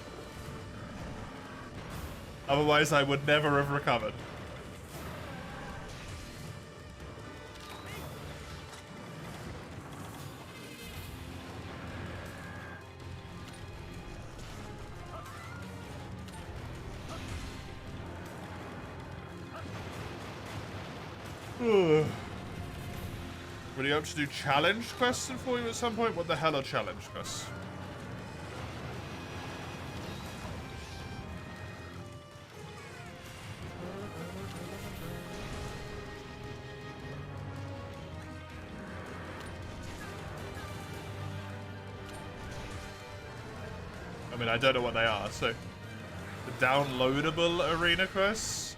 Otherwise, I would never have recovered. Would you hope to do challenge quests for you at some point? What the hell are challenge quests? I mean, I don't know what they are, so... The downloadable arena quests?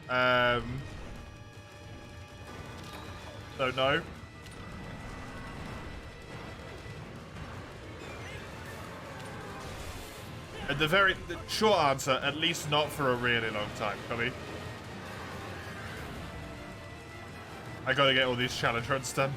Don't know. And the short answer, at least not for a really long time, Cubby. I gotta get all these challenge runs done.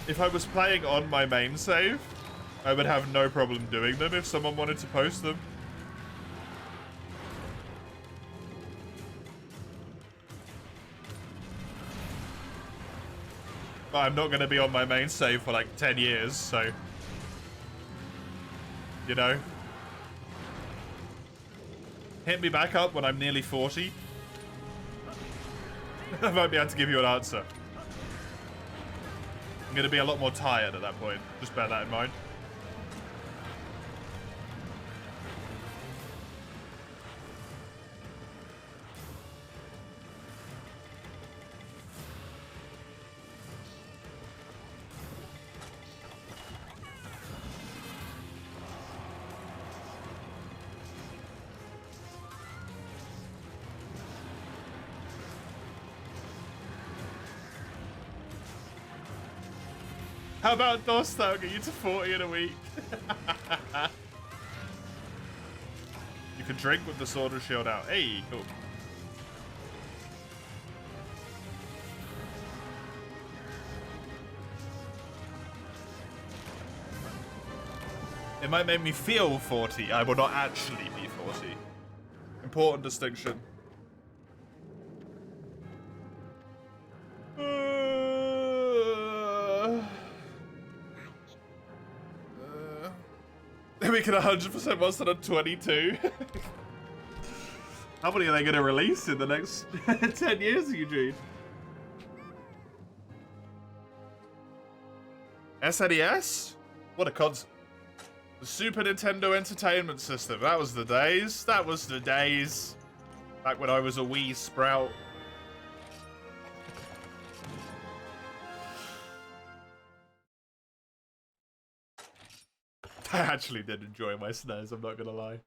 If I was playing on my main save, I would have no problem doing them if someone wanted to post them. But I'm not going to be on my main save for like 10 years, so... You know? Hit me back up when I'm nearly 40. I might be able to give you an answer. I'm going to be a lot more tired at that point. Just bear that in mind. How about DOS? That'll get you to 40 in a week. You can drink with the sword and shield out. Hey, cool. It might make me feel 40. I will not actually be 40. Important distinction. We can 100% Monster Hunter 22. How many are they going to release in the next 10 years, Eugene? SNES? What a console. The Super Nintendo Entertainment System. That was the days. That was the days. Back when I was a wee sprout. I actually did enjoy my SNES, I'm not gonna lie.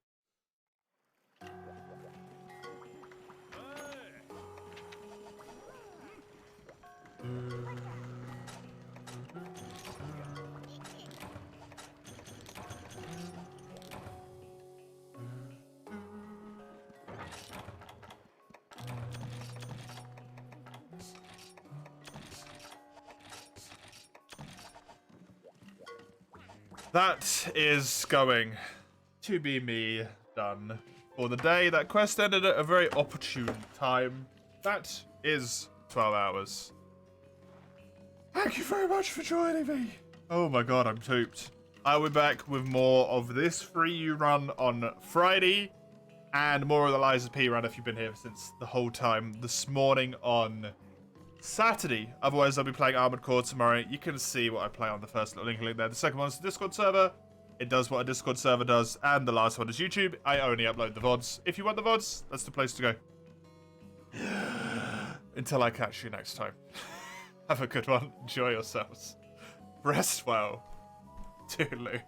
That is going to be me done for the day. That quest ended at a very opportune time. That is 12 hours. Thank you very much for joining me. Oh my god, I'm tooped. I'll be back with more of this MH3U run on Friday and more of the Lies of P run if you've been here since the whole time this morning on Saturday. Otherwise, I'll be playing Armored Core tomorrow. You can see what I play on the first little link there. The second one is the Discord server. It does what a Discord server does. And the last one is YouTube. I only upload the VODs. If you want the VODs, that's the place to go. Until I catch you next time. Have a good one. Enjoy yourselves. Rest well. Toodaloo.